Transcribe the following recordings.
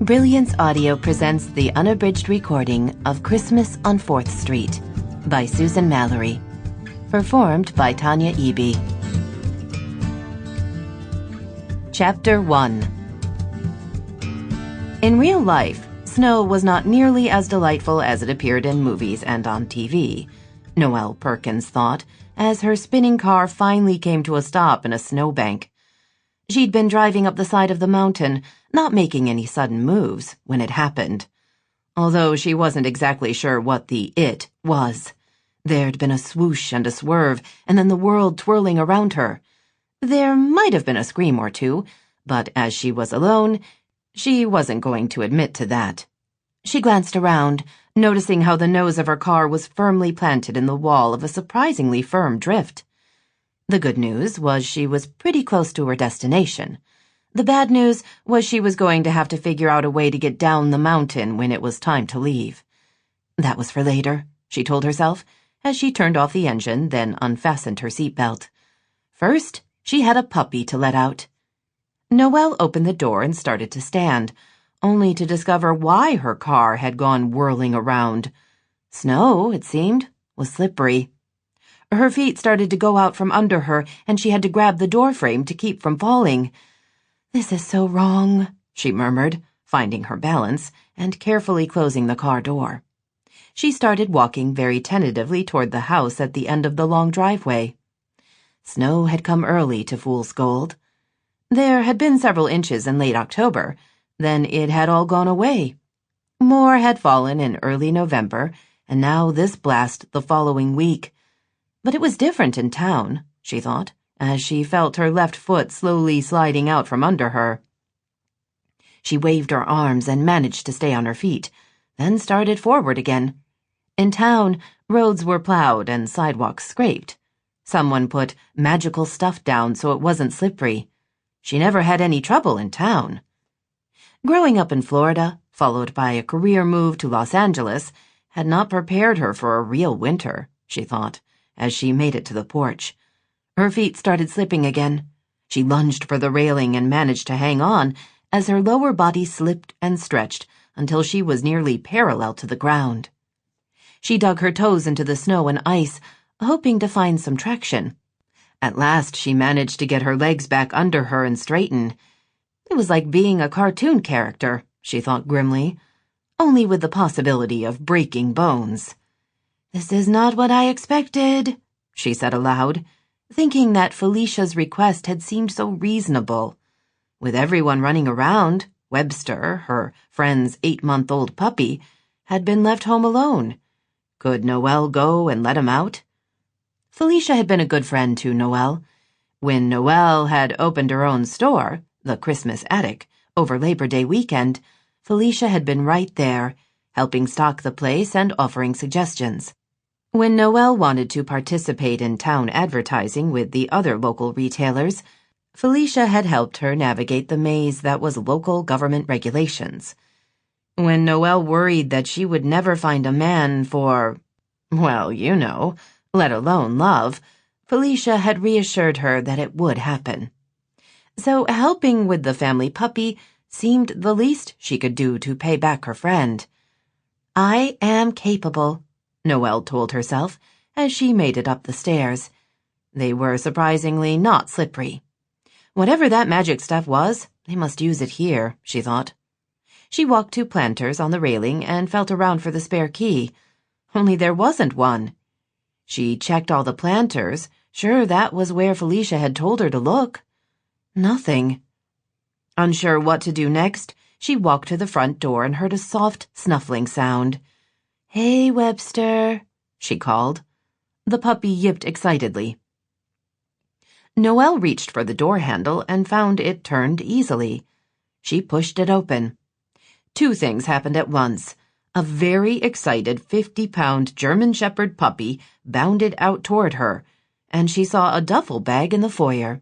Brilliance Audio presents the unabridged recording of Christmas on 4th Street by Susan Mallery, performed by Tanya Eby. Chapter 1. In real life, snow was not nearly as delightful as it appeared in movies and on TV, Noelle Perkins thought, as her spinning car finally came to a stop in a snowbank. She'd been driving up the side of the mountain, not making any sudden moves, when it happened. Although she wasn't exactly sure what the "it" was. There'd been a swoosh and a swerve, and then the world twirling around her. There might have been a scream or two, but as she was alone, she wasn't going to admit to that. She glanced around, noticing how the nose of her car was firmly planted in the wall of a surprisingly firm drift. The good news was she was pretty close to her destination. The bad news was she was going to have to figure out a way to get down the mountain when it was time to leave. That was for later, she told herself, as she turned off the engine, then unfastened her seatbelt. First, she had a puppy to let out. Noelle opened the door and started to stand, only to discover why her car had gone whirling around. Snow, it seemed, was slippery. Her feet started to go out from under her, and she had to grab the door frame to keep from falling. "This is so wrong," she murmured, finding her balance and carefully closing the car door. She started walking very tentatively toward the house at the end of the long driveway. Snow had come early to Fool's Gold. There had been several inches in late October, then it had all gone away. More had fallen in early November, and now this blast the following week. But it was different in town, she thought, as she felt her left foot slowly sliding out from under her. She waved her arms and managed to stay on her feet, then started forward again. In town, roads were plowed and sidewalks scraped. Someone put magical stuff down so it wasn't slippery. She never had any trouble in town. Growing up in Florida, followed by a career move to Los Angeles, had not prepared her for a real winter, she thought, as she made it to the porch. Her feet started slipping again. She lunged for the railing and managed to hang on as her lower body slipped and stretched until she was nearly parallel to the ground. She dug her toes into the snow and ice, hoping to find some traction. At last she managed to get her legs back under her and straighten. It was like being a cartoon character, she thought grimly, only with the possibility of breaking bones. "This is not what I expected," she said aloud, thinking that Felicia's request had seemed so reasonable. With everyone running around, Webster, her friend's 8-month-old puppy, had been left home alone. Could Noelle go and let him out? Felicia had been a good friend to Noelle. When Noelle had opened her own store, the Christmas Attic, over Labor Day weekend, Felicia had been right there, helping stock the place and offering suggestions. When Noelle wanted to participate in town advertising with the other local retailers, Felicia had helped her navigate the maze that was local government regulations. When Noelle worried that she would never find a man for, well, you know, let alone love, Felicia had reassured her that it would happen. So helping with the family puppy seemed the least she could do to pay back her friend. "I am capable," Noelle told herself as she made it up the stairs. They were surprisingly not slippery. Whatever that magic stuff was, they must use it here, she thought. She walked to Planters on the railing and felt around for the spare key. Only there wasn't one. She checked all the Planters, sure that was where Felicia had told her to look. Nothing. Unsure what to do next, she walked to the front door and heard a soft, snuffling sound. "Hey, Webster," she called. The puppy yipped excitedly. Noelle reached for the door handle and found it turned easily. She pushed it open. Two things happened at once. A very excited 50-pound German Shepherd puppy bounded out toward her, and she saw a duffel bag in the foyer.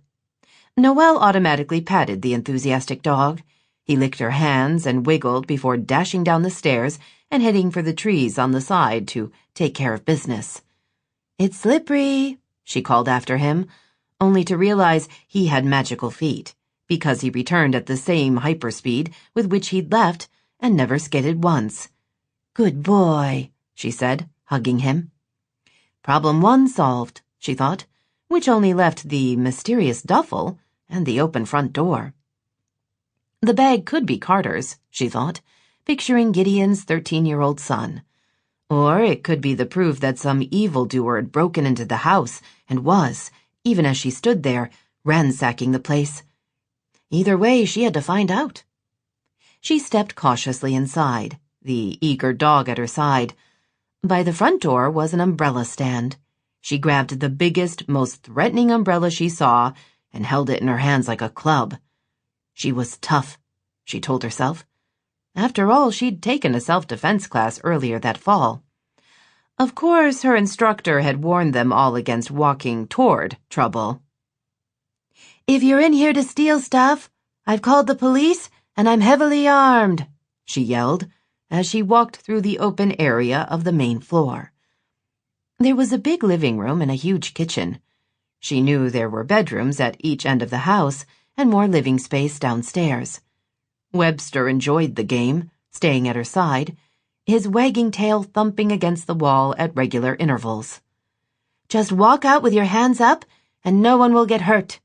Noelle automatically patted the enthusiastic dog. He licked her hands and wiggled before dashing down the stairs and heading for the trees on the side to take care of business. "It's slippery," she called after him, only to realize he had magical feet, because he returned at the same hyperspeed with which he'd left, and never skidded once. "Good boy," she said, hugging him. Problem 1 solved, she thought, which only left the mysterious duffel and the open front door. The bag could be Carter's, she thought, picturing Gideon's 13-year-old son. Or it could be the proof that some evildoer had broken into the house and was, even as she stood there, ransacking the place. Either way, she had to find out. She stepped cautiously inside, the eager dog at her side. By the front door was an umbrella stand. She grabbed the biggest, most threatening umbrella she saw and held it in her hands like a club. She was tough, she told herself. After all, she'd taken a self-defense class earlier that fall. Of course, her instructor had warned them all against walking toward trouble. "If you're in here to steal stuff, I've called the police and I'm heavily armed," she yelled as she walked through the open area of the main floor. There was a big living room and a huge kitchen. She knew there were bedrooms at each end of the house and more living space downstairs. Webster enjoyed the game, staying at her side, his wagging tail thumping against the wall at regular intervals. "Just walk out with your hands up and no one will get hurt,"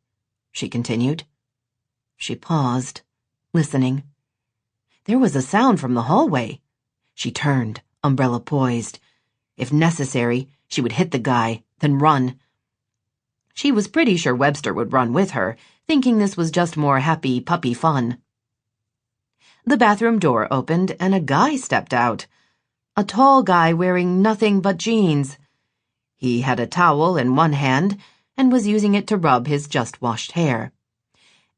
she continued. She paused, listening. There was a sound from the hallway. She turned, umbrella poised. If necessary, she would hit the guy, then run. She was pretty sure Webster would run with her, thinking this was just more happy puppy fun. The bathroom door opened and a guy stepped out. A tall guy wearing nothing but jeans. He had a towel in one hand and was using it to rub his just-washed hair.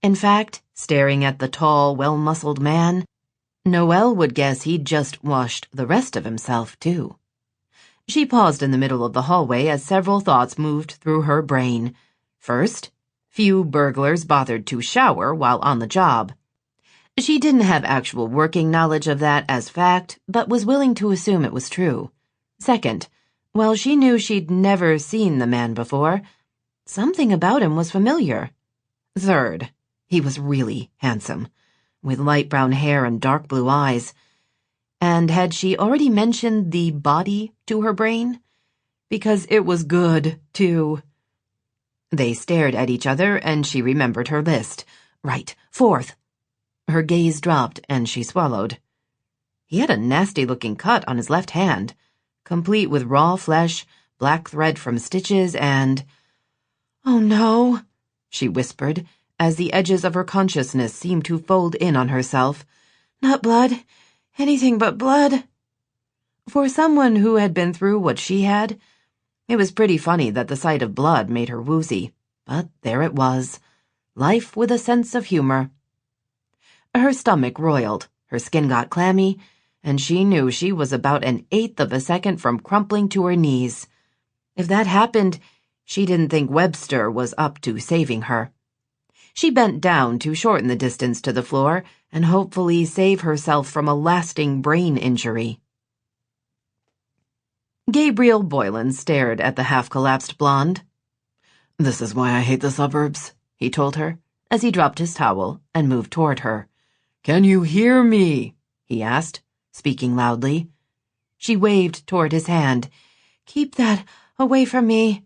In fact, staring at the tall, well-muscled man, Noelle would guess he'd just washed the rest of himself, too. She paused in the middle of the hallway as several thoughts moved through her brain. First, few burglars bothered to shower while on the job. She didn't have actual working knowledge of that as fact, but was willing to assume it was true. Second, while she knew she'd never seen the man before, something about him was familiar. Third, he was really handsome, with light brown hair and dark blue eyes. And had she already mentioned the body to her brain? Because it was good, too. They stared at each other, and she remembered her list. Right, fourth. Her gaze dropped, and she swallowed. He had a nasty-looking cut on his left hand, complete with raw flesh, black thread from stitches, and— "Oh, no," she whispered, as the edges of her consciousness seemed to fold in on herself. "Not blood. Anything but blood." For someone who had been through what she had, it was pretty funny that the sight of blood made her woozy. But there it was. Life with a sense of humor. Her stomach roiled, her skin got clammy, and she knew she was about an eighth of a second from crumpling to her knees. If that happened, she didn't think Webster was up to saving her. She bent down to shorten the distance to the floor and hopefully save herself from a lasting brain injury. Gabriel Boylan stared at the half-collapsed blonde. "This is why I hate the suburbs," he told her, as he dropped his towel and moved toward her. "Can you hear me?" he asked, speaking loudly. She waved toward his hand. "Keep that away from me."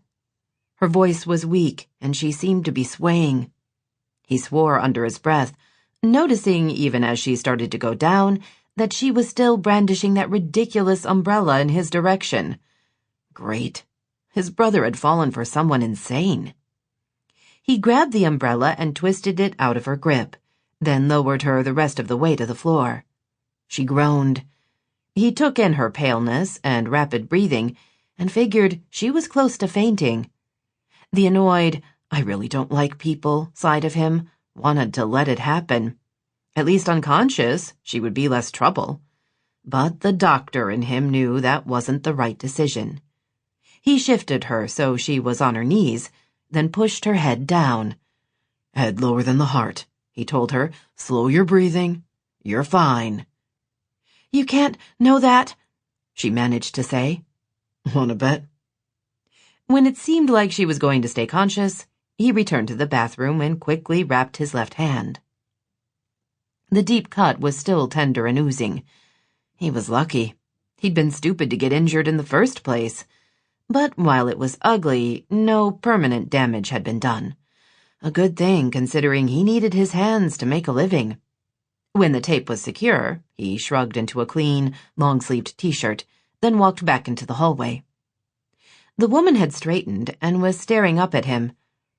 Her voice was weak, and she seemed to be swaying. He swore under his breath, noticing, even as she started to go down, that she was still brandishing that ridiculous umbrella in his direction. Great. His brother had fallen for someone insane. He grabbed the umbrella and twisted it out of her grip, then lowered her the rest of the way to the floor. She groaned. He took in her paleness and rapid breathing and figured she was close to fainting. The annoyed, "I really don't like people" side of him wanted to let it happen. At least unconscious, she would be less trouble. But the doctor in him knew that wasn't the right decision. He shifted her so she was on her knees, then pushed her head down. "Head lower than the heart," he told her. "Slow your breathing. You're fine." "You can't know that," she managed to say. "Wanna bet?" When it seemed like she was going to stay conscious, he returned to the bathroom and quickly wrapped his left hand. The deep cut was still tender and oozing. He was lucky. He'd been stupid to get injured in the first place. But while it was ugly, no permanent damage had been done. A good thing, considering he needed his hands to make a living. When the tape was secure, he shrugged into a clean, long-sleeved t-shirt, then walked back into the hallway. The woman had straightened and was staring up at him.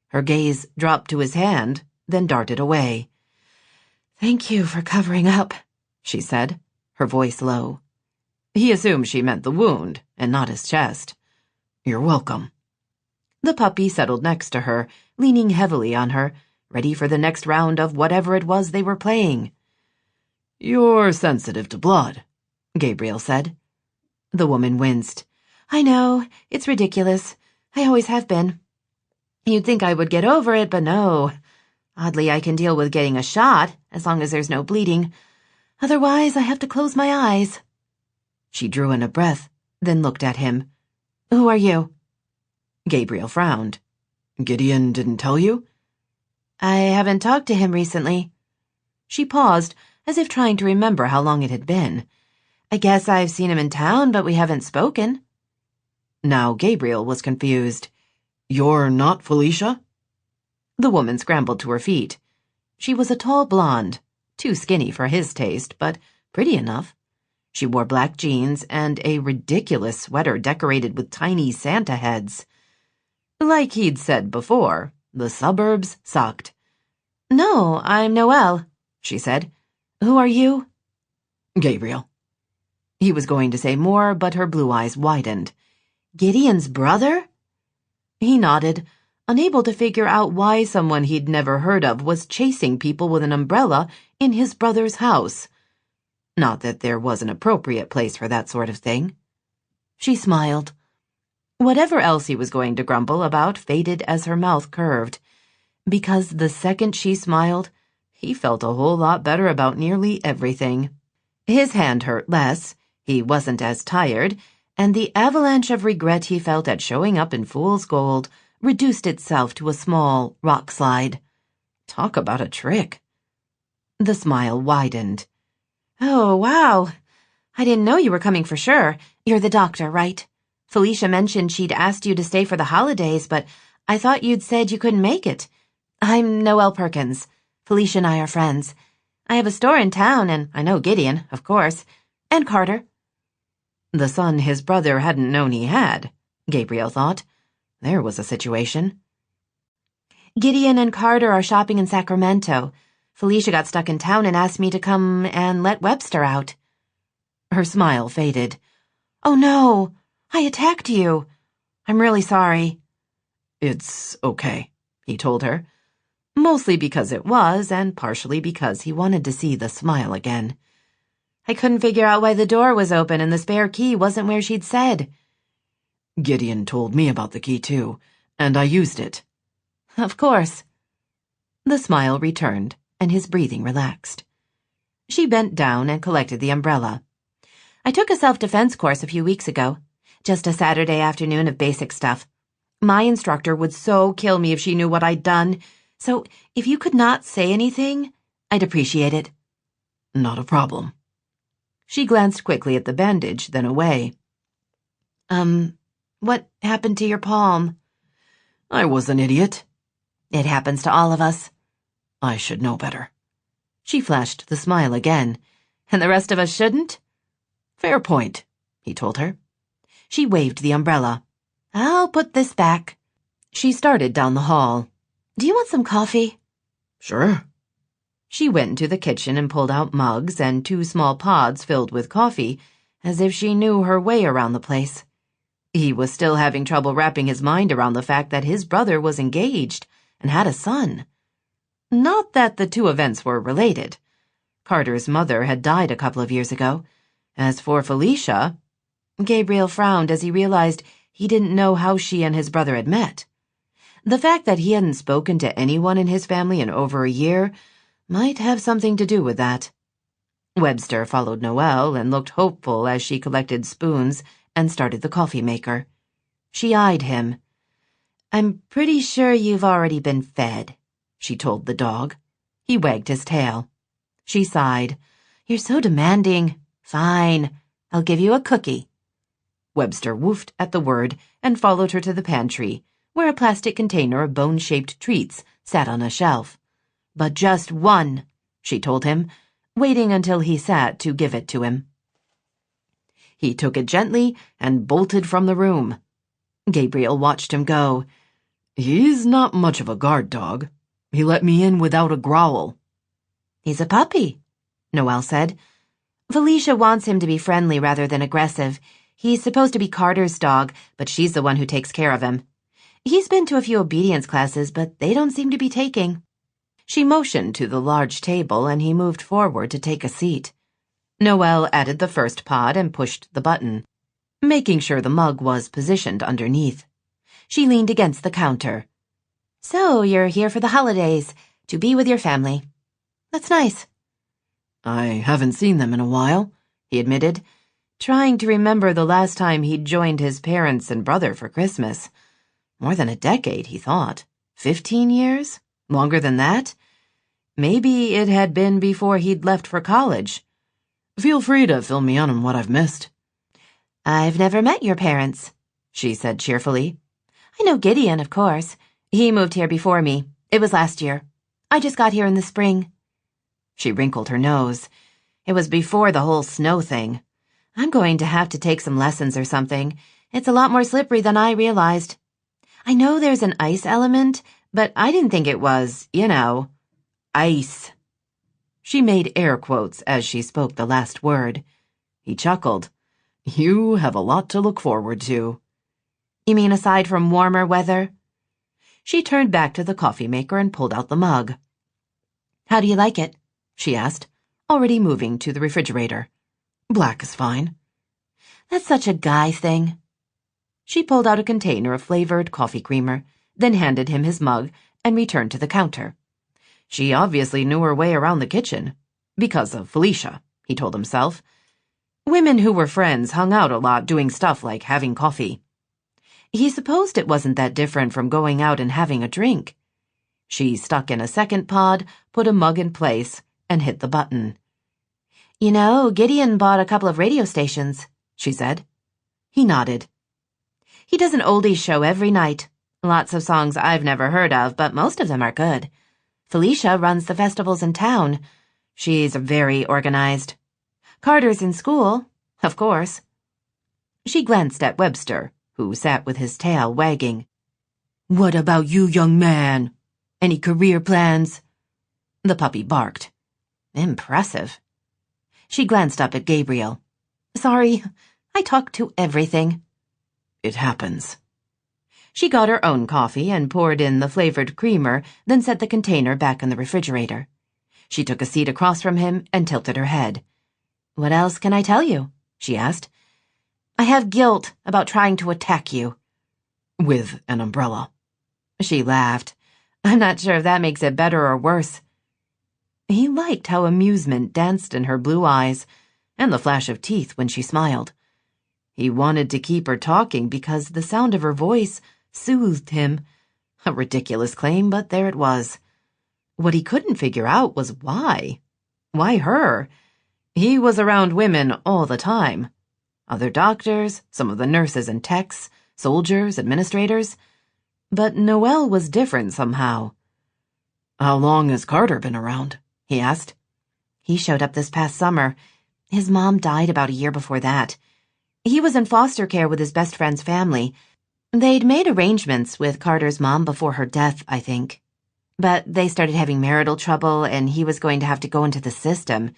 Her gaze dropped to his hand, then darted away. "Thank you for covering up," she said, her voice low. He assumed she meant the wound, and not his chest. "You're welcome." The puppy settled next to her, leaning heavily on her, ready for the next round of whatever it was they were playing. "You're sensitive to blood," Gabriel said. The woman winced. "I know, it's ridiculous. I always have been. You'd think I would get over it, but no. Oddly, I can deal with getting a shot, as long as there's no bleeding. Otherwise, I have to close my eyes." She drew in a breath, then looked at him. "Who are you?" Gabriel frowned. "Gideon didn't tell you?" "I haven't talked to him recently." She paused, as if trying to remember how long it had been. "I guess I've seen him in town, but we haven't spoken." Now Gabriel was confused. "You're not Felicia?" The woman scrambled to her feet. She was a tall blonde, too skinny for his taste, but pretty enough. She wore black jeans and a ridiculous sweater decorated with tiny Santa heads. Like he'd said before, the suburbs sucked. "No, I'm Noelle," she said. "Who are you?" "Gabriel." He was going to say more, but her blue eyes widened. "Gideon's brother?" He nodded, unable to figure out why someone he'd never heard of was chasing people with an umbrella in his brother's house. Not that there was an appropriate place for that sort of thing. She smiled. Whatever else he was going to grumble about faded as her mouth curved, because the second she smiled, he felt a whole lot better about nearly everything. His hand hurt less, he wasn't as tired, and the avalanche of regret he felt at showing up in fool's gold reduced itself to a small rock slide. Talk about a trick. The smile widened. "Oh, wow. I didn't know you were coming for sure. You're the doctor, right? Felicia mentioned she'd asked you to stay for the holidays, but I thought you'd said you couldn't make it. I'm Noelle Perkins. Felicia and I are friends. I have a store in town, and I know Gideon, of course. And Carter." The son his brother hadn't known he had, Gabriel thought. There was a situation. "Gideon and Carter are shopping in Sacramento. Felicia got stuck in town and asked me to come and let Webster out." Her smile faded. "Oh no, I attacked you. I'm really sorry." "It's okay," he told her. Mostly because it was, and partially because he wanted to see the smile again. "I couldn't figure out why the door was open and the spare key wasn't where she'd said." "Gideon told me about the key too, and I used it." "Of course." The smile returned, and his breathing relaxed. She bent down and collected the umbrella. "I took a self-defense course a few weeks ago. Just a Saturday afternoon of basic stuff. My instructor would so kill me if she knew what I'd done, so if you could not say anything, I'd appreciate it." "Not a problem." She glanced quickly at the bandage, then away. What happened to your palm?" "I was an idiot." "It happens to all of us." "I should know better." She flashed the smile again. "And the rest of us shouldn't?" "Fair point," he told her. She waved the umbrella. "I'll put this back." She started down the hall. "Do you want some coffee?" "Sure." She went into the kitchen and pulled out mugs and 2 small pods filled with coffee, as if she knew her way around the place. He was still having trouble wrapping his mind around the fact that his brother was engaged and had a son. Not that the 2 events were related. Carter's mother had died a couple of years ago. As for Felicia, Gabriel frowned as he realized he didn't know how she and his brother had met. The fact that he hadn't spoken to anyone in his family in over a year might have something to do with that. Webster followed Noelle and looked hopeful as she collected spoons and started the coffee maker. She eyed him. "I'm pretty sure you've already been fed," she told the dog. He wagged his tail. She sighed. "You're so demanding. Fine, I'll give you a cookie." Webster woofed at the word and followed her to the pantry, where a plastic container of bone-shaped treats sat on a shelf. "But just one," she told him, waiting until he sat to give it to him. He took it gently and bolted from the room. Gabriel watched him go. "He's not much of a guard dog. He let me in without a growl." "He's a puppy," Noelle said. "Felicia wants him to be friendly rather than aggressive. He's supposed to be Carter's dog, but she's the one who takes care of him. He's been to a few obedience classes, but they don't seem to be taking." She motioned to the large table, and he moved forward to take a seat. Noelle added the first pod and pushed the button, making sure the mug was positioned underneath. She leaned against the counter. "So you're here for the holidays, to be with your family. That's nice." "I haven't seen them in a while," he admitted, trying to remember the last time he'd joined his parents and brother for Christmas. More than a decade, he thought. 15 years? Longer than that? Maybe it had been before he'd left for college. "Feel free to fill me in on what I've missed." "I've never met your parents," she said cheerfully. "I know Gideon, of course. He moved here before me. It was last year. I just got here in the spring." She wrinkled her nose. "It was before the whole snow thing. I'm going to have to take some lessons or something. It's a lot more slippery than I realized. I know there's an ice element, but I didn't think it was, ice." She made air quotes as she spoke the last word. He chuckled. "You have a lot to look forward to." "You mean aside from warmer weather?" She turned back to the coffee maker and pulled out the mug. "How do you like it?" she asked, already moving to the refrigerator. "Black is fine." "That's such a guy thing." She pulled out a container of flavored coffee creamer, then handed him his mug and returned to the counter. She obviously knew her way around the kitchen. Because of Felicia, he told himself. Women who were friends hung out a lot doing stuff like having coffee. He supposed it wasn't that different from going out and having a drink. She stuck in a second pod, put a mug in place, and hit the button. Gideon bought a couple of radio stations," she said. He nodded. "He does an oldies show every night. Lots of songs I've never heard of, but most of them are good. Felicia runs the festivals in town. She's very organized. Carter's in school, of course." She glanced at Webster, who sat with his tail wagging. "What about you, young man? Any career plans?" The puppy barked. Impressive. She glanced up at Gabriel. "Sorry, I talk to everything." "It happens." She got her own coffee and poured in the flavored creamer, then set the container back in the refrigerator. She took a seat across from him and tilted her head. "What else can I tell you?" she asked. "I have guilt about trying to attack you." "With an umbrella." She laughed. "I'm not sure if that makes it better or worse." He liked how amusement danced in her blue eyes, and the flash of teeth when she smiled. He wanted to keep her talking because the sound of her voice soothed him. A ridiculous claim, but there it was. What he couldn't figure out was why. Why her? He was around women all the time. Other doctors, some of the nurses and techs, soldiers, administrators. But Noelle was different somehow. "How long has Carter been around?" he asked. "He showed up this past summer. His mom died about a year before that. He was in foster care with his best friend's family. They'd made arrangements with Carter's mom before her death, I think. But they started having marital trouble, and he was going to have to go into the system.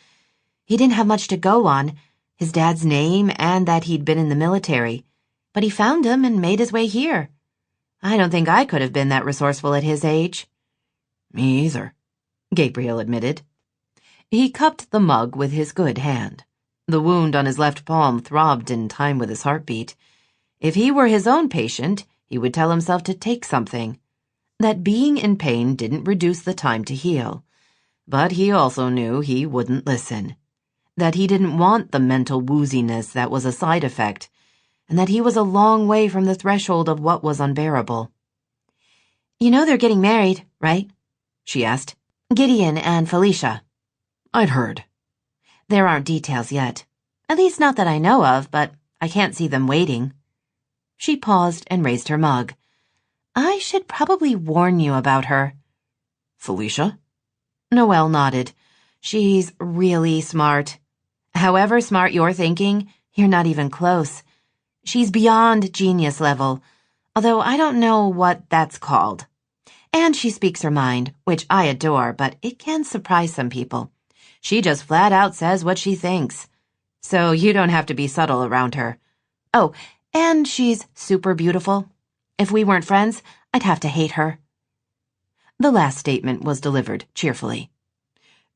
He didn't have much to go on, his dad's name and that he'd been in the military. But he found him and made his way here. I don't think I could have been that resourceful at his age." "Me either," Gabriel admitted. He cupped the mug with his good hand. The wound on his left palm throbbed in time with his heartbeat. If he were his own patient, he would tell himself to take something. That being in pain didn't reduce the time to heal. But he also knew he wouldn't listen. That he didn't want the mental wooziness that was a side effect, and that he was a long way from the threshold of what was unbearable. "You know they're getting married, right?" she asked. "Gideon and Felicia." I'd heard. There aren't details yet. At least not that I know of, but I can't see them waiting. She paused and raised her mug. I should probably warn you about her. Felicia? Noelle nodded. She's really smart. However smart you're thinking, you're not even close. She's beyond genius level, although I don't know what that's called. And she speaks her mind, which I adore, but it can surprise some people. She just flat out says what she thinks. So you don't have to be subtle around her. Oh, and she's super beautiful. If we weren't friends, I'd have to hate her. The last statement was delivered cheerfully.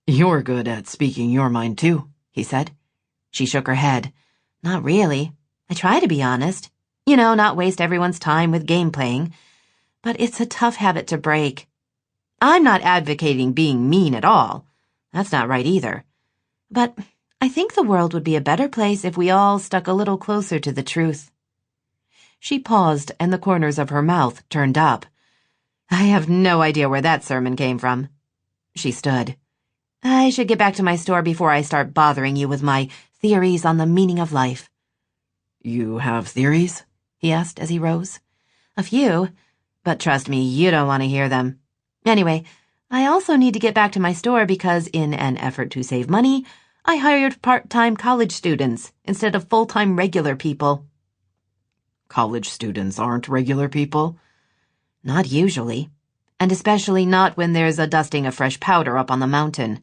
You're good at speaking your mind, too, he said. She shook her head. Not really. I try to be honest. You know, not waste everyone's time with game playing. But it's a tough habit to break. I'm not advocating being mean at all. That's not right either. But I think the world would be a better place if we all stuck a little closer to the truth. She paused, and the corners of her mouth turned up. I have no idea where that sermon came from. She stood. I should get back to my store before I start bothering you with my theories on the meaning of life. You have theories? He asked as he rose. A few, but trust me, you don't want to hear them. Anyway, I also need to get back to my store because, in an effort to save money, I hired part-time college students instead of full-time regular people. College students aren't regular people? Not usually, and especially not when there's a dusting of fresh powder up on the mountain.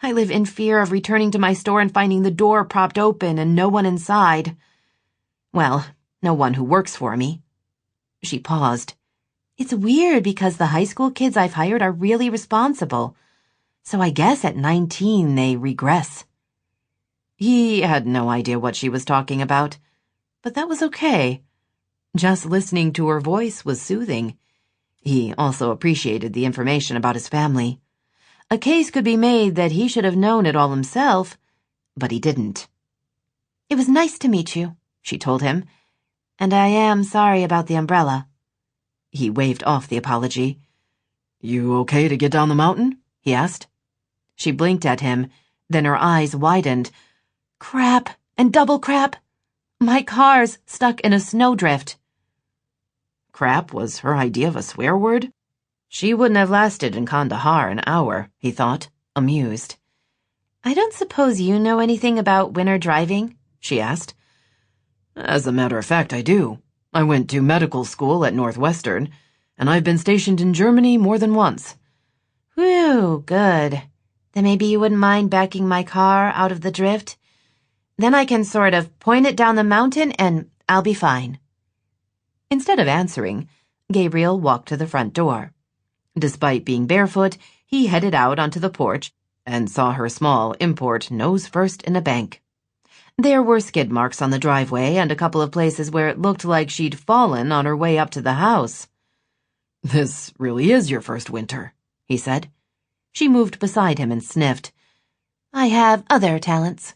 I live in fear of returning to my store and finding the door propped open and no one inside. Well, no one who works for me. She paused. It's weird because the high school kids I've hired are really responsible. So I guess at 19 they regress. He had no idea what she was talking about, but that was okay. Just listening to her voice was soothing. He also appreciated the information about his family. A case could be made that he should have known it all himself, but he didn't. It was nice to meet you, she told him, and I am sorry about the umbrella. He waved off the apology. You okay to get down the mountain? He asked. She blinked at him, then her eyes widened. Crap and double crap. My car's stuck in a snowdrift. Crap was her idea of a swear word? She wouldn't have lasted in Kandahar an hour, he thought, amused. I don't suppose you know anything about winter driving? She asked. As a matter of fact, I do. I went to medical school at Northwestern, and I've been stationed in Germany more than once. Whew, good. Then maybe you wouldn't mind backing my car out of the drift? Then I can sort of point it down the mountain and I'll be fine. Instead of answering, Gabriel walked to the front door. Despite being barefoot, he headed out onto the porch and saw her small import nose first in a bank. There were skid marks on the driveway and a couple of places where it looked like she'd fallen on her way up to the house. This really is your first winter, he said. She moved beside him and sniffed. I have other talents.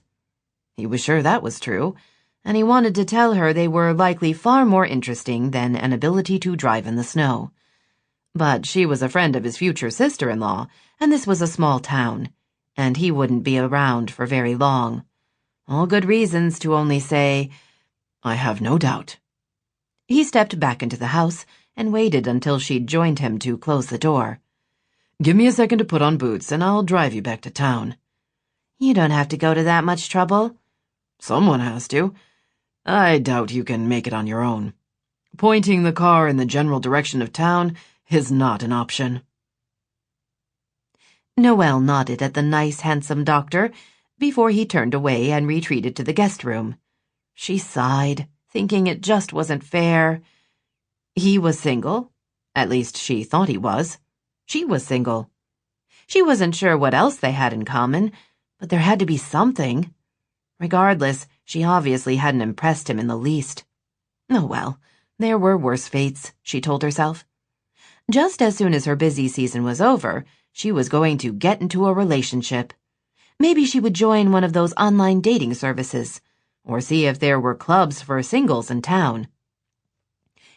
He was sure that was true, and he wanted to tell her they were likely far more interesting than an ability to drive in the snow. But she was a friend of his future sister-in-law, and this was a small town, and he wouldn't be around for very long. All good reasons to only say, I have no doubt. He stepped back into the house and waited until she'd joined him to close the door. Give me a second to put on boots, and I'll drive you back to town. You don't have to go to that much trouble. Someone has to. I doubt you can make it on your own. Pointing the car in the general direction of town is not an option. Noelle nodded at the nice, handsome doctor before he turned away and retreated to the guest room. She sighed, thinking it just wasn't fair. He was single. At least she thought he was. She was single. She wasn't sure what else they had in common, but there had to be something. Regardless, she obviously hadn't impressed him in the least. Oh well, there were worse fates, she told herself. Just as soon as her busy season was over, she was going to get into a relationship. Maybe she would join one of those online dating services, or see if there were clubs for singles in town.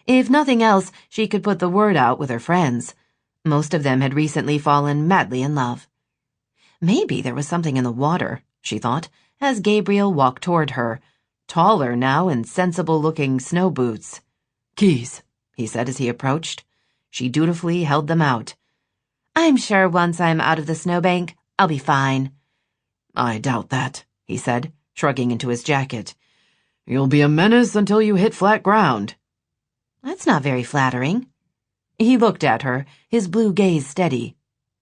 If nothing else, she could put the word out with her friends. Most of them had recently fallen madly in love. Maybe there was something in the water, she thought, as Gabriel walked toward her, taller now in sensible-looking snow boots. Keys, he said as he approached. She dutifully held them out. I'm sure once I'm out of the snowbank, I'll be fine. I doubt that, he said, shrugging into his jacket. You'll be a menace until you hit flat ground. That's not very flattering. He looked at her, his blue gaze steady.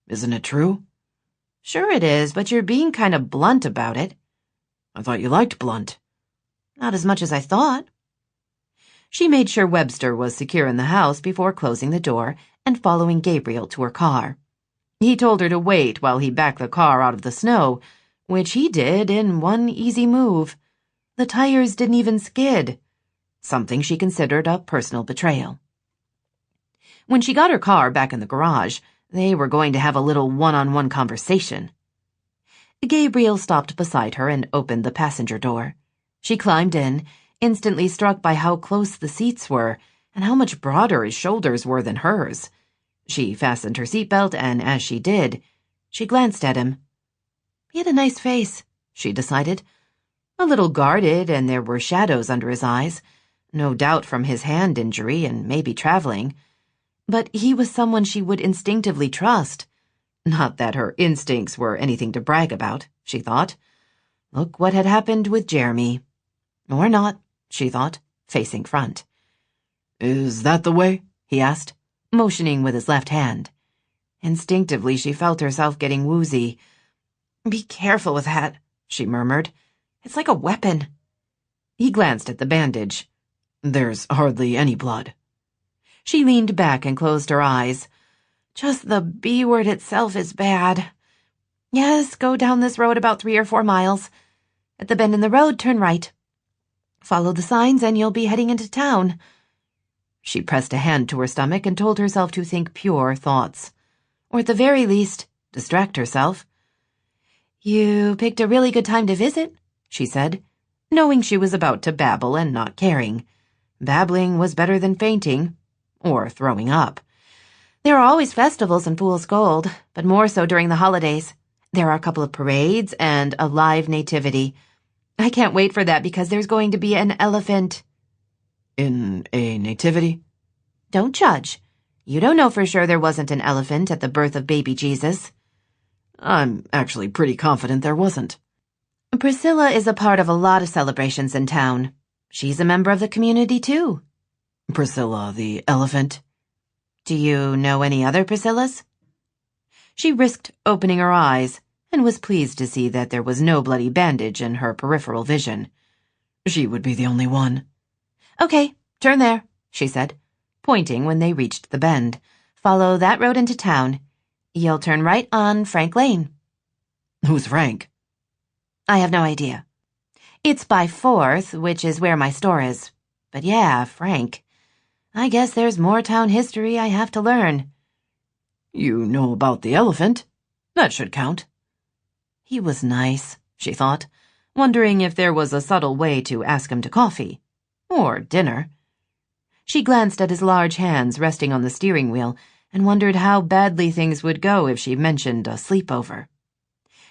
Isn't it true? Sure it is, but you're being kind of blunt about it. I thought you liked blunt. Not as much as I thought. She made sure Webster was secure in the house before closing the door and following Gabriel to her car. He told her to wait while he backed the car out of the snow, which he did in one easy move. The tires didn't even skid, something she considered a personal betrayal. When she got her car back in the garage, they were going to have a little one-on-one conversation. Gabriel stopped beside her and opened the passenger door. She climbed in, instantly struck by how close the seats were and how much broader his shoulders were than hers. She fastened her seatbelt, and as she did, she glanced at him. He had a nice face, she decided. A little guarded, and there were shadows under his eyes, no doubt from his hand injury and maybe traveling. But he was someone she would instinctively trust. Not that her instincts were anything to brag about, she thought. Look what had happened with Jeremy. Or not, she thought, facing front. Is that the way? He asked, motioning with his left hand. Instinctively, she felt herself getting woozy. Be careful with that, she murmured. It's like a weapon. He glanced at the bandage. There's hardly any blood. She leaned back and closed her eyes. Just the B word itself is bad. Yes, go down this road about 3 or 4 miles. At the bend in the road, turn right. Follow the signs and you'll be heading into town. She pressed a hand to her stomach and told herself to think pure thoughts. Or at the very least, distract herself. You picked a really good time to visit, she said, knowing she was about to babble and not caring. Babbling was better than fainting, or throwing up. There are always festivals in Fool's Gold, but more so during the holidays. There are a couple of parades and a live nativity. I can't wait for that because there's going to be an elephant. In a nativity? Don't judge. You don't know for sure there wasn't an elephant at the birth of baby Jesus. I'm actually pretty confident there wasn't. Priscilla is a part of a lot of celebrations in town. She's a member of the community, too. Priscilla the elephant? Do you know any other Priscillas? She risked opening her eyes and was pleased to see that there was no bloody bandage in her peripheral vision. She would be the only one. Okay, turn there, she said, pointing when they reached the bend. Follow that road into town. You'll turn right on Frank Lane. Who's Frank? I have no idea. It's by 4th, which is where my store is. But yeah, Frank. I guess there's more town history I have to learn. You know about the elephant. That should count. He was nice, she thought, wondering if there was a subtle way to ask him to coffee. Or dinner. She glanced at his large hands resting on the steering wheel and wondered how badly things would go if she mentioned a sleepover.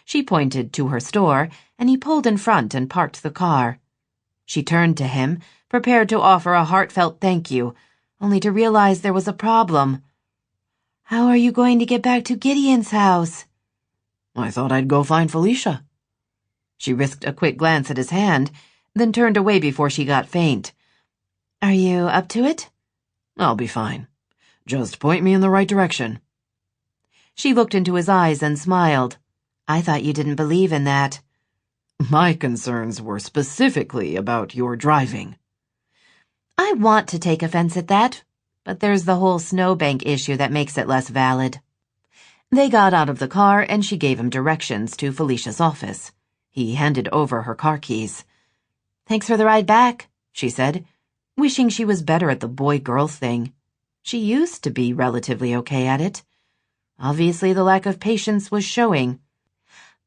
She pointed to her store, and he pulled in front and parked the car. She turned to him, prepared to offer a heartfelt thank you, only to realize there was a problem. How are you going to get back to Gideon's house? I thought I'd go find Felicia. She risked a quick glance at his hand, then turned away before she got faint. Are you up to it? I'll be fine. Just point me in the right direction. She looked into his eyes and smiled. I thought you didn't believe in that. My concerns were specifically about your driving. I want to take offense at that, but there's the whole snowbank issue that makes it less valid. They got out of the car and she gave him directions to Felicia's office. He handed over her car keys. Thanks for the ride back, she said, wishing she was better at the boy-girl thing. She used to be relatively okay at it. Obviously, the lack of patience was showing.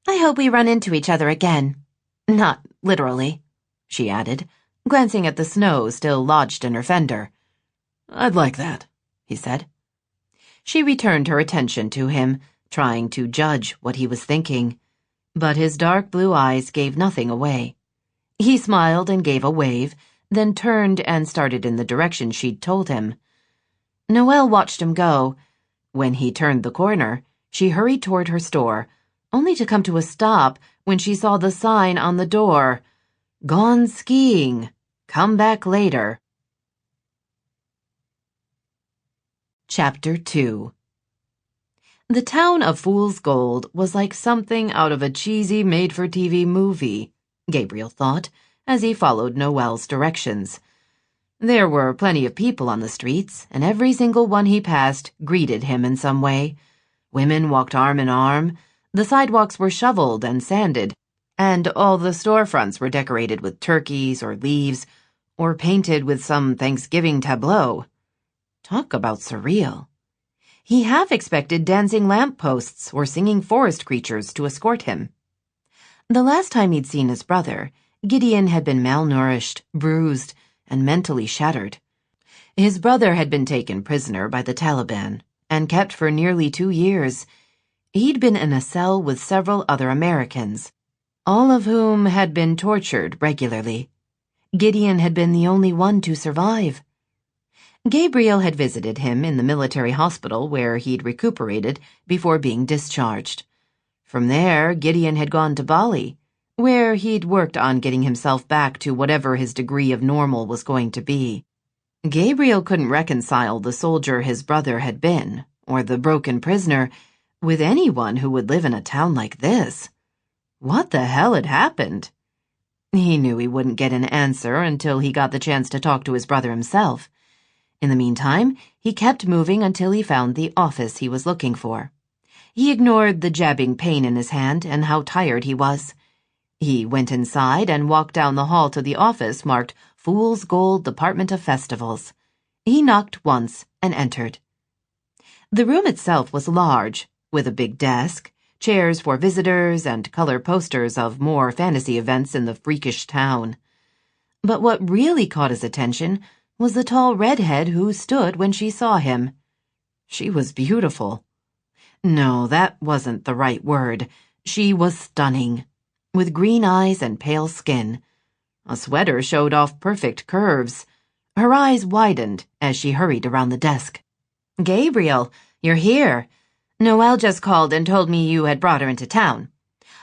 I hope we run into each other again. Not literally, she added, glancing at the snow still lodged in her fender. I'd like that, he said. She returned her attention to him, trying to judge what he was thinking. But his dark blue eyes gave nothing away. He smiled and gave a wave, then turned and started in the direction she'd told him. Noelle watched him go. When he turned the corner, she hurried toward her store, only to come to a stop when she saw the sign on the door. Gone skiing. Come back later. Chapter 2. The town of Fool's Gold was like something out of a cheesy made-for-TV movie, Gabriel thought, as he followed Noelle's directions. There were plenty of people on the streets, and every single one he passed greeted him in some way. Women walked arm in arm, the sidewalks were shoveled and sanded, and all the storefronts were decorated with turkeys or leaves, or painted with some Thanksgiving tableau. Talk about surreal. He half expected dancing lampposts or singing forest creatures to escort him. The last time he'd seen his brother, Gideon had been malnourished, bruised, and mentally shattered. His brother had been taken prisoner by the Taliban and kept for nearly 2 years. He'd been in a cell with several other Americans, all of whom had been tortured regularly. Gideon had been the only one to survive. Gabriel had visited him in the military hospital where he'd recuperated before being discharged. From there, Gideon had gone to Bali, where he'd worked on getting himself back to whatever his degree of normal was going to be. Gabriel couldn't reconcile the soldier his brother had been, or the broken prisoner, with anyone who would live in a town like this. What the hell had happened? He knew he wouldn't get an answer until he got the chance to talk to his brother himself. In the meantime, he kept moving until he found the office he was looking for. He ignored the jabbing pain in his hand and how tired he was. He went inside and walked down the hall to the office marked Fool's Gold Department of Festivals. He knocked once and entered. The room itself was large, with a big desk, chairs for visitors, and color posters of more fantasy events in the freakish town. But what really caught his attention was the tall redhead who stood when she saw him. She was beautiful. No, that wasn't the right word. She was stunning, with green eyes and pale skin. A sweater showed off perfect curves. Her eyes widened as she hurried around the desk. "Gabriel, you're here. Noelle just called and told me you had brought her into town.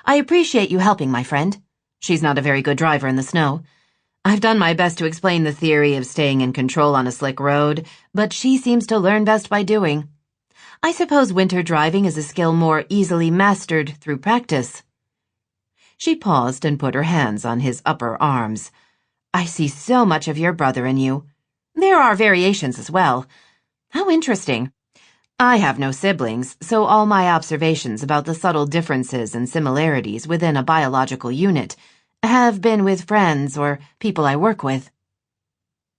I appreciate you helping, my friend. She's not a very good driver in the snow. I've done my best to explain the theory of staying in control on a slick road, but she seems to learn best by doing. I suppose winter driving is a skill more easily mastered through practice." She paused and put her hands on his upper arms. "I see so much of your brother in you. There are variations as well. How interesting. I have no siblings, so all my observations about the subtle differences and similarities within a biological unit have been with friends or people I work with."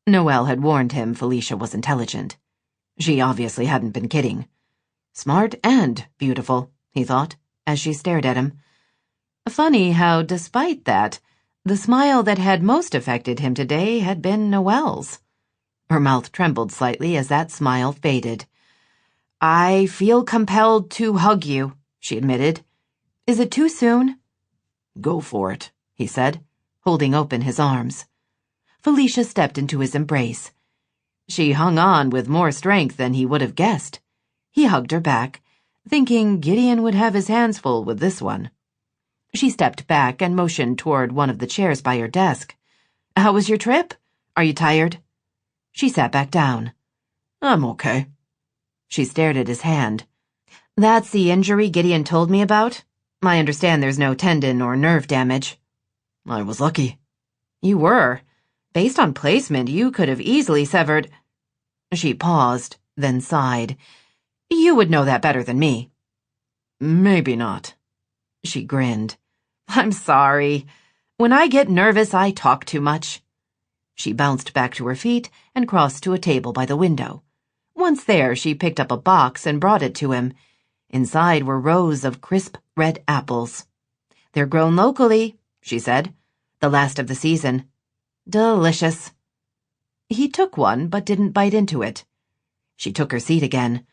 Noelle had warned him Felicia was intelligent. She obviously hadn't been kidding. Smart and beautiful, he thought, as she stared at him. Funny how, despite that, the smile that had most affected him today had been Noelle's. Her mouth trembled slightly as that smile faded. "I feel compelled to hug you," she admitted. "Is it too soon?" "Go for it," he said, holding open his arms. Felicia stepped into his embrace. She hung on with more strength than he would have guessed. He hugged her back, thinking Gideon would have his hands full with this one. She stepped back and motioned toward one of the chairs by her desk. "How was your trip? Are you tired?" She sat back down. "I'm okay." She stared at his hand. "That's the injury Gideon told me about? I understand there's no tendon or nerve damage." "I was lucky." "You were. Based on placement, you could have easily severed—" She paused, then sighed. "You would know that better than me." "Maybe not." She grinned. "I'm sorry. When I get nervous, I talk too much." She bounced back to her feet and crossed to a table by the window. Once there, she picked up a box and brought it to him. Inside were rows of crisp red apples. "They're grown locally," she said. "The last of the season. Delicious." He took one but didn't bite into it. She took her seat again.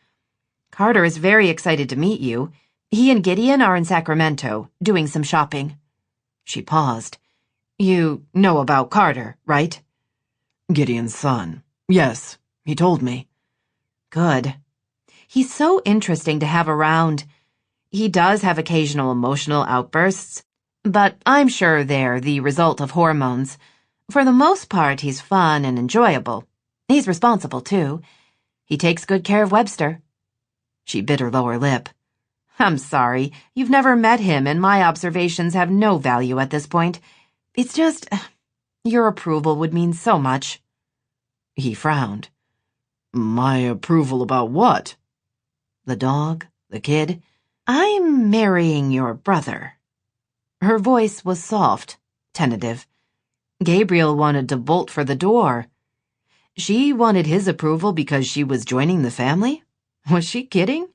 Carter is very excited to meet you. He and Gideon are in Sacramento, doing some shopping. She paused. You know about Carter, right? Gideon's son. Yes, he told me. Good. He's so interesting to have around. He does have occasional emotional outbursts, but I'm sure they're the result of hormones. For the most part, he's fun and enjoyable. He's responsible, too. He takes good care of Webster. She bit her lower lip. I'm sorry, you've never met him, and my observations have no value at this point. It's just, your approval would mean so much. He frowned. My approval about what? The dog, the kid. I'm marrying your brother. Her voice was soft, tentative. Gabriel wanted to bolt for the door. She wanted his approval because she was joining the family? Was she kidding?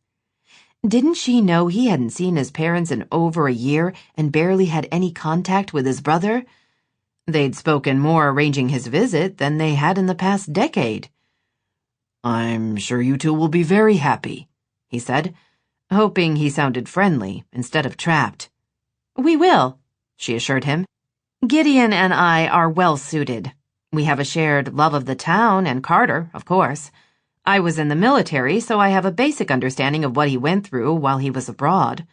Didn't she know he hadn't seen his parents in over a year and barely had any contact with his brother? They'd spoken more arranging his visit than they had in the past decade. I'm sure you two will be very happy, he said, hoping he sounded friendly instead of trapped. We will, she assured him. Gideon and I are well suited. We have a shared love of the town and Carter, of course. I was in the military, so I have a basic understanding of what he went through while he was abroad.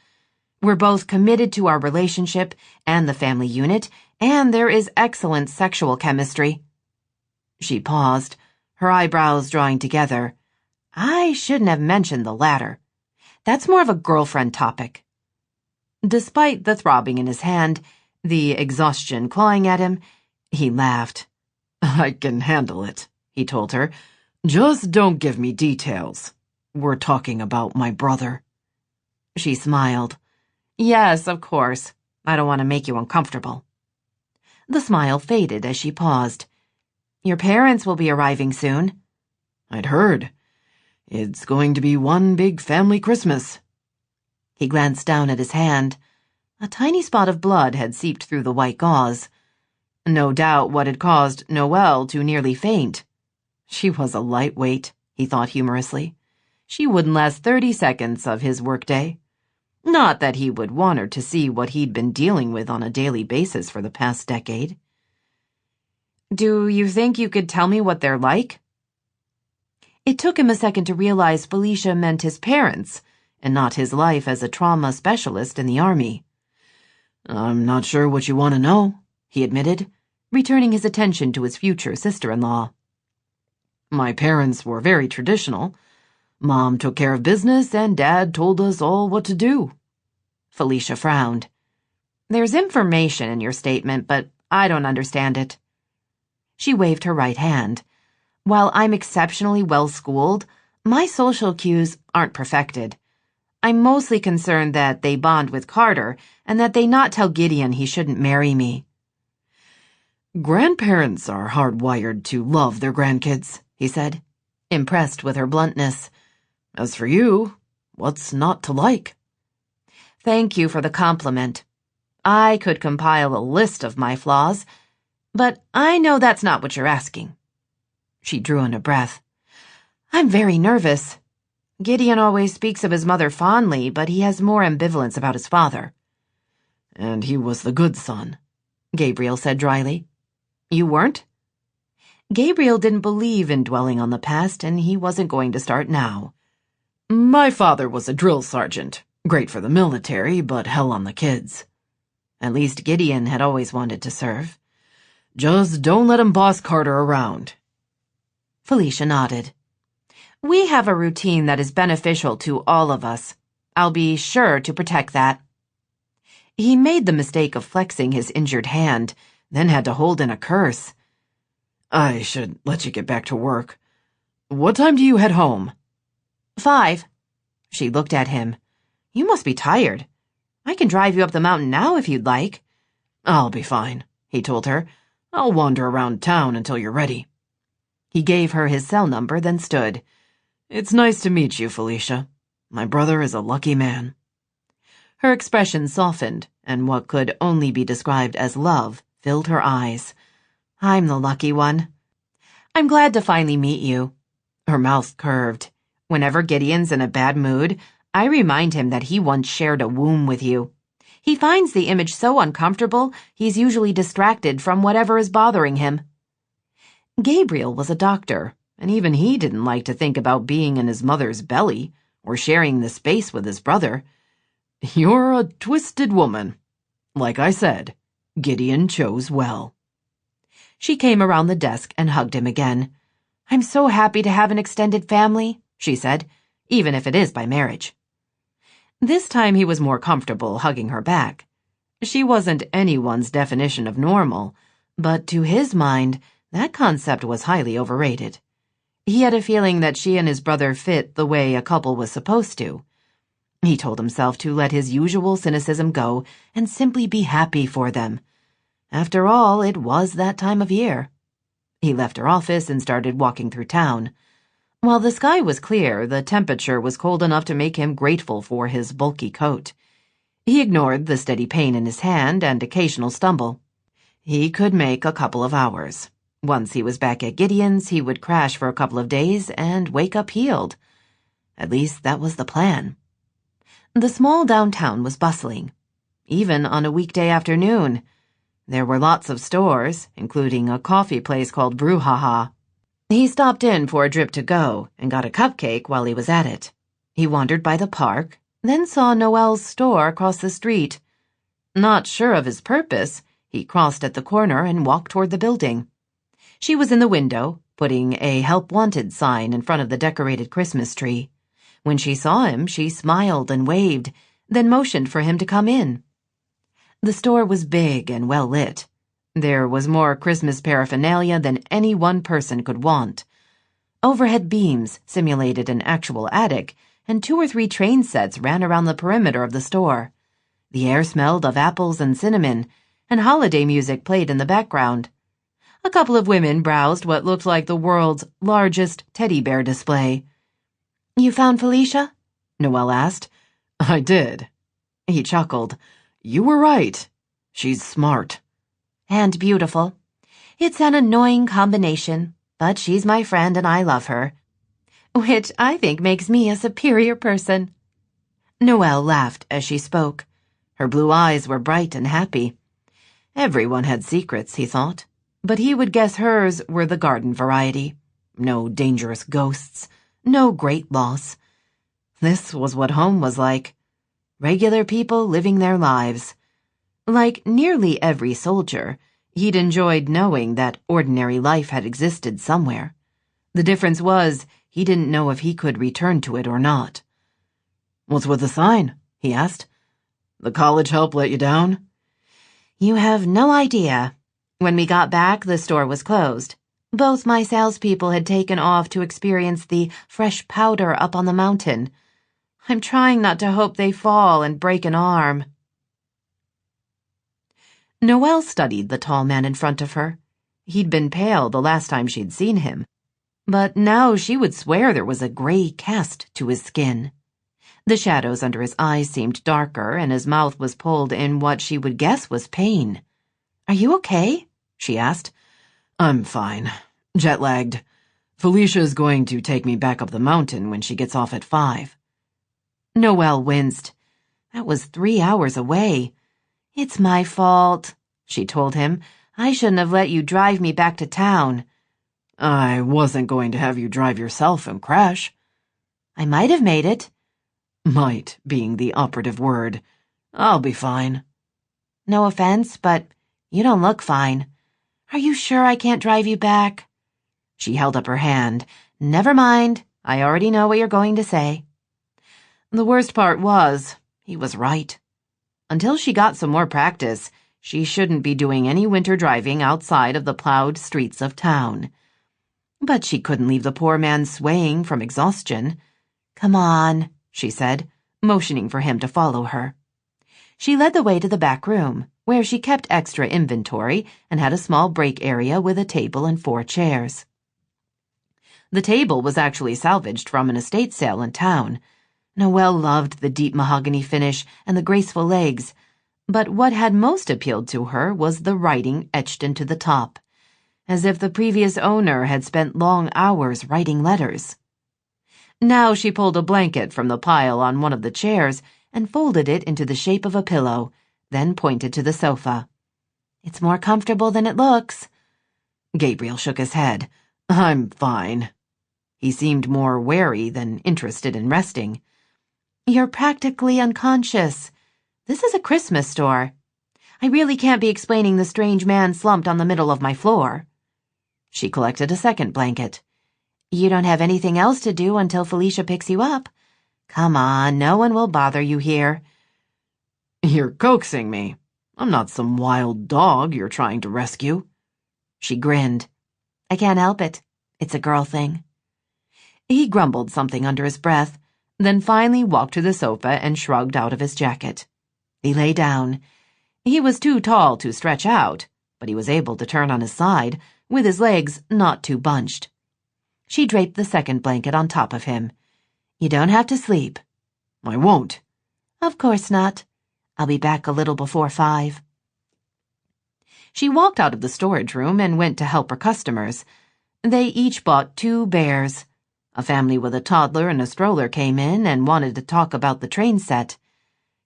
We're both committed to our relationship and the family unit, and there is excellent sexual chemistry. She paused, her eyebrows drawing together. I shouldn't have mentioned the latter. That's more of a girlfriend topic. Despite the throbbing in his hand, the exhaustion clawing at him, he laughed. I can handle it, he told her. Just don't give me details. We're talking about my brother. She smiled. Yes, of course. I don't want to make you uncomfortable. The smile faded as she paused. Your parents will be arriving soon. I'd heard. It's going to be one big family Christmas. He glanced down at his hand. A tiny spot of blood had seeped through the white gauze. No doubt what had caused Noelle to nearly faint. She was a lightweight, he thought humorously. She wouldn't last 30 seconds of his workday. Not that he would want her to see what he'd been dealing with on a daily basis for the past decade. Do you think you could tell me what they're like? It took him a second to realize Felicia meant his parents, and not his life as a trauma specialist in the Army. I'm not sure what you want to know, he admitted, returning his attention to his future sister-in-law. My parents were very traditional. Mom took care of business, and Dad told us all what to do. Felicia frowned. There's information in your statement, but I don't understand it. She waved her right hand. While I'm exceptionally well-schooled, my social cues aren't perfected. I'm mostly concerned that they bond with Carter and that they not tell Gideon he shouldn't marry me. Grandparents are hardwired to love their grandkids, he said, impressed with her bluntness. As for you, what's not to like? Thank you for the compliment. I could compile a list of my flaws, but I know that's not what you're asking. She drew in a breath. I'm very nervous. Gideon always speaks of his mother fondly, but he has more ambivalence about his father. And he was the good son, Gabriel said dryly. You weren't? Gabriel didn't believe in dwelling on the past, and he wasn't going to start now. My father was a drill sergeant. Great for the military, but hell on the kids. At least Gideon had always wanted to serve. Just don't let him boss Carter around. Felicia nodded. We have a routine that is beneficial to all of us. I'll be sure to protect that. He made the mistake of flexing his injured hand, then had to hold in a curse. I should let you get back to work. What time do you head home? 5. She looked at him. You must be tired. I can drive you up the mountain now if you'd like. I'll be fine, he told her. I'll wander around town until you're ready. He gave her his cell number, then stood. It's nice to meet you, Felicia. My brother is a lucky man. Her expression softened, and what could only be described as love filled her eyes. I'm the lucky one. I'm glad to finally meet you. Her mouth curved. Whenever Gideon's in a bad mood, I remind him that he once shared a womb with you. He finds the image so uncomfortable, he's usually distracted from whatever is bothering him." Gabriel was a doctor, and even he didn't like to think about being in his mother's belly or sharing the space with his brother. "You're a twisted woman. Like I said, Gideon chose well." She came around the desk and hugged him again. "I'm so happy to have an extended family," she said, "even if it is by marriage." This time he was more comfortable hugging her back. She wasn't anyone's definition of normal, but to his mind, that concept was highly overrated. He had a feeling that she and his brother fit the way a couple was supposed to. He told himself to let his usual cynicism go and simply be happy for them. After all, it was that time of year. He left her office and started walking through town. While the sky was clear, the temperature was cold enough to make him grateful for his bulky coat. He ignored the steady pain in his hand and occasional stumble. He could make a couple of hours. Once he was back at Gideon's, he would crash for a couple of days and wake up healed. At least that was the plan. The small downtown was bustling, even on a weekday afternoon. There were lots of stores, including a coffee place called Brouhaha. He stopped in for a drip to go and got a cupcake while he was at it. He wandered by the park, then saw Noelle's store across the street. Not sure of his purpose, he crossed at the corner and walked toward the building. She was in the window, putting a Help Wanted sign in front of the decorated Christmas tree. When she saw him, she smiled and waved, then motioned for him to come in. The store was big and well lit. There was more Christmas paraphernalia than any one person could want. Overhead beams simulated an actual attic, and 2 or 3 train sets ran around the perimeter of the store. The air smelled of apples and cinnamon, and holiday music played in the background. A couple of women browsed what looked like the world's largest teddy bear display. "You found Felicia?" Noelle asked. "I did." He chuckled. "You were right. She's smart." "And beautiful. It's an annoying combination, but she's my friend and I love her. Which I think makes me a superior person." Noelle laughed as she spoke. Her blue eyes were bright and happy. Everyone had secrets, he thought, but he would guess hers were the garden variety. No dangerous ghosts, no great loss. This was what home was like. Regular people living their lives. Like nearly every soldier, he'd enjoyed knowing that ordinary life had existed somewhere. The difference was he didn't know if he could return to it or not. "What's with the sign?" he asked. "The college help let you down?" "You have no idea. When we got back, the store was closed. Both my salespeople had taken off to experience the fresh powder up on the mountain. I'm trying not to hope they fall and break an arm." Noelle studied the tall man in front of her. He'd been pale the last time she'd seen him, but now she would swear there was a gray cast to his skin. The shadows under his eyes seemed darker, and his mouth was pulled in what she would guess was pain. "Are you okay?" she asked. "I'm fine. Jet-lagged. Felicia's going to take me back up the mountain when she gets off at 5. Noelle winced. That was 3 hours away. "It's my fault," she told him. "I shouldn't have let you drive me back to town." "I wasn't going to have you drive yourself and crash." "I might have made it." Might being the operative word. "I'll be fine." "No offense, but you don't look fine. Are you sure I can't drive you back?" She held up her hand. "Never mind. I already know what you're going to say." The worst part was, he was right. Until she got some more practice, she shouldn't be doing any winter driving outside of the plowed streets of town. But she couldn't leave the poor man swaying from exhaustion. "Come on," she said, motioning for him to follow her. She led the way to the back room, where she kept extra inventory and had a small break area with a table and 4 chairs. The table was actually salvaged from an estate sale in town. Noelle loved the deep mahogany finish and the graceful legs, but what had most appealed to her was the writing etched into the top, as if the previous owner had spent long hours writing letters. Now she pulled a blanket from the pile on one of the chairs and folded it into the shape of a pillow, then pointed to the sofa. "It's more comfortable than it looks." Gabriel shook his head. "I'm fine." He seemed more wary than interested in resting. "You're practically unconscious. This is a Christmas store. I really can't be explaining the strange man slumped on the middle of my floor." She collected a second blanket. "You don't have anything else to do until Felicia picks you up. Come on, no one will bother you here." "You're coaxing me. I'm not some wild dog you're trying to rescue." She grinned. "I can't help it. It's a girl thing." He grumbled something under his breath, then finally walked to the sofa and shrugged out of his jacket. He lay down. He was too tall to stretch out, but he was able to turn on his side, with his legs not too bunched. She draped the second blanket on top of him. "You don't have to sleep." "I won't." "Of course not. I'll be back a little before 5. She walked out of the storage room and went to help her customers. They each bought 2 bears. A family with a toddler and a stroller came in and wanted to talk about the train set.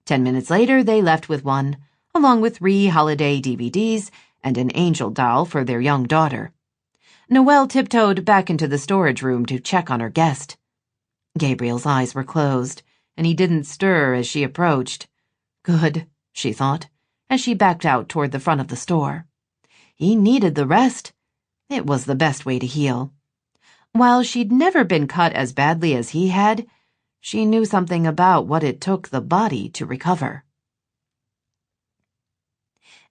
10 minutes later, they left with one, along with 3 holiday DVDs and an angel doll for their young daughter. Noelle tiptoed back into the storage room to check on her guest. Gabriel's eyes were closed, and he didn't stir as she approached. Good, she thought, as she backed out toward the front of the store. He needed the rest. It was the best way to heal. While she'd never been cut as badly as he had, she knew something about what it took the body to recover.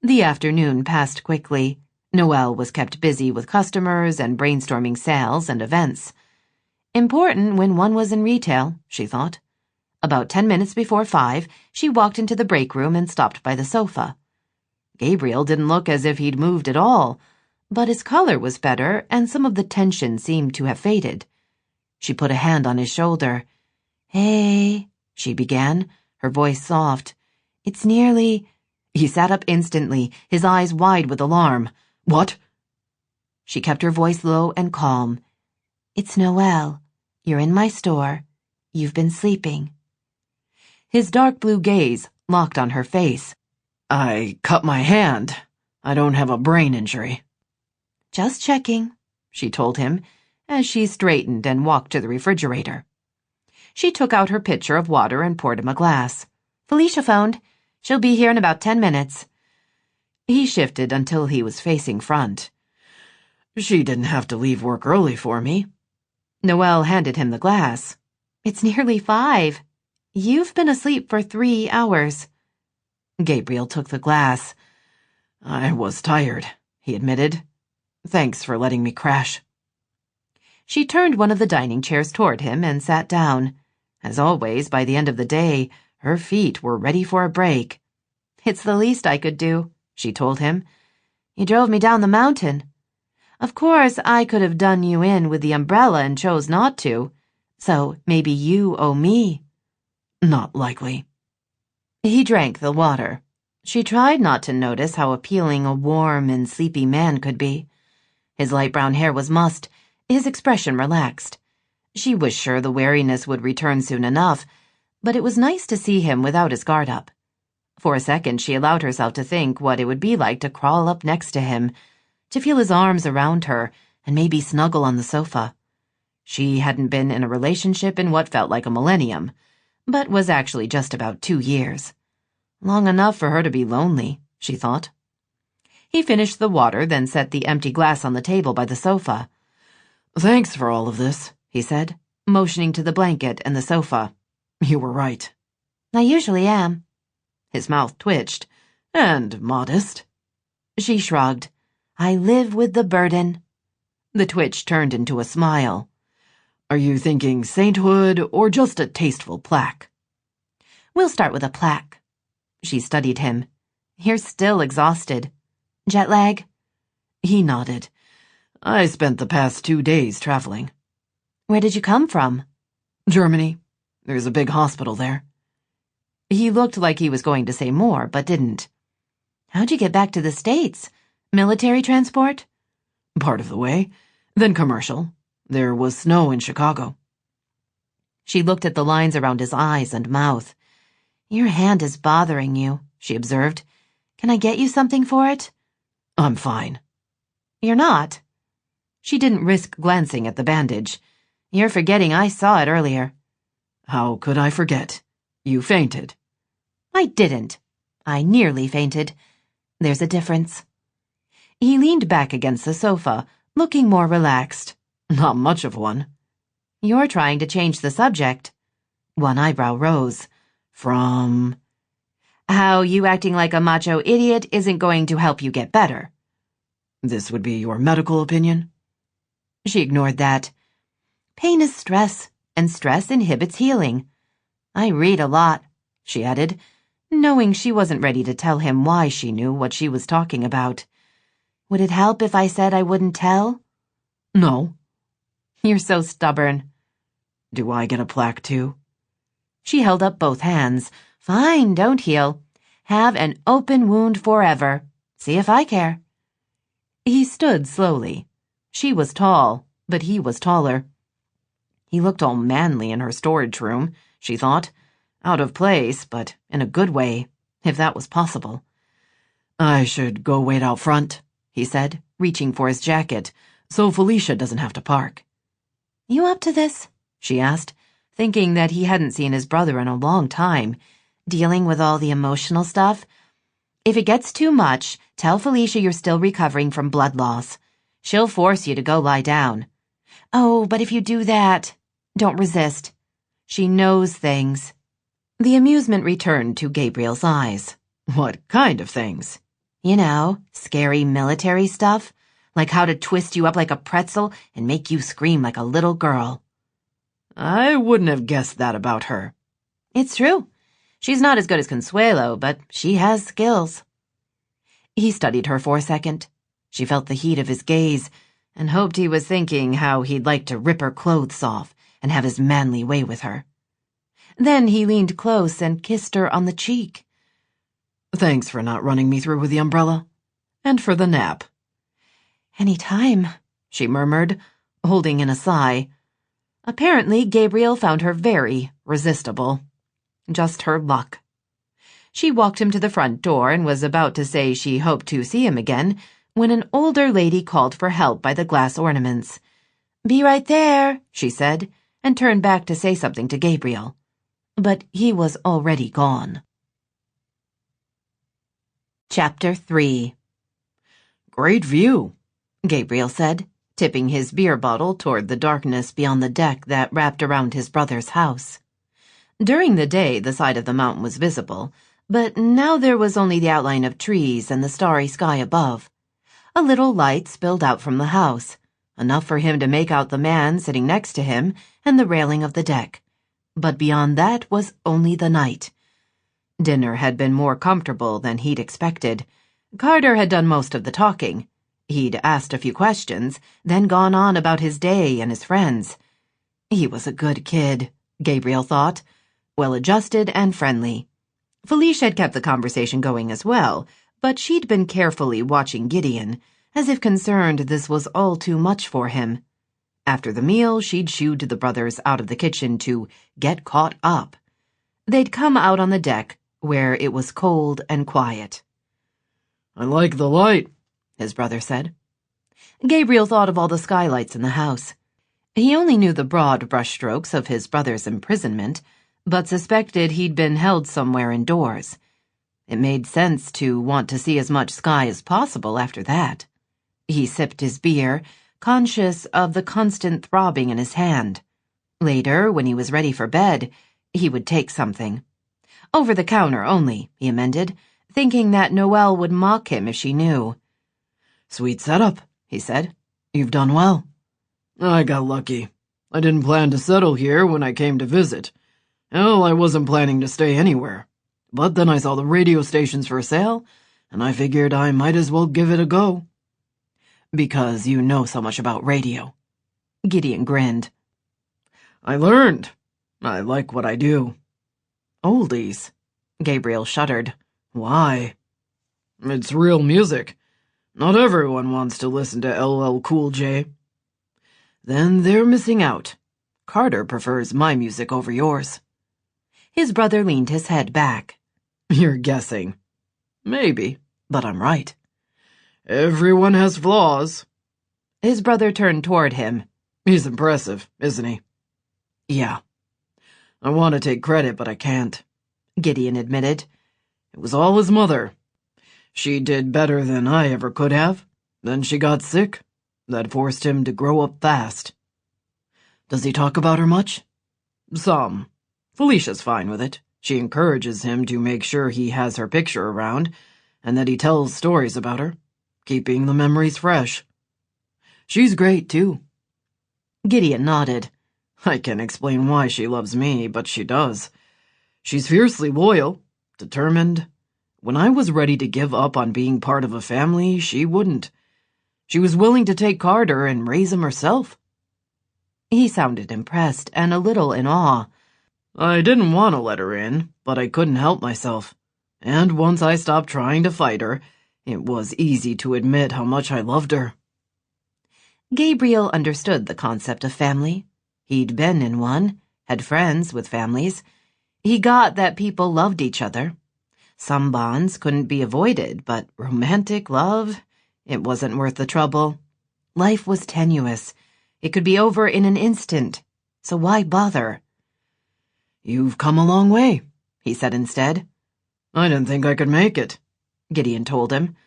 The afternoon passed quickly. Noelle was kept busy with customers and brainstorming sales and events. Important when one was in retail, she thought. About 10 minutes before 5, she walked into the break room and stopped by the sofa. Gabriel didn't look as if he'd moved at all, but his color was better and some of the tension seemed to have faded. She put a hand on his shoulder. "Hey," she began, her voice soft. "It's nearly—" He sat up instantly, his eyes wide with alarm. "What?" She kept her voice low and calm. "It's Noelle. You're in my store. You've been sleeping." His dark blue gaze locked on her face. "I cut my hand. I don't have a brain injury." "Just checking," she told him, as she straightened and walked to the refrigerator. She took out her pitcher of water and poured him a glass. "Felicia phoned. She'll be here in about 10 minutes. He shifted until he was facing front. "She didn't have to leave work early for me." Noelle handed him the glass. "It's nearly 5. You've been asleep for 3 hours. Gabriel took the glass. "I was tired," he admitted. "Thanks for letting me crash." She turned one of the dining chairs toward him and sat down. As always, by the end of the day, her feet were ready for a break. "It's the least I could do," she told him. "You drove me down the mountain. Of course, I could have done you in with the umbrella and chose not to. So maybe you owe me." "Not likely." He drank the water. She tried not to notice how appealing a warm and sleepy man could be. His light brown hair was mussed, his expression relaxed. She was sure the wariness would return soon enough, but it was nice to see him without his guard up. For a second, she allowed herself to think what it would be like to crawl up next to him, to feel his arms around her, and maybe snuggle on the sofa. She hadn't been in a relationship in what felt like a millennium, but was actually just about 2 years. Long enough for her to be lonely, she thought. He finished the water, then set the empty glass on the table by the sofa. "Thanks for all of this," he said, motioning to the blanket and the sofa. "You were right." "I usually am." His mouth twitched. "And modest." She shrugged. "I live with the burden." The twitch turned into a smile. "Are you thinking sainthood or just a tasteful plaque?" "We'll start with a plaque." She studied him. "You're still exhausted. Jet lag?" He nodded. "I spent the past 2 days traveling." "Where did you come from?" "Germany. There's a big hospital there." He looked like he was going to say more, but didn't. "How'd you get back to the States? Military transport?" "Part of the way. Then commercial. There was snow in Chicago." She looked at the lines around his eyes and mouth. "Your hand is bothering you," she observed. "Can I get you something for it?" "I'm fine." "You're not?" She didn't risk glancing at the bandage. "You're forgetting I saw it earlier." "How could I forget? You fainted." "I didn't. I nearly fainted. There's a difference." He leaned back against the sofa, looking more relaxed. "Not much of one." "You're trying to change the subject." One eyebrow rose. "From?" "How you acting like a macho idiot isn't going to help you get better." "This would be your medical opinion?" She ignored that. "Pain is stress, and stress inhibits healing. I read a lot," she added, knowing she wasn't ready to tell him why she knew what she was talking about. "Would it help if I said I wouldn't tell?" "No." "You're so stubborn." "Do I get a plaque too?" She held up both hands. "Fine, don't heal. Have an open wound forever. See if I care." He stood slowly. She was tall, but he was taller. He looked all manly in her storage room, she thought. Out of place, but in a good way, if that was possible. "I should go wait out front," he said, reaching for his jacket, "so Felicia doesn't have to park." "You up to this?" she asked, thinking that he hadn't seen his brother in a long time, dealing with all the emotional stuff. "If it gets too much, tell Felicia you're still recovering from blood loss. She'll force you to go lie down." "Oh, but if you do that, don't resist. She knows things." The amusement returned to Gabriel's eyes. "What kind of things?" "You know, scary military stuff, like how to twist you up like a pretzel and make you scream like a little girl." "I wouldn't have guessed that about her." "It's true. She's not as good as Consuelo, but she has skills." He studied her for a second. She felt the heat of his gaze and hoped he was thinking how he'd like to rip her clothes off and have his manly way with her. Then he leaned close and kissed her on the cheek. "Thanks for not running me through with the umbrella. And for the nap." "Any time," she murmured, holding in a sigh. Apparently, Gabriel found her very resistible. Just her luck. She walked him to the front door and was about to say she hoped to see him again when an older lady called for help by the glass ornaments. "Be right there," she said, and turned back to say something to Gabriel. But he was already gone. Chapter 3. "Great view," Gabriel said, tipping his beer bottle toward the darkness beyond the deck that wrapped around his brother's house. During the day, the side of the mountain was visible, but now there was only the outline of trees and the starry sky above. A little light spilled out from the house, enough for him to make out the man sitting next to him and the railing of the deck. But beyond that was only the night. Dinner had been more comfortable than he'd expected. Carter had done most of the talking. He'd asked a few questions, then gone on about his day and his friends. He was a good kid, Gabriel thought, well-adjusted and friendly. Felicia had kept the conversation going as well, but she'd been carefully watching Gideon, as if concerned this was all too much for him. After the meal, she'd shooed the brothers out of the kitchen to get caught up. They'd come out on the deck, where it was cold and quiet. "I like the light," his brother said. Gabriel thought of all the skylights in the house. He only knew the broad brushstrokes of his brother's imprisonment, but suspected he'd been held somewhere indoors. It made sense to want to see as much sky as possible after that. He sipped his beer, conscious of the constant throbbing in his hand. Later, when he was ready for bed, he would take something. Over the counter only, he amended, thinking that Noelle would mock him if she knew. "Sweet setup," he said. "You've done well." "I got lucky. I didn't plan to settle here when I came to visit. Hell, I wasn't planning to stay anywhere. But then I saw the radio stations for sale, and I figured I might as well give it a go." "Because you know so much about radio." Gideon grinned. "I learned. I like what I do." "Oldies." Gabriel shuddered. "Why?" "It's real music. Not everyone wants to listen to LL Cool J." "Then they're missing out. Carter prefers my music over yours." His brother leaned his head back. "You're guessing." "Maybe, but I'm right. Everyone has flaws." His brother turned toward him. "He's impressive, isn't he?" "Yeah. I want to take credit, but I can't," Gideon admitted. "It was all his mother. She did better than I ever could have. Then she got sick. That forced him to grow up fast." "Does he talk about her much?" "Some. Felicia's fine with it. She encourages him to make sure he has her picture around, and that he tells stories about her, keeping the memories fresh. She's great, too." Gideon nodded. "I can't explain why she loves me, but she does. She's fiercely loyal, determined. When I was ready to give up on being part of a family, she wouldn't. She was willing to take Carter and raise him herself." He sounded impressed and a little in awe. "I didn't want to let her in, but I couldn't help myself. And once I stopped trying to fight her, it was easy to admit how much I loved her." Gabriel understood the concept of family. He'd been in one, had friends with families. He got that people loved each other. Some bonds couldn't be avoided, but romantic love, it wasn't worth the trouble. Life was tenuous. It could be over in an instant, so why bother? "You've come a long way," he said instead. "I didn't think I could make it," Gideon told him.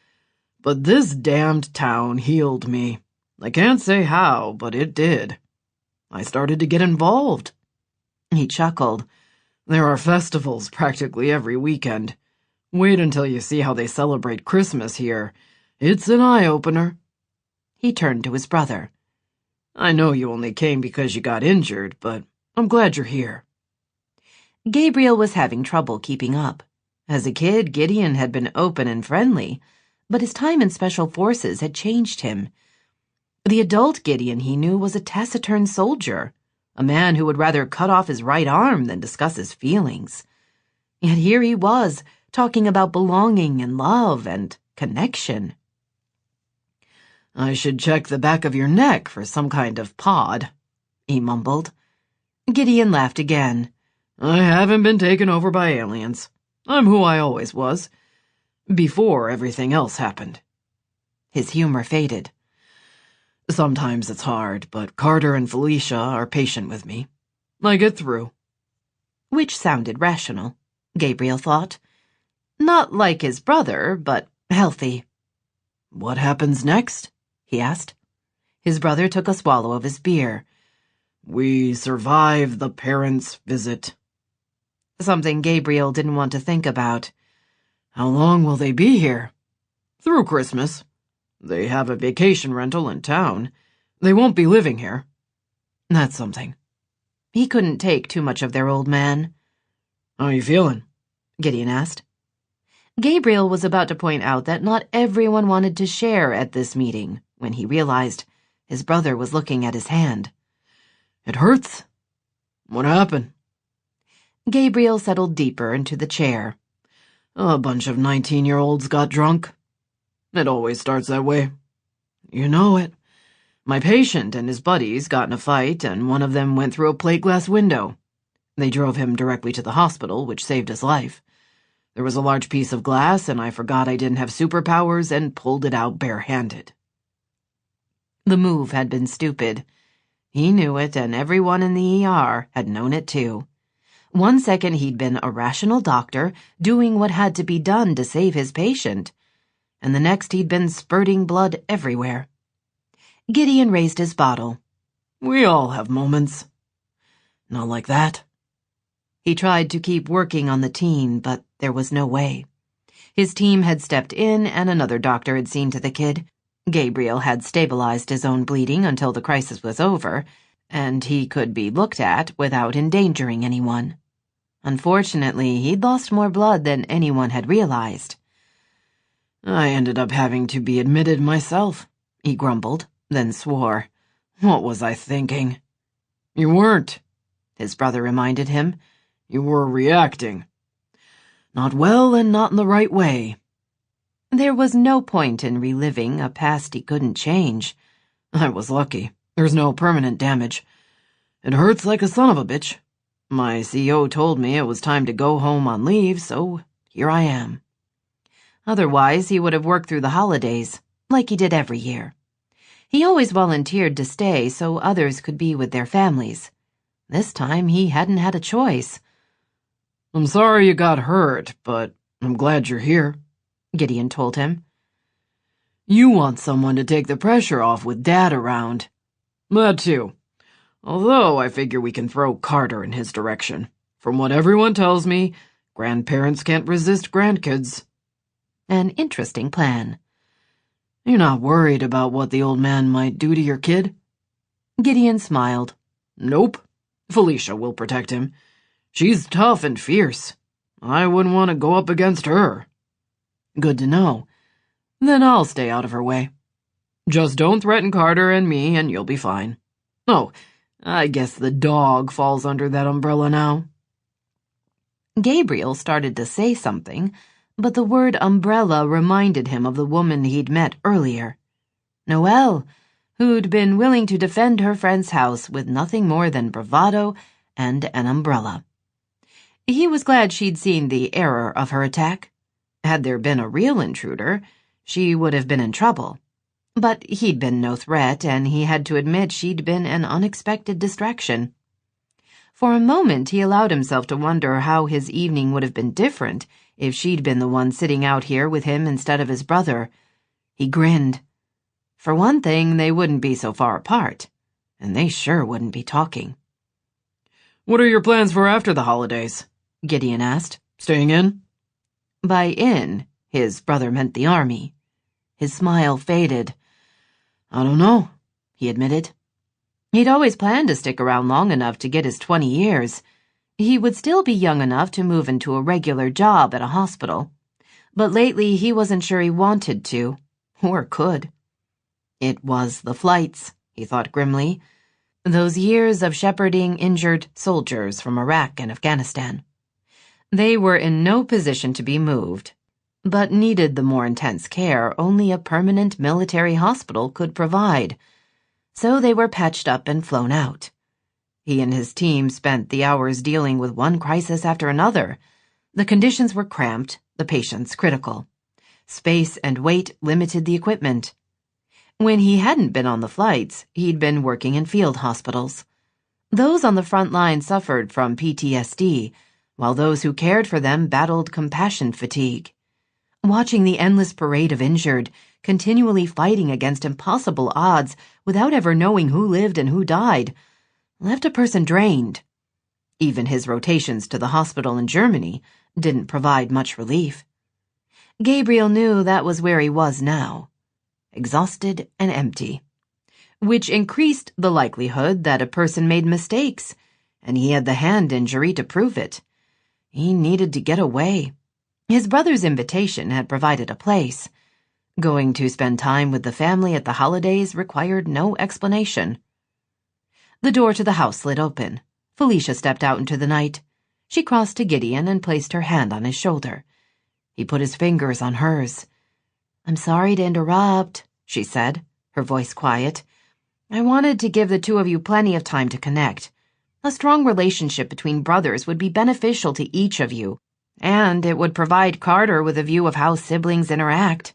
"But this damned town healed me. I can't say how, but it did. I started to get involved." He chuckled. "There are festivals practically every weekend. Wait until you see how they celebrate Christmas here. It's an eye-opener." He turned to his brother. "I know you only came because you got injured, but I'm glad you're here." Gabriel was having trouble keeping up. As a kid, Gideon had been open and friendly, but his time in Special Forces had changed him. The adult Gideon he knew was a taciturn soldier, a man who would rather cut off his right arm than discuss his feelings. Yet here he was, talking about belonging and love and connection. "I should check the back of your neck for some kind of pod," he mumbled. Gideon laughed again. "I haven't been taken over by aliens. I'm who I always was, before everything else happened." His humor faded. "Sometimes it's hard, but Carter and Felicia are patient with me. I get through." Which sounded rational, Gabriel thought. Not like his brother, but healthy. "What happens next?" he asked. His brother took a swallow of his beer. "We survive the parents' visit." Something Gabriel didn't want to think about. "How long will they be here?" "Through Christmas. They have a vacation rental in town. They won't be living here." "That's something." He couldn't take too much of their old man. "How you feeling?" Gideon asked. Gabriel was about to point out that not everyone wanted to share at this meeting when he realized his brother was looking at his hand. "It hurts. What happened?" Gabriel settled deeper into the chair. "A bunch of 19-year-olds got drunk. It always starts that way. You know it. My patient and his buddies got in a fight, and one of them went through a plate glass window. They drove him directly to the hospital, which saved his life. There was a large piece of glass, and I forgot I didn't have superpowers and pulled it out barehanded." The move had been stupid. He knew it, and everyone in the ER had known it too. One second he'd been a rational doctor, doing what had to be done to save his patient, and the next he'd been spurting blood everywhere. Gideon raised his bottle. "We all have moments." "Not like that." He tried to keep working on the teen, but there was no way. His team had stepped in, and another doctor had seen to the kid. Gabriel had stabilized his own bleeding until the crisis was over, and he could be looked at without endangering anyone. Unfortunately, he'd lost more blood than anyone had realized. "I ended up having to be admitted myself," he grumbled, then swore. "What was I thinking?" "You weren't," his brother reminded him. "You were reacting. Not well and not in the right way." There was no point in reliving a past he couldn't change. "I was lucky. There's no permanent damage. It hurts like a son of a bitch. My CO told me it was time to go home on leave, so here I am. Otherwise, he would have worked through the holidays, like he did every year. He always volunteered to stay so others could be with their families. This time, he hadn't had a choice. I'm sorry you got hurt, but I'm glad you're here, Gideon told him. You want someone to take the pressure off with Dad around. That too. Although I figure we can throw Carter in his direction. From what everyone tells me, grandparents can't resist grandkids. An interesting plan. You're not worried about what the old man might do to your kid? Gideon smiled. Nope. Felicia will protect him. She's tough and fierce. I wouldn't want to go up against her. Good to know. Then I'll stay out of her way. Just don't threaten Carter and me and you'll be fine. Oh, I guess the dog falls under that umbrella now. Gabriel started to say something, but the word umbrella reminded him of the woman he'd met earlier. Noelle, who'd been willing to defend her friend's house with nothing more than bravado and an umbrella. He was glad she'd seen the error of her attack. Had there been a real intruder, she would have been in trouble. But he'd been no threat, and he had to admit she'd been an unexpected distraction. For a moment, he allowed himself to wonder how his evening would have been different if she'd been the one sitting out here with him instead of his brother. He grinned. For one thing, they wouldn't be so far apart, and they sure wouldn't be talking. What are your plans for after the holidays? Gideon asked. Staying in? By in, his brother meant the army. His smile faded. I don't know, he admitted. He'd always planned to stick around long enough to get his 20 years. He would still be young enough to move into a regular job at a hospital. But lately he wasn't sure he wanted to, or could. It was the flights, he thought grimly. Those years of shepherding injured soldiers from Iraq and Afghanistan. They were in no position to be moved, but needed the more intense care only a permanent military hospital could provide. So they were patched up and flown out. He and his team spent the hours dealing with one crisis after another. The conditions were cramped, the patients critical. Space and weight limited the equipment. When he hadn't been on the flights, he'd been working in field hospitals. Those on the front line suffered from PTSD, while those who cared for them battled compassion fatigue. Watching the endless parade of injured, continually fighting against impossible odds without ever knowing who lived and who died, left a person drained. Even his rotations to the hospital in Germany didn't provide much relief. Gabriel knew that was where he was now, exhausted and empty, which increased the likelihood that a person made mistakes, and he had the hand injury to prove it. He needed to get away. His brother's invitation had provided a place. Going to spend time with the family at the holidays required no explanation. The door to the house slid open. Felicia stepped out into the night. She crossed to Gideon and placed her hand on his shoulder. He put his fingers on hers. "I'm sorry to interrupt," she said, her voice quiet. "I wanted to give the two of you plenty of time to connect. A strong relationship between brothers would be beneficial to each of you, and it would provide Carter with a view of how siblings interact."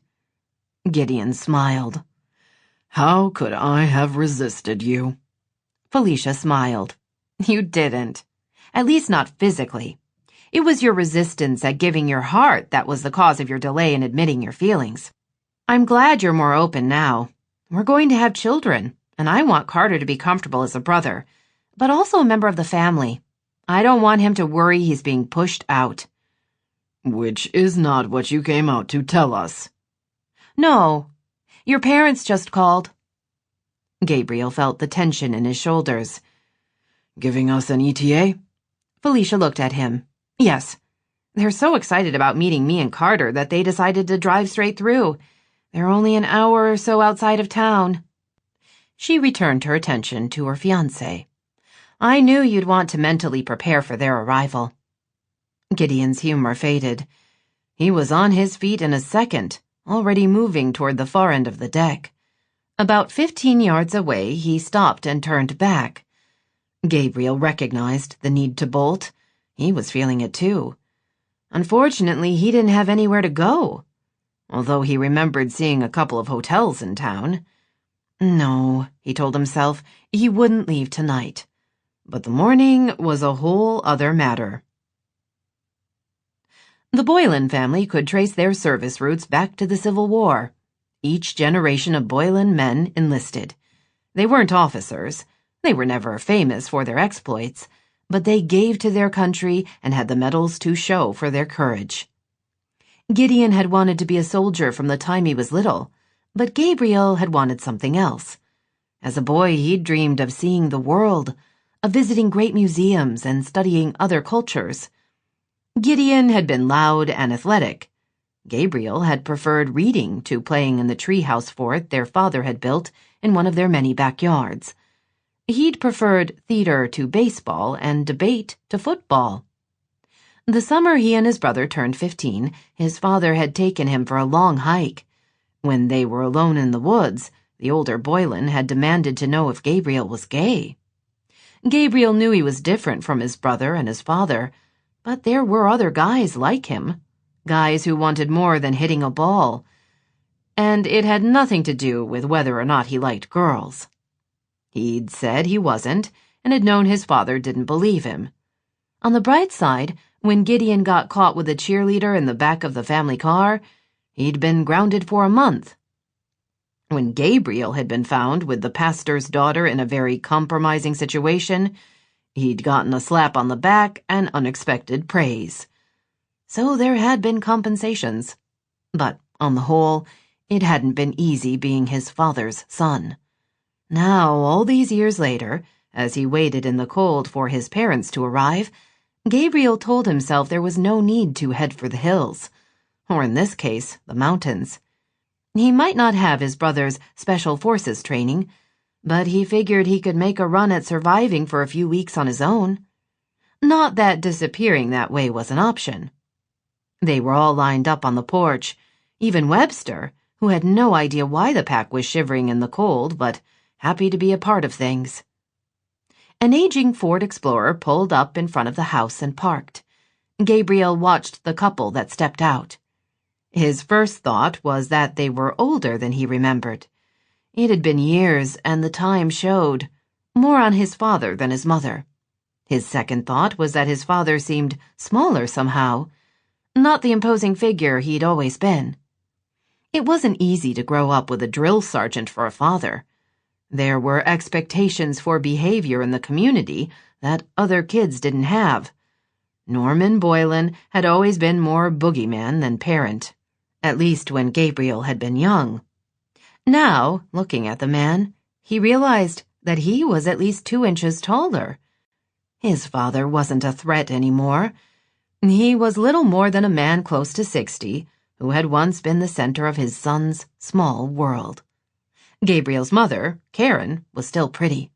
Gideon smiled. "How could I have resisted you?" Felicia smiled. "You didn't. At least not physically. It was your resistance at giving your heart that was the cause of your delay in admitting your feelings. I'm glad you're more open now. We're going to have children, and I want Carter to be comfortable as a brother, but also a member of the family. I don't want him to worry he's being pushed out." "Which is not what you came out to tell us." "No. Your parents just called." Gabriel felt the tension in his shoulders. "Giving us an ETA?" Felicia looked at him. "Yes. They're so excited about meeting me and Carter that they decided to drive straight through. They're only an hour or so outside of town." She returned her attention to her fiancé. "I knew you'd want to mentally prepare for their arrival." Gideon's humor faded. He was on his feet in a second, already moving toward the far end of the deck. About 15 yards away, he stopped and turned back. Gabriel recognized the need to bolt. He was feeling it too. Unfortunately, he didn't have anywhere to go, although he remembered seeing a couple of hotels in town. No, he told himself, he wouldn't leave tonight. But the morning was a whole other matter. The Boylan family could trace their service routes back to the Civil War. Each generation of Boylan men enlisted. They weren't officers. They were never famous for their exploits, but they gave to their country and had the medals to show for their courage. Gideon had wanted to be a soldier from the time he was little, but Gabriel had wanted something else. As a boy, he'd dreamed of seeing the world, of visiting great museums and studying other cultures. Gideon had been loud and athletic. Gabriel had preferred reading to playing in the treehouse fort their father had built in one of their many backyards. He'd preferred theater to baseball and debate to football. The summer he and his brother turned 15, his father had taken him for a long hike. When they were alone in the woods, the older Boylan had demanded to know if Gabriel was gay. Gabriel knew he was different from his brother and his father, but there were other guys like him, guys who wanted more than hitting a ball, and it had nothing to do with whether or not he liked girls. He'd said he wasn't, and had known his father didn't believe him. On the bright side, when Gideon got caught with a cheerleader in the back of the family car, he'd been grounded for a month. When Gabriel had been found with the pastor's daughter in a very compromising situation, he'd gotten a slap on the back and unexpected praise. So there had been compensations. But, on the whole, it hadn't been easy being his father's son. Now, all these years later, as he waited in the cold for his parents to arrive, Gabriel told himself there was no need to head for the hills, or in this case, the mountains. He might not have his brother's special forces training, but he figured he could make a run at surviving for a few weeks on his own. Not that disappearing that way was an option. They were all lined up on the porch, even Webster, who had no idea why the pack was shivering in the cold, but happy to be a part of things. An aging Ford Explorer pulled up in front of the house and parked. Gabriel watched the couple that stepped out. His first thought was that they were older than he remembered. It had been years, and the time showed, more on his father than his mother. His second thought was that his father seemed smaller somehow, not the imposing figure he'd always been. It wasn't easy to grow up with a drill sergeant for a father. There were expectations for behavior in the community that other kids didn't have. Norman Boylan had always been more boogeyman than parent, at least when Gabriel had been young. Now, looking at the man, he realized that he was at least 2 inches taller. His father wasn't a threat anymore. He was little more than a man close to 60, who had once been the center of his son's small world. Gabriel's mother, Karen, was still pretty.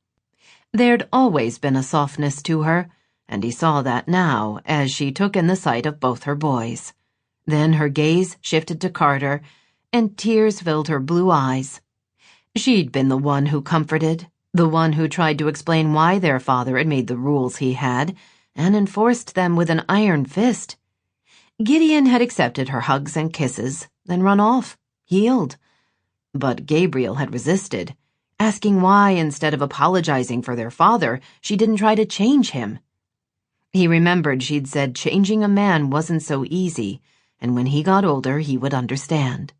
There'd always been a softness to her, and he saw that now as she took in the sight of both her boys. Then her gaze shifted to Carter, and tears filled her blue eyes. She'd been the one who comforted, the one who tried to explain why their father had made the rules he had, and enforced them with an iron fist. Gideon had accepted her hugs and kisses, then run off, healed. But Gabriel had resisted, asking why, instead of apologizing for their father, she didn't try to change him. He remembered she'd said changing a man wasn't so easy, and when he got older he would understand.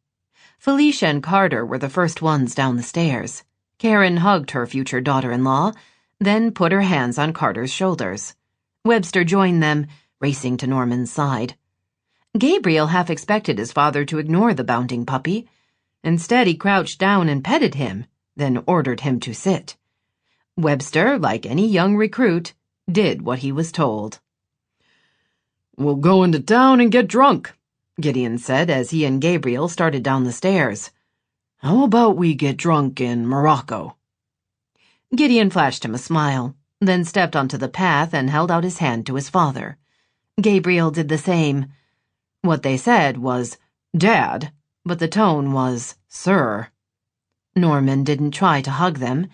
Felicia and Carter were the first ones down the stairs. Karen hugged her future daughter-in-law, then put her hands on Carter's shoulders. Webster joined them, racing to Norman's side. Gabriel half expected his father to ignore the bounding puppy. Instead, he crouched down and petted him, then ordered him to sit. Webster, like any young recruit, did what he was told. "We'll go into town and get drunk," Gideon said as he and Gabriel started down the stairs. "How about we get drunk in Morocco?" Gideon flashed him a smile, then stepped onto the path and held out his hand to his father. Gabriel did the same. What they said was, "Dad," but the tone was, "Sir." Norman didn't try to hug them.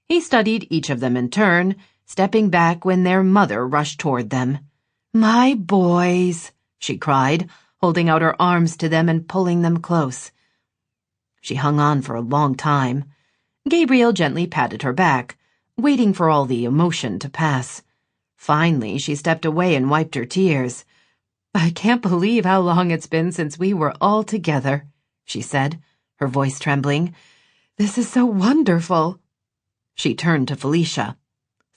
He studied each of them in turn, stepping back when their mother rushed toward them. "My boys," she cried, holding out her arms to them and pulling them close. She hung on for a long time. Gabriel gently patted her back, waiting for all the emotion to pass. Finally, she stepped away and wiped her tears. "I can't believe how long it's been since we were all together," she said, her voice trembling. "This is so wonderful." She turned to Felicia.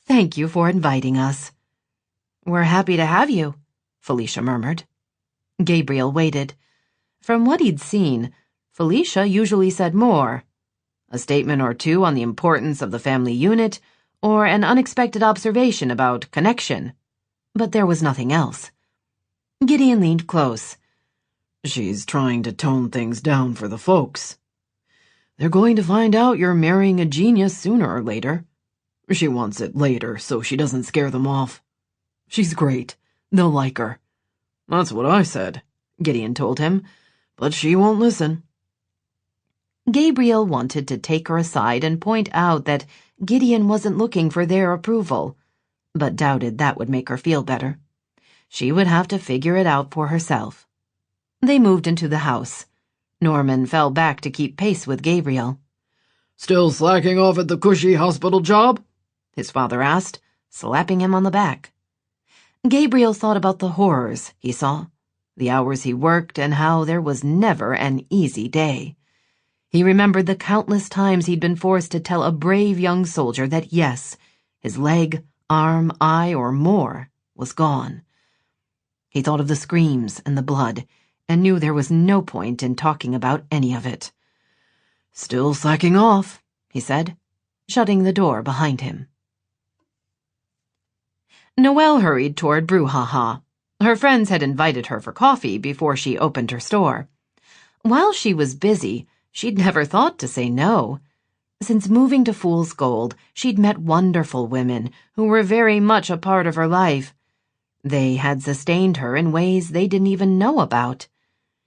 "Thank you for inviting us." "We're happy to have you," Felicia murmured. Gabriel waited. From what he'd seen, Felicia usually said more. A statement or two on the importance of the family unit, or an unexpected observation about connection. But there was nothing else. Gideon leaned close. "She's trying to tone things down for the folks. They're going to find out you're marrying a genius sooner or later. She wants it later so she doesn't scare them off. She's great. They'll like her." "That's what I said," Gideon told him, "but she won't listen." Gabriel wanted to take her aside and point out that Gideon wasn't looking for their approval, but doubted that would make her feel better. She would have to figure it out for herself. They moved into the house. Norman fell back to keep pace with Gabriel. "Still slacking off at the cushy hospital job?" his father asked, slapping him on the back. Gabriel thought about the horrors he saw, the hours he worked, and how there was never an easy day. He remembered the countless times he'd been forced to tell a brave young soldier that yes, his leg, arm, eye, or more was gone. He thought of the screams and the blood, and knew there was no point in talking about any of it. "Still slacking off," he said, shutting the door behind him. Noelle hurried toward Brouhaha. Her friends had invited her for coffee before she opened her store. While she was busy, she'd never thought to say no. Since moving to Fool's Gold, she'd met wonderful women who were very much a part of her life. They had sustained her in ways they didn't even know about.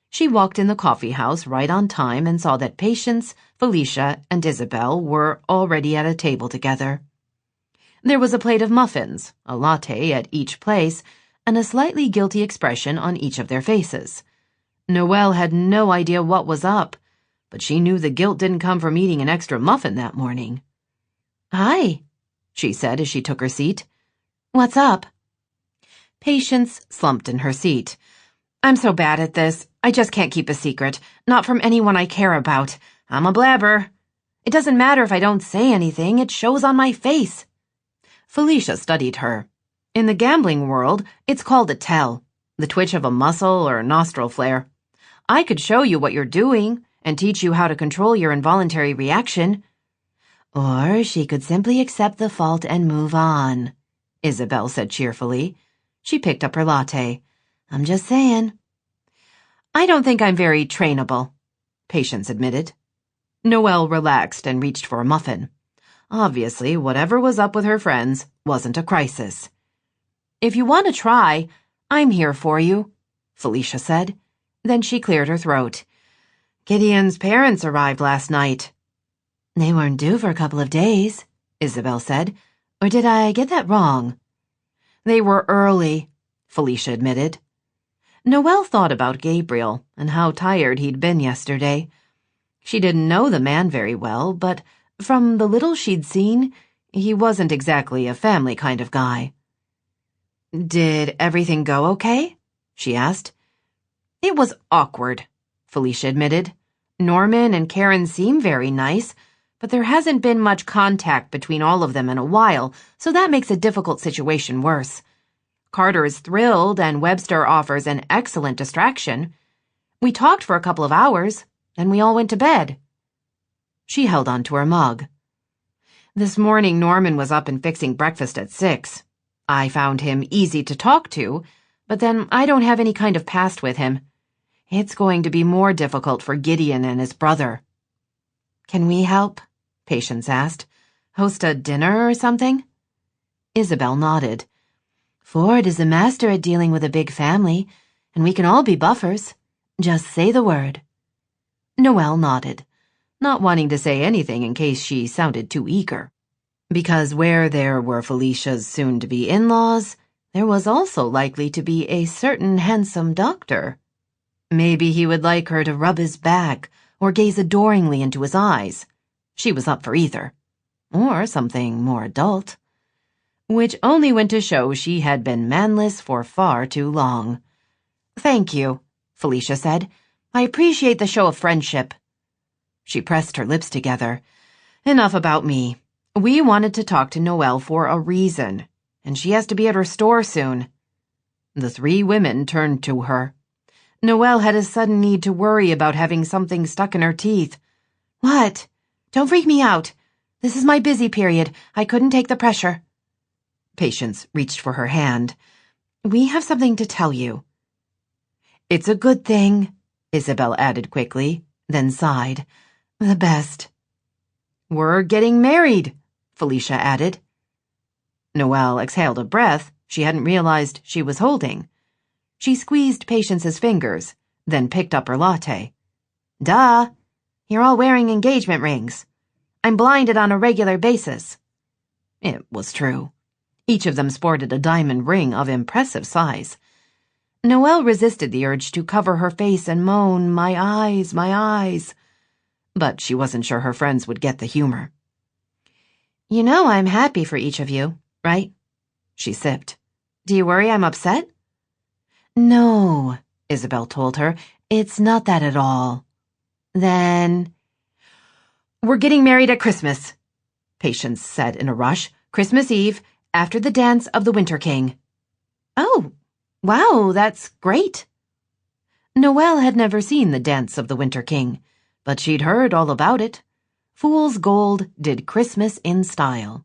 She walked in the coffee house right on time and saw that Patience, Felicia, and Isabel were already at a table together. There was a plate of muffins, a latte at each place, and a slightly guilty expression on each of their faces. Noelle had no idea what was up, but she knew the guilt didn't come from eating an extra muffin that morning. "Hi," she said as she took her seat. "What's up?" Patience slumped in her seat. "I'm so bad at this. I just can't keep a secret. Not from anyone I care about. I'm a blabber. It doesn't matter if I don't say anything. It shows on my face." Felicia studied her. In the gambling world, it's called a tell, the twitch of a muscle or nostril flare. I could show you what you're doing and teach you how to control your involuntary reaction. Or she could simply accept the fault and move on, Isabel said cheerfully. She picked up her latte. "I'm just saying." "I don't think I'm very trainable," Patience admitted. Noelle relaxed and reached for a muffin. Obviously, whatever was up with her friends wasn't a crisis. "If you want to try, I'm here for you," Felicia said. Then she cleared her throat. "Gideon's parents arrived last night." "They weren't due for a couple of days," Isabel said. "Or did I get that wrong?" "They were early," Felicia admitted. Noelle thought about Gabriel and how tired he'd been yesterday. She didn't know the man very well, but from the little she'd seen, he wasn't exactly a family kind of guy. "Did everything go okay?" she asked. "It was awkward," Felicia admitted. "Norman and Karen seem very nice, but there hasn't been much contact between all of them in a while, so that makes a difficult situation worse. Carter is thrilled, and Webster offers an excellent distraction. We talked for a couple of hours, then we all went to bed." She held on to her mug. "This morning Norman was up and fixing breakfast at 6. I found him easy to talk to, but then I don't have any kind of past with him. It's going to be more difficult for Gideon and his brother." "Can we help?" Patience asked. "Host a dinner or something?" Isabel nodded. "Ford is a master at dealing with a big family, and we can all be buffers. Just say the word." Noelle nodded, not wanting to say anything in case she sounded too eager. Because where there were Felicia's soon-to-be in-laws, there was also likely to be a certain handsome doctor. Maybe he would like her to rub his back or gaze adoringly into his eyes. She was up for either. Or something more adult. Which only went to show she had been manless for far too long. "Thank you," Felicia said. "I appreciate the show of friendship." She pressed her lips together. "Enough about me. We wanted to talk to Noelle for a reason, and she has to be at her store soon." The three women turned to her. Noelle had a sudden need to worry about having something stuck in her teeth. "What? Don't freak me out. This is my busy period. I couldn't take the pressure." Patience reached for her hand. "We have something to tell you." "It's a good thing," Isabel added quickly, then sighed. "The best." "We're getting married," Felicia added. Noelle exhaled a breath she hadn't realized she was holding. She squeezed Patience's fingers, then picked up her latte. "Duh! You're all wearing engagement rings. I'm blinded on a regular basis." It was true. Each of them sported a diamond ring of impressive size. Noelle resisted the urge to cover her face and moan, "My eyes, my eyes." But she wasn't sure her friends would get the humor. "You know I'm happy for each of you, right?" She sipped. "Do you worry I'm upset?" "No," Isabel told her. "It's not that at all." "Then—" "We're getting married at Christmas," Patience said in a rush. "Christmas Eve, after the dance of the Winter King." "Oh, wow, that's great." Noelle had never seen the dance of the Winter King, but she'd heard all about it. Fool's Gold did Christmas in style.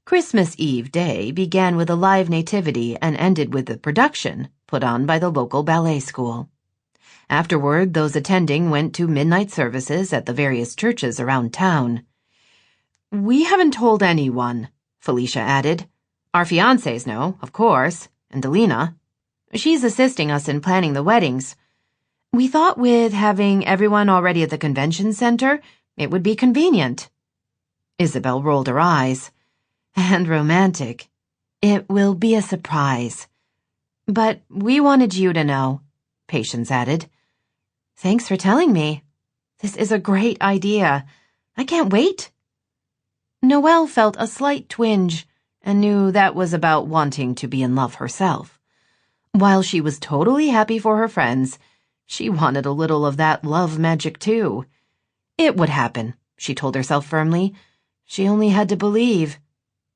Christmas Eve Day began with a live nativity and ended with the production put on by the local ballet school. Afterward, those attending went to midnight services at the various churches around town. "We haven't told anyone," Felicia added. "Our fiancés know, of course, and Delina. She's assisting us in planning the weddings. We thought with having everyone already at the convention center, it would be convenient." Isabel rolled her eyes. "And romantic. It will be a surprise. But we wanted you to know," Patience added. "Thanks for telling me. This is a great idea. I can't wait." Noelle felt a slight twinge and knew that was about wanting to be in love herself. While she was totally happy for her friends, she wanted a little of that love magic too. It would happen, she told herself firmly. She only had to believe.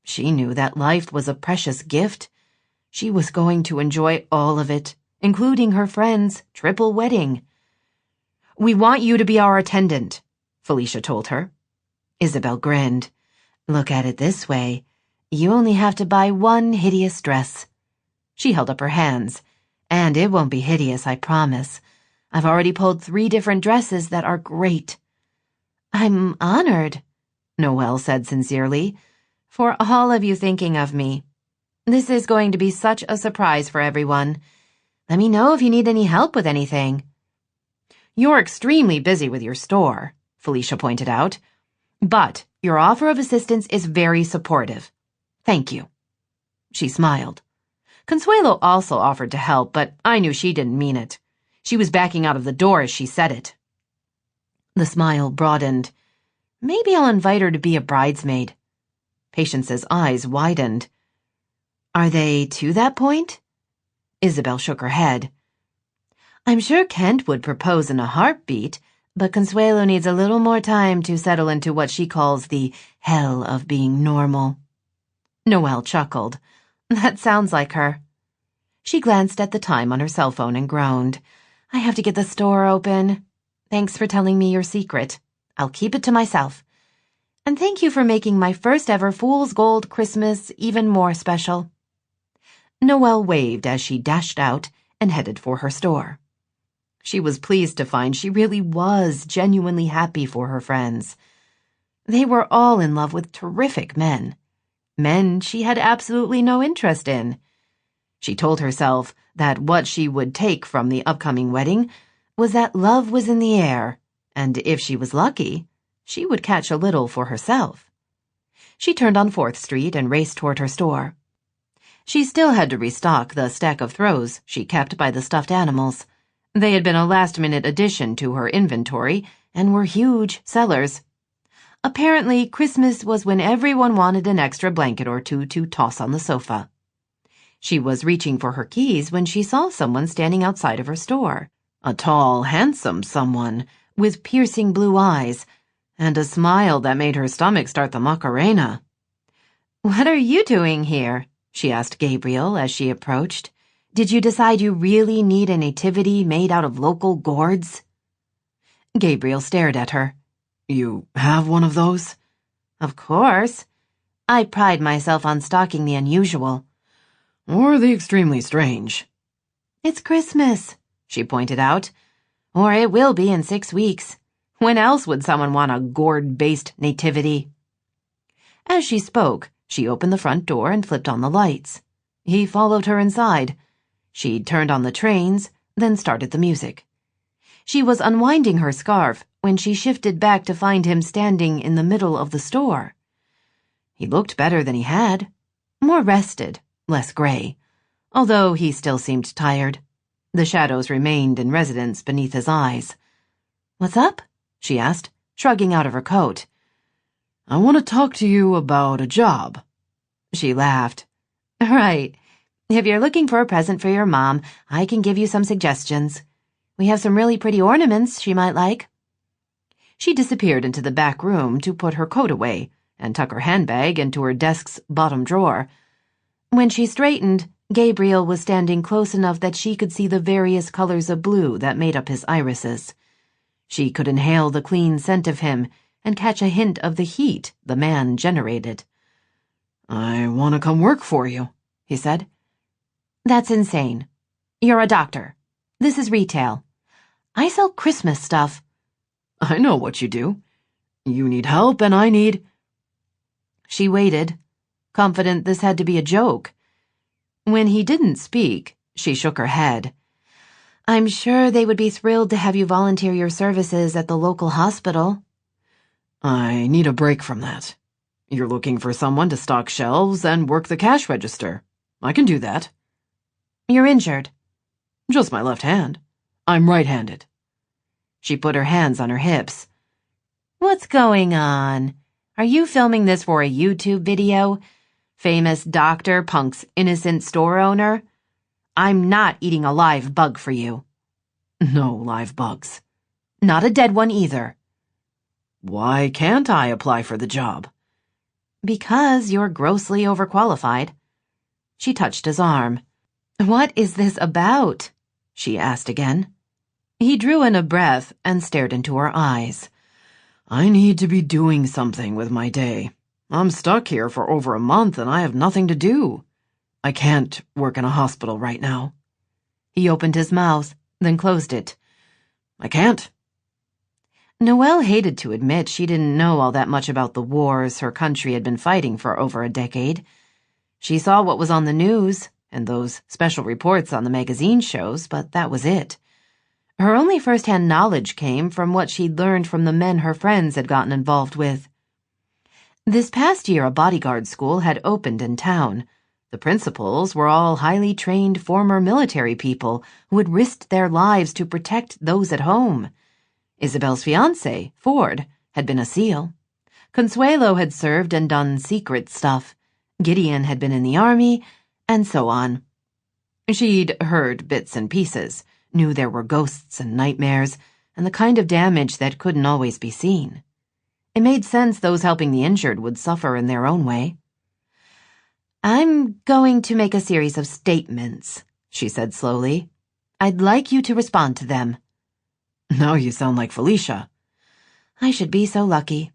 She knew that life was a precious gift. She was going to enjoy all of it, including her friend's triple wedding. "We want you to be our attendant," Felicia told her. Isabel grinned. "Look at it this way. You only have to buy one hideous dress." She held up her hands. "And it won't be hideous, I promise. I've already pulled 3 different dresses that are great." "I'm honored," Noelle said sincerely, "for all of you thinking of me. This is going to be such a surprise for everyone. Let me know if you need any help with anything." "You're extremely busy with your store," Felicia pointed out. "But your offer of assistance is very supportive. Thank you." She smiled. Consuelo also offered to help, but I knew she didn't mean it. She was backing out of the door as she said it. The smile broadened. "Maybe I'll invite her to be a bridesmaid." Patience's eyes widened. "Are they to that point?" Isabel shook her head. "I'm sure Kent would propose in a heartbeat, but Consuelo needs a little more time to settle into what she calls the hell of being normal." Noelle chuckled. "That sounds like her." She glanced at the time on her cell phone and groaned. "I have to get the store open. Thanks for telling me your secret. I'll keep it to myself. And thank you for making my first ever Fool's Gold Christmas even more special." Noelle waved as she dashed out and headed for her store. She was pleased to find she really was genuinely happy for her friends. They were all in love with terrific men. Men she had absolutely no interest in. She told herself that what she would take from the upcoming wedding was that love was in the air, and if she was lucky, she would catch a little for herself. She turned on 4th Street and raced toward her store. She still had to restock the stack of throws she kept by the stuffed animals. They had been a last-minute addition to her inventory and were huge sellers. Apparently, Christmas was when everyone wanted an extra blanket or two to toss on the sofa. She was reaching for her keys when she saw someone standing outside of her store. A tall, handsome someone with piercing blue eyes and a smile that made her stomach start the Macarena. "What are you doing here?" she asked Gabriel as she approached. "Did you decide you really need a nativity made out of local gourds?" Gabriel stared at her. "You have one of those?" "Of course. I pride myself on stocking the unusual." "Or the extremely strange." "It's Christmas," she pointed out. "Or it will be in 6 weeks. When else would someone want a gourd-based nativity?" As she spoke, she opened the front door and flipped on the lights. He followed her inside. She turned on the trains, then started the music. She was unwinding her scarf when she shifted back to find him standing in the middle of the store. He looked better than he had. More rested, less gray, although he still seemed tired. The shadows remained in residence beneath his eyes. "What's up?" she asked, shrugging out of her coat. "I want to talk to you about a job." She laughed. "Right. If you're looking for a present for your mom, I can give you some suggestions. We have some really pretty ornaments she might like." She disappeared into the back room to put her coat away and tuck her handbag into her desk's bottom drawer. When she straightened, Gabriel was standing close enough that she could see the various colors of blue that made up his irises. She could inhale the clean scent of him and catch a hint of the heat the man generated. "I want to come work for you," he said. "That's insane. You're a doctor. This is retail. I sell Christmas stuff." "I know what you do. You need help and I need—" She waited, confident this had to be a joke. When he didn't speak, she shook her head. "I'm sure they would be thrilled to have you volunteer your services at the local hospital." "I need a break from that. You're looking for someone to stock shelves and work the cash register. I can do that." "You're injured." "Just my left hand. I'm right-handed." She put her hands on her hips. "What's going on? Are you filming this for a YouTube video? Famous doctor punks innocent store owner? I'm not eating a live bug for you." "No live bugs." "Not a dead one either." "Why can't I apply for the job?" "Because you're grossly overqualified." She touched his arm. "What is this about?" she asked again. He drew in a breath and stared into her eyes. "I need to be doing something with my day. I'm stuck here for over a month and I have nothing to do. I can't work in a hospital right now." He opened his mouth, then closed it. "I can't." Noelle hated to admit she didn't know all that much about the wars her country had been fighting for over a decade. She saw what was on the news and those special reports on the magazine shows, but that was it. Her only first-hand knowledge came from what she'd learned from the men her friends had gotten involved with. This past year, a bodyguard school had opened in town. The principals were all highly trained former military people who had risked their lives to protect those at home. Isabel's fiancé, Ford, had been a SEAL. Consuelo had served and done secret stuff. Gideon had been in the army, and so on. She'd heard bits and pieces, knew there were ghosts and nightmares, and the kind of damage that couldn't always be seen. It made sense those helping the injured would suffer in their own way. "I'm going to make a series of statements," she said slowly. "I'd like you to respond to them." "Now you sound like Felicia." "I should be so lucky."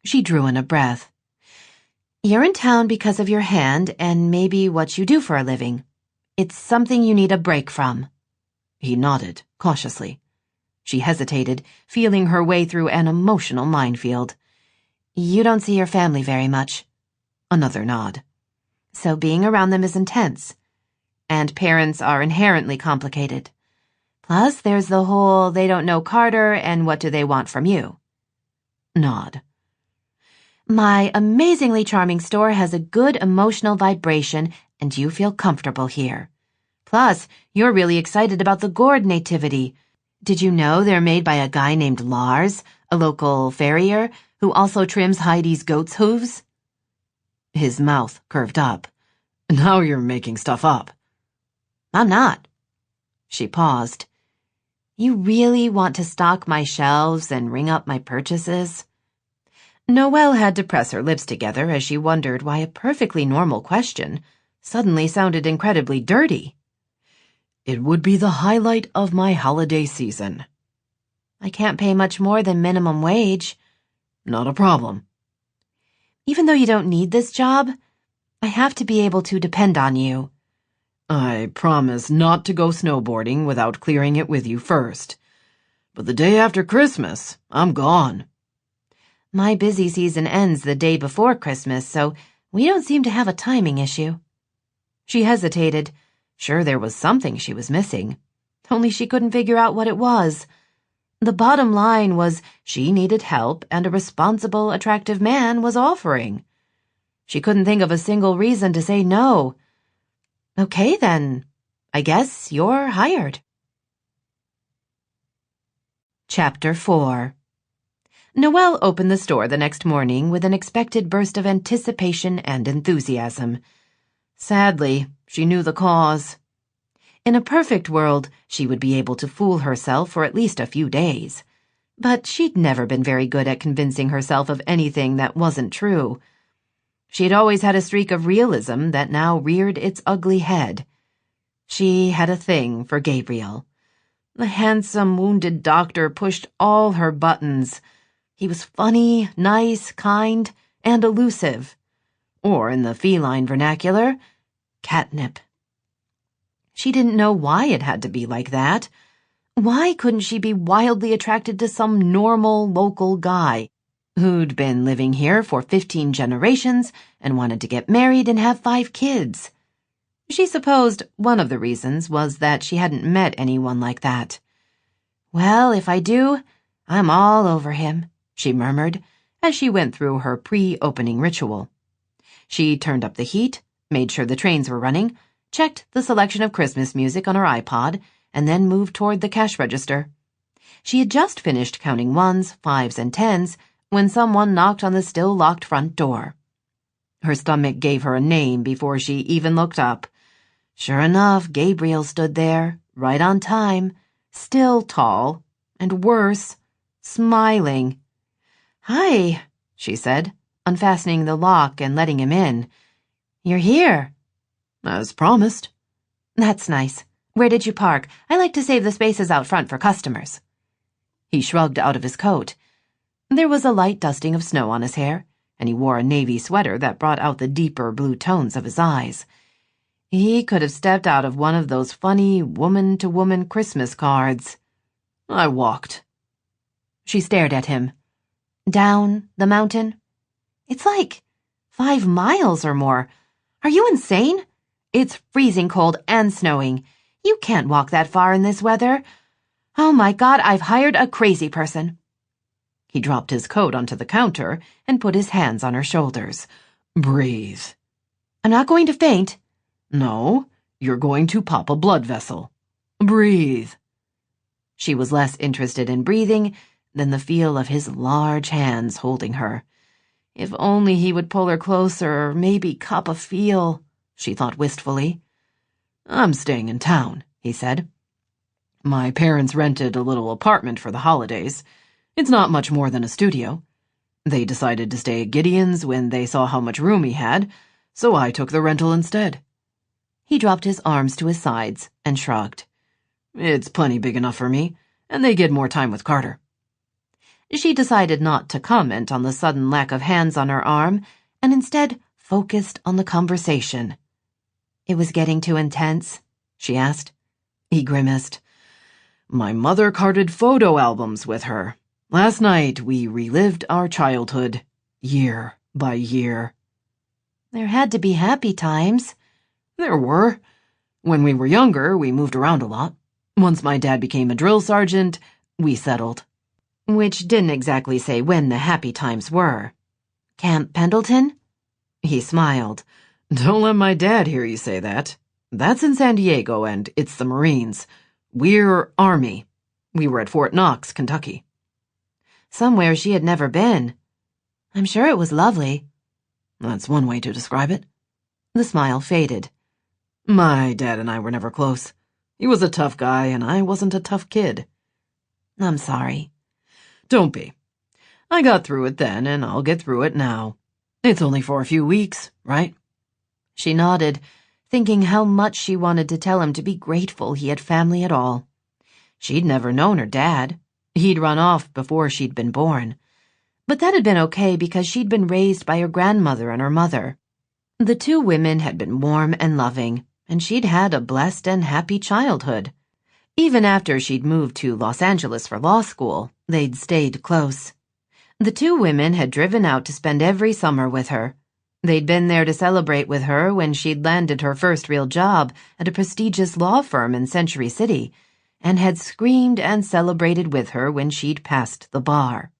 She drew in a breath. "You're in town because of your hand and maybe what you do for a living. It's something you need a break from." He nodded, cautiously. She hesitated, feeling her way through an emotional minefield. "You don't see your family very much." Another nod. "So being around them is intense. And parents are inherently complicated. Plus, there's the whole they don't know Carter and what do they want from you." Nod. My amazingly charming store has a good emotional vibration, and you feel comfortable here. Plus, you're really excited about the gourd nativity. Did you know they're made by a guy named Lars, a local farrier, who also trims Heidi's goat's hooves? His mouth curved up. Now you're making stuff up. I'm not. She paused. You really want to stock my shelves and ring up my purchases? Noelle had to press her lips together as she wondered why a perfectly normal question suddenly sounded incredibly dirty. It would be the highlight of my holiday season. I can't pay much more than minimum wage. Not a problem. Even though you don't need this job, I have to be able to depend on you. I promise not to go snowboarding without clearing it with you first. But the day after Christmas, I'm gone. My busy season ends the day before Christmas, so we don't seem to have a timing issue. She hesitated, sure there was something she was missing, only she couldn't figure out what it was. The bottom line was she needed help and a responsible, attractive man was offering. She couldn't think of a single reason to say no. Okay then, I guess you're hired. Chapter 4. Noelle opened the store the next morning with an expected burst of anticipation and enthusiasm. Sadly, she knew the cause. In a perfect world, she would be able to fool herself for at least a few days. But she'd never been very good at convincing herself of anything that wasn't true. She had always had a streak of realism that now reared its ugly head. She had a thing for Gabriel. The handsome, wounded doctor pushed all her buttons. He was funny, nice, kind, and elusive. Or, in the feline vernacular, catnip. She didn't know why it had to be like that. Why couldn't she be wildly attracted to some normal local guy who'd been living here for 15 generations and wanted to get married and have 5 kids? She supposed one of the reasons was that she hadn't met anyone like that. Well, if I do, I'm all over him, she murmured as she went through her pre-opening ritual. She turned up the heat, made sure the trains were running, checked the selection of Christmas music on her iPod, and then moved toward the cash register. She had just finished counting 1s, 5s, and 10s when someone knocked on the still-locked front door. Her stomach gave her a name before she even looked up. Sure enough, Gabriel stood there, right on time, still tall, and worse, smiling. "Hi," she said, unfastening the lock and letting him in. "You're here." As promised. "That's nice. Where did you park? I like to save the spaces out front for customers." He shrugged out of his coat. There was a light dusting of snow on his hair, and he wore a navy sweater that brought out the deeper blue tones of his eyes. He could have stepped out of one of those funny woman-to-woman Christmas cards. I walked. She stared at him. "Down the mountain?" "It's like 5 miles or more. Are you insane? It's freezing cold and snowing. You can't walk that far in this weather. Oh my God, I've hired a crazy person." He dropped his coat onto the counter and put his hands on her shoulders. Breathe. "I'm not going to faint." No, you're going to pop a blood vessel. Breathe. She was less interested in breathing than the feel of his large hands holding her. If only he would pull her closer or maybe cop a feel, she thought wistfully. "I'm staying in town," he said. "My parents rented a little apartment for the holidays. It's not much more than a studio. They decided to stay at Gideon's when they saw how much room he had, so I took the rental instead." He dropped his arms to his sides and shrugged. "It's plenty big enough for me, and they get more time with Carter." She decided not to comment on the sudden lack of hands on her arm and instead focused on the conversation. "It was getting too intense?" she asked. He grimaced. "My mother carted photo albums with her. Last night we relived our childhood, year by year." "There had to be happy times." "There were. When we were younger, we moved around a lot. Once my dad became a drill sergeant, we settled." Which didn't exactly say when the happy times were. Camp Pendleton? He smiled. Don't let my dad hear you say that. That's in San Diego, and it's the Marines. We're Army. We were at Fort Knox, Kentucky. Somewhere she had never been. I'm sure it was lovely. That's one way to describe it. The smile faded. My dad and I were never close. He was a tough guy, and I wasn't a tough kid. I'm sorry. Don't be. I got through it then, and I'll get through it now. It's only for a few weeks, right? She nodded, thinking how much she wanted to tell him to be grateful he had family at all. She'd never known her dad. He'd run off before she'd been born. But that had been okay because she'd been raised by her grandmother and her mother. The two women had been warm and loving, and she'd had a blessed and happy childhood. Even after she'd moved to Los Angeles for law school, they'd stayed close. The two women had driven out to spend every summer with her. They'd been there to celebrate with her when she'd landed her first real job at a prestigious law firm in Century City, and had screamed and celebrated with her when she'd passed the bar.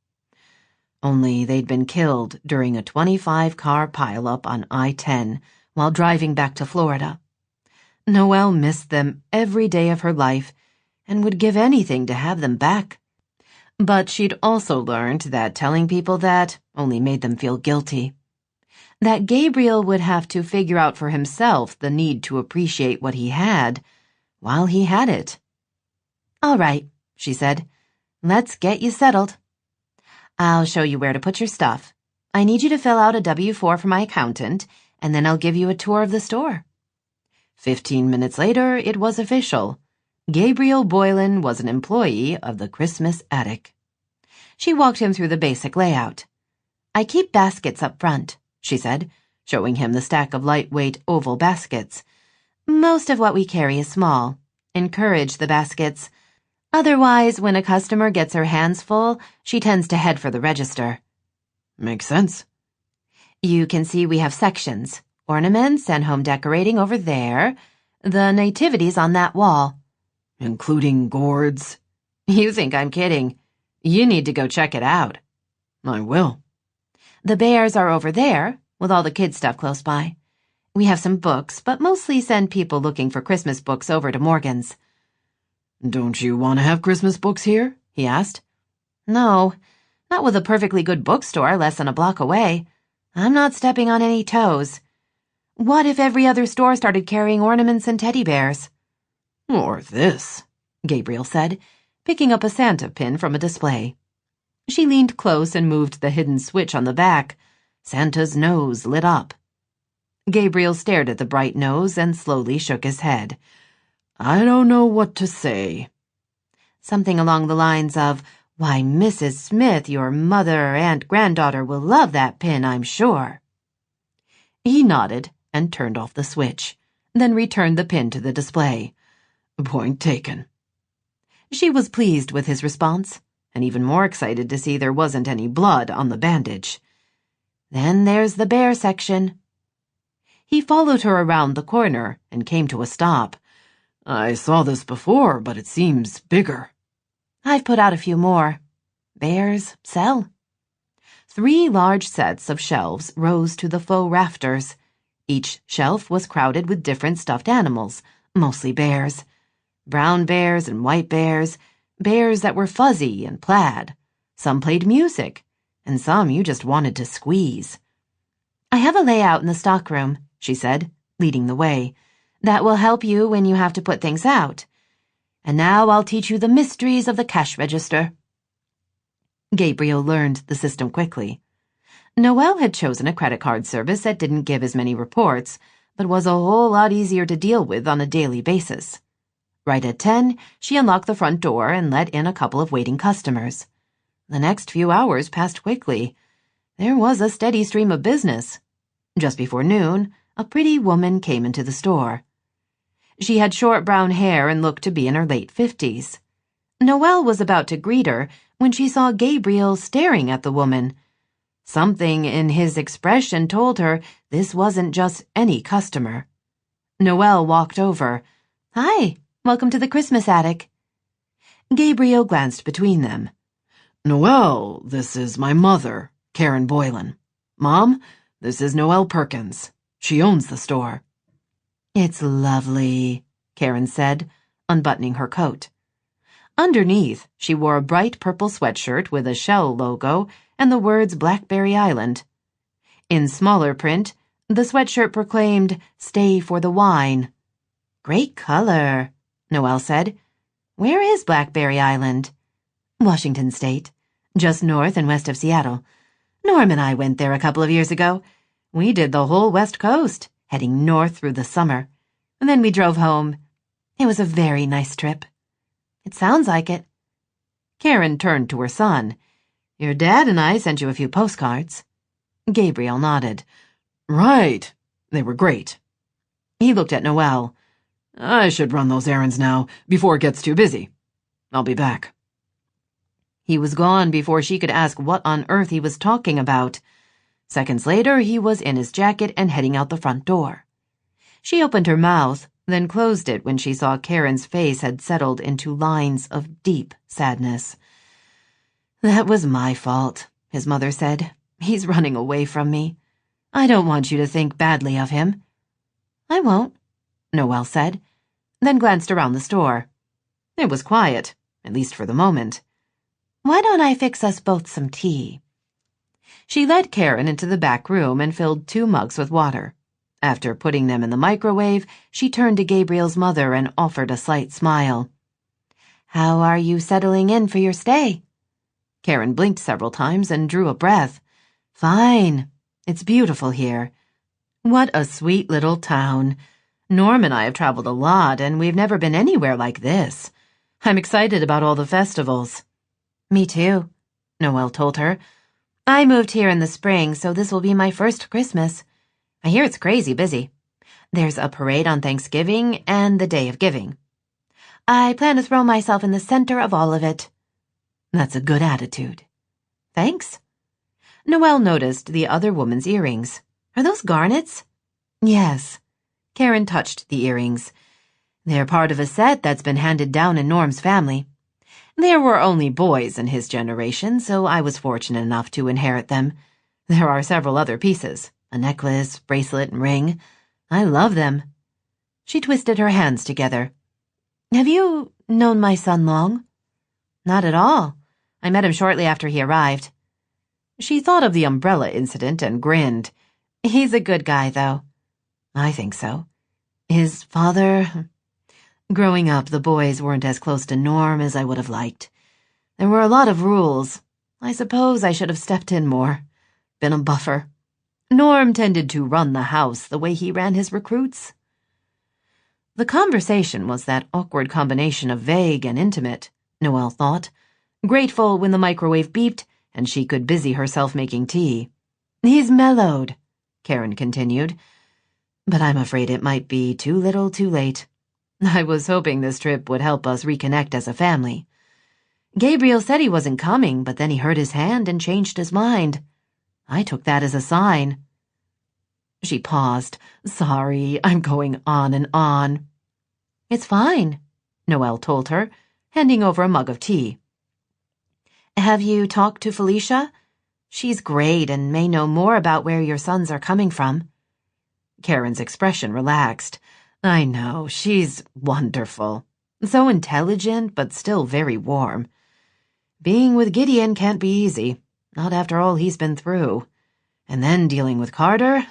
Only they'd been killed during a 25-car pileup on I-10 while driving back to Florida. Noelle missed them every day of her life and would give anything to have them back. But she'd also learned that telling people that only made them feel guilty. That Gabriel would have to figure out for himself the need to appreciate what he had while he had it. All right, she said. Let's get you settled. I'll show you where to put your stuff. I need you to fill out a W-4 for my accountant, and then I'll give you a tour of the store. 15 minutes later, it was official. Gabriel Boylan was an employee of the Christmas Attic. She walked him through the basic layout. I keep baskets up front, she said, showing him the stack of lightweight oval baskets. Most of what we carry is small. Encourage the baskets. Otherwise, when a customer gets her hands full, she tends to head for the register. Makes sense. You can see we have sections. Ornaments and home decorating over there. The nativities on that wall. Including gourds? You think I'm kidding. You need to go check it out. I will. The bears are over there, with all the kids' stuff close by. We have some books, but mostly send people looking for Christmas books over to Morgan's. Don't you want to have Christmas books here? He asked. No, not with a perfectly good bookstore less than a block away. I'm not stepping on any toes. What if every other store started carrying ornaments and teddy bears? Or this, Gabriel said, picking up a Santa pin from a display. She leaned close and moved the hidden switch on the back. Santa's nose lit up. Gabriel stared at the bright nose and slowly shook his head. I don't know what to say. Something along the lines of, why, Mrs. Smith, your mother and granddaughter will love that pin, I'm sure. He nodded and turned off the switch, then returned the pin to the display. Point taken. She was pleased with his response, and even more excited to see there wasn't any blood on the bandage. Then there's the bear section. He followed her around the corner and came to a stop. I saw this before, but it seems bigger. I've put out a few more. Bears sell. 3 large sets of shelves rose to the faux rafters. Each shelf was crowded with different stuffed animals, mostly bears. Brown bears and white bears, bears that were fuzzy and plaid. Some played music, and some you just wanted to squeeze. I have a layout in the stockroom, she said, leading the way. That will help you when you have to put things out. And now I'll teach you the mysteries of the cash register. Gabriel learned the system quickly. Noelle had chosen a credit card service that didn't give as many reports, but was a whole lot easier to deal with on a daily basis. Right at 10, she unlocked the front door and let in a couple of waiting customers. The next few hours passed quickly. There was a steady stream of business. Just before noon, a pretty woman came into the store. She had short brown hair and looked to be in her late 50s. Noelle was about to greet her when she saw Gabriel staring at the woman. Something in his expression told her this wasn't just any customer. Noelle walked over. Hi, welcome to the Christmas Attic. Gabriel glanced between them. Noelle, this is my mother, Karen Boylan. Mom, this is Noelle Perkins. She owns the store. It's lovely, Karen said, unbuttoning her coat. Underneath, she wore a bright purple sweatshirt with a shell logo and the words Blackberry Island. In smaller print, the sweatshirt proclaimed, "Stay for the wine." "Great color," Noelle said. "Where is Blackberry Island?" "Washington State, just north and west of Seattle. Norm and I went there a couple of years ago. We did the whole West Coast, heading north through the summer. And then we drove home. It was a very nice trip." "It sounds like it." Karen turned to her son. "Your dad and I sent you a few postcards." Gabriel nodded. Right. They were great. He looked at Noelle. I should run those errands now, before it gets too busy. I'll be back. He was gone before she could ask what on earth he was talking about. Seconds later, he was in his jacket and heading out the front door. She opened her mouth, then closed it when she saw Karen's face had settled into lines of deep sadness. "That was my fault," his mother said. "He's running away from me. I don't want you to think badly of him." "I won't," Noelle said, then glanced around the store. It was quiet, at least for the moment. "Why don't I fix us both some tea?" She led Karen into the back room and filled 2 mugs with water. After putting them in the microwave, she turned to Gabriel's mother and offered a slight smile. "How are you settling in for your stay?" Karen blinked several times and drew a breath. "Fine. It's beautiful here. What a sweet little town. Norm and I have traveled a lot, and we've never been anywhere like this. I'm excited about all the festivals." "Me too," Noelle told her. "I moved here in the spring, so this will be my first Christmas. I hear it's crazy busy. There's a parade on Thanksgiving and the Day of Giving. I plan to throw myself in the center of all of it." "That's a good attitude." "Thanks." Noelle noticed the other woman's earrings. "Are those garnets?" "Yes." Karen touched the earrings. "They're part of a set that's been handed down in Norm's family. There were only boys in his generation, so I was fortunate enough to inherit them. There are several other pieces. A necklace, bracelet, and ring. I love them." She twisted her hands together. "Have you known my son long?" "Not at all. I met him shortly after he arrived." She thought of the umbrella incident and grinned. "He's a good guy, though." "I think so. His father—" "Growing up, the boys weren't as close to Norm as I would have liked. There were a lot of rules. I suppose I should have stepped in more. Been a buffer. Norm tended to run the house the way he ran his recruits." The conversation was that awkward combination of vague and intimate, Noelle thought, grateful when the microwave beeped and she could busy herself making tea. "He's mellowed," Karen continued, "but I'm afraid it might be too little too late. I was hoping this trip would help us reconnect as a family. Gabriel said he wasn't coming, but then he hurt his hand and changed his mind. I took that as a sign." She paused. "Sorry, I'm going on and on." "It's fine," Noelle told her, handing over a mug of tea. "Have you talked to Felicia? She's great and may know more about where your sons are coming from." Karen's expression relaxed. "I know, she's wonderful. So intelligent, but still very warm. Being with Gideon can't be easy. Not after all he's been through. And then dealing with Carter?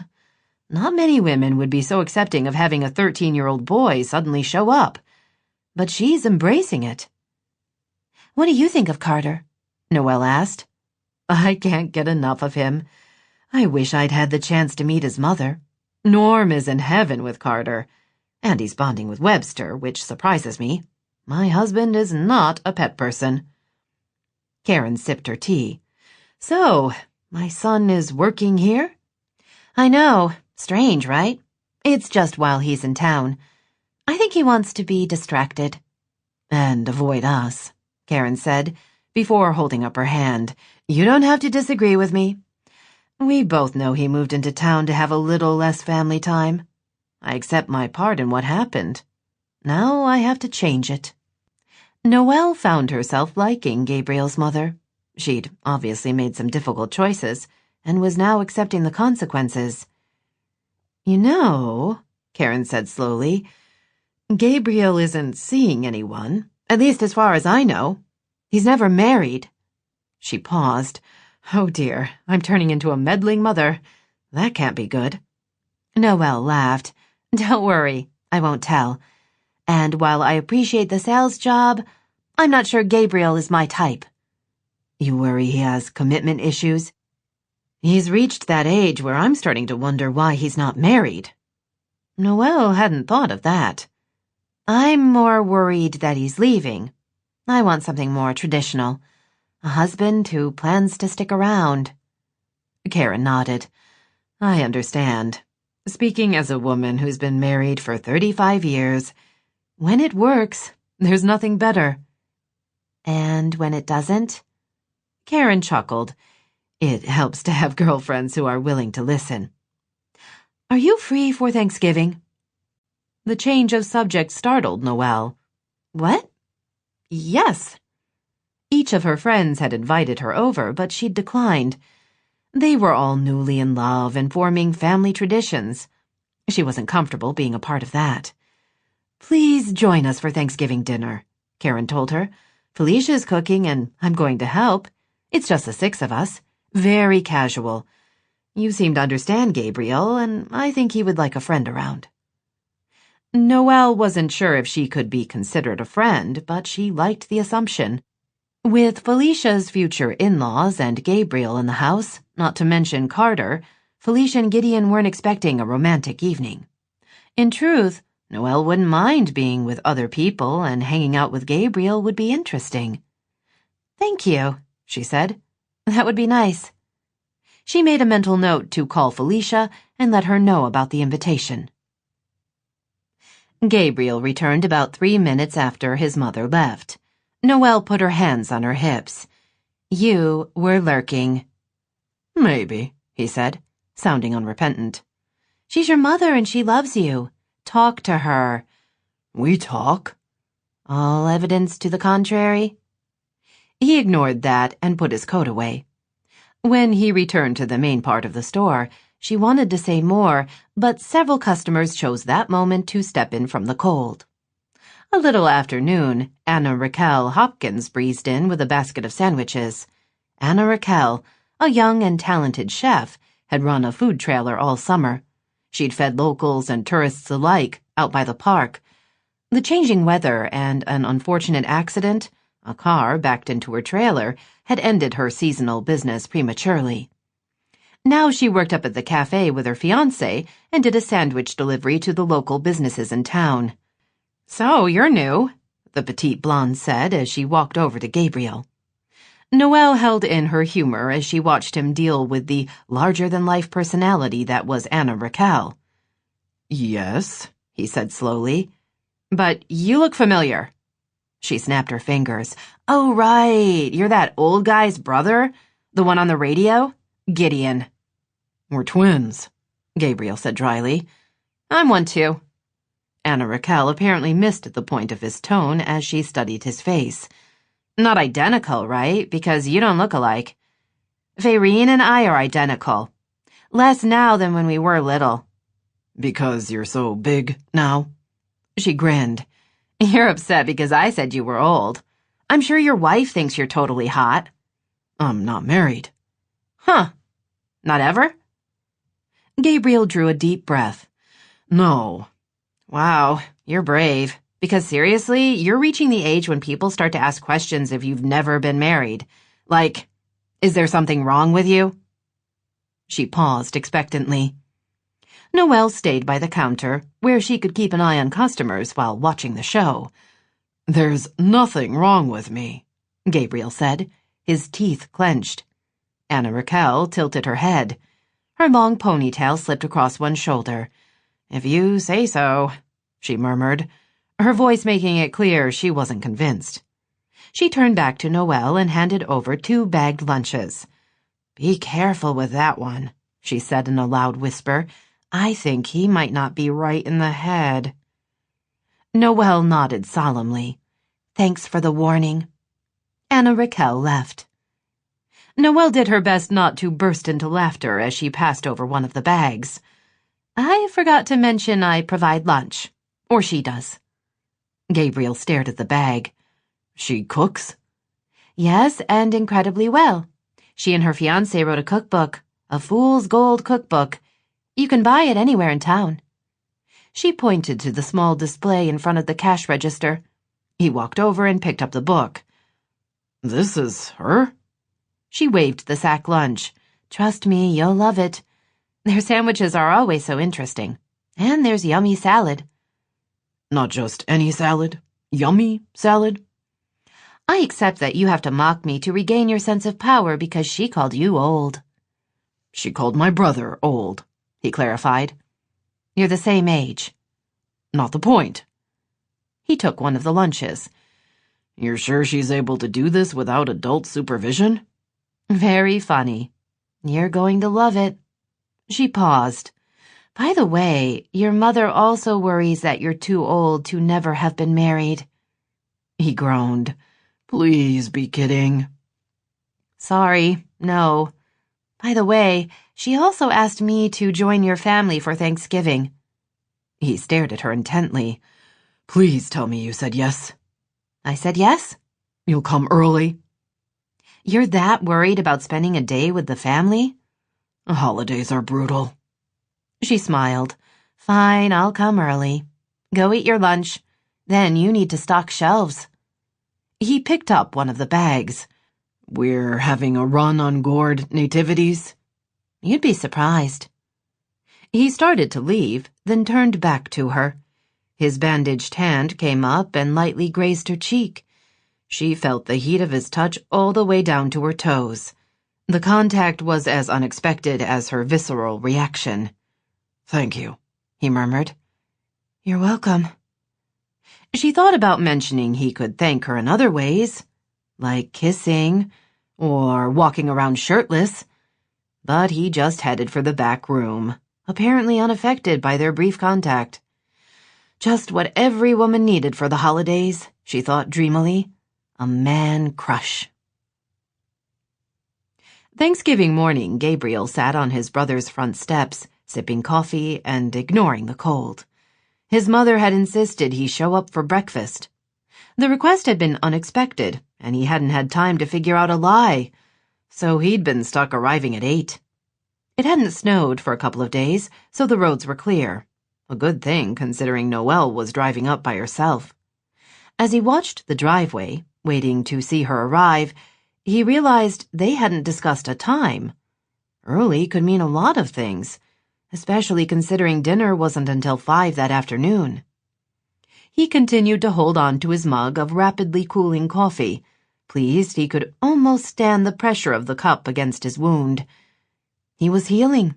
Not many women would be so accepting of having a 13-year-old boy suddenly show up. But she's embracing it." "What do you think of Carter?" Noelle asked. "I can't get enough of him. I wish I'd had the chance to meet his mother. Norm is in heaven with Carter. And he's bonding with Webster, which surprises me. My husband is not a pet person." Karen sipped her tea. "So, my son is working here?" "I know. Strange, right? It's just while he's in town. I think he wants to be distracted." "And avoid us," Karen said, before holding up her hand. "You don't have to disagree with me. We both know he moved into town to have a little less family time. I accept my part in what happened. Now I have to change it." Noelle found herself liking Gabriel's mother. She'd obviously made some difficult choices, and was now accepting the consequences. "You know," Karen said slowly, "Gabriel isn't seeing anyone, at least as far as I know. He's never married." She paused. "Oh dear, I'm turning into a meddling mother. That can't be good." Noelle laughed. "Don't worry, I won't tell. And while I appreciate the sales job, I'm not sure Gabriel is my type." "You worry he has commitment issues?" "He's reached that age where I'm starting to wonder why he's not married." Noelle hadn't thought of that. "I'm more worried that he's leaving. I want something more traditional. A husband who plans to stick around." Karen nodded. "I understand. Speaking as a woman who's been married for 35 years, when it works, there's nothing better." "And when it doesn't?" Karen chuckled. "It helps to have girlfriends who are willing to listen." "Are you free for Thanksgiving?" The change of subject startled Noelle. "What?" "Yes." Each of her friends had invited her over, but she'd declined. They were all newly in love and forming family traditions. She wasn't comfortable being a part of that. "Please join us for Thanksgiving dinner," Karen told her. "Felicia's cooking and I'm going to help. It's just the 6 of us. Very casual. You seem to understand Gabriel, and I think he would like a friend around." Noelle wasn't sure if she could be considered a friend, but she liked the assumption. With Felicia's future in-laws and Gabriel in the house, not to mention Carter, Felicia and Gideon weren't expecting a romantic evening. In truth, Noelle wouldn't mind being with other people, and hanging out with Gabriel would be interesting. "Thank you," she said. "That would be nice." She made a mental note to call Felicia and let her know about the invitation. Gabriel returned about 3 minutes after his mother left. Noelle put her hands on her hips. "You were lurking." "Maybe," he said, sounding unrepentant. "She's your mother and she loves you. Talk to her." "We talk." "All evidence to the contrary?" He ignored that and put his coat away. When he returned to the main part of the store, she wanted to say more, but several customers chose that moment to step in from the cold. A little after noon, Anna Raquel Hopkins breezed in with a basket of sandwiches. Anna Raquel, a young and talented chef, had run a food trailer all summer. She'd fed locals and tourists alike out by the park. The changing weather and an unfortunate accident, a car backed into her trailer, had ended her seasonal business prematurely. Now she worked up at the cafe with her fiancé and did a sandwich delivery to the local businesses in town. "So, you're new," the petite blonde said as she walked over to Gabriel. Noelle held in her humor as she watched him deal with the larger-than-life personality that was Anna Raquel. "Yes," he said slowly. "But you look familiar." She snapped her fingers. "Oh, right, you're that old guy's brother? The one on the radio? Gideon." "We're twins," Gabriel said dryly. "I'm one too." Anna Raquel apparently missed the point of his tone as she studied his face. "Not identical, right? Because you don't look alike." "Fayreen and I are identical. Less now than when we were little." "Because you're so big now?" She grinned. "You're upset because I said you were old. I'm sure your wife thinks you're totally hot." "I'm not married." "Huh. Not ever?" Gabriel drew a deep breath. "No." "Wow, you're brave. Because seriously, you're reaching the age when people start to ask questions if you've never been married. Like, is there something wrong with you?" She paused expectantly. Noelle stayed by the counter, where she could keep an eye on customers while watching the show. "There's nothing wrong with me," Gabriel said, his teeth clenched. Anna Raquel tilted her head. Her long ponytail slipped across one shoulder. "If you say so," she murmured, her voice making it clear she wasn't convinced. She turned back to Noelle and handed over 2 bagged lunches. "Be careful with that one," she said in a loud whisper. "I think he might not be right in the head." Noelle nodded solemnly. "Thanks for the warning." Anna Raquel left. Noelle did her best not to burst into laughter as she passed over one of the bags. I forgot to mention I provide lunch. Or she does. Gabriel stared at the bag. She cooks? Yes, and incredibly well. She and her fiancé wrote a cookbook, a fool's gold cookbook. You can buy it anywhere in town. She pointed to the small display in front of the cash register. He walked over and picked up the book. This is her? She waved the sack lunch. Trust me, you'll love it. Their sandwiches are always so interesting. And there's yummy salad. Not just any salad. Yummy salad? I accept that you have to mock me to regain your sense of power because she called you old. She called my brother old, he clarified. You're the same age. Not the point. He took one of the lunches. You're sure she's able to do this without adult supervision? Very funny. You're going to love it. She paused. By the way, your mother also worries that you're too old to never have been married. He groaned. Please be kidding. Sorry, no. By the way, she also asked me to join your family for Thanksgiving. He stared at her intently. Please tell me you said yes. I said yes. You'll come early? You're that worried about spending a day with the family? Holidays are brutal. She smiled. Fine, I'll come early. Go eat your lunch. Then you need to stock shelves. He picked up one of the bags. We're having a run on gourd nativities? You'd be surprised. He started to leave, then turned back to her. His bandaged hand came up and lightly grazed her cheek. She felt the heat of his touch all the way down to her toes. The contact was as unexpected as her visceral reaction. Thank you, he murmured. You're welcome. She thought about mentioning he could thank her in other ways, like kissing or walking around shirtless, but he just headed for the back room, apparently unaffected by their brief contact. Just what every woman needed for the holidays, she thought dreamily. A man crush. Thanksgiving morning, Gabriel sat on his brother's front steps, sipping coffee and ignoring the cold. His mother had insisted he show up for breakfast. The request had been unexpected, and he hadn't had time to figure out a lie, so he'd been stuck arriving at 8. It hadn't snowed for a couple of days, so the roads were clear. A good thing, considering Noelle was driving up by herself. As he watched the driveway, waiting to see her arrive, he realized they hadn't discussed a time. Early could mean a lot of things, especially considering dinner wasn't until 5 that afternoon. He continued to hold on to his mug of rapidly cooling coffee, pleased he could almost stand the pressure of the cup against his wound. He was healing.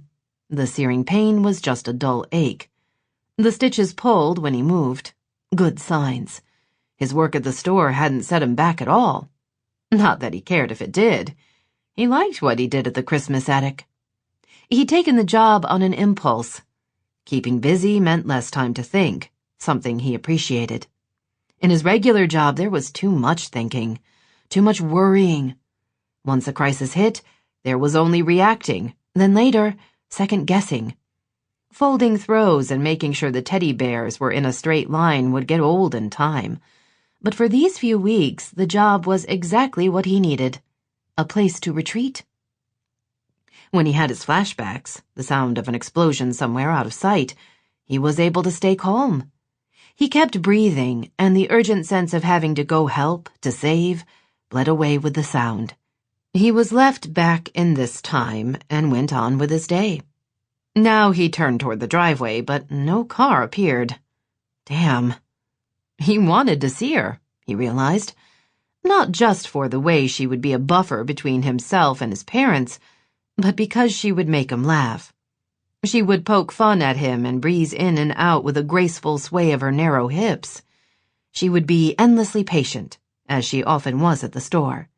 The searing pain was just a dull ache. The stitches pulled when he moved. Good signs. His work at the store hadn't set him back at all. Not that he cared if it did. He liked what he did at the Christmas attic. He'd taken the job on an impulse. Keeping busy meant less time to think, something he appreciated. In his regular job, there was too much thinking, too much worrying. Once a crisis hit, there was only reacting, then later, second-guessing. Folding throws and making sure the teddy bears were in a straight line would get old in time. But for these few weeks, the job was exactly what he needed. A place to retreat. When he had his flashbacks, the sound of an explosion somewhere out of sight, he was able to stay calm. He kept breathing, and the urgent sense of having to go help, to save, bled away with the sound. He was left back in this time and went on with his day. Now he turned toward the driveway, but no car appeared. Damn. He wanted to see her, he realized. Not just for the way she would be a buffer between himself and his parents, but because she would make him laugh. She would poke fun at him and breeze in and out with a graceful sway of her narrow hips. She would be endlessly patient, as she often was at the store.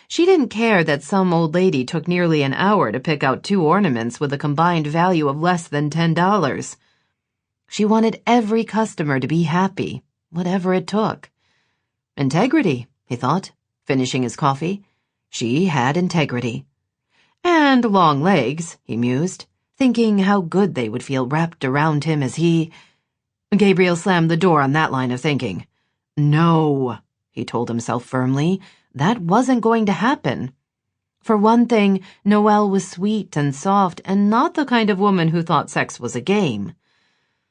She didn't care that some old lady took nearly an hour to pick out 2 ornaments with a combined value of less than $10. She wanted every customer to be happy, whatever it took. Integrity, he thought, finishing his coffee. She had integrity. And long legs, he mused, thinking how good they would feel wrapped around him as he... Gabriel slammed the door on that line of thinking. No, he told himself firmly, that wasn't going to happen. For one thing, Noelle was sweet and soft and not the kind of woman who thought sex was a game.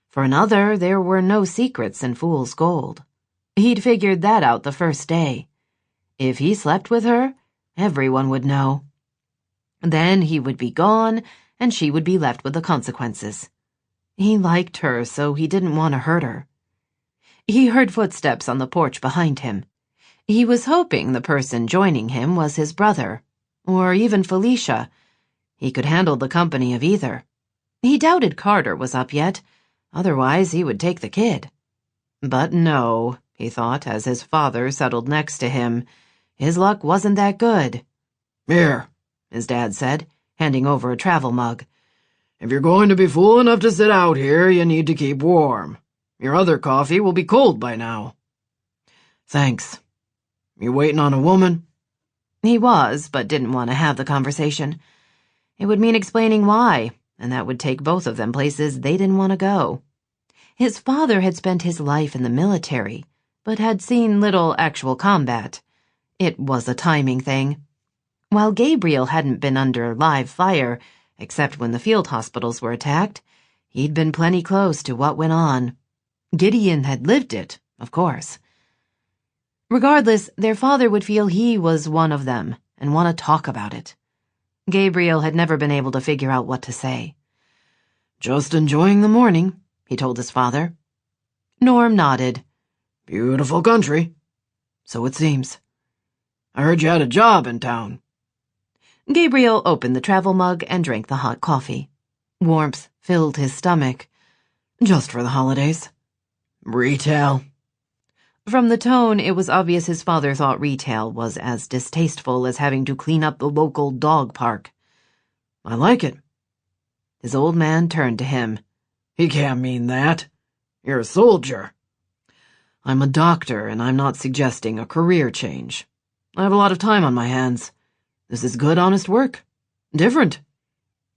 For another, there were no secrets in fool's gold. He'd figured that out the first day. If he slept with her, everyone would know. Then he would be gone, and she would be left with the consequences. He liked her, so he didn't want to hurt her. He heard footsteps on the porch behind him. He was hoping the person joining him was his brother, or even Felicia. He could handle the company of either. He doubted Carter was up yet. Otherwise, he would take the kid. But no, he thought as his father settled next to him. His luck wasn't that good. Here, his dad said, handing over a travel mug. If you're going to be fool enough to sit out here, you need to keep warm. Your other coffee will be cold by now. Thanks. You waiting on a woman? He was, but didn't want to have the conversation. It would mean explaining why, and that would take both of them places they didn't want to go. His father had spent his life in the military, but had seen little actual combat. It was a timing thing. While Gabriel hadn't been under live fire, except when the field hospitals were attacked, he'd been plenty close to what went on. Gideon had lived it, of course. Regardless, their father would feel he was one of them and want to talk about it. Gabriel had never been able to figure out what to say. Just enjoying the morning, he told his father. Norm nodded. Beautiful country. So it seems. I heard you had a job in town. Gabriel opened the travel mug and drank the hot coffee. Warmth filled his stomach. Just for the holidays. Retail. From the tone, it was obvious his father thought retail was as distasteful as having to clean up the local dog park. I like it. His old man turned to him. He can't mean that. You're a soldier. I'm a doctor, and I'm not suggesting a career change. I have a lot of time on my hands. This is good, honest work. Different.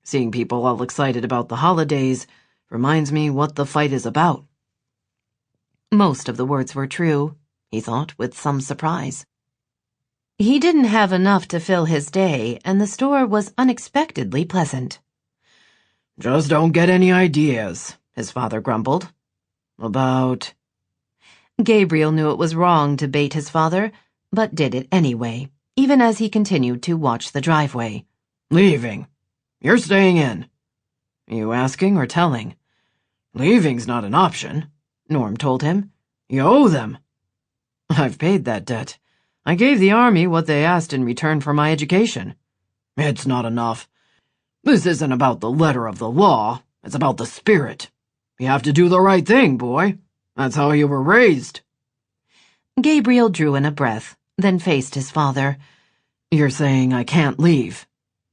Seeing people all excited about the holidays reminds me what the fight is about. Most of the words were true, he thought with some surprise. He didn't have enough to fill his day, and the store was unexpectedly pleasant. Just don't get any ideas, his father grumbled. About... Gabriel knew it was wrong to bait his father, but did it anyway, even as he continued to watch the driveway. Leaving. You're staying in. You asking or telling? Leaving's not an option, Norm told him. You owe them. I've paid that debt. I gave the army what they asked in return for my education. It's not enough. This isn't about the letter of the law. It's about the spirit. You have to do the right thing, boy. That's how you were raised. Gabriel drew in a breath, then faced his father. You're saying I can't leave?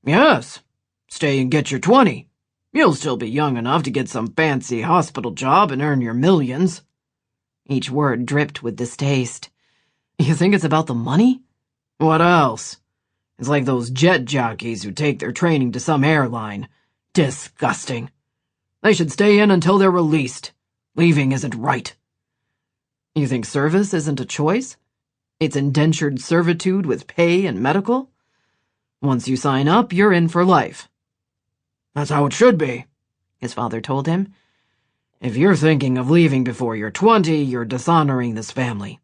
Yes. Stay and get your 20. You'll still be young enough to get some fancy hospital job and earn your millions. Each word dripped with distaste. You think it's about the money? What else? It's like those jet jockeys who take their training to some airline. Disgusting. They should stay in until they're released. Leaving isn't right. You think service isn't a choice? It's indentured servitude with pay and medical? Once you sign up, you're in for life. That's how it should be, his father told him. If you're thinking of leaving before you're 20, you're dishonoring this family.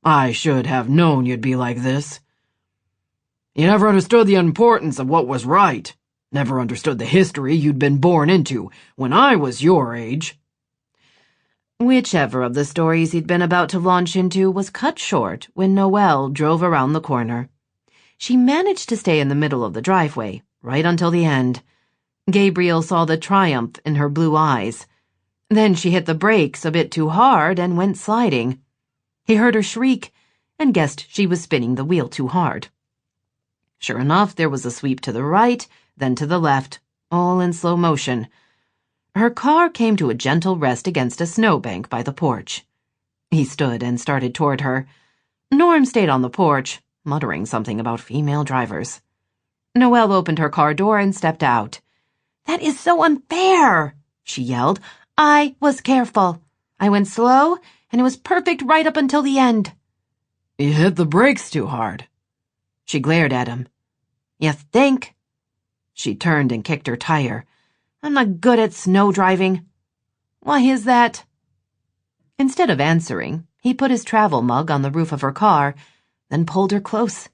I should have known you'd be like this. You never understood the importance of what was right. Never understood the history you'd been born into when I was your age. Whichever of the stories he'd been about to launch into was cut short when Noelle drove around the corner. She managed to stay in the middle of the driveway, right until the end. Gabriel saw the triumph in her blue eyes. Then she hit the brakes a bit too hard and went sliding. He heard her shriek and guessed she was spinning the wheel too hard. Sure enough, there was a sweep to the right, then to the left, all in slow motion. Her car came to a gentle rest against a snowbank by the porch. He stood and started toward her. Norm stayed on the porch, muttering something about female drivers. Noelle opened her car door and stepped out. "That is so unfair," she yelled. "I was careful. I went slow, and it was perfect right up until the end." You hit the brakes too hard. She glared at him. "You think?" She turned and kicked her tire. "I'm not good at snow driving." "Why is that?" Instead of answering, he put his travel mug on the roof of her car, then pulled her close.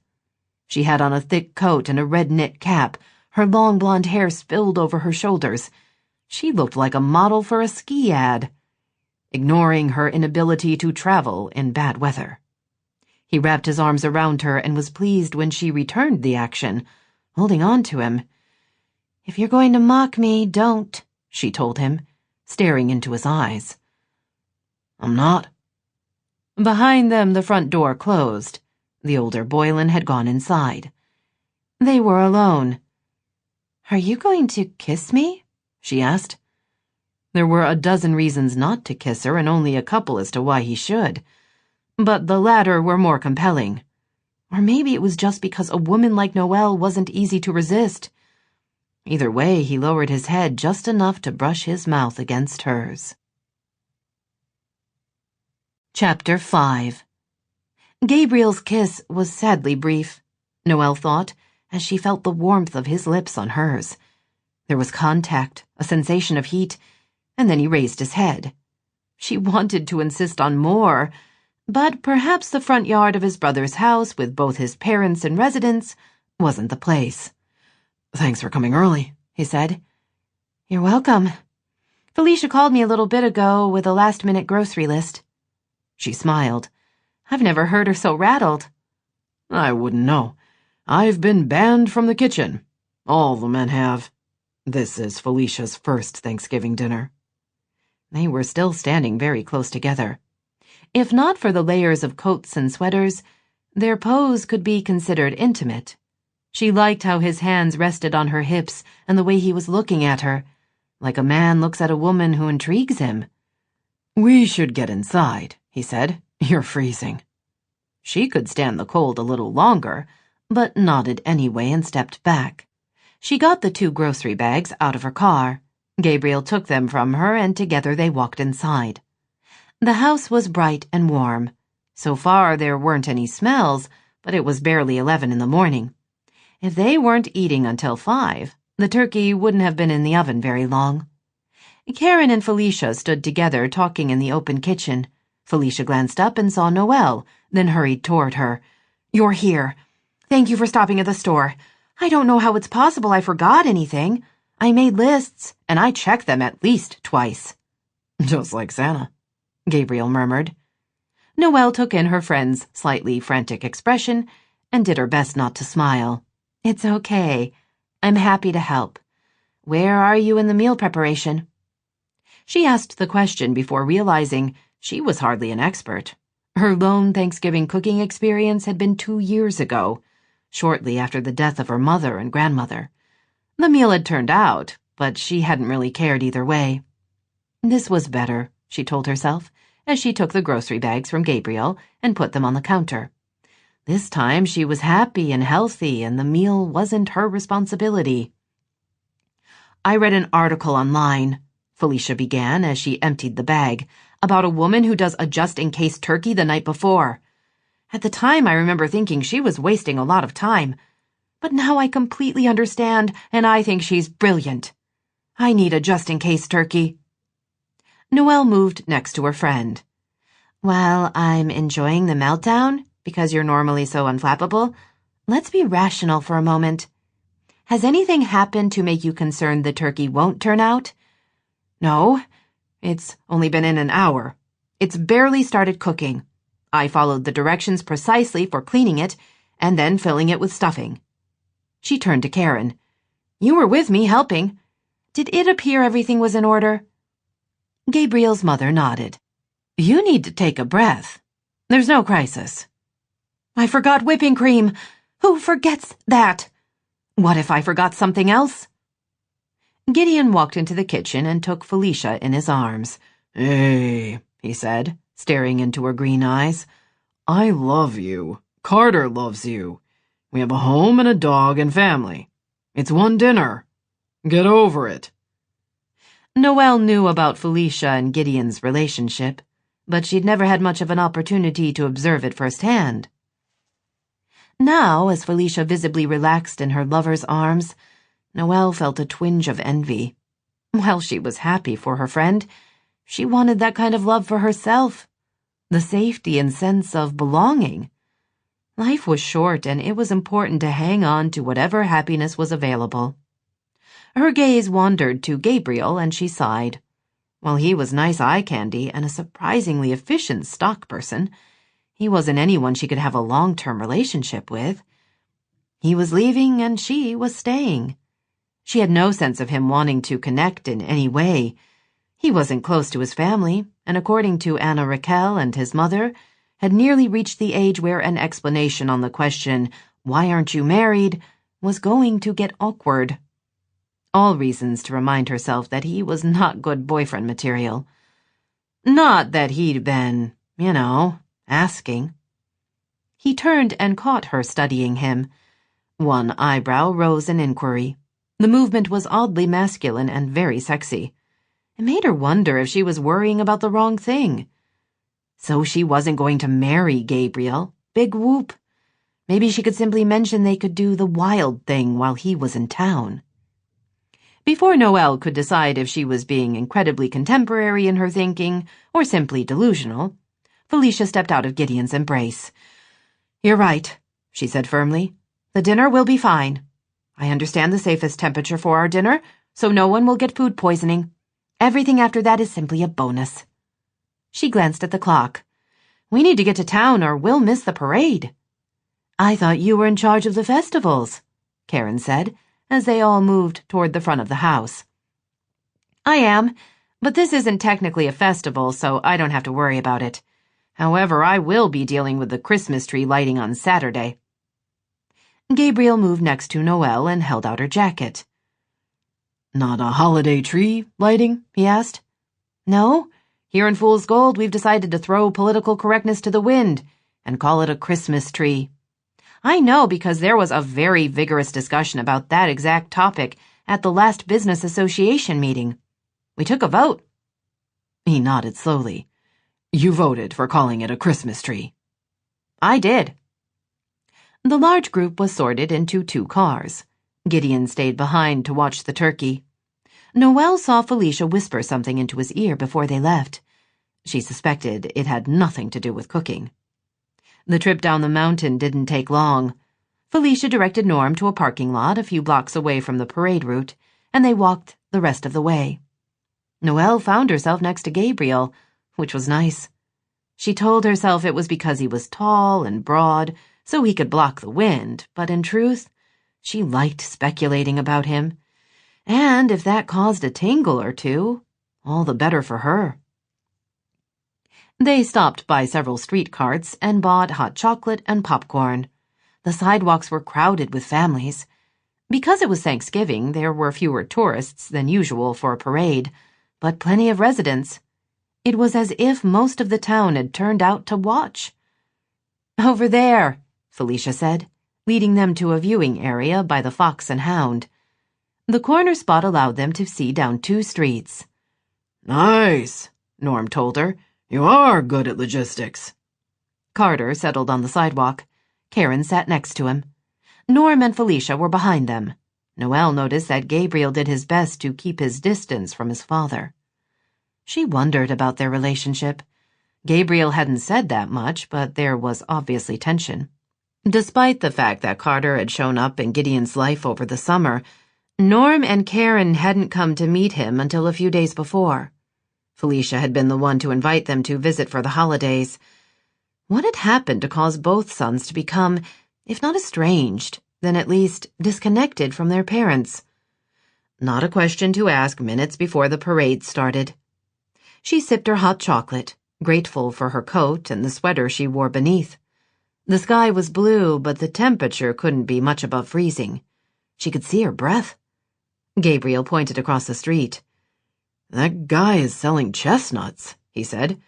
She had on a thick coat and a red knit cap, her long blonde hair spilled over her shoulders. She looked like a model for a ski ad, ignoring her inability to travel in bad weather. He wrapped his arms around her and was pleased when she returned the action, holding on to him. "If you're going to mock me, don't," she told him, staring into his eyes. I'm not. Behind them, the front door closed. The older Boylan had gone inside. They were alone. "Are you going to kiss me?" she asked. There were a dozen reasons not to kiss her and only a couple as to why he should. But the latter were more compelling. Or maybe it was just because a woman like Noelle wasn't easy to resist. Either way, he lowered his head just enough to brush his mouth against hers. Chapter 5. Gabriel's kiss was sadly brief, Noelle thought, as she felt the warmth of his lips on hers. There was contact, a sensation of heat, and then he raised his head. She wanted to insist on more, but perhaps the front yard of his brother's house, with both his parents and residents, wasn't the place. "Thanks for coming early," he said. "You're welcome. Felicia called me a little bit ago with a last-minute grocery list." She smiled. "I've never heard her so rattled." "I wouldn't know. I've been banned from the kitchen. All the men have. This is Felicia's first Thanksgiving dinner." They were still standing very close together. If not for the layers of coats and sweaters, their pose could be considered intimate. She liked how his hands rested on her hips and the way he was looking at her, like a man looks at a woman who intrigues him. "We should get inside," he said. "You're freezing." She could stand the cold a little longer, but nodded anyway and stepped back. She got the 2 grocery bags out of her car. Gabriel took them from her, and together they walked inside. The house was bright and warm. So far, there weren't any smells, but it was barely 11 in the morning. If they weren't eating until 5, the turkey wouldn't have been in the oven very long. Karen and Felicia stood together talking in the open kitchen. Felicia glanced up and saw Noelle, then hurried toward her. "You're here. Thank you for stopping at the store. I don't know how it's possible I forgot anything. I made lists, and I checked them at least twice." "Just like Santa," Gabriel murmured. Noelle took in her friend's slightly frantic expression and did her best not to smile. "It's okay. I'm happy to help. Where are you in the meal preparation?" She asked the question before realizing she was hardly an expert. Her lone Thanksgiving cooking experience had been 2 years ago, shortly after the death of her mother and grandmother. The meal had turned out, but she hadn't really cared either way. This was better, she told herself, as she took the grocery bags from Gabriel and put them on the counter. This time she was happy and healthy, and the meal wasn't her responsibility. "I read an article online," Felicia began as she emptied the bag, "about a woman who does a just-in-case turkey the night before. At the time, I remember thinking she was wasting a lot of time. But now I completely understand, and I think she's brilliant. I need a just-in-case turkey." Noelle moved next to her friend. "While I'm enjoying the meltdown, because you're normally so unflappable, let's be rational for a moment. Has anything happened to make you concerned the turkey won't turn out?" "No. It's only been in an hour. It's barely started cooking. I followed the directions precisely for cleaning it and then filling it with stuffing." She turned to Karen. "You were with me, helping. Did it appear everything was in order?" Gabriel's mother nodded. "You need to take a breath. There's no crisis." "I forgot whipping cream. Who forgets that? What if I forgot something else?" Gideon walked into the kitchen and took Felicia in his arms. "Hey," he said, staring into her green eyes. "I love you. Carter loves you. We have a home and a dog and family. It's one dinner. Get over it." Noelle knew about Felicia and Gideon's relationship, but she'd never had much of an opportunity to observe it firsthand. Now, as Felicia visibly relaxed in her lover's arms, Noelle felt a twinge of envy. While she was happy for her friend, she wanted that kind of love for herself, the safety and sense of belonging. Life was short, and it was important to hang on to whatever happiness was available. Her gaze wandered to Gabriel, and she sighed. While he was nice eye candy and a surprisingly efficient stock person, he wasn't anyone she could have a long-term relationship with. He was leaving, and she was staying. She had no sense of him wanting to connect in any way. He wasn't close to his family, and according to Anna Raquel and his mother, had nearly reached the age where an explanation on the question, "Why aren't you married?" was going to get awkward. All reasons to remind herself that he was not good boyfriend material. Not that he'd been, asking. He turned and caught her studying him. One eyebrow rose in inquiry. The movement was oddly masculine and very sexy. It made her wonder if she was worrying about the wrong thing. So she wasn't going to marry Gabriel. Big whoop. Maybe she could simply mention they could do the wild thing while he was in town. Before Noelle could decide if she was being incredibly contemporary in her thinking or simply delusional, Felicia stepped out of Gideon's embrace. "You're right," she said firmly. "The dinner will be fine. I understand the safest temperature for our dinner, so no one will get food poisoning. Everything after that is simply a bonus." She glanced at the clock. "We need to get to town or we'll miss the parade." "I thought you were in charge of the festivals," Karen said, as they all moved toward the front of the house. "I am, but this isn't technically a festival, so I don't have to worry about it. However, I will be dealing with the Christmas tree lighting on Saturday." Gabriel moved next to Noelle and held out her jacket. "Not a holiday tree lighting?" he asked. "No. Here in Fool's Gold, we've decided to throw political correctness to the wind and call it a Christmas tree. I know because there was a very vigorous discussion about that exact topic at the last Business Association meeting. We took a vote." He nodded slowly. "You voted for calling it a Christmas tree." "I did." The large group was sorted into 2 cars. Gideon stayed behind to watch the turkey. Noelle saw Felicia whisper something into his ear before they left. She suspected it had nothing to do with cooking. The trip down the mountain didn't take long. Felicia directed Norm to a parking lot a few blocks away from the parade route, and they walked the rest of the way. Noelle found herself next to Gabriel, which was nice. She told herself it was because he was tall and broad, so he could block the wind, but in truth, she liked speculating about him. And if that caused a tingle or two, all the better for her. They stopped by several street carts and bought hot chocolate and popcorn. The sidewalks were crowded with families. Because it was Thanksgiving, there were fewer tourists than usual for a parade, but plenty of residents. It was as if most of the town had turned out to watch. "Over there," Felicia said, leading them to a viewing area by the Fox and Hound. The corner spot allowed them to see down 2 streets. "Nice," Norm told her. "You are good at logistics." Carter settled on the sidewalk. Karen sat next to him. Norm and Felicia were behind them. Noelle noticed that Gabriel did his best to keep his distance from his father. She wondered about their relationship. Gabriel hadn't said that much, but there was obviously tension. Despite the fact that Carter had shown up in Gideon's life over the summer, Norm and Karen hadn't come to meet him until a few days before. Felicia had been the one to invite them to visit for the holidays. What had happened to cause both sons to become, if not estranged, then at least disconnected from their parents? Not a question to ask minutes before the parade started. She sipped her hot chocolate, grateful for her coat and the sweater she wore beneath. The sky was blue, but the temperature couldn't be much above freezing. She could see her breath. Gabriel pointed across the street. "That guy is selling chestnuts," he said.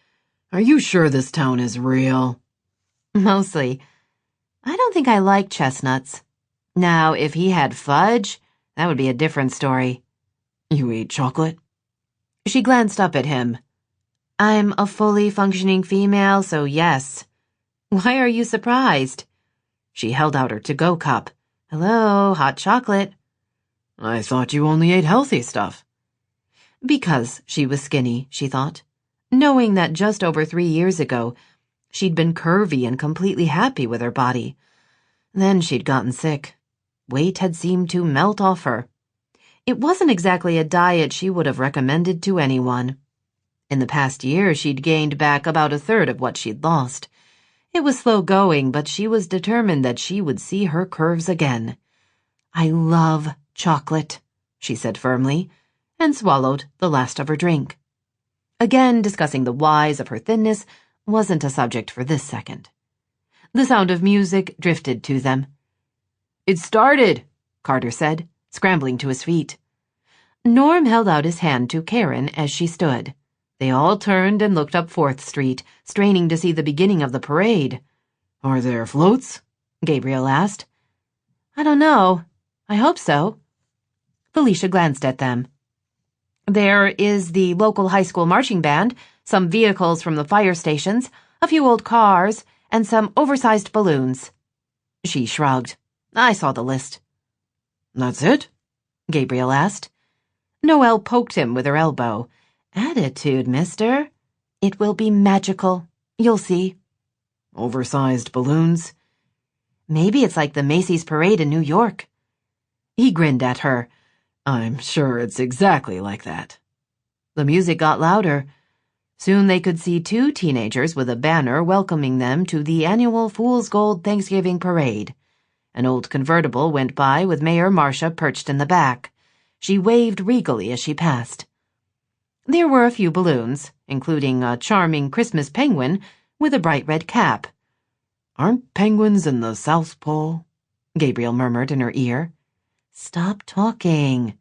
"Are you sure this town is real?" "Mostly. I don't think I like chestnuts. Now, if he had fudge, that would be a different story. You eat chocolate? She glanced up at him. I'm a fully functioning female, so yes. Why are you surprised? She held out her to-go cup. Hello, hot chocolate. I thought you only ate healthy stuff. Because she was skinny, she thought, knowing that just over 3 years ago, she'd been curvy and completely happy with her body. Then she'd gotten sick. Weight had seemed to melt off her. It wasn't exactly a diet she would have recommended to anyone. In the past year, she'd gained back about 1/3 of what she'd lost. It was slow going, but she was determined that she would see her curves again. I love chocolate, she said firmly, and swallowed the last of her drink. Again, discussing the whys of her thinness wasn't a subject for this second. The sound of music drifted to them. It started, Carter said, scrambling to his feet. Norm held out his hand to Karen as she stood. They all turned and looked up 4th Street, straining to see the beginning of the parade. Are there floats? Gabriel asked. I don't know. I hope so. Felicia glanced at them. There is the local high school marching band, some vehicles from the fire stations, a few old cars, and some oversized balloons. She shrugged. I saw the list. That's it? Gabriel asked. Noelle poked him with her elbow. Attitude, mister. It will be magical. You'll see. Oversized balloons? Maybe it's like the Macy's parade in New York. He grinned at her. I'm sure it's exactly like that. The music got louder. Soon they could see 2 teenagers with a banner welcoming them to the annual Fool's Gold Thanksgiving Parade. An old convertible went by with Mayor Marcia perched in the back. She waved regally as she passed. There were a few balloons, including a charming Christmas penguin with a bright red cap. Aren't penguins in the South Pole? Gabriel murmured in her ear. Stop talking.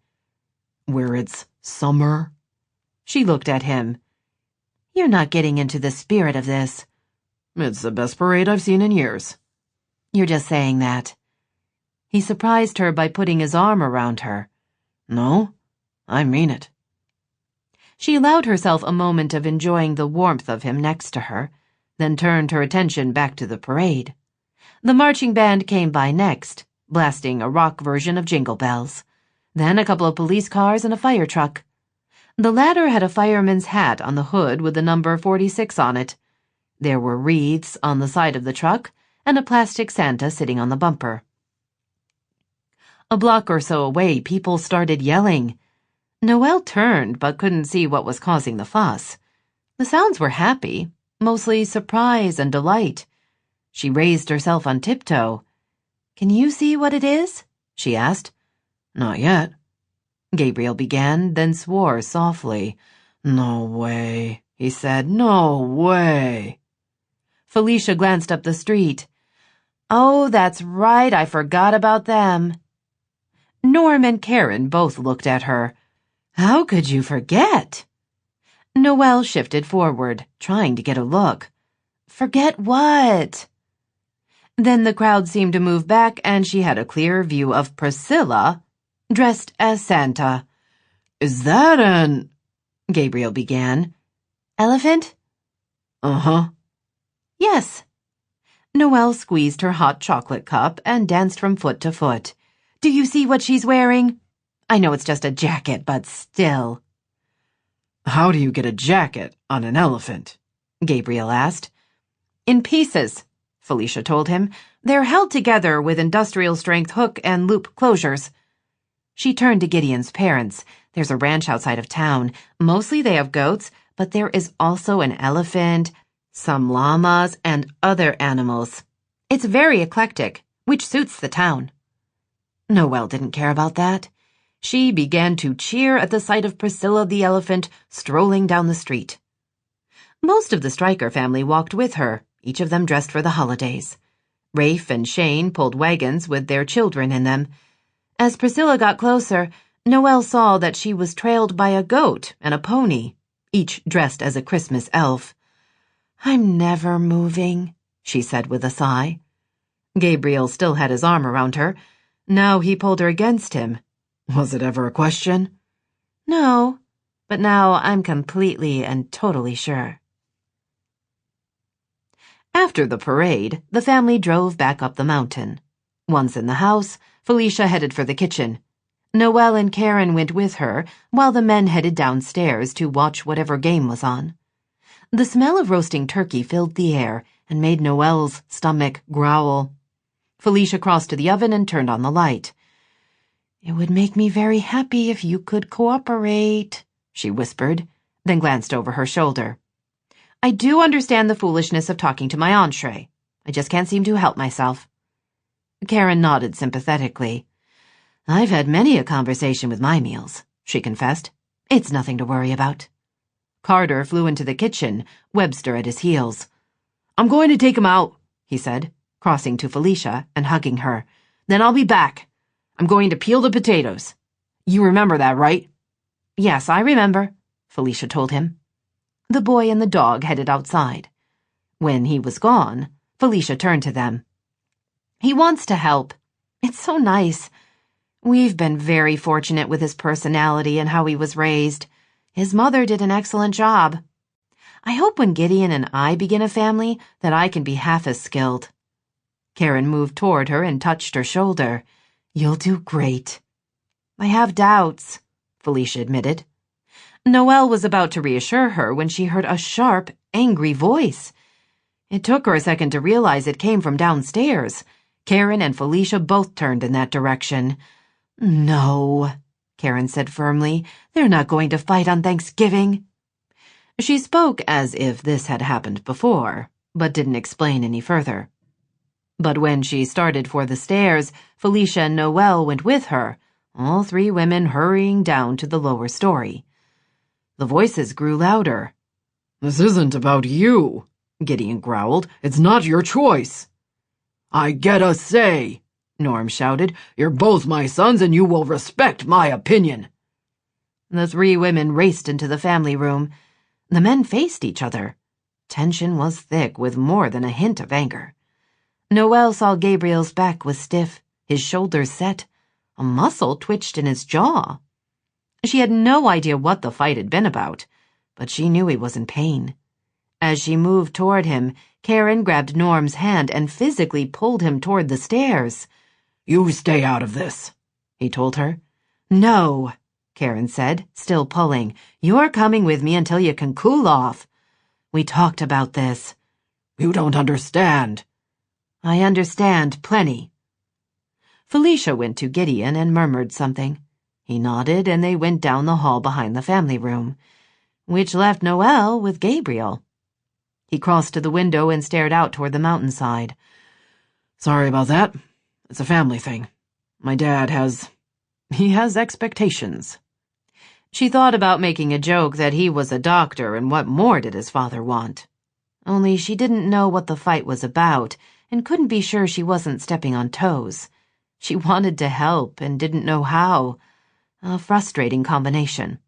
Where it's summer? She looked at him. You're not getting into the spirit of this. It's the best parade I've seen in years. You're just saying that. He surprised her by putting his arm around her. No, I mean it. She allowed herself a moment of enjoying the warmth of him next to her, then turned her attention back to the parade. The marching band came by next, blasting a rock version of Jingle Bells. Then a couple of police cars and a fire truck. The latter had a fireman's hat on the hood with the number 46 on it. There were wreaths on the side of the truck and a plastic Santa sitting on the bumper. A block or so away, people started yelling. Noelle turned but couldn't see what was causing the fuss. The sounds were happy, mostly surprise and delight. She raised herself on tiptoe. Can you see what it is? She asked. Not yet. Gabriel began, then swore softly. No way, he said. No way. Felicia glanced up the street. Oh, that's right, I forgot about them. Norm and Karen both looked at her. How could you forget? Noelle shifted forward, trying to get a look. Forget what? Then the crowd seemed to move back, and she had a clear view of Priscilla, dressed as Santa. Is that an... Gabriel began. Elephant? Uh-huh. Yes. Noelle squeezed her hot chocolate cup and danced from foot to foot. Do you see what she's wearing? I know it's just a jacket, but still. How do you get a jacket on an elephant? Gabriel asked. In pieces, Felicia told him. They're held together with industrial-strength hook and loop closures. She turned to Gideon's parents. There's a ranch outside of town. Mostly they have goats, but there is also an elephant, some llamas, and other animals. It's very eclectic, which suits the town. Noelle didn't care about that. She began to cheer at the sight of Priscilla the elephant strolling down the street. Most of the Stryker family walked with her, each of them dressed for the holidays. Rafe and Shane pulled wagons with their children in them. As Priscilla got closer, Noelle saw that she was trailed by a goat and a pony, each dressed as a Christmas elf. I'm never moving, she said with a sigh. Gabriel still had his arm around her. Now he pulled her against him. Was it ever a question? No, but now I'm completely and totally sure. After the parade, the family drove back up the mountain. Once in the house, Felicia headed for the kitchen. Noelle and Karen went with her, while the men headed downstairs to watch whatever game was on. The smell of roasting turkey filled the air and made Noelle's stomach growl. Felicia crossed to the oven and turned on the light. "It would make me very happy if you could cooperate," she whispered, then glanced over her shoulder. "I do understand the foolishness of talking to my entree. I just can't seem to help myself." Karen nodded sympathetically. "I've had many a conversation with my meals," she confessed. "It's nothing to worry about." Carter flew into the kitchen, Webster at his heels. "I'm going to take him out," he said, crossing to Felicia and hugging her. "Then I'll be back. I'm going to peel the potatoes. You remember that, right?" "Yes, I remember," Felicia told him. The boy and the dog headed outside. When he was gone, Felicia turned to them. "He wants to help. It's so nice. We've been very fortunate with his personality and how he was raised. His mother did an excellent job. I hope when Gideon and I begin a family that I can be half as skilled." Karen moved toward her and touched her shoulder. "You'll do great." "I have doubts," Felicia admitted. Noelle was about to reassure her when she heard a sharp, angry voice. It took her a second to realize it came from downstairs. Karen and Felicia both turned in that direction. "No," Karen said firmly. "They're not going to fight on Thanksgiving." She spoke as if this had happened before, but didn't explain any further. But when she started for the stairs, Felicia and Noelle went with her, all three women hurrying down to the lower story. The voices grew louder. "This isn't about you," Gideon growled. "It's not your choice." "I get a say," Norm shouted. "You're both my sons and you will respect my opinion." The three women raced into the family room. The men faced each other. Tension was thick with more than a hint of anger. Noelle saw Gabriel's back was stiff, his shoulders set. A muscle twitched in his jaw. She had no idea what the fight had been about, but she knew he was in pain. As she moved toward him, Karen grabbed Norm's hand and physically pulled him toward the stairs. "You stay out of this," he told her. "No," Karen said, still pulling. "You're coming with me until you can cool off. We talked about this." "You don't understand." "I understand plenty." Felicia went to Gideon and murmured something. He nodded, and they went down the hall behind the family room, which left Noelle with Gabriel. He crossed to the window and stared out toward the mountainside. "Sorry about that. It's a family thing. My dad has expectations." She thought about making a joke that he was a doctor and what more did his father want. Only she didn't know what the fight was about and couldn't be sure she wasn't stepping on toes. She wanted to help and didn't know how. A frustrating combination.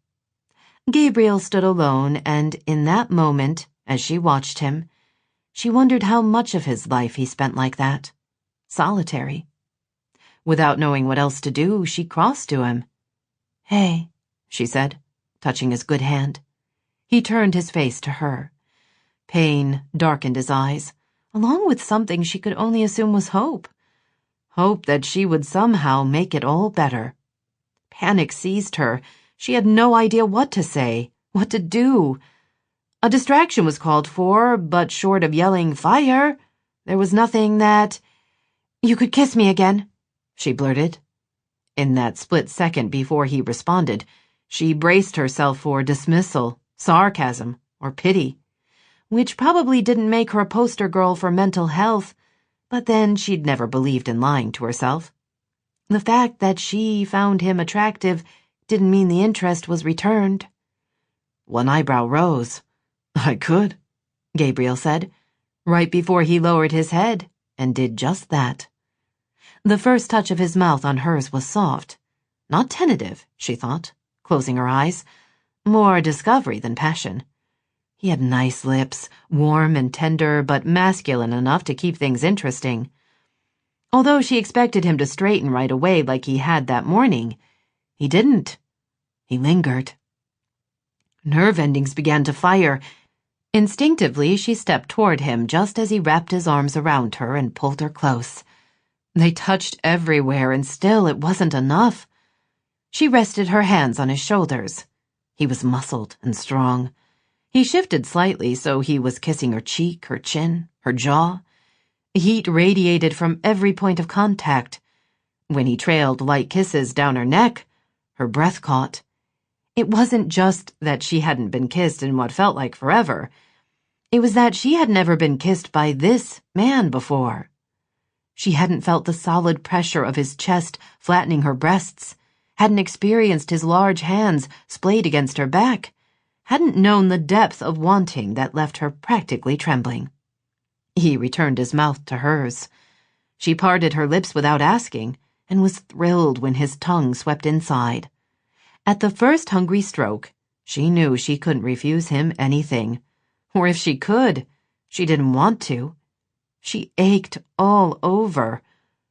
Gabriel stood alone, and in that moment, as she watched him, she wondered how much of his life he spent like that. Solitary. Without knowing what else to do, she crossed to him. "Hey," she said, touching his good hand. He turned his face to her. Pain darkened his eyes, along with something she could only assume was hope. Hope that she would somehow make it all better. Panic seized her. She had no idea what to say, what to do. A distraction was called for, but short of yelling, "Fire!" there was nothing that... "You could kiss me again," she blurted. In that split second before he responded, she braced herself for dismissal, sarcasm, or pity, which probably didn't make her a poster girl for mental health, but then she'd never believed in lying to herself. The fact that she found him attractive didn't mean the interest was returned. One eyebrow rose. "I could," Gabriel said, right before he lowered his head, and did just that. The first touch of his mouth on hers was soft. Not tentative, she thought, closing her eyes. More discovery than passion. He had nice lips, warm and tender, but masculine enough to keep things interesting. Although she expected him to straighten right away like he had that morning, he didn't. He lingered. Nerve endings began to fire. Instinctively, she stepped toward him just as he wrapped his arms around her and pulled her close. They touched everywhere, and still it wasn't enough. She rested her hands on his shoulders. He was muscled and strong. He shifted slightly so he was kissing her cheek, her chin, her jaw. Heat radiated from every point of contact. When he trailed light kisses down her neck, her breath caught. It wasn't just that she hadn't been kissed in what felt like forever. It was that she had never been kissed by this man before. She hadn't felt the solid pressure of his chest flattening her breasts, hadn't experienced his large hands splayed against her back, hadn't known the depth of wanting that left her practically trembling. He returned his mouth to hers. She parted her lips without asking, and was thrilled when his tongue swept inside. At the first hungry stroke, she knew she couldn't refuse him anything. Or if she could, she didn't want to. She ached all over,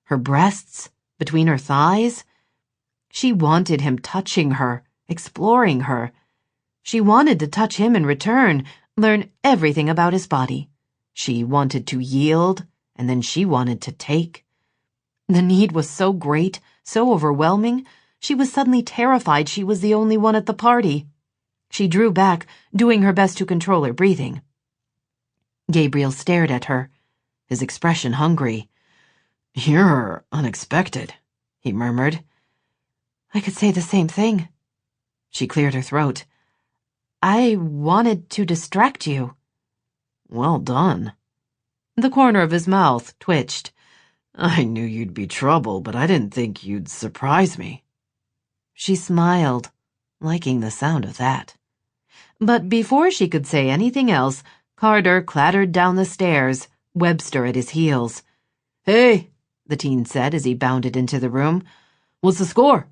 her breasts, between her thighs. She wanted him touching her, exploring her. She wanted to touch him in return, learn everything about his body. She wanted to yield, and then she wanted to take. The need was so great, so overwhelming, she was suddenly terrified she was the only one at the party. She drew back, doing her best to control her breathing. Gabriel stared at her, his expression hungry. "You're unexpected," he murmured. "I could say the same thing." She cleared her throat. "I wanted to distract you." "Well done." The corner of his mouth twitched. "I knew you'd be trouble, but I didn't think you'd surprise me." She smiled, liking the sound of that. But before she could say anything else, Carter clattered down the stairs, Webster at his heels. "Hey," the teen said as he bounded into the room. "What's the score?"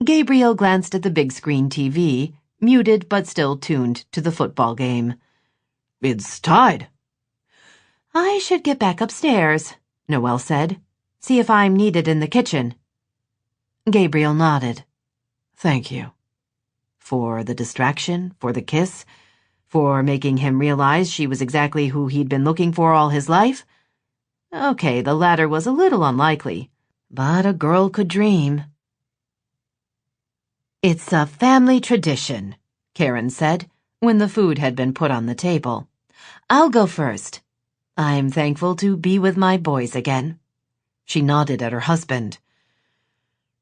Gabriel glanced at the big screen TV, muted but still tuned to the football game. "It's tied." "I should get back upstairs," Noelle said. "See if I'm needed in the kitchen." Gabriel nodded. "Thank you." For the distraction, for the kiss, for making him realize she was exactly who he'd been looking for all his life? Okay, the latter was a little unlikely, but a girl could dream. "It's a family tradition," Karen said, when the food had been put on the table. "I'll go first. I'm thankful to be with my boys again." She nodded at her husband.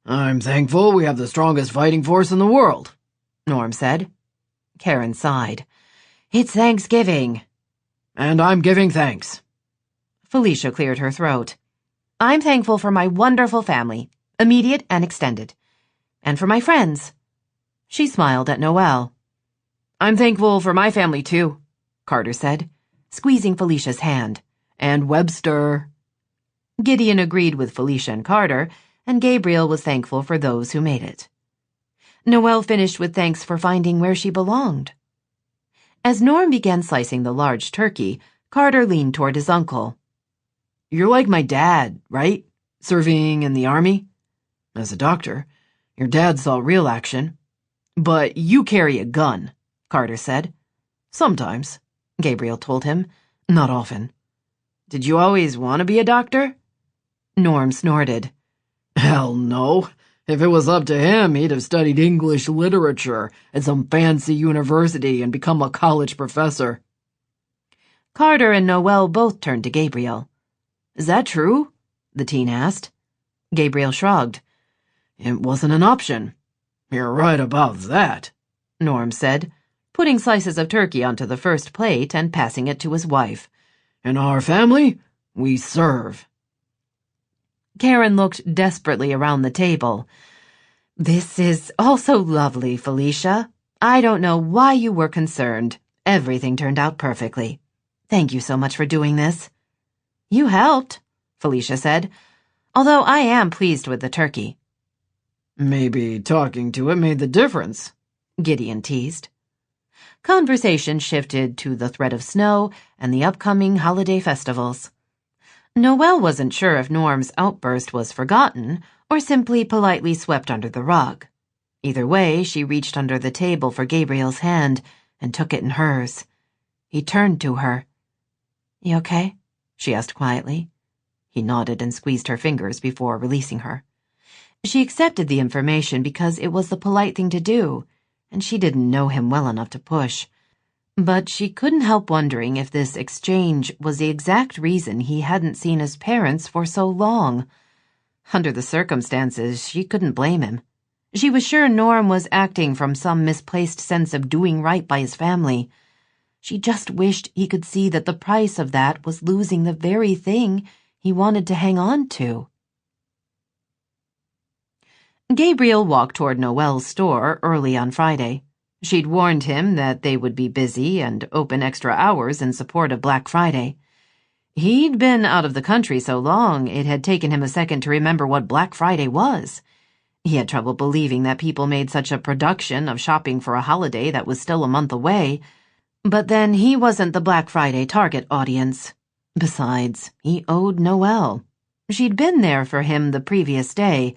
"I'm thankful we have the strongest fighting force in the world," Norm said. Karen sighed. "It's Thanksgiving." "And I'm giving thanks." Felicia cleared her throat. "I'm thankful for my wonderful family, immediate and extended. And for my friends." She smiled at Noelle. "I'm thankful for my family, too," Carter said, squeezing Felicia's hand. "And Webster." Gideon agreed with Felicia and Carter, and Gabriel was thankful for those who made it. Noelle finished with thanks for finding where she belonged. As Norm began slicing the large turkey, Carter leaned toward his uncle. "You're like my dad, right? Serving in the army? As a doctor, your dad saw real action. But you carry a gun," Carter said. "Sometimes," Gabriel told him. "Not often." "Did you always want to be a doctor?" Norm snorted. "Hell no. If it was up to him, he'd have studied English literature at some fancy university and become a college professor." Carter and Noelle both turned to Gabriel. "Is that true?" the teen asked. Gabriel shrugged. "It wasn't an option." "You're right about that," Norm said, putting slices of turkey onto the first plate and passing it to his wife. "In our family, we serve." Karen looked desperately around the table. "This is all so lovely, Felicia. I don't know why you were concerned. Everything turned out perfectly. Thank you so much for doing this." "You helped," Felicia said, "although I am pleased with the turkey." "Maybe talking to it made the difference," Gideon teased. Conversation shifted to the threat of snow and the upcoming holiday festivals. Noelle wasn't sure if Norm's outburst was forgotten or simply politely swept under the rug. Either way, she reached under the table for Gabriel's hand and took it in hers. He turned to her. "You okay?" she asked quietly. He nodded and squeezed her fingers before releasing her. She accepted the information because it was the polite thing to do, and she didn't know him well enough to push. But she couldn't help wondering if this exchange was the exact reason he hadn't seen his parents for so long. Under the circumstances, she couldn't blame him. She was sure Norm was acting from some misplaced sense of doing right by his family. She just wished he could see that the price of that was losing the very thing he wanted to hang on to. Gabriel walked toward Noelle's store early on Friday. She'd warned him that they would be busy and open extra hours in support of Black Friday. He'd been out of the country so long it had taken him a second to remember what Black Friday was. He had trouble believing that people made such a production of shopping for a holiday that was still a month away. But then he wasn't the Black Friday target audience. Besides, he owed Noelle. She'd been there for him the previous day.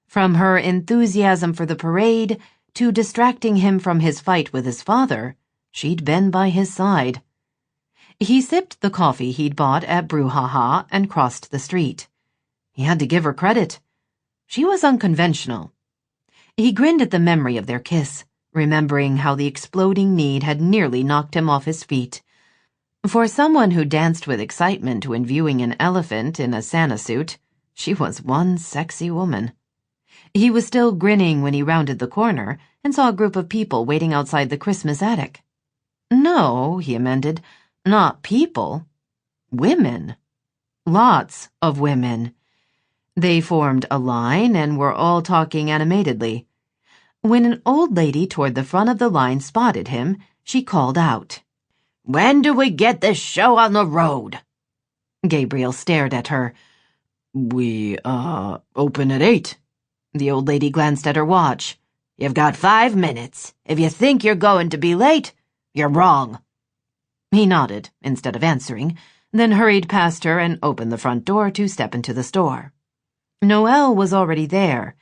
From her enthusiasm for the parade to distracting him from his fight with his father, she'd been by his side. He sipped the coffee he'd bought at Brouhaha and crossed the street. He had to give her credit. She was unconventional. He grinned at the memory of their kiss, remembering how the exploding need had nearly knocked him off his feet. For someone who danced with excitement when viewing an elephant in a Santa suit, she was one sexy woman. He was still grinning when he rounded the corner and saw a group of people waiting outside the Christmas attic. No, he amended, not people. Women. Lots of women. They formed a line and were all talking animatedly. When an old lady toward the front of the line spotted him, she called out, "When do we get this show on the road?" Gabriel stared at her. We, open at 8. The old lady glanced at her watch. "You've got 5 minutes. If you think you're going to be late, you're wrong." He nodded instead of answering, then hurried past her and opened the front door to step into the store. Noelle was already there.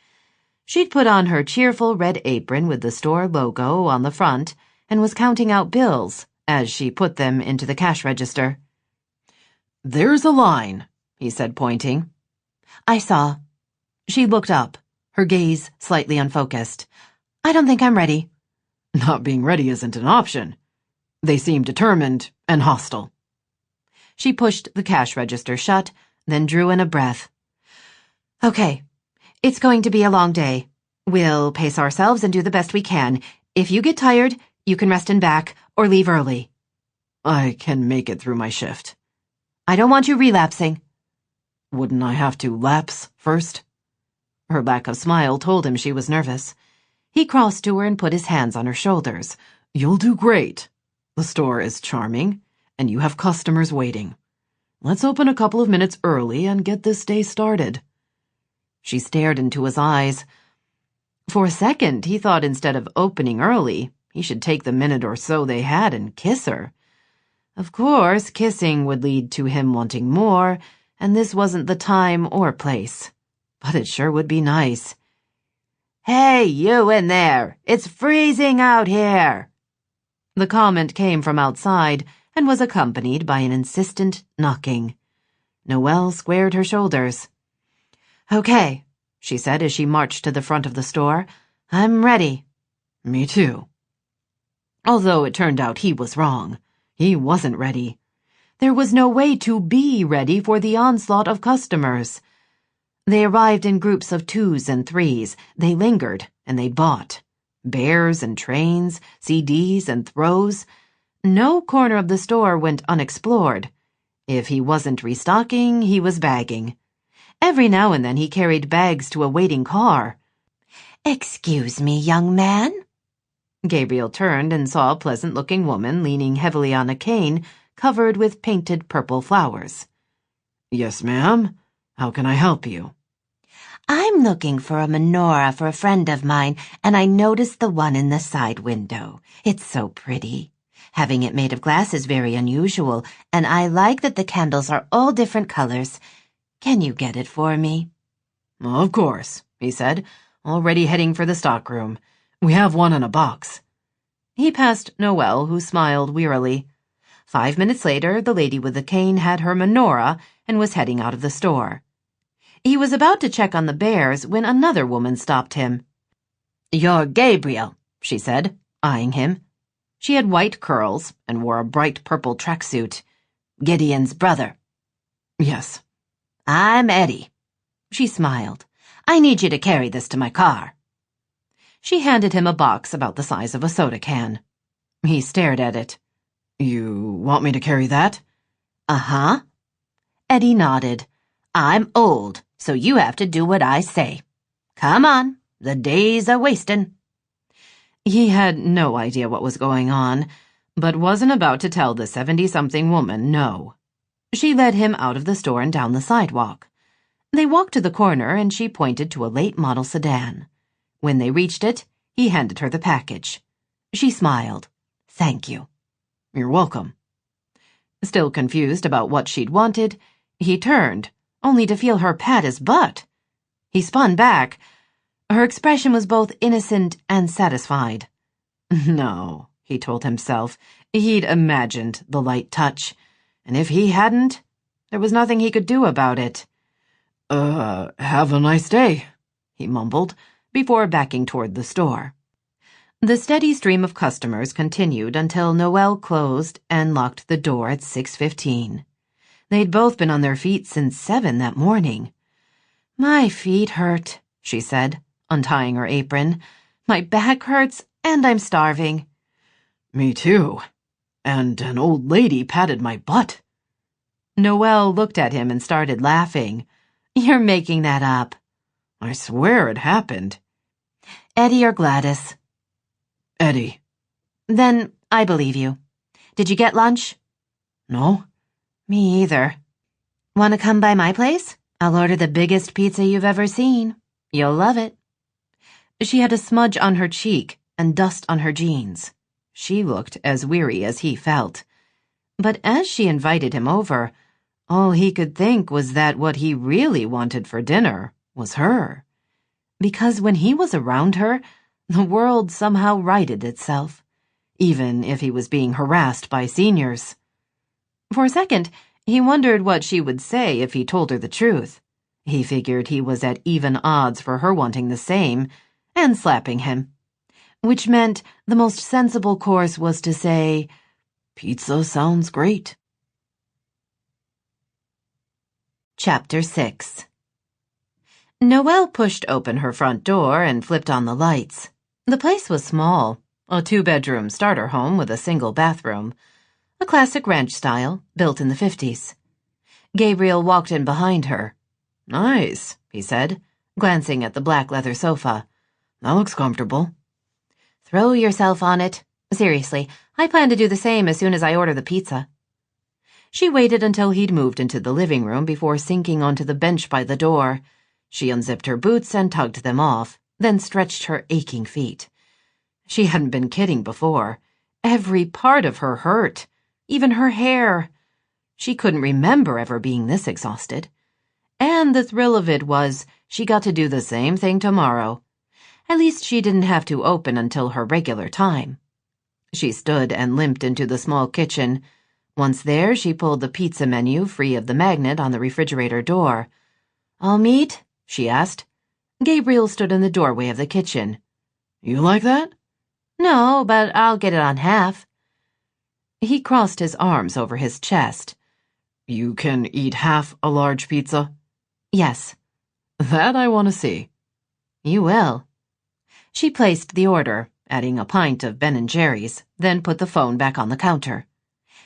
She'd put on her cheerful red apron with the store logo on the front and was counting out bills as she put them into the cash register. "There's a line," he said, pointing. "I saw." She looked up, her gaze slightly unfocused. "I don't think I'm ready." Not being ready isn't an option. They seem determined and hostile. She pushed the cash register shut, then drew in a breath. "Okay, it's going to be a long day. We'll pace ourselves and do the best we can. If you get tired, you can rest in back or leave early." "I can make it through my shift." "I don't want you relapsing." "Wouldn't I have to lapse first?" Her lack of smile told him she was nervous. He crossed to her and put his hands on her shoulders. "You'll do great. The store is charming, and you have customers waiting. Let's open a couple of minutes early and get this day started." She stared into his eyes. For a second, he thought instead of opening early, he should take the minute or so they had and kiss her. Of course, kissing would lead to him wanting more, and this wasn't the time or place. But it sure would be nice. "Hey, you in there! It's freezing out here!" The comment came from outside and was accompanied by an insistent knocking. Noelle squared her shoulders. "Okay," she said as she marched to the front of the store. "I'm ready." "Me too." Although it turned out he was wrong. He wasn't ready. There was no way to be ready for the onslaught of customers. They arrived in groups of 2s and 3s. They lingered, and they bought. Bears and trains, CDs and throws. No corner of the store went unexplored. If he wasn't restocking, he was bagging. Every now and then he carried bags to a waiting car. "Excuse me, young man?" Gabriel turned and saw a pleasant-looking woman leaning heavily on a cane covered with painted purple flowers. "Yes, ma'am. How can I help you?" "I'm looking for a menorah for a friend of mine, and I noticed the one in the side window. It's so pretty. Having it made of glass is very unusual, and I like that the candles are all different colors. Can you get it for me?" "Of course," he said, already heading for the stockroom. "We have one in a box." He passed Noelle, who smiled wearily. 5 minutes later, the lady with the cane had her menorah and was heading out of the store. He was about to check on the bears when another woman stopped him. "You're Gabriel," she said, eyeing him. She had white curls and wore a bright purple tracksuit. "Gideon's brother." Yes. "I'm Eddie." She smiled. "I need you to carry this to my car." She handed him a box about the size of a soda can. He stared at it. "You want me to carry that?" "Uh-huh." Eddie nodded. "I'm old, so you have to do what I say. Come on, the days are wastin'." He had no idea what was going on, but wasn't about to tell the 70-something woman no. She led him out of the store and down the sidewalk. They walked to the corner, and she pointed to a late-model sedan. When they reached it, he handed her the package. She smiled. "Thank you." "You're welcome." Still confused about what she'd wanted, he turned, only to feel her pat his butt. He spun back. Her expression was both innocent and satisfied. No, he told himself. He'd imagined the light touch, and if he hadn't, there was nothing he could do about it. Have a nice day," he mumbled, before backing toward the store. The steady stream of customers continued until Noelle closed and locked the door at 6:15. They'd both been on their feet since 7 that morning. "My feet hurt," she said, untying her apron. "My back hurts, and I'm starving." "Me too. And an old lady patted my butt." Noelle looked at him and started laughing. "You're making that up." "I swear it happened." "Eddie or Gladys?" "Eddie." "Then I believe you. Did you get lunch?" "No?" "Me either." "Want to come by my place? I'll order the biggest pizza you've ever seen. You'll love it." She had a smudge on her cheek and dust on her jeans. She looked as weary as he felt. But as she invited him over, all he could think was that what he really wanted for dinner was her. Because when he was around her, the world somehow righted itself, even if he was being harassed by seniors. For a second, he wondered what she would say if he told her the truth. He figured he was at even odds for her wanting the same, and slapping him. Which meant the most sensible course was to say, "Pizza sounds great." Chapter 6. Noelle pushed open her front door and flipped on the lights. The place was small, a 2-bedroom starter home with a single bathroom, a classic ranch style, built in the 50s. Gabriel walked in behind her. "Nice," he said, glancing at the black leather sofa. "That looks comfortable." "Throw yourself on it. Seriously, I plan to do the same as soon as I order the pizza." She waited until he'd moved into the living room before sinking onto the bench by the door. She unzipped her boots and tugged them off, then stretched her aching feet. She hadn't been kidding before. Every part of her hurt, even her hair. She couldn't remember ever being this exhausted. And the thrill of it was she got to do the same thing tomorrow. At least she didn't have to open until her regular time. She stood and limped into the small kitchen. Once there, she pulled the pizza menu free of the magnet on the refrigerator door. "All meat?" she asked. Gabriel stood in the doorway of the kitchen. "You like that?" "No, but I'll get it on half." He crossed his arms over his chest. "You can eat half a large pizza?" "Yes." "That I want to see." "You will." She placed the order, adding a pint of Ben & Jerry's, then put the phone back on the counter.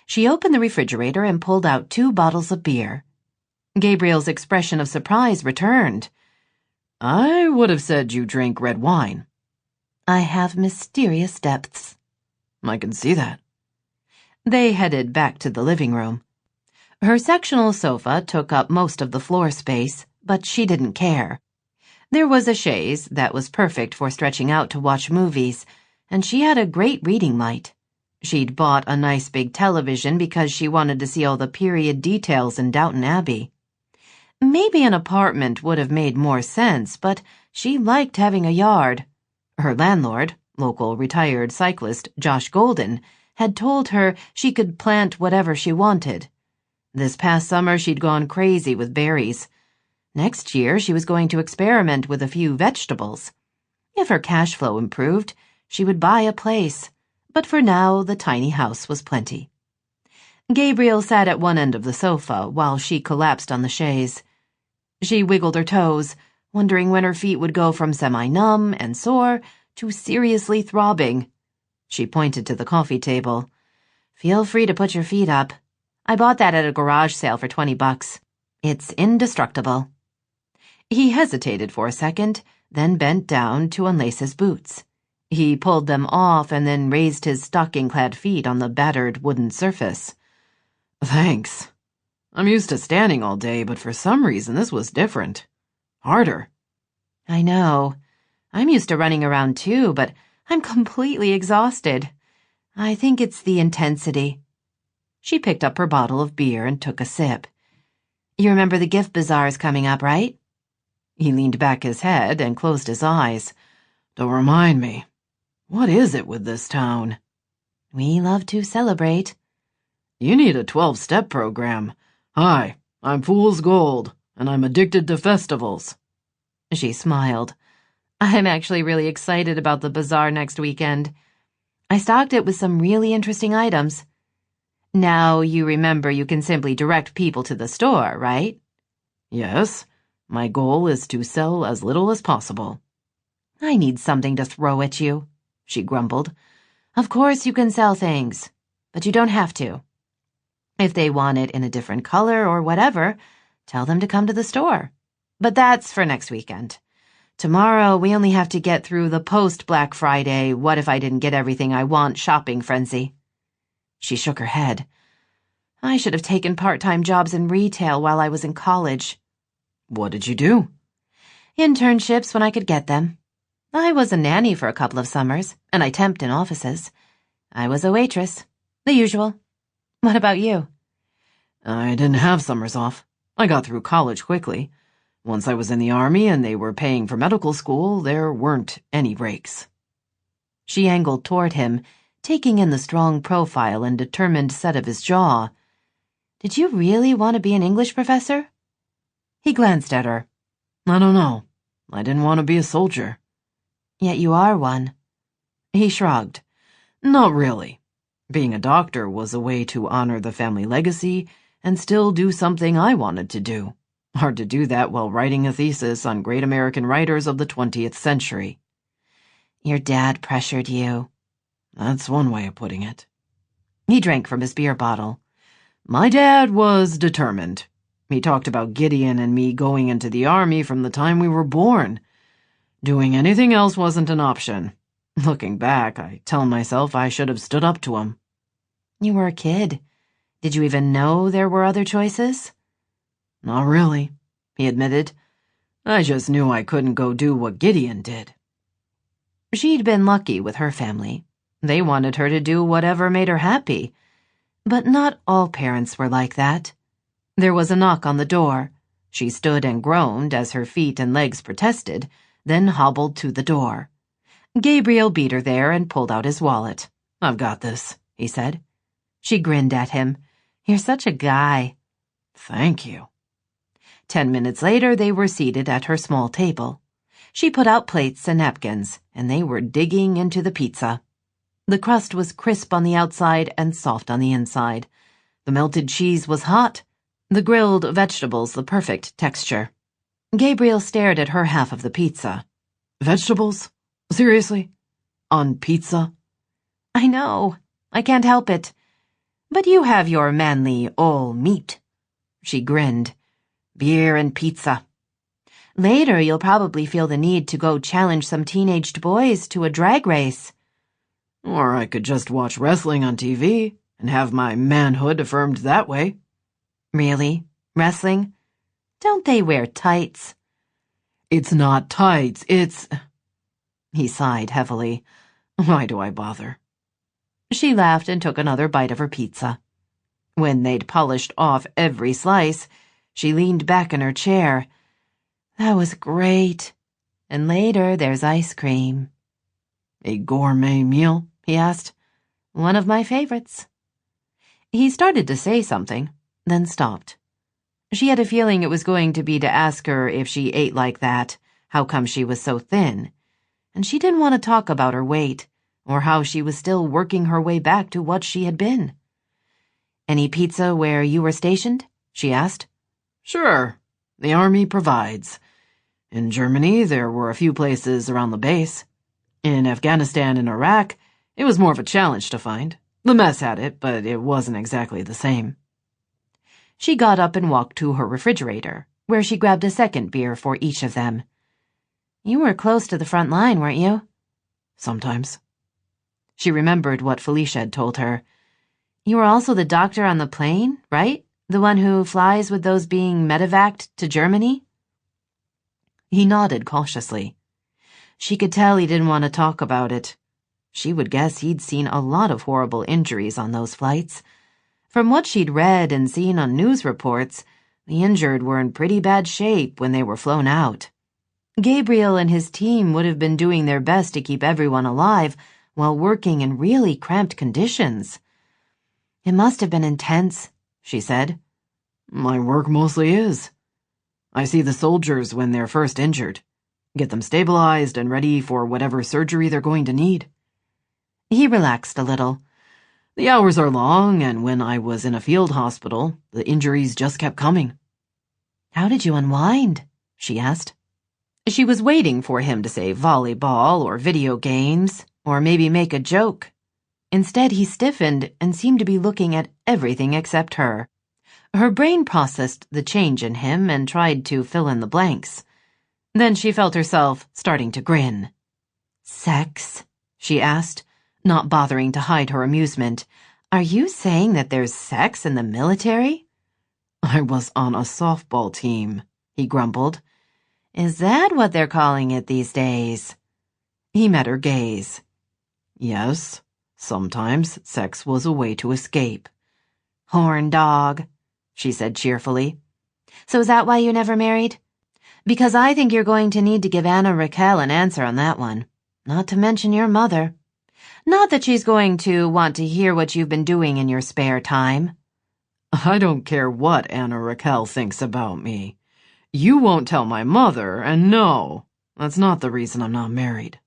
She opened the refrigerator and pulled out 2 bottles of beer. Gabriel's expression of surprise returned. "I would have said you drank red wine." "I have mysterious depths." "I can see that." They headed back to the living room. Her sectional sofa took up most of the floor space, but she didn't care. There was a chaise that was perfect for stretching out to watch movies, and she had a great reading light. She'd bought a nice big television because she wanted to see all the period details in Downton Abbey. Maybe an apartment would have made more sense, but she liked having a yard. Her landlord, local retired cyclist Josh Golden, had told her she could plant whatever she wanted. This past summer she'd gone crazy with berries. Next year she was going to experiment with a few vegetables. If her cash flow improved, she would buy a place. But for now, the tiny house was plenty. Gabriel sat at one end of the sofa while she collapsed on the chaise. She wiggled her toes, wondering when her feet would go from semi-numb and sore to seriously throbbing. She pointed to the coffee table. "Feel free to put your feet up. I bought that at a garage sale for $20. It's indestructible." He hesitated for a second, then bent down to unlace his boots. He pulled them off and then raised his stocking-clad feet on the battered wooden surface. Thanks. I'm used to standing all day, but for some reason this was different. Harder. I know. I'm used to running around too, but I'm completely exhausted. I think it's the intensity. She picked up her bottle of beer and took a sip. You remember the gift bazaars coming up, right? He leaned back his head and closed his eyes. Don't remind me. What is it with this town? We love to celebrate. You need a 12-step program. Hi, I'm Fool's Gold, and I'm addicted to festivals. She smiled. I'm actually really excited about the bazaar next weekend. I stocked it with some really interesting items. Now you remember you can simply direct people to the store, right? Yes, my goal is to sell as little as possible. I need something to throw at you, she grumbled. Of course you can sell things, but you don't have to. If they want it in a different color or whatever, tell them to come to the store. But that's for next weekend. Tomorrow we only have to get through the post-Black Friday what if I didn't get everything I want shopping frenzy. She shook her head. I should have taken part-time jobs in retail while I was in college. What did you do? Internships when I could get them. I was a nanny for a couple of summers, and I temped in offices. I was a waitress. The usual. What about you? I didn't have summers off. I got through college quickly. Once I was in the army and they were paying for medical school, there weren't any breaks. She angled toward him, taking in the strong profile and determined set of his jaw. Did you really want to be an English professor? He glanced at her. I don't know. I didn't want to be a soldier. Yet you are one. He shrugged. Not really. Being a doctor was a way to honor the family legacy and still do something I wanted to do. Hard to do that while writing a thesis on great American writers of the 20th century. Your dad pressured you. That's one way of putting it. He drank from his beer bottle. My dad was determined. He talked about Gideon and me going into the army from the time we were born. Doing anything else wasn't an option. Looking back, I tell myself I should have stood up to him. You were a kid. Did you even know there were other choices? Not really, he admitted. I just knew I couldn't go do what Gideon did. She'd been lucky with her family. They wanted her to do whatever made her happy. But not all parents were like that. There was a knock on the door. She stood and groaned as her feet and legs protested, then hobbled to the door. Gabriel beat her there and pulled out his wallet. I've got this, he said. She grinned at him. You're such a guy. Thank you. 10 minutes later, they were seated at her small table. She put out plates and napkins, and they were digging into the pizza. The crust was crisp on the outside and soft on the inside. The melted cheese was hot. The grilled vegetables the perfect texture. Gabriel stared at her half of the pizza. Vegetables? Seriously? On pizza? I know. I can't help it. But you have your manly all meat. She grinned. Beer and pizza. Later, you'll probably feel the need to go challenge some teenaged boys to a drag race. Or I could just watch wrestling on TV and have my manhood affirmed that way. Really? Wrestling? Don't they wear tights? It's not tights, it's... He sighed heavily. Why do I bother? She laughed and took another bite of her pizza. When they'd polished off every slice, she leaned back in her chair. That was great. And later there's ice cream. A gourmet meal? He asked. One of my favorites. He started to say something, then stopped. She had a feeling it was going to be to ask her if she ate like that, how come she was so thin. And she didn't want to talk about her weight, or how she was still working her way back to what she had been. Any pizza where you were stationed? She asked. Sure. The Army provides. In Germany, there were a few places around the base. In Afghanistan and Iraq, it was more of a challenge to find. The mess had it, but it wasn't exactly the same. She got up and walked to her refrigerator, where she grabbed a second beer for each of them. You were close to the front line, weren't you? Sometimes. She remembered what Felicia had told her. You were also the doctor on the plane, right? The one who flies with those being medevaced to Germany? He nodded cautiously. She could tell he didn't want to talk about it. She would guess he'd seen a lot of horrible injuries on those flights. From what she'd read and seen on news reports, the injured were in pretty bad shape when they were flown out. Gabriel and his team would have been doing their best to keep everyone alive while working in really cramped conditions. It must have been intense, she said. My work mostly is. I see the soldiers when they're first injured. Get them stabilized and ready for whatever surgery they're going to need. He relaxed a little. The hours are long, and when I was in a field hospital, the injuries just kept coming. How did you unwind? She asked. She was waiting for him to say volleyball or video games, or maybe make a joke. Instead, he stiffened and seemed to be looking at everything except her. Her brain processed the change in him and tried to fill in the blanks. Then she felt herself starting to grin. Sex? She asked, not bothering to hide her amusement. Are you saying that there's sex in the military? I was on a softball team, he grumbled. Is that what they're calling it these days? He met her gaze. Yes, sometimes sex was a way to escape. Horn dog, she said cheerfully. So is that why you never married? Because I think you're going to need to give Anna Raquel an answer on that one. Not to mention your mother. Not that she's going to want to hear what you've been doing in your spare time. I don't care what Anna Raquel thinks about me. You won't tell my mother, and no, that's not the reason I'm not married.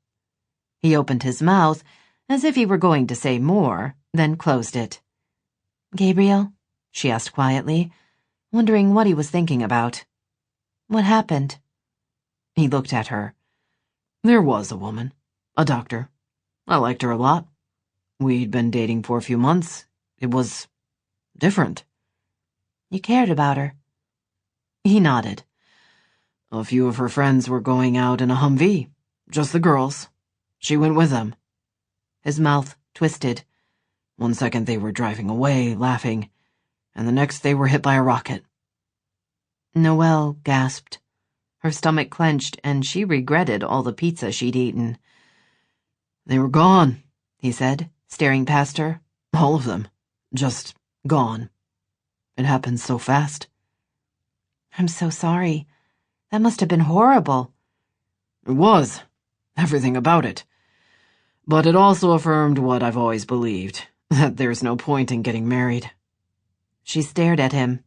He opened his mouth as if he were going to say more, then closed it. Gabriel? She asked quietly, wondering what he was thinking about. What happened? He looked at her. There was a woman, a doctor. I liked her a lot. We'd been dating for a few months. It was different. You cared about her? He nodded. A few of her friends were going out in a Humvee, just the girls. She went with them. His mouth twisted. One second they were driving away, laughing, and the next they were hit by a rocket. Noelle gasped. Her stomach clenched, and she regretted all the pizza she'd eaten. They were gone, he said, staring past her. All of them. Just gone. It happened so fast. I'm so sorry. That must have been horrible. It was. Everything about it. But it also affirmed what I've always believed, that there's no point in getting married. She stared at him.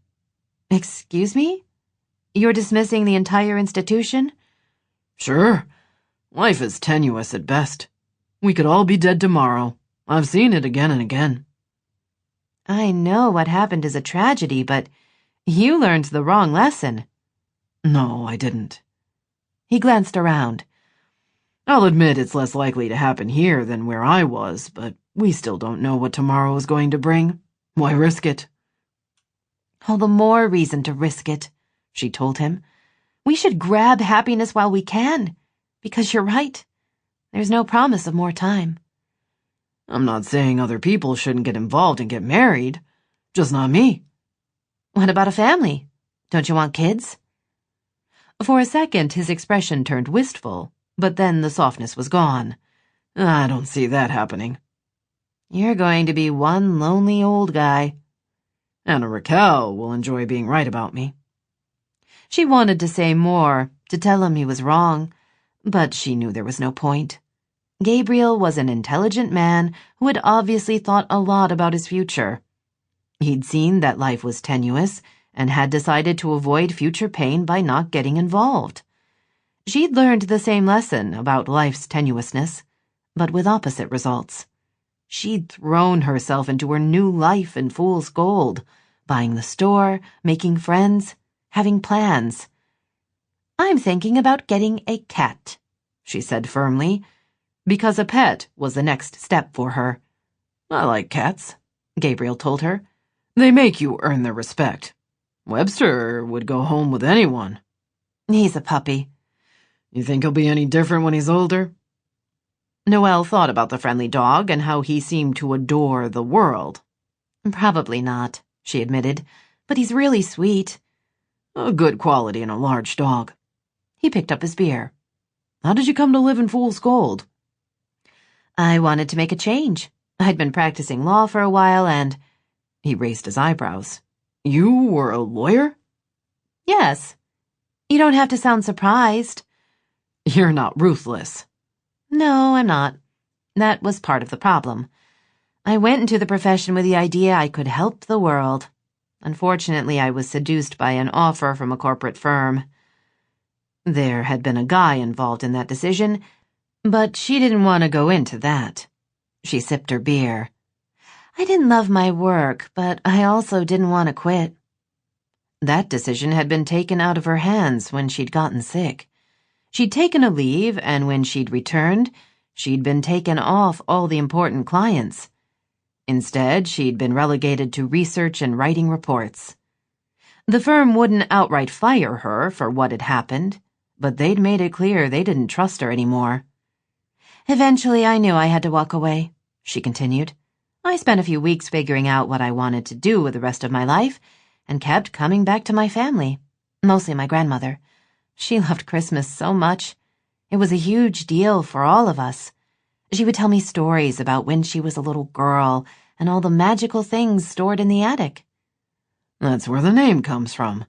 Excuse me? You're dismissing the entire institution? Sure. Life is tenuous at best. We could all be dead tomorrow. I've seen it again and again. I know what happened is a tragedy, but you learned the wrong lesson. No, I didn't. He glanced around. I'll admit it's less likely to happen here than where I was, but we still don't know what tomorrow is going to bring. Why risk it? All the more reason to risk it, she told him. We should grab happiness while we can, because you're right. There's no promise of more time. I'm not saying other people shouldn't get involved and get married. Just not me. What about a family? Don't you want kids? For a second, his expression turned wistful, but then the softness was gone. I don't see that happening. You're going to be one lonely old guy. Anna Raquel will enjoy being right about me. She wanted to say more, to tell him he was wrong, but she knew there was no point. Gabriel was an intelligent man who had obviously thought a lot about his future. He'd seen that life was tenuous and had decided to avoid future pain by not getting involved. She'd learned the same lesson about life's tenuousness, but with opposite results. She'd thrown herself into her new life in fool's gold, buying the store, making friends, having plans. "I'm thinking about getting a cat," she said firmly, because a pet was the next step for her. "I like cats," Gabriel told her. "They make you earn their respect. Webster would go home with anyone." "He's a puppy." "You think he'll be any different when he's older?" Noelle thought about the friendly dog and how he seemed to adore the world. "Probably not," she admitted, "but he's really sweet." "A good quality in a large dog." He picked up his beer. "How did you come to live in Fool's Gold?" "I wanted to make a change. I'd been practicing law for a while and—" He raised his eyebrows. "You were a lawyer?" "Yes. You don't have to sound surprised." "You're not ruthless." "No, I'm not. That was part of the problem. I went into the profession with the idea I could help the world. Unfortunately, I was seduced by an offer from a corporate firm. There had been a guy involved in that decision, but she didn't want to go into that." She sipped her beer. "I didn't love my work, but I also didn't want to quit." That decision had been taken out of her hands when she'd gotten sick. She'd taken a leave, and when she'd returned, she'd been taken off all the important clients. Instead, she'd been relegated to research and writing reports. The firm wouldn't outright fire her for what had happened, but they'd made it clear they didn't trust her anymore. "Eventually, I knew I had to walk away," she continued. "I spent a few weeks figuring out what I wanted to do with the rest of my life, and kept coming back to my family, mostly my grandmother. She loved Christmas so much. It was a huge deal for all of us. She would tell me stories about when she was a little girl and all the magical things stored in the attic." "That's where the name comes from."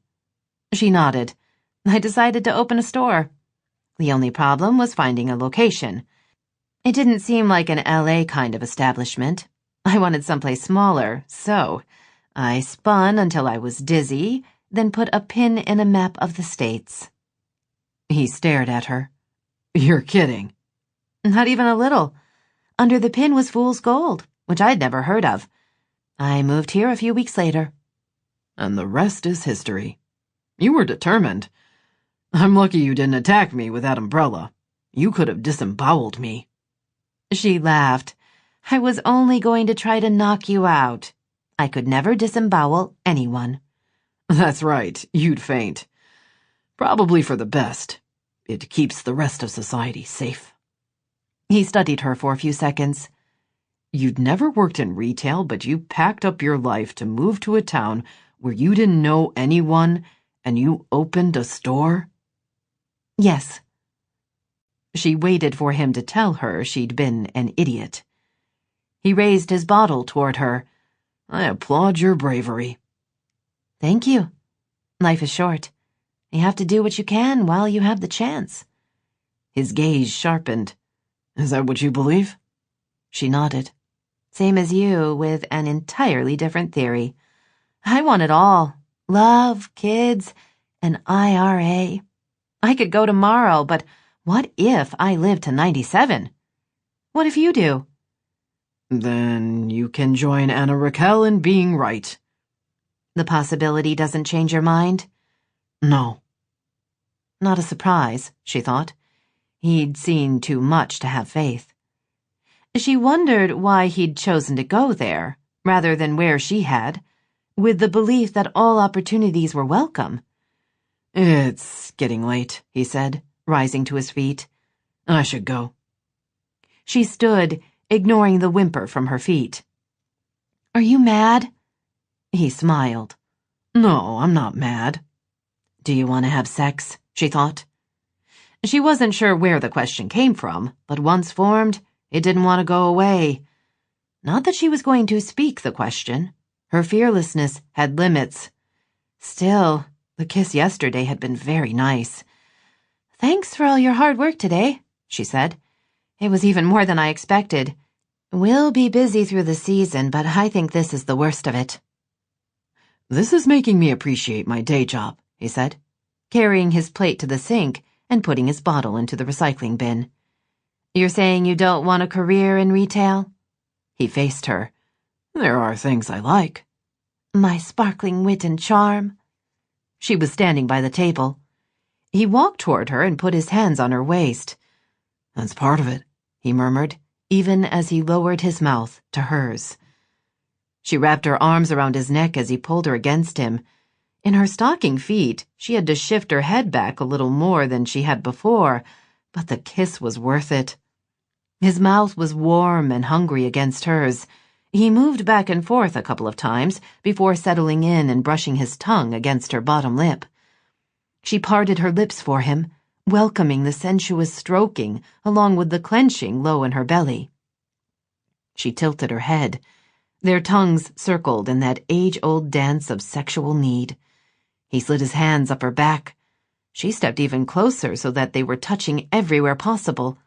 She nodded. "I decided to open a store. The only problem was finding a location. It didn't seem like an LA kind of establishment. I wanted someplace smaller, so I spun until I was dizzy, then put a pin in a map of the states." He stared at her. "You're kidding." "Not even a little. Under the pin was Fool's Gold, which I'd never heard of. I moved here a few weeks later." "And the rest is history. You were determined. I'm lucky you didn't attack me with that umbrella. You could have disemboweled me." She laughed. "I was only going to try to knock you out. I could never disembowel anyone." "That's right, you'd faint. Probably for the best. It keeps the rest of society safe." He studied her for a few seconds. "You'd never worked in retail, but you packed up your life to move to a town where you didn't know anyone, and you opened a store?" "Yes." She waited for him to tell her she'd been an idiot. He raised his bottle toward her. "I applaud your bravery." "Thank you. Life is short. You have to do what you can while you have the chance." His gaze sharpened. "Is that what you believe?" She nodded. "Same as you, with an entirely different theory. I want it all. Love, kids, an IRA. I could go tomorrow, but what if I live to 97? What if you do?" "Then you can join Anna Raquel in being right." "The possibility doesn't change your mind?" "No." Not a surprise, she thought. He'd seen too much to have faith. She wondered why he'd chosen to go there, rather than where she had, with the belief that all opportunities were welcome. "It's getting late," he said, rising to his feet. "I should go." She stood, ignoring the whimper from her feet. "Are you mad?" He smiled. "No, I'm not mad." "Do you want to have sex?" she thought. She wasn't sure where the question came from, but once formed, it didn't want to go away. Not that she was going to speak the question. Her fearlessness had limits. Still, the kiss yesterday had been very nice. "Thanks for all your hard work today," she said. "It was even more than I expected. We'll be busy through the season, but I think this is the worst of it." "This is making me appreciate my day job," he said, carrying his plate to the sink and putting his bottle into the recycling bin. "You're saying you don't want a career in retail?" He faced her. "There are things I like." "My sparkling wit and charm." She was standing by the table. He walked toward her and put his hands on her waist. "That's part of it," he murmured, even as he lowered his mouth to hers. She wrapped her arms around his neck as he pulled her against him. In her stocking feet, she had to shift her head back a little more than she had before, but the kiss was worth it. His mouth was warm and hungry against hers. He moved back and forth a couple of times before settling in and brushing his tongue against her bottom lip. She parted her lips for him, welcoming the sensuous stroking along with the clenching low in her belly. She tilted her head. Their tongues circled in that age-old dance of sexual need. He slid his hands up her back. She stepped even closer so that they were touching everywhere possible.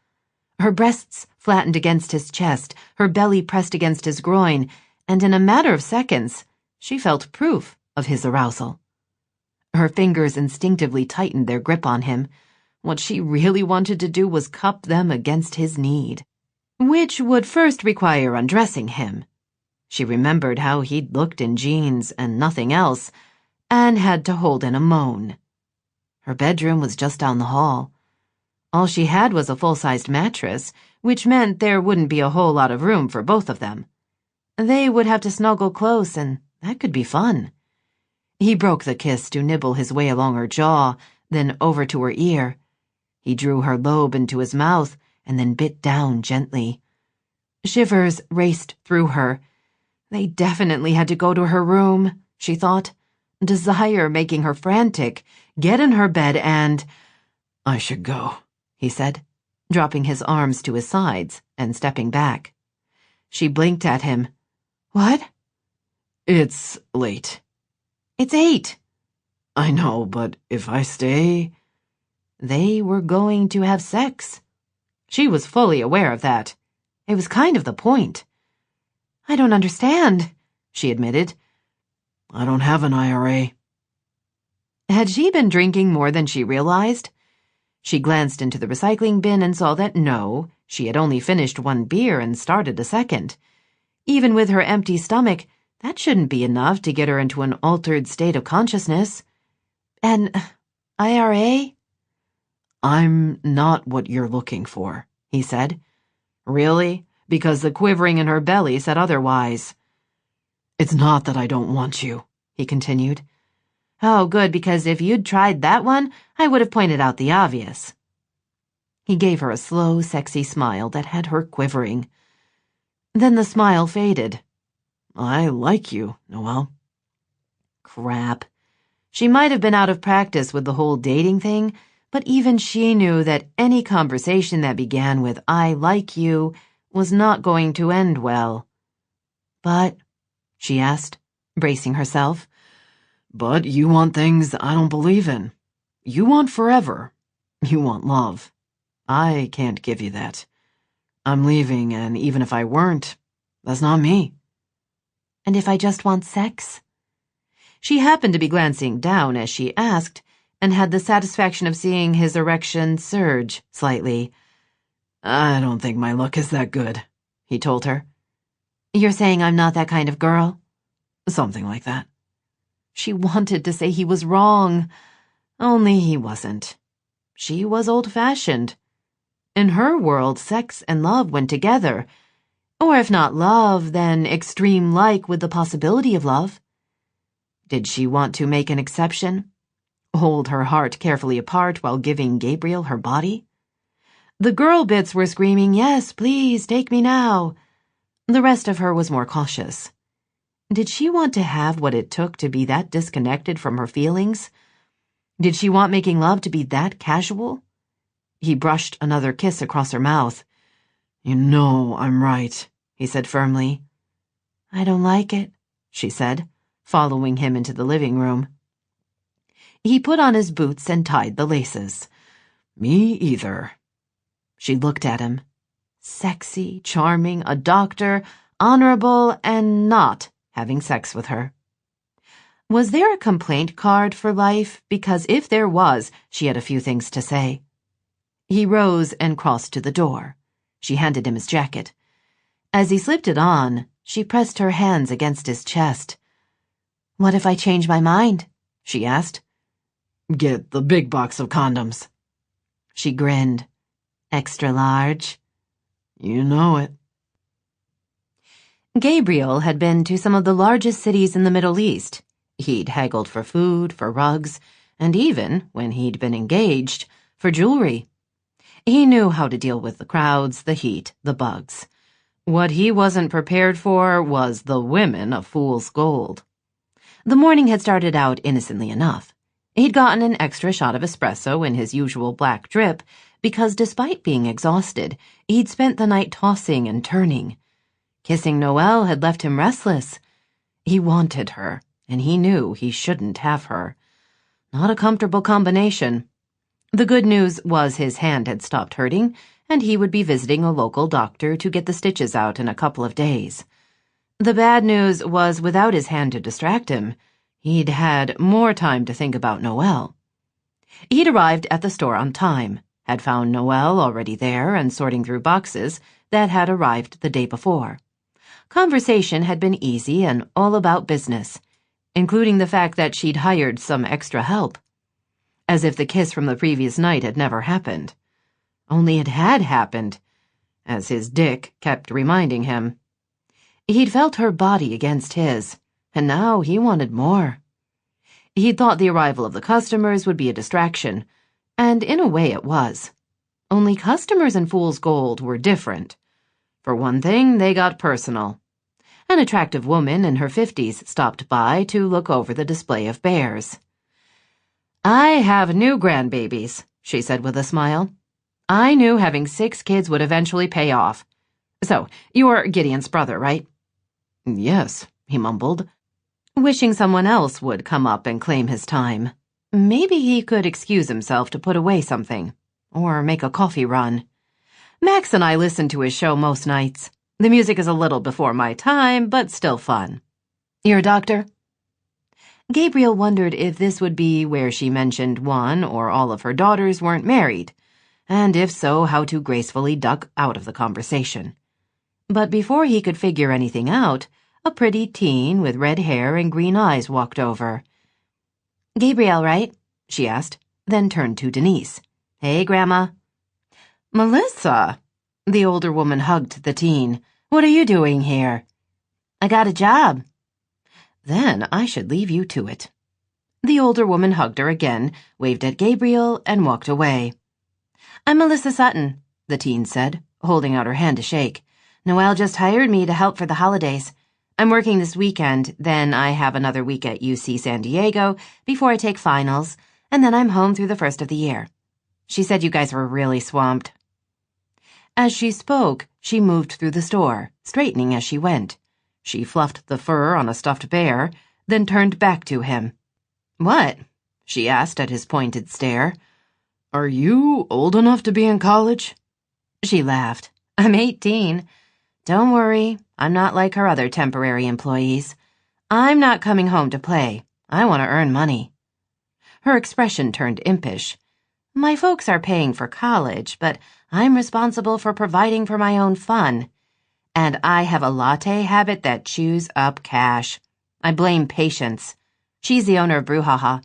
Her breasts flattened against his chest, her belly pressed against his groin, and in a matter of seconds, she felt proof of his arousal. Her fingers instinctively tightened their grip on him. What she really wanted to do was cup them against his need, which would first require undressing him. She remembered how he'd looked in jeans and nothing else, and had to hold in a moan. Her bedroom was just down the hall. All she had was a full-sized mattress, which meant there wouldn't be a whole lot of room for both of them. They would have to snuggle close, and that could be fun. He broke the kiss to nibble his way along her jaw, then over to her ear. He drew her lobe into his mouth and then bit down gently. Shivers raced through her. They definitely had to go to her room, she thought. Desire making her frantic. Get in her bed and... "I should go," he said, dropping his arms to his sides and stepping back. She blinked at him. "What?" "It's late." "It's 8. "I know, but if I stay..." They were going to have sex. She was fully aware of that. It was kind of the point. "I don't understand," she admitted. "I don't have an IRA." Had she been drinking more than she realized? She glanced into the recycling bin and saw that no, she had only finished 1 beer and started a second. Even with her empty stomach, that shouldn't be enough to get her into an altered state of consciousness. An IRA? "I'm not what you're looking for," he said. "Really?" Because the quivering in her belly said otherwise. "It's not that I don't want you," he continued. "Oh, good, because if you'd tried that one, I would have pointed out the obvious." He gave her a slow, sexy smile that had her quivering. Then the smile faded. "I like you, Noelle." Crap. She might have been out of practice with the whole dating thing, but even she knew that any conversation that began with "I like you" was not going to end well. "But," she asked, bracing herself. "But you want things I don't believe in. You want forever. You want love. I can't give you that. I'm leaving, and even if I weren't, that's not me." "And if I just want sex?" She happened to be glancing down as she asked, and had the satisfaction of seeing his erection surge slightly. "I don't think my luck is that good," he told her. "You're saying I'm not that kind of girl?" "Something like that." She wanted to say he was wrong, only he wasn't. She was old-fashioned. In her world, sex and love went together. Or if not love, then extreme like with the possibility of love. Did she want to make an exception? Hold her heart carefully apart while giving Gabriel her body? The girl bits were screaming, "Yes, please, take me now." The rest of her was more cautious. Did she want to have what it took to be that disconnected from her feelings? Did she want making love to be that casual? He brushed another kiss across her mouth. "You know I'm right," he said firmly. I don't like it, she said, following him into the living room. He put on his boots and tied the laces. Me either. She looked at him. Sexy, charming, a doctor, honorable, and not having sex with her. Was there a complaint card for life? Because if there was, she had a few things to say. He rose and crossed to the door. She handed him his jacket. As he slipped it on, she pressed her hands against his chest. What if I change my mind? She asked. Get the big box of condoms. She grinned. Extra large? You know it. Gabriel had been to some of the largest cities in the Middle East. He'd haggled for food, for rugs, and even, when he'd been engaged, for jewelry. He knew how to deal with the crowds, the heat, the bugs. What he wasn't prepared for was the women of Fool's Gold. The morning had started out innocently enough. He'd gotten an extra shot of espresso in his usual black drip because despite being exhausted, he'd spent the night tossing and turning. Kissing Noelle had left him restless. He wanted her, and he knew he shouldn't have her. Not a comfortable combination. The good news was his hand had stopped hurting, and he would be visiting a local doctor to get the stitches out in a couple of days. The bad news was without his hand to distract him, he'd had more time to think about Noelle. He'd arrived at the store on time, had found Noelle already there and sorting through boxes that had arrived the day before. Conversation had been easy and all about business, including the fact that she'd hired some extra help. As if the kiss from the previous night had never happened. Only it had happened, as his dick kept reminding him. He'd felt her body against his, and now he wanted more. He'd thought the arrival of the customers would be a distraction, and in a way it was. Only customers in Fool's Gold were different. For one thing, they got personal. An attractive woman in her 50s stopped by to look over the display of bears. I have new grandbabies, she said with a smile. I knew having 6 kids would eventually pay off. So, you're Gideon's brother, right? Yes, he mumbled, wishing someone else would come up and claim his time. Maybe he could excuse himself to put away something, or make a coffee run. Max and I listen to his show most nights. The music is a little before my time, but still fun. You're a doctor? Gabriel wondered if this would be where she mentioned one or all of her daughters weren't married, and if so, how to gracefully duck out of the conversation. But before he could figure anything out, a pretty teen with red hair and green eyes walked over. Gabriel, right? She asked, then turned to Denise. Hey, Grandma. Melissa. The older woman hugged the teen. What are you doing here? I got a job. Then I should leave you to it. The older woman hugged her again, waved at Gabriel, and walked away. I'm Melissa Sutton, the teen said, holding out her hand to shake. Noelle just hired me to help for the holidays. I'm working this weekend, then I have another week at UC San Diego before I take finals, and then I'm home through the first of the year. She said you guys were really swamped. As she spoke, she moved through the store, straightening as she went. She fluffed the fur on a stuffed bear, then turned back to him. What? She asked at his pointed stare. Are you old enough to be in college? She laughed. I'm 18. Don't worry, I'm not like her other temporary employees. I'm not coming home to play. I want to earn money. Her expression turned impish. My folks are paying for college, but I'm responsible for providing for my own fun. And I have a latte habit that chews up cash. I blame Patience. She's the owner of Brouhaha.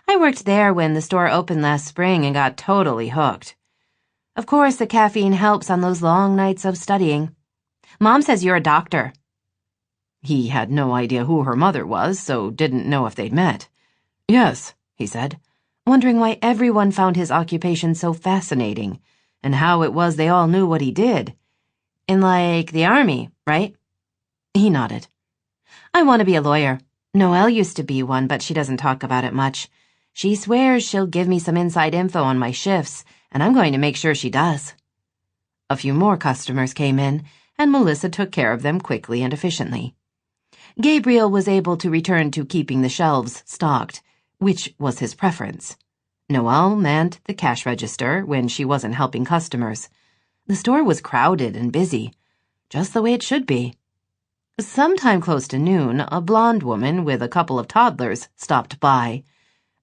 I worked there when the store opened last spring and got totally hooked. Of course, the caffeine helps on those long nights of studying. Mom says you're a doctor. He had no idea who her mother was, so didn't know if they'd met. Yes, he said, wondering why everyone found his occupation so fascinating, and how it was they all knew what he did. In, like, the army, right? He nodded. I want to be a lawyer. Noelle used to be one, but she doesn't talk about it much. She swears she'll give me some inside info on my shifts, and I'm going to make sure she does. A few more customers came in, and Melissa took care of them quickly and efficiently. Gabriel was able to return to keeping the shelves stocked, which was his preference. Noelle manned the cash register when she wasn't helping customers. The store was crowded and busy, just the way it should be. Sometime close to noon, a blonde woman with a couple of toddlers stopped by.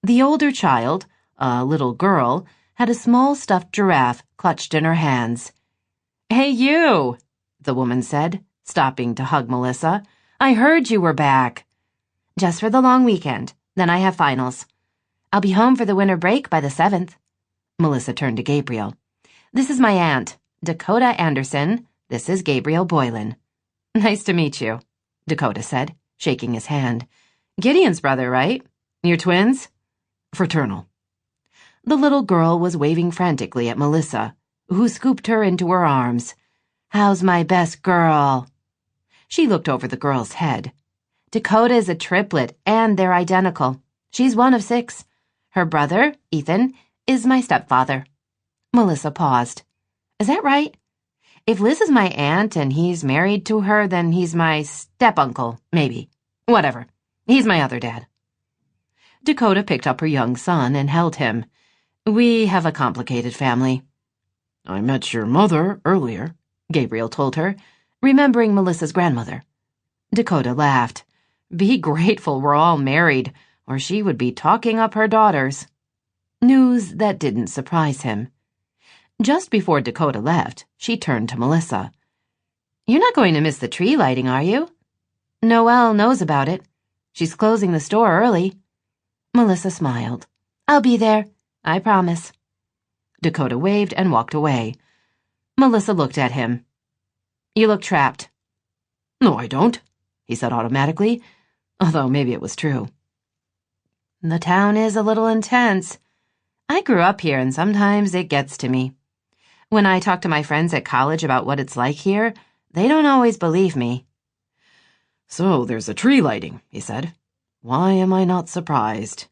The older child, a little girl, had a small stuffed giraffe clutched in her hands. "Hey, you," the woman said, stopping to hug Melissa. "I heard you were back." "Just for the long weekend. Then I have finals. I'll be home for the winter break by the 7th. Melissa turned to Gabriel. "This is my aunt, Dakota Anderson. This is Gabriel Boylan." "Nice to meet you," Dakota said, shaking his hand. "Gideon's brother, right? You're twins?" "Fraternal." The little girl was waving frantically at Melissa, who scooped her into her arms. "How's my best girl?" She looked over the girl's head. "Dakota is a triplet, and they're identical. She's one of 6. Her brother, Ethan, is my stepfather." Melissa paused. "Is that right? If Liz is my aunt and he's married to her, then he's my step-uncle, maybe. Whatever. He's my other dad." Dakota picked up her young son and held him. "We have a complicated family." "I met your mother earlier," Gabriel told her, remembering Melissa's grandmother. Dakota laughed. "Be grateful we're all married, or she would be talking up her daughters." News that didn't surprise him. Just before Dakota left, she turned to Melissa. "You're not going to miss the tree lighting, are you?" "Noelle knows about it. She's closing the store early." Melissa smiled. "I'll be there. I promise." Dakota waved and walked away. Melissa looked at him. "You look trapped." "No, I don't," he said automatically, although maybe it was true. "The town is a little intense. I grew up here and sometimes it gets to me. When I talk to my friends at college about what it's like here, they don't always believe me." "So there's a tree lighting," he said. "Why am I not surprised?"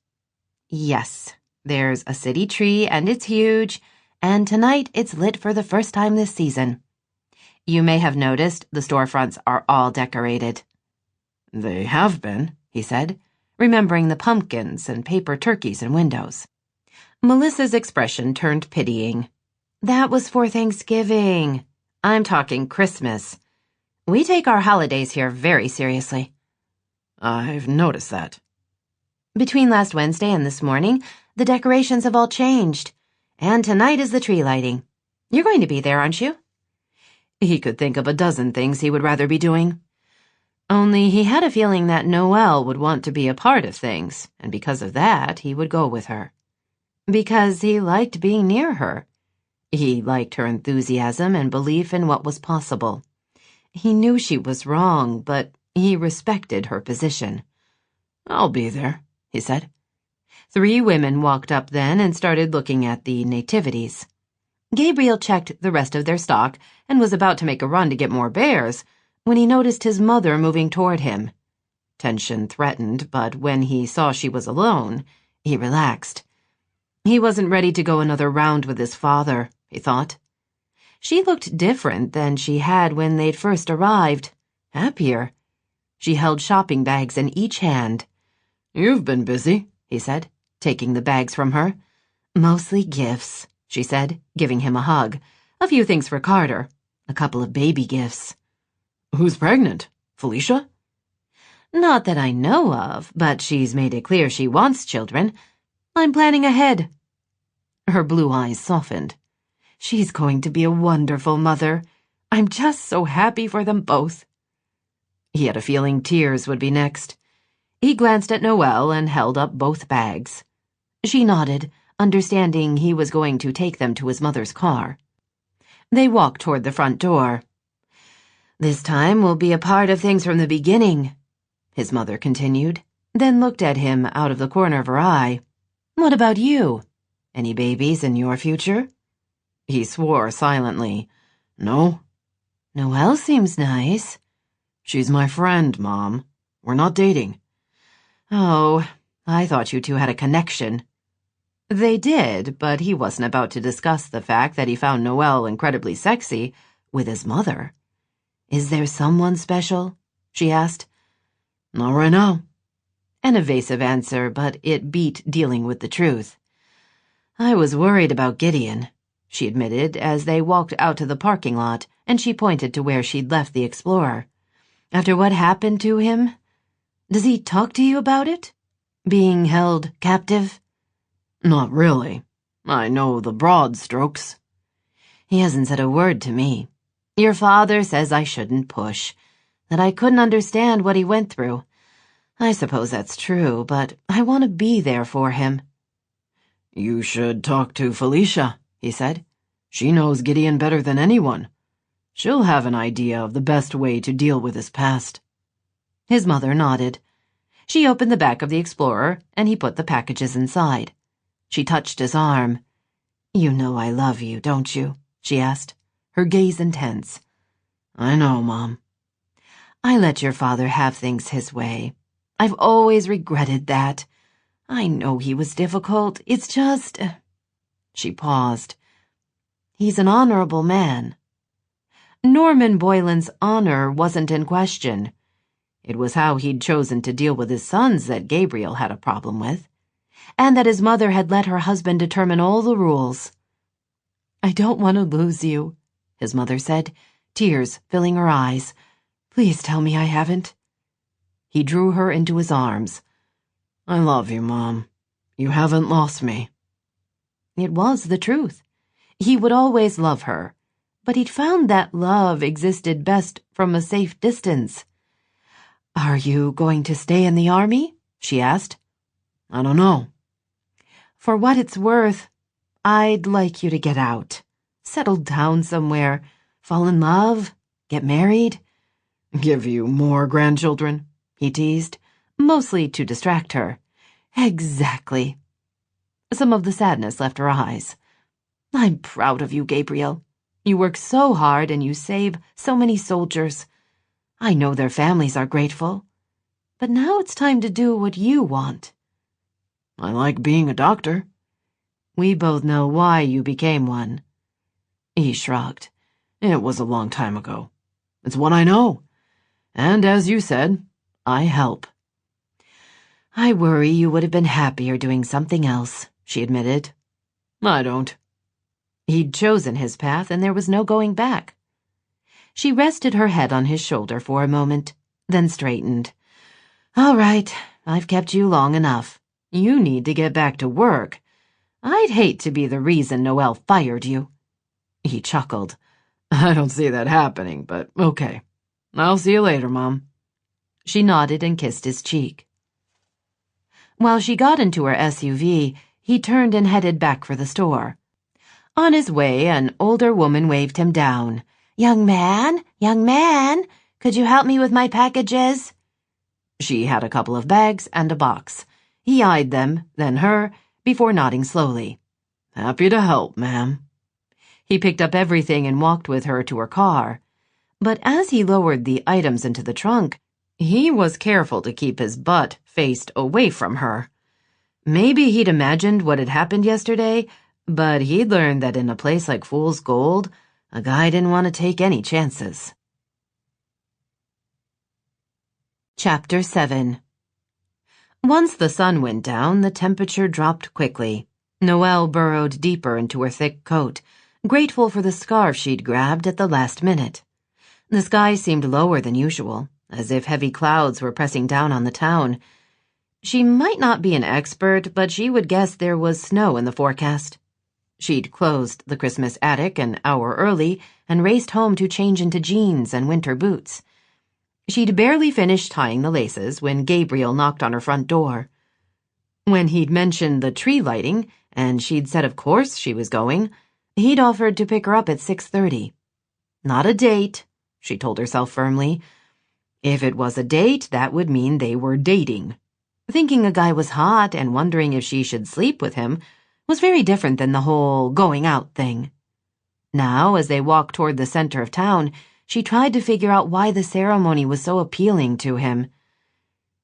"Yes, there's a city tree and it's huge, and tonight it's lit for the first time this season. You may have noticed the storefronts are all decorated." "They have been," he said, remembering the pumpkins and paper turkeys in windows. Melissa's expression turned pitying. "That was for Thanksgiving. I'm talking Christmas. We take our holidays here very seriously." "I've noticed that." "Between last Wednesday and this morning, the decorations have all changed. And tonight is the tree lighting. You're going to be there, aren't you?" He could think of a dozen things he would rather be doing. Only he had a feeling that Noelle would want to be a part of things, and because of that, he would go with her. Because he liked being near her. He liked her enthusiasm and belief in what was possible. He knew she was wrong, but he respected her position. "I'll be there," he said. 3 women walked up then and started looking at the nativities. Gabriel checked the rest of their stock and was about to make a run to get more bears when he noticed his mother moving toward him. Tension threatened, but when he saw she was alone, he relaxed. He wasn't ready to go another round with his father, he thought. She looked different than she had when they'd first arrived, happier. She held shopping bags in each hand. "You've been busy," he said, taking the bags from her. "Mostly gifts," she said, giving him a hug. "A few things for Carter. A couple of baby gifts." "Who's pregnant? Felicia?" "Not that I know of, but she's made it clear she wants children. I'm planning ahead." Her blue eyes softened. "She's going to be a wonderful mother. I'm just so happy for them both." He had a feeling tears would be next. He glanced at Noelle and held up both bags. She nodded, understanding he was going to take them to his mother's car. They walked toward the front door. "This time we'll be a part of things from the beginning," his mother continued, then looked at him out of the corner of her eye. "What about you? Any babies in your future?" He swore silently. "No." "Noelle seems nice." "She's my friend, Mom. We're not dating." "Oh, I thought you two had a connection." They did, but he wasn't about to discuss the fact that he found Noelle incredibly sexy with his mother. "Is there someone special?" she asked. Not right now. An evasive answer, but it beat dealing with the truth. I was worried about Gideon, she admitted as they walked out to the parking lot, and she pointed to where she'd left the Explorer. After what happened to him? Does he talk to you about it? Being held captive? Not really. I know the broad strokes. He hasn't said a word to me. Your father says I shouldn't push, that I couldn't understand what he went through. I suppose that's true, but I want to be there for him. You should talk to Felicia, he said. She knows Gideon better than anyone. She'll have an idea of the best way to deal with his past. His mother nodded. She opened the back of the Explorer, and he put the packages inside. She touched his arm. You know I love you, don't you? She asked, her gaze intense. I know, Mom. I let your father have things his way. I've always regretted that. I know he was difficult. It's just... She paused. He's an honorable man. Norman Boylan's honor wasn't in question. It was how he'd chosen to deal with his sons that Gabriel had a problem with, and that his mother had let her husband determine all the rules. I don't want to lose you, his mother said, tears filling her eyes. Please tell me I haven't. He drew her into his arms. I love you, Mom. You haven't lost me. It was the truth. He would always love her, but he'd found that love existed best from a safe distance. Are you going to stay in the army? She asked. I don't know. For what it's worth, I'd like you to get out. Settle down somewhere. Fall in love. Get married. Give you more grandchildren, he teased, mostly to distract her. Exactly. Some of the sadness left her eyes. I'm proud of you, Gabriel. You work so hard and you save so many soldiers. I know their families are grateful. But now it's time to do what you want. I like being a doctor. We both know why you became one. He shrugged. It was a long time ago. It's what I know. And as you said, I help. I worry you would have been happier doing something else, she admitted. I don't. He'd chosen his path and there was no going back. She rested her head on his shoulder for a moment, then straightened. All right, I've kept you long enough. You need to get back to work. I'd hate to be the reason Noelle fired you. He chuckled. I don't see that happening, but okay. I'll see you later, Mom. She nodded and kissed his cheek. While she got into her SUV, he turned and headed back for the store. On his way, an older woman waved him down. Young man, could you help me with my packages? She had a couple of bags and a box. He eyed them, then her, before nodding slowly. Happy to help, ma'am. He picked up everything and walked with her to her car. But as he lowered the items into the trunk, he was careful to keep his butt faced away from her. Maybe he'd imagined what had happened yesterday, but he'd learned that in a place like Fool's Gold, a guy didn't want to take any chances. Chapter 7. Once the sun went down, the temperature dropped quickly. Noelle burrowed deeper into her thick coat, grateful for the scarf she'd grabbed at the last minute. The sky seemed lower than usual, as if heavy clouds were pressing down on the town. She might not be an expert, but she would guess there was snow in the forecast. She'd closed the Christmas attic an hour early and raced home to change into jeans and winter boots. She'd barely finished tying the laces when Gabriel knocked on her front door. When he'd mentioned the tree lighting, and she'd said of course she was going, he'd offered to pick her up at 6:30. Not a date, she told herself firmly. If it was a date, that would mean they were dating. Thinking a guy was hot and wondering if she should sleep with him was very different than the whole going out thing. Now, as they walked toward the center of town, she tried to figure out why the ceremony was so appealing to him.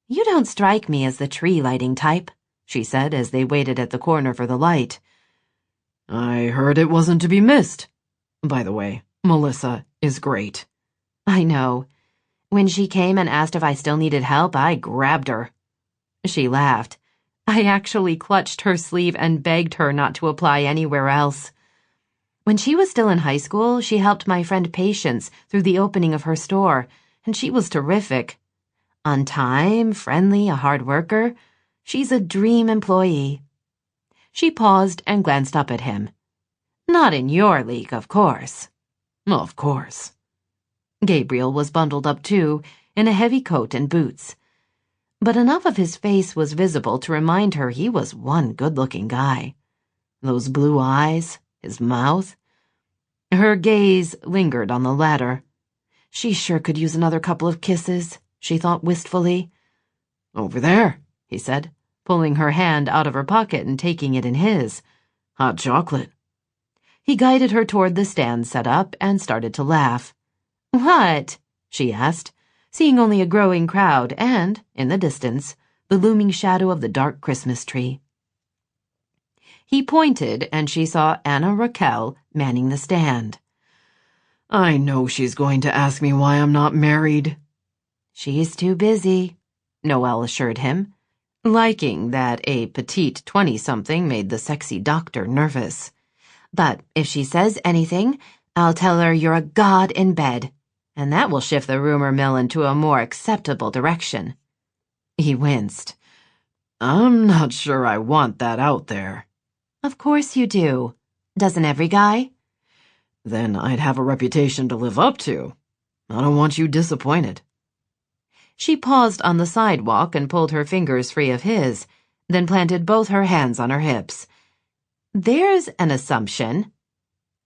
You don't strike me as the tree lighting type, she said as they waited at the corner for the light. I heard it wasn't to be missed. By the way, Melissa is great. I know. When she came and asked if I still needed help, I grabbed her." She laughed. I actually clutched her sleeve and begged her not to apply anywhere else. When she was still in high school, she helped my friend Patience through the opening of her store, and she was terrific. On time, friendly, a hard worker. She's a dream employee." She paused and glanced up at him. "Not in your league, of course." Of course. Gabriel was bundled up too, in a heavy coat and boots. But enough of his face was visible to remind her he was one good-looking guy. Those blue eyes, his mouth. Her gaze lingered on the latter. She sure could use another couple of kisses, she thought wistfully. Over there, he said, pulling her hand out of her pocket and taking it in his. Hot chocolate. He guided her toward the stand set up and started to laugh. "What?" she asked, seeing only a growing crowd and, in the distance, the looming shadow of the dark Christmas tree. He pointed, and she saw Anna Raquel manning the stand. "I know she's going to ask me why I'm not married." "She's too busy," Noelle assured him, liking that a petite 20-something made the sexy doctor nervous. "But if she says anything, I'll tell her you're a god in bed, and that will shift the rumor mill into a more acceptable direction." He winced. "I'm not sure I want that out there." "Of course you do. Doesn't every guy?" "Then I'd have a reputation to live up to. I don't want you disappointed." She paused on the sidewalk and pulled her fingers free of his, then planted both her hands on her hips. "There's an assumption."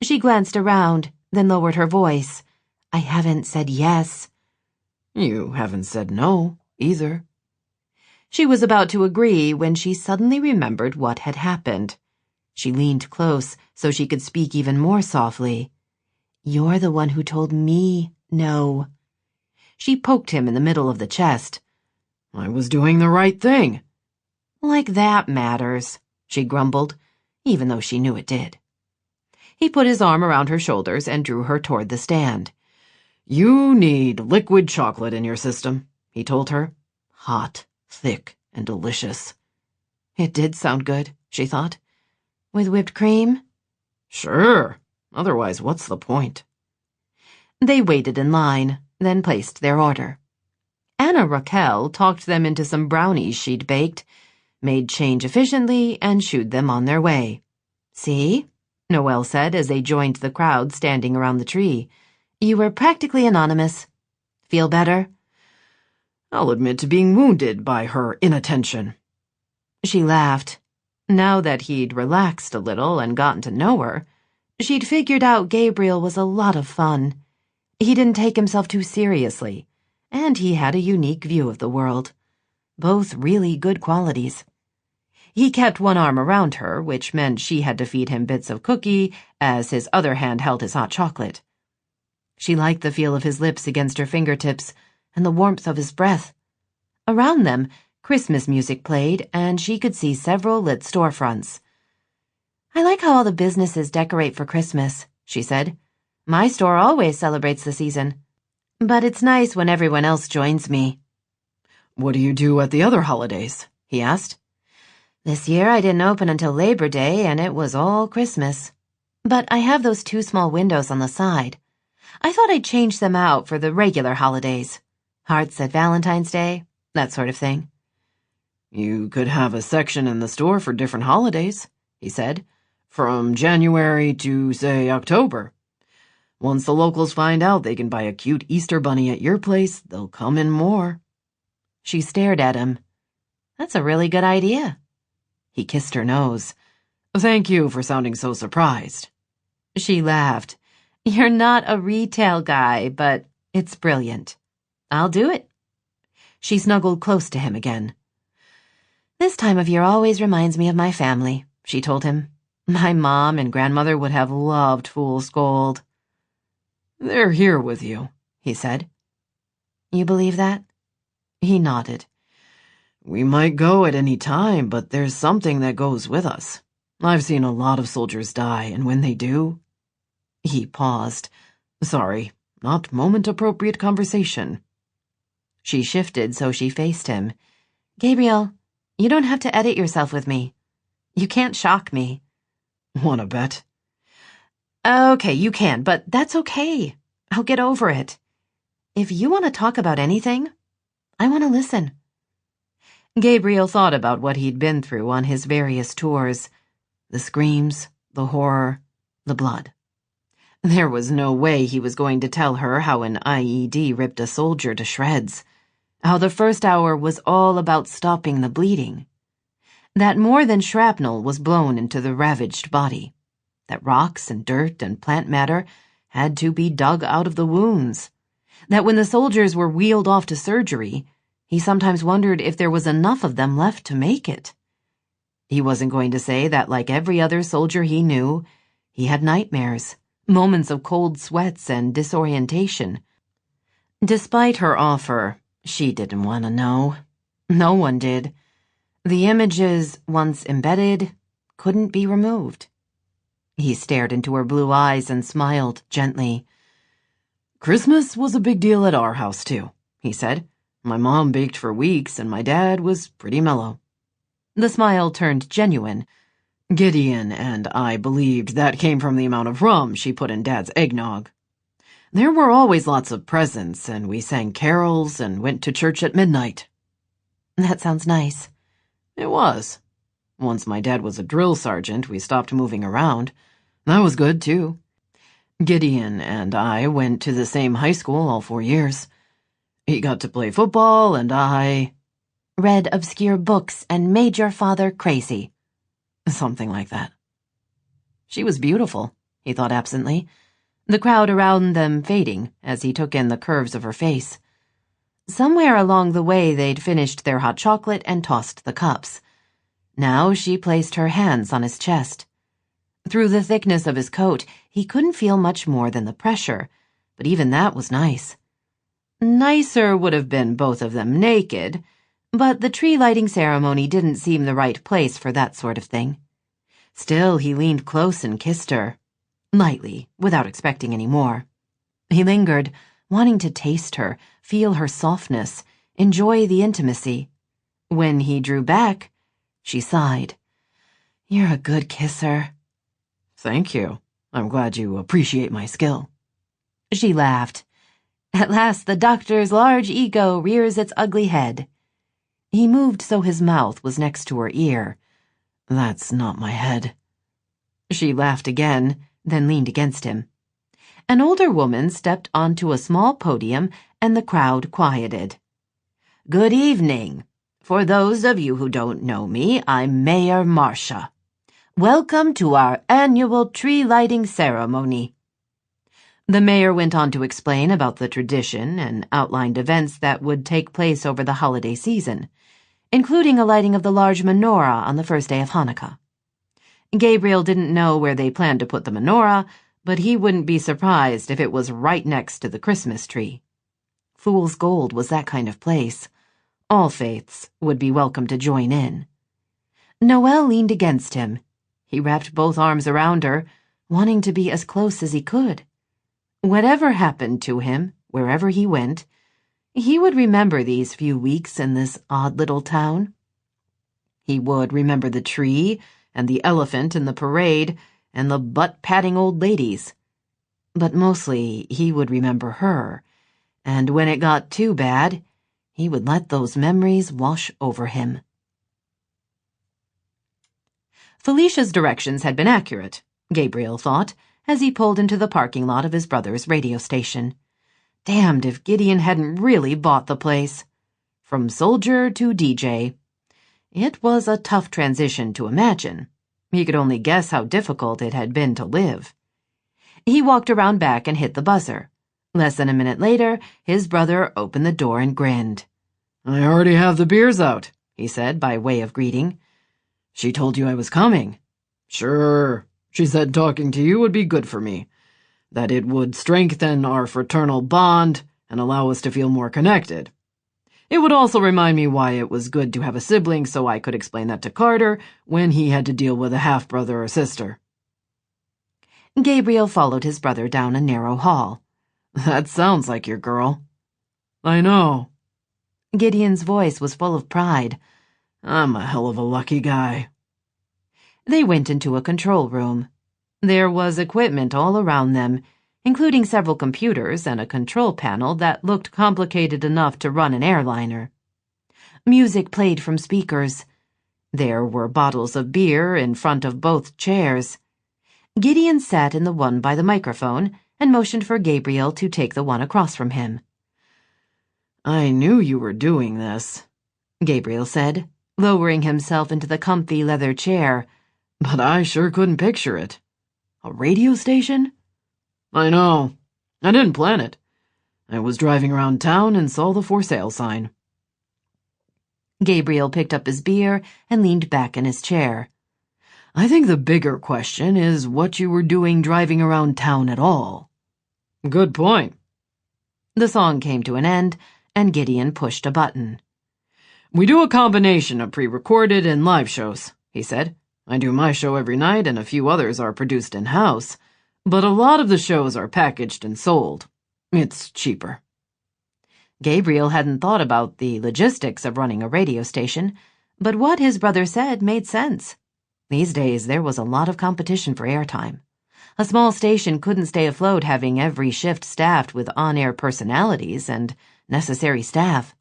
She glanced around, then lowered her voice. "I haven't said yes." "You haven't said no, either." She was about to agree when she suddenly remembered what had happened. She leaned close so she could speak even more softly. "You're the one who told me no." She poked him in the middle of the chest. "I was doing the right thing." "Like that matters," she grumbled, even though she knew it did. He put his arm around her shoulders and drew her toward the stand. "You need liquid chocolate in your system," he told her. "Hot, thick, and delicious." It did sound good, she thought. "With whipped cream?" "Sure. Otherwise, what's the point?" They waited in line, then placed their order. Anna Raquel talked them into some brownies she'd baked, made change efficiently, and shooed them on their way. "See?" Noelle said as they joined the crowd standing around the tree. "You were practically anonymous. Feel better?" "I'll admit to being wounded by her inattention." She laughed. Now that he'd relaxed a little and gotten to know her, she'd figured out Gabriel was a lot of fun. He didn't take himself too seriously, and he had a unique view of the world. Both really good qualities. He kept one arm around her, which meant she had to feed him bits of cookie as his other hand held his hot chocolate. She liked the feel of his lips against her fingertips and the warmth of his breath. Around them, Christmas music played, and she could see several lit storefronts. "I like how all the businesses decorate for Christmas," she said. "My store always celebrates the season. But it's nice when everyone else joins me." "What do you do at the other holidays?" he asked. "This year I didn't open until Labor Day, and it was all Christmas. But I have those 2 small windows on the side. I thought I'd change them out for the regular holidays. Hearts at Valentine's Day, that sort of thing." "You could have a section in the store for different holidays," he said, "from January to, say, October. Once the locals find out they can buy a cute Easter bunny at your place, they'll come in more." She stared at him. "That's a really good idea." He kissed her nose. "Thank you for sounding so surprised." She laughed. "You're not a retail guy, but it's brilliant. I'll do it." She snuggled close to him again. "This time of year always reminds me of my family," she told him. "My mom and grandmother would have loved Fool's Gold." "They're here with you," he said. "You believe that?" He nodded. "We might go at any time, but there's something that goes with us. I've seen a lot of soldiers die, and when they do—" He paused. "Sorry, not moment-appropriate conversation." She shifted so she faced him. "Gabriel, you don't have to edit yourself with me. You can't shock me." "Wanna bet?" "Okay, you can, but that's okay. I'll get over it. If you want to talk about anything, I want to listen." Gabriel thought about what he'd been through on his various tours. The screams, the horror, the blood. There was no way he was going to tell her how an IED ripped a soldier to shreds, how the first hour was all about stopping the bleeding, that more than shrapnel was blown into the ravaged body, that rocks and dirt and plant matter had to be dug out of the wounds, that when the soldiers were wheeled off to surgery, he sometimes wondered if there was enough of them left to make it. He wasn't going to say that, like every other soldier he knew, he had nightmares, moments of cold sweats and disorientation. Despite her offer, she didn't want to know. No one did. The images, once embedded, couldn't be removed. He stared into her blue eyes and smiled gently. "Christmas was a big deal at our house, too," he said. "My mom baked for weeks, and my dad was pretty mellow." The smile turned genuine. Gideon and I believed that came from the amount of rum she put in Dad's eggnog. There were always lots of presents, and we sang carols and went to church at midnight. That sounds nice. It was. Once my dad was a drill sergeant, we stopped moving around. That was good, too. Gideon and I went to the same high school all 4 years. He got to play football, and I read obscure books and made your father crazy. Something like that. She was beautiful, he thought absently, the crowd around them fading as he took in the curves of her face. Somewhere along the way they'd finished their hot chocolate and tossed the cups. Now she placed her hands on his chest. Through the thickness of his coat, he couldn't feel much more than the pressure, but even that was nice. Nicer would have been both of them naked, but the tree-lighting ceremony didn't seem the right place for that sort of thing. Still, he leaned close and kissed her, lightly, without expecting any more. He lingered, wanting to taste her, feel her softness, enjoy the intimacy. When he drew back, she sighed. "You're a good kisser." "Thank you. I'm glad you appreciate my skill." She laughed. At last the doctor's large ego rears its ugly head. He moved so his mouth was next to her ear. "That's not my head." She laughed again, then leaned against him. An older woman stepped onto a small podium, and the crowd quieted. "Good evening. For those of you who don't know me, I'm Mayor Marcia. Welcome to our annual tree-lighting ceremony." The mayor went on to explain about the tradition and outlined events that would take place over the holiday season, including a lighting of the large menorah on the first day of Hanukkah. Gabriel didn't know where they planned to put the menorah, but he wouldn't be surprised if it was right next to the Christmas tree. Fool's Gold was that kind of place. All faiths would be welcome to join in. Noel leaned against him. He wrapped both arms around her, wanting to be as close as he could. Whatever happened to him, wherever he went, he would remember these few weeks in this odd little town. He would remember the tree and the elephant in the parade and the butt-patting old ladies. But mostly he would remember her, and when it got too bad, he would let those memories wash over him. Felicia's directions had been accurate, Gabriel thought, as he pulled into the parking lot of his brother's radio station. Damned if Gideon hadn't really bought the place. From soldier to DJ. It was a tough transition to imagine. He could only guess how difficult it had been to live. He walked around back and hit the buzzer. Less than a minute later, his brother opened the door and grinned. "I already have the beers out," he said by way of greeting. "She told you I was coming." "Sure. She said talking to you would be good for me, that it would strengthen our fraternal bond and allow us to feel more connected. It would also remind me why it was good to have a sibling so I could explain that to Carter when he had to deal with a half-brother or sister." Gabriel followed his brother down a narrow hall. "That sounds like your girl." "I know." Gideon's voice was full of pride. I'm a hell of a lucky guy. They went into a control room. There was equipment all around them, including several computers and a control panel that looked complicated enough to run an airliner. Music played from speakers. There were bottles of beer in front of both chairs. Gideon sat in the one by the microphone and motioned for Gabriel to take the one across from him. I knew you were doing this, Gabriel said, lowering himself into the comfy leather chair. but I sure couldn't picture it. A radio station? I know. I didn't plan it. I was driving around town and saw the for sale sign. Gabriel picked up his beer and leaned back in his chair. I think the bigger question is what you were doing driving around town at all. Good point. The song came to an end, and Gideon pushed a button. We do a combination of pre-recorded and live shows, he said. I do my show every night and a few others are produced in-house, but a lot of the shows are packaged and sold. It's cheaper. Gabriel hadn't thought about the logistics of running a radio station, but what his brother said made sense. These days, there was a lot of competition for airtime. A small station couldn't stay afloat having every shift staffed with on-air personalities and necessary staff.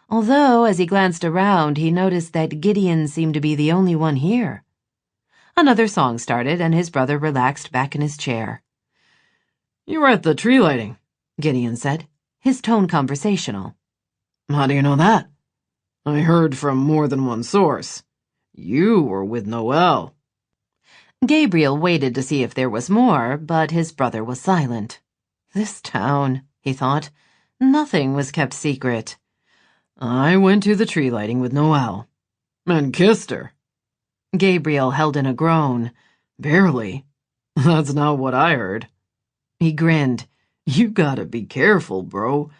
Although, as he glanced around, he noticed that Gideon seemed to be the only one here. Another song started, and his brother relaxed back in his chair. You were at the tree lighting, Gideon said, his tone conversational. How do you know that? I heard from more than one source. You were with Noelle. Gabriel waited to see if there was more, but his brother was silent. This town, he thought. Nothing was kept secret. I went to the tree lighting with Noelle. And kissed her. Gabriel held in a groan. Barely. That's not what I heard. He grinned. You gotta be careful, bro.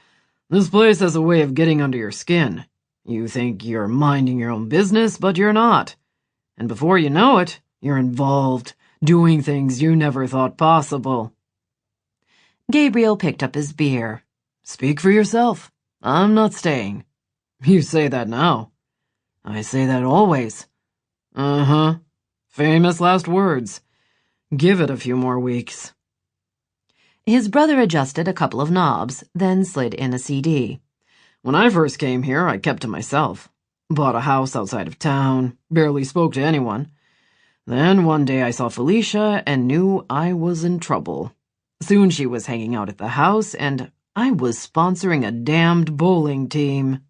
This place has a way of getting under your skin. You think you're minding your own business, but you're not. And before you know it, you're involved, doing things you never thought possible. Gabriel picked up his beer. Speak for yourself. I'm not staying. You say that now. I say that always. Uh-huh. Famous last words. Give it a few more weeks. His brother adjusted a couple of knobs, then slid in a CD. When I first came here, I kept to myself. Bought a house outside of town, barely spoke to anyone. Then one day I saw Felicia and knew I was in trouble. Soon she was hanging out at the house, and I was sponsoring a damned bowling team.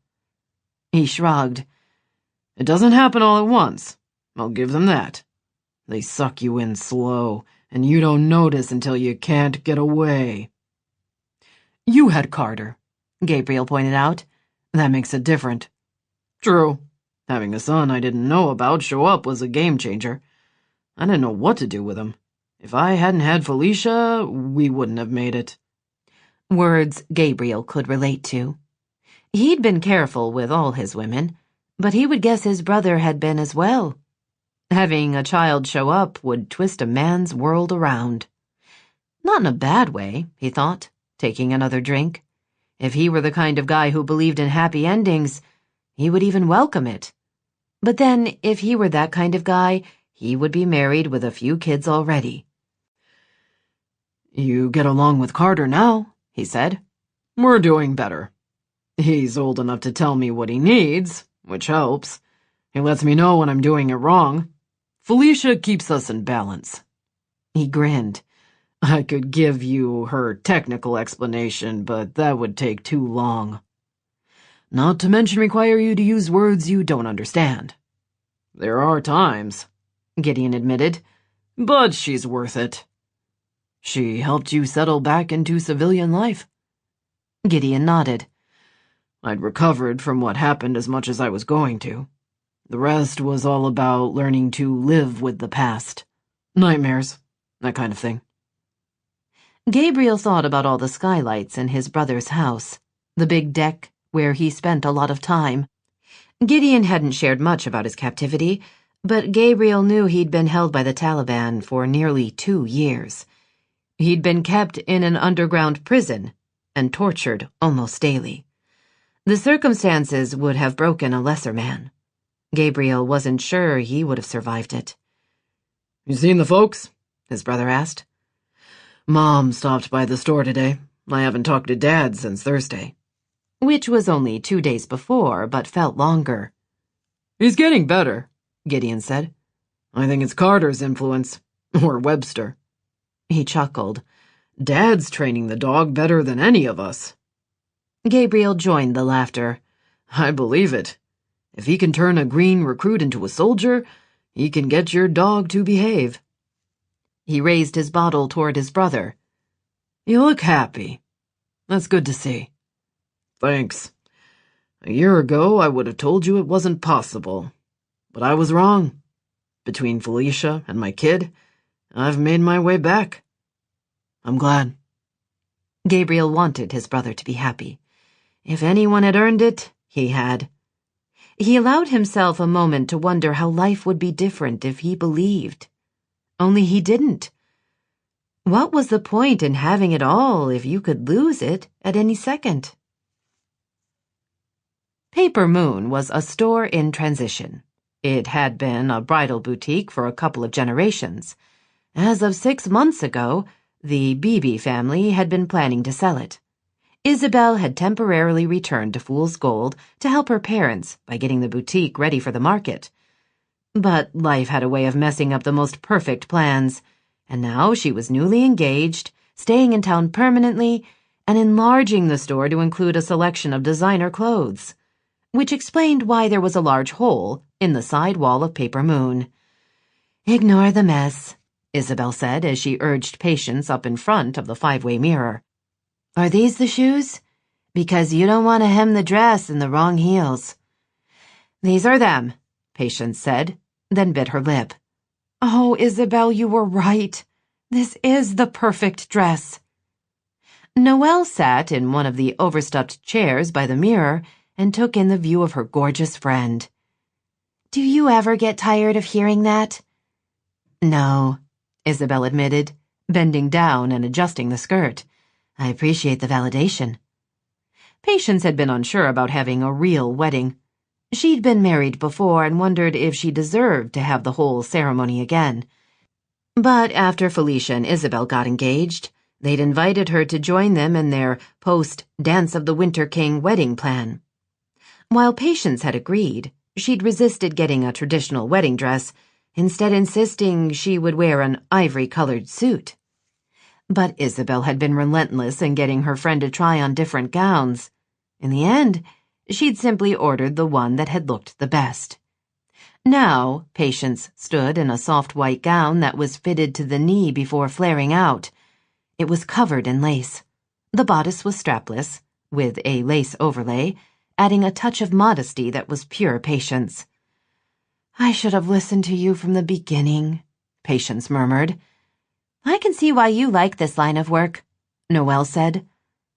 He shrugged. It doesn't happen all at once. I'll give them that. They suck you in slow, and you don't notice until you can't get away. You had Carter, Gabriel pointed out. That makes it different. True. Having a son I didn't know about show up was a game changer. I didn't know what to do with him. If I hadn't had Felicia, we wouldn't have made it. Words Gabriel could relate to. He'd been careful with all his women, but he would guess his brother had been as well. Having a child show up would twist a man's world around. Not in a bad way, he thought, taking another drink. If he were the kind of guy who believed in happy endings, he would even welcome it. But then, if he were that kind of guy, he would be married with a few kids already. You get along with Carter now, he said. We're doing better. He's old enough to tell me what he needs, which helps. He lets me know when I'm doing it wrong. Felicia keeps us in balance. He grinned. I could give you her technical explanation, but that would take too long. Not to mention require you to use words you don't understand. There are times, Gideon admitted, but she's worth it. She helped you settle back into civilian life? Gideon nodded. I'd recovered from what happened as much as I was going to. The rest was all about learning to live with the past. Nightmares, that kind of thing. Gabriel thought about all the skylights in his brother's house, the big deck where he spent a lot of time. Gideon hadn't shared much about his captivity, but Gabriel knew he'd been held by the Taliban for nearly 2 years. He'd been kept in an underground prison and tortured almost daily. The circumstances would have broken a lesser man. Gabriel wasn't sure he would have survived it. You seen the folks? His brother asked. Mom stopped by the store today. I haven't talked to Dad since Thursday. Which was only 2 days before, but felt longer. He's getting better, Gideon said. I think it's Carter's influence. Or Webster. He chuckled. Dad's training the dog better than any of us. Gabriel joined the laughter. I believe it. If he can turn a green recruit into a soldier, he can get your dog to behave. He raised his bottle toward his brother. You look happy. That's good to see. Thanks. A year ago, I would have told you it wasn't possible. But I was wrong. Between Felicia and my kid, I've made my way back. I'm glad. Gabriel wanted his brother to be happy. If anyone had earned it, he had. He allowed himself a moment to wonder how life would be different if he believed. Only he didn't. What was the point in having it all if you could lose it at any second? Paper Moon was a store in transition. It had been a bridal boutique for a couple of generations. As of 6 months ago, the Beebe family had been planning to sell it. Isabel had temporarily returned to Fool's Gold to help her parents by getting the boutique ready for the market. But life had a way of messing up the most perfect plans, and now she was newly engaged, staying in town permanently, and enlarging the store to include a selection of designer clothes, which explained why there was a large hole in the side wall of Paper Moon. "Ignore the mess," Isabel said as she urged Patience up in front of the 5-way mirror. "Are these the shoes? Because you don't want to hem the dress in the wrong heels." "These are them," Patience said, then bit her lip. "Oh, Isabel, you were right. This is the perfect dress." Noelle sat in one of the overstuffed chairs by the mirror and took in the view of her gorgeous friend. "Do you ever get tired of hearing that?" "No," Isabel admitted, bending down and adjusting the skirt. "I appreciate the validation." Patience had been unsure about having a real wedding. She'd been married before and wondered if she deserved to have the whole ceremony again. But after Felicia and Isabel got engaged, they'd invited her to join them in their post-Dance of the Winter King wedding plan. While Patience had agreed, she'd resisted getting a traditional wedding dress, instead insisting she would wear an ivory-colored suit. But Isabel had been relentless in getting her friend to try on different gowns. In the end, she'd simply ordered the one that had looked the best. Now, Patience stood in a soft white gown that was fitted to the knee before flaring out. It was covered in lace. The bodice was strapless, with a lace overlay, adding a touch of modesty that was pure Patience. "I should have listened to you from the beginning," Patience murmured. "I can see why you like this line of work," Noelle said,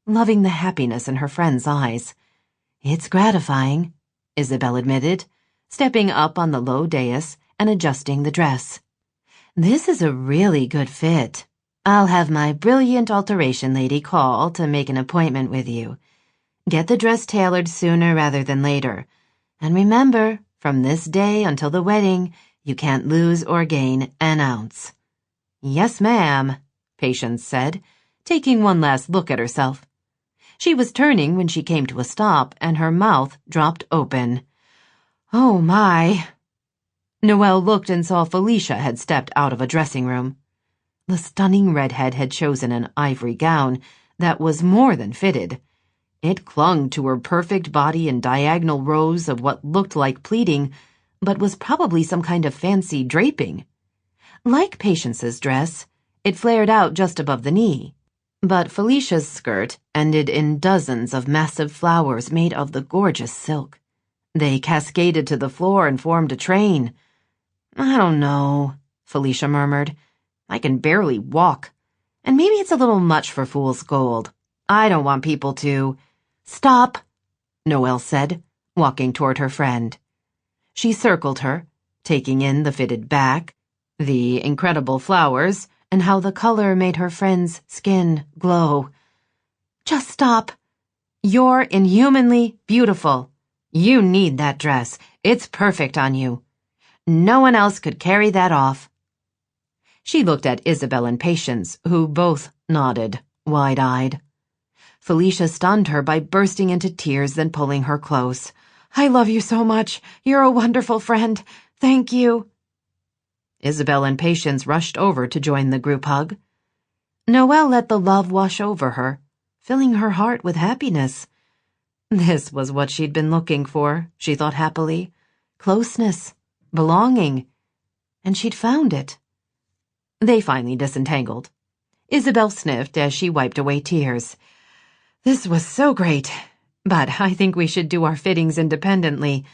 loving the happiness in her friend's eyes. "It's gratifying," Isabel admitted, stepping up on the low dais and adjusting the dress. "This is a really good fit. I'll have my brilliant alteration lady call to make an appointment with you. Get the dress tailored sooner rather than later. And remember, from this day until the wedding, you can't lose or gain an ounce." "Yes, ma'am," Patience said, taking one last look at herself. She was turning when she came to a stop, and her mouth dropped open. "Oh, my." Noelle looked and saw Felicia had stepped out of a dressing room. The stunning redhead had chosen an ivory gown that was more than fitted. It clung to her perfect body in diagonal rows of what looked like pleating, but was probably some kind of fancy draping. Like Patience's dress, it flared out just above the knee, but Felicia's skirt ended in dozens of massive flowers made of the gorgeous silk. They cascaded to the floor and formed a train. "I don't know," Felicia murmured. "I can barely walk. And maybe it's a little much for Fool's Gold. I don't want people to—" "Stop," Noelle said, walking toward her friend. She circled her, taking in the fitted back, the incredible flowers, and how the color made her friend's skin glow. "Just stop. You're inhumanly beautiful. You need that dress. It's perfect on you. No one else could carry that off." She looked at Isabel and Patience, who both nodded, wide-eyed. Felicia stunned her by bursting into tears, then pulling her close. "I love you so much. You're a wonderful friend. Thank you." Isabel and Patience rushed over to join the group hug. Noelle let the love wash over her, filling her heart with happiness. This was what she'd been looking for, she thought happily. Closeness, belonging, and she'd found it. They finally disentangled. Isabel sniffed as she wiped away tears. "This was so great, but I think we should do our fittings independently,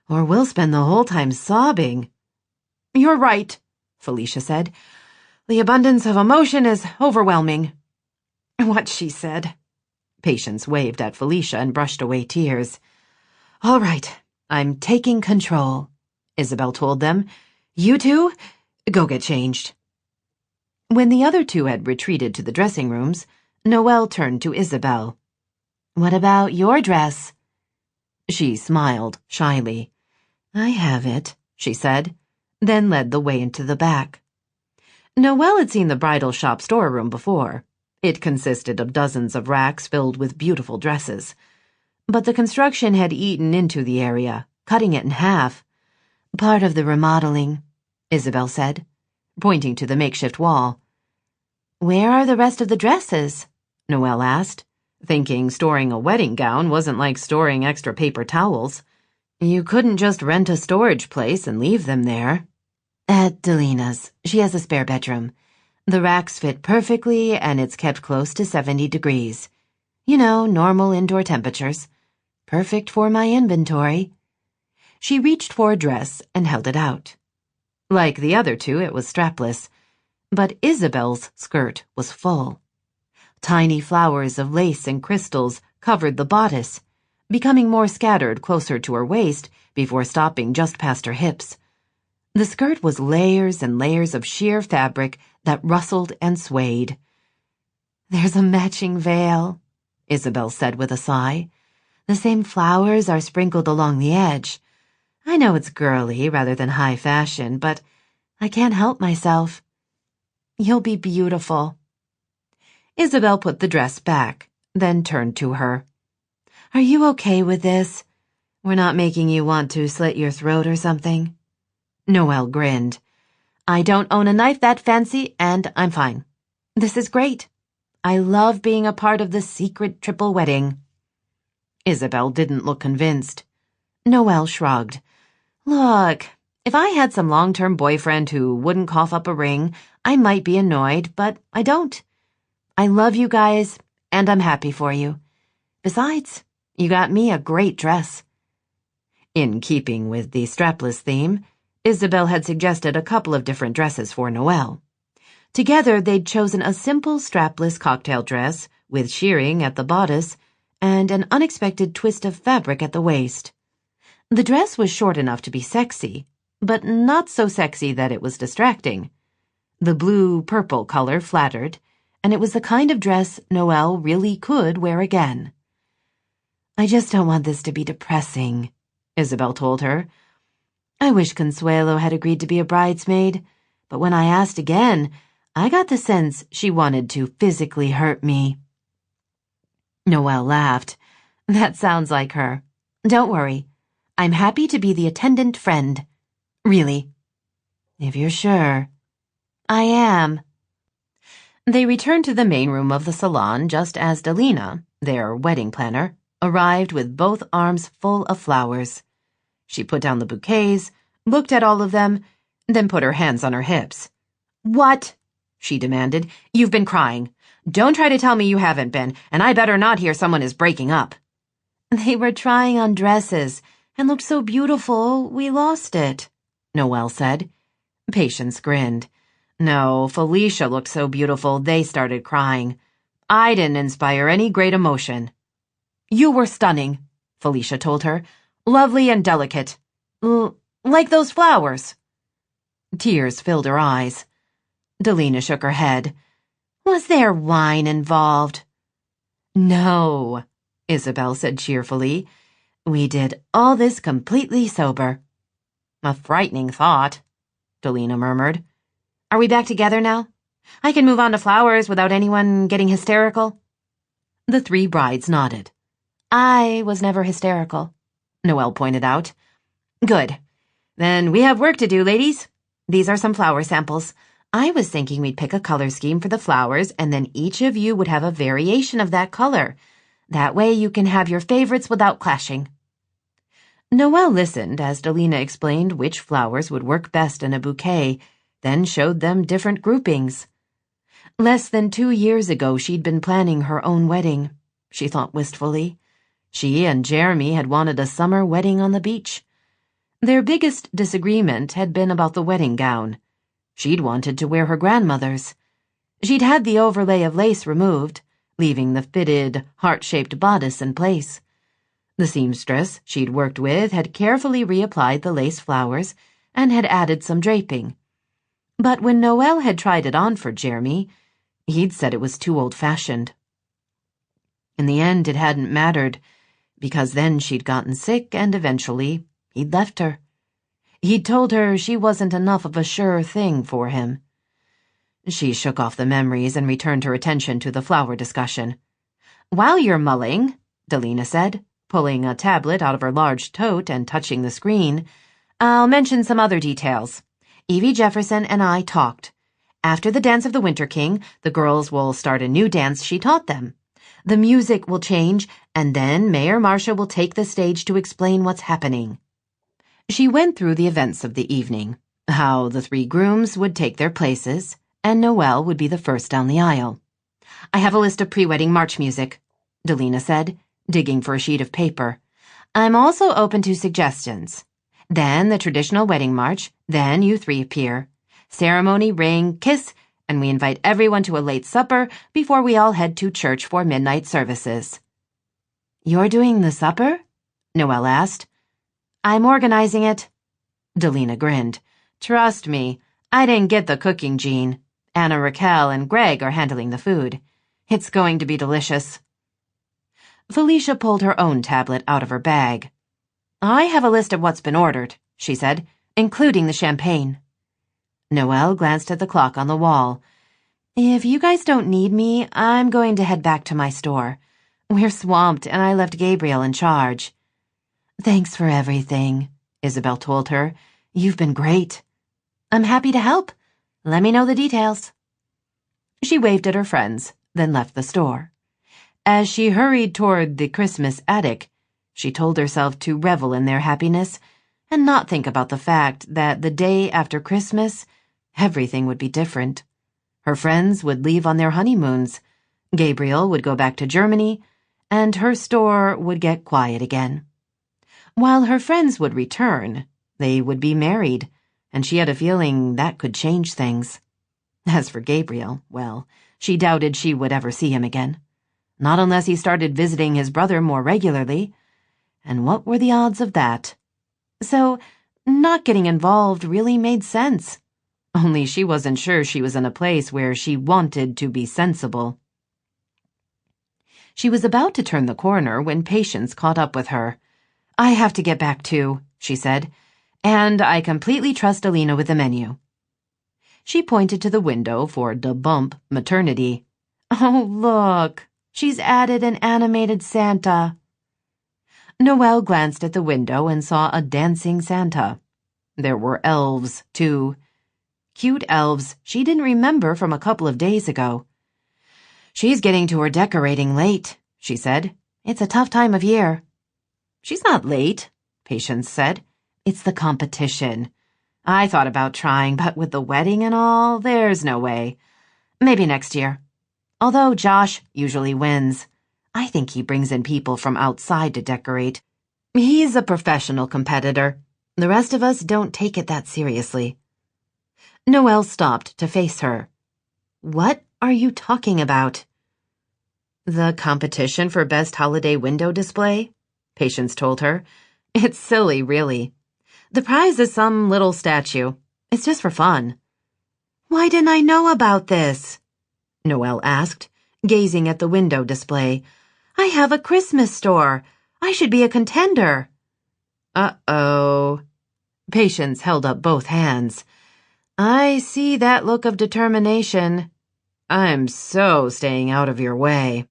or we'll spend the whole time sobbing." "You're right," Felicia said. "The abundance of emotion is overwhelming." "What she said." Patience waved at Felicia and brushed away tears. "All right, I'm taking control," Isabel told them. "You two, go get changed." When the other two had retreated to the dressing rooms, Noelle turned to Isabel. "What about your dress?" She smiled shyly. "I have it," she said, then led the way into the back. Noelle had seen the bridal shop storeroom before. It consisted of dozens of racks filled with beautiful dresses. But the construction had eaten into the area, cutting it in half. "Part of the remodeling," Isabel said, pointing to the makeshift wall. "Where are the rest of the dresses?" Noelle asked, thinking storing a wedding gown wasn't like storing extra paper towels. You couldn't just rent a storage place and leave them there. "At Delina's. She has a spare bedroom. The racks fit perfectly and it's kept close to 70 degrees. You know, normal indoor temperatures. Perfect for my inventory." She reached for a dress and held it out. Like the other two, it was strapless, but Isabel's skirt was full. Tiny flowers of lace and crystals covered the bodice, becoming more scattered closer to her waist before stopping just past her hips. The skirt was layers and layers of sheer fabric that rustled and swayed. "There's a matching veil," Isabel said with a sigh. "The same flowers are sprinkled along the edge. I know it's girly rather than high fashion, but I can't help myself. You'll be beautiful." Isabel put the dress back, then turned to her. "Are you okay with this? We're not making you want to slit your throat or something?" Noelle grinned. "I don't own a knife that fancy, and I'm fine. This is great. I love being a part of the secret triple wedding." Isabel didn't look convinced. Noelle shrugged. "Look, if I had some long-term boyfriend who wouldn't cough up a ring, I might be annoyed, but I don't. I love you guys, and I'm happy for you. Besides, you got me a great dress." In keeping with the strapless theme, Isabel had suggested a couple of different dresses for Noelle. Together, they'd chosen a simple strapless cocktail dress with shirring at the bodice and an unexpected twist of fabric at the waist. The dress was short enough to be sexy, but not so sexy that it was distracting. The blue-purple color flattered, and it was the kind of dress Noelle really could wear again. "I just don't want this to be depressing," Isabel told her. "I wish Consuelo had agreed to be a bridesmaid, but when I asked again, I got the sense she wanted to physically hurt me." Noelle laughed. "That sounds like her. Don't worry. I'm happy to be the attendant friend. Really." "If you're sure." "I am." They returned to the main room of the salon just as Delina, their wedding planner, arrived with both arms full of flowers. She put down the bouquets, looked at all of them, then put her hands on her hips. "What?" she demanded. "You've been crying. Don't try to tell me you haven't been, and I better not hear someone is breaking up." "They were trying on dresses and looked so beautiful, we lost it," Noelle said. Patience grinned. "No, Felicia looked so beautiful they started crying. I didn't inspire any great emotion." "You were stunning," Felicia told her. "Lovely and delicate. Like those flowers." Tears filled her eyes. Delina shook her head. "Was there wine involved?" "No," Isabel said cheerfully. We did all this completely sober. A frightening thought, Delina murmured. Are we back together now? I can move on to flowers without anyone getting hysterical? The three brides nodded. I was never hysterical, Noelle pointed out. Good. Then we have work to do, ladies. These are some flower samples. I was thinking we'd pick a color scheme for the flowers, and then each of you would have a variation of that color. That way you can have your favorites without clashing. Noelle listened as Delina explained which flowers would work best in a bouquet, then showed them different groupings. Less than 2 years ago, she'd been planning her own wedding, she thought wistfully. She and Jeremy had wanted a summer wedding on the beach. Their biggest disagreement had been about the wedding gown. She'd wanted to wear her grandmother's. She'd had the overlay of lace removed, leaving the fitted, heart-shaped bodice in place. The seamstress she'd worked with had carefully reapplied the lace flowers and had added some draping. But when Noelle had tried it on for Jeremy, he'd said it was too old-fashioned. In the end, it hadn't mattered, because then she'd gotten sick and eventually he'd left her. He'd told her she wasn't enough of a sure thing for him. She shook off the memories and returned her attention to the flower discussion. While you're mulling, Delina said, pulling a tablet out of her large tote and touching the screen, I'll mention some other details. Evie Jefferson and I talked. After the Dance of the Winter King, the girls will start a new dance she taught them. The music will change, and then Mayor Marcia will take the stage to explain what's happening. She went through the events of the evening, how the 3 grooms would take their places, and Noelle would be the first down the aisle. I have a list of pre-wedding march music, Delina said, digging for a sheet of paper. I'm also open to suggestions. Then the traditional wedding march, then you 3 appear. Ceremony, ring, kiss, and we invite everyone to a late supper before we all head to church for midnight services. You're doing the supper? Noelle asked. I'm organizing it. Delina grinned. Trust me, I didn't get the cooking gene. Anna Raquel and Greg are handling the food. It's going to be delicious. Felicia pulled her own tablet out of her bag. I have a list of what's been ordered, she said, including the champagne. Noelle glanced at the clock on the wall. If you guys don't need me, I'm going to head back to my store. We're swamped, and I left Gabriel in charge. Thanks for everything, Isabel told her. You've been great. I'm happy to help. Let me know the details. She waved at her friends, then left the store. As she hurried toward the Christmas attic, she told herself to revel in their happiness and not think about the fact that the day after Christmas, everything would be different. Her friends would leave on their honeymoons, Gabriel would go back to Germany, and her store would get quiet again. While her friends would return, they would be married, and she had a feeling that could change things. As for Gabriel, well, she doubted she would ever see him again. Not unless he started visiting his brother more regularly. And what were the odds of that? So, not getting involved really made sense. Only she wasn't sure she was in a place where she wanted to be sensible. She was about to turn the corner when Patience caught up with her. I have to get back too, she said, and I completely trust Alina with the menu. She pointed to the window for Da Bump Maternity. Oh, look, she's added an animated Santa. Noelle glanced at the window and saw a dancing Santa. There were elves, too. Cute elves she didn't remember from a couple of days ago. She's getting to her decorating late, she said. It's a tough time of year. She's not late, Patience said. It's the competition. I thought about trying, but with the wedding and all, there's no way. Maybe next year. Although Josh usually wins. I think he brings in people from outside to decorate. He's a professional competitor. The rest of us don't take it that seriously. Noelle stopped to face her. What are you talking about? The competition for best holiday window display? Patience told her. It's silly, really. The prize is some little statue. It's just for fun. Why didn't I know about this? Noelle asked, gazing at the window display. I have a Christmas store. I should be a contender. Uh-oh. Patience held up both hands. I see that look of determination. I'm so staying out of your way.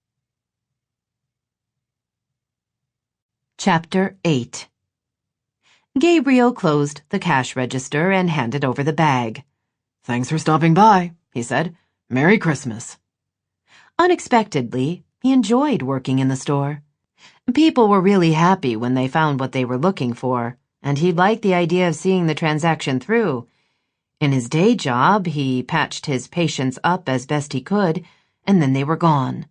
Chapter 8. Gabriel closed the cash register and handed over the bag. Thanks for stopping by, he said. Merry Christmas. Unexpectedly, he enjoyed working in the store. People were really happy when they found what they were looking for, and he liked the idea of seeing the transaction through. In his day job, he patched his patients up as best he could, and then they were gone.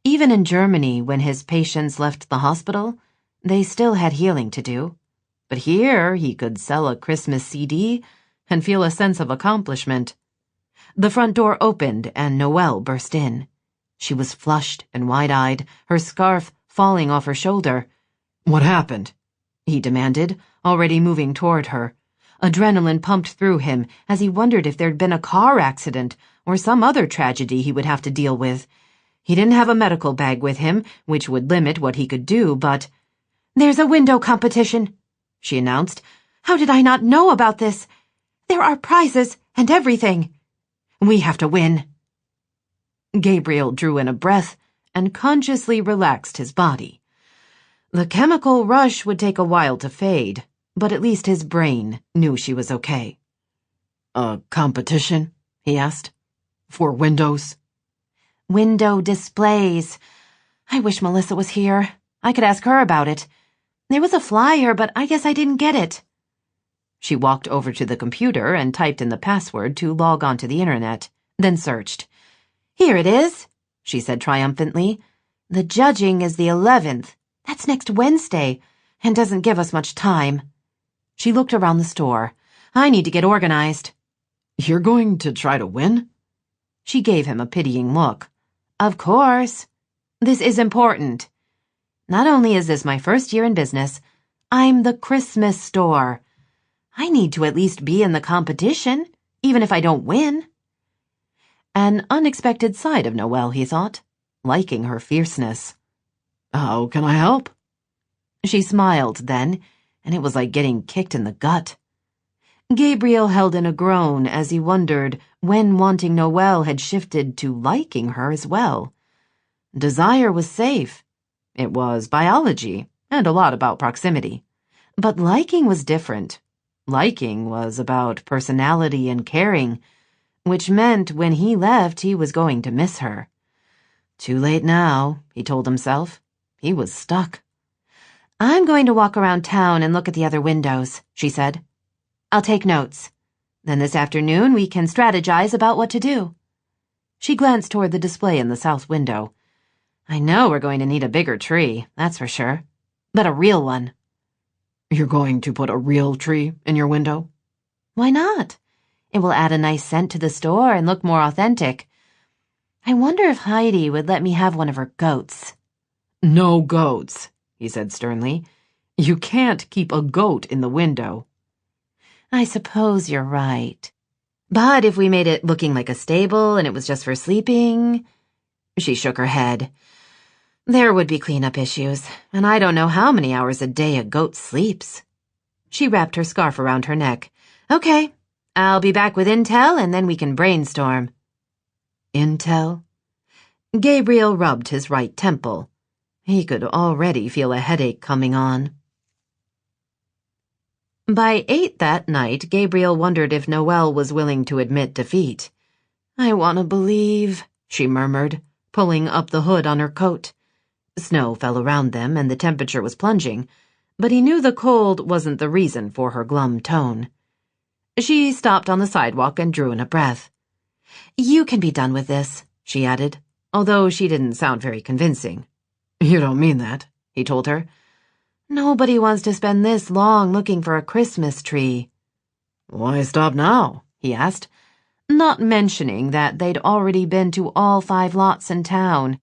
Even in Germany, when his patients left the hospital, they still had healing to do. But here, he could sell a Christmas CD and feel a sense of accomplishment. The front door opened and Noelle burst in. She was flushed and wide-eyed, her scarf falling off her shoulder. What happened? He demanded, already moving toward her. Adrenaline pumped through him as he wondered if there'd been a car accident or some other tragedy he would have to deal with. He didn't have a medical bag with him, which would limit what he could do, but— "There's a window competition," she announced. "How did I not know about this? There are prizes and everything. We have to win." Gabriel drew in a breath and consciously relaxed his body. The chemical rush would take a while to fade, but at least his brain knew she was okay. A competition? He asked. For windows? Window displays. I wish Melissa was here. I could ask her about it. There was a flyer, but I guess I didn't get it. She walked over to the computer and typed in the password to log onto the internet, then searched. "Here it is," she said triumphantly. "The judging is the 11th. That's next Wednesday, and doesn't give us much time." She looked around the store. "I need to get organized." You're going to try to win? She gave him a pitying look. "Of course. This is important. Not only is this my first year in business, I'm the Christmas store. I need to at least be in the competition, even if I don't win." An unexpected side of Noelle, he thought, liking her fierceness. How can I help? She smiled then, and it was like getting kicked in the gut. Gabriel held in a groan as he wondered when wanting Noelle had shifted to liking her as well. Desire was safe. It was biology, and a lot about proximity. But liking was different. Liking was about personality and caring, which meant when he left he was going to miss her. Too late now, he told himself. He was stuck. "I'm going to walk around town and look at the other windows," she said. "I'll take notes. Then this afternoon we can strategize about what to do." She glanced toward the display in the south window. "I know we're going to need a bigger tree, that's for sure. But a real one." You're going to put a real tree in your window? "Why not? It will add a nice scent to the store and look more authentic. I wonder if Heidi would let me have one of her goats." No goats, he said sternly. You can't keep a goat in the window. "I suppose you're right. But if we made it looking like a stable and it was just for sleeping—" She shook her head. "There would be cleanup issues, and I don't know how many hours a day a goat sleeps." She wrapped her scarf around her neck. "Okay, I'll be back with intel and then we can brainstorm." Intel? Gabriel rubbed his right temple. He could already feel a headache coming on. By 8 that night, Gabriel wondered if Noelle was willing to admit defeat. "I want to believe," she murmured, pulling up the hood on her coat. Snow fell around them and the temperature was plunging, but he knew the cold wasn't the reason for her glum tone. She stopped on the sidewalk and drew in a breath. "You can be done with this," she added, although she didn't sound very convincing. You don't mean that, he told her. "Nobody wants to spend this long looking for a Christmas tree." Why stop now? He asked, not mentioning that they'd already been to all 5 lots in town.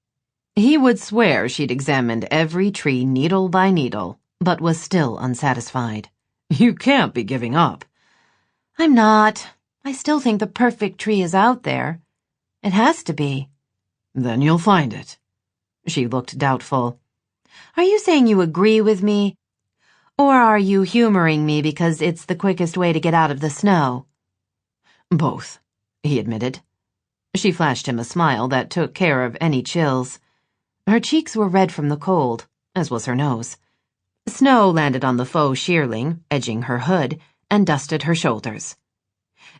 He would swear she'd examined every tree needle by needle, but was still unsatisfied. You can't be giving up. "I'm not. I still think the perfect tree is out there. It has to be." Then you'll find it. She looked doubtful. Are you saying you agree with me? Or are you humoring me because it's the quickest way to get out of the snow? Both, he admitted. She flashed him a smile that took care of any chills. Her cheeks were red from the cold, as was her nose. Snow landed on the faux shearling, edging her hood, and dusted her shoulders.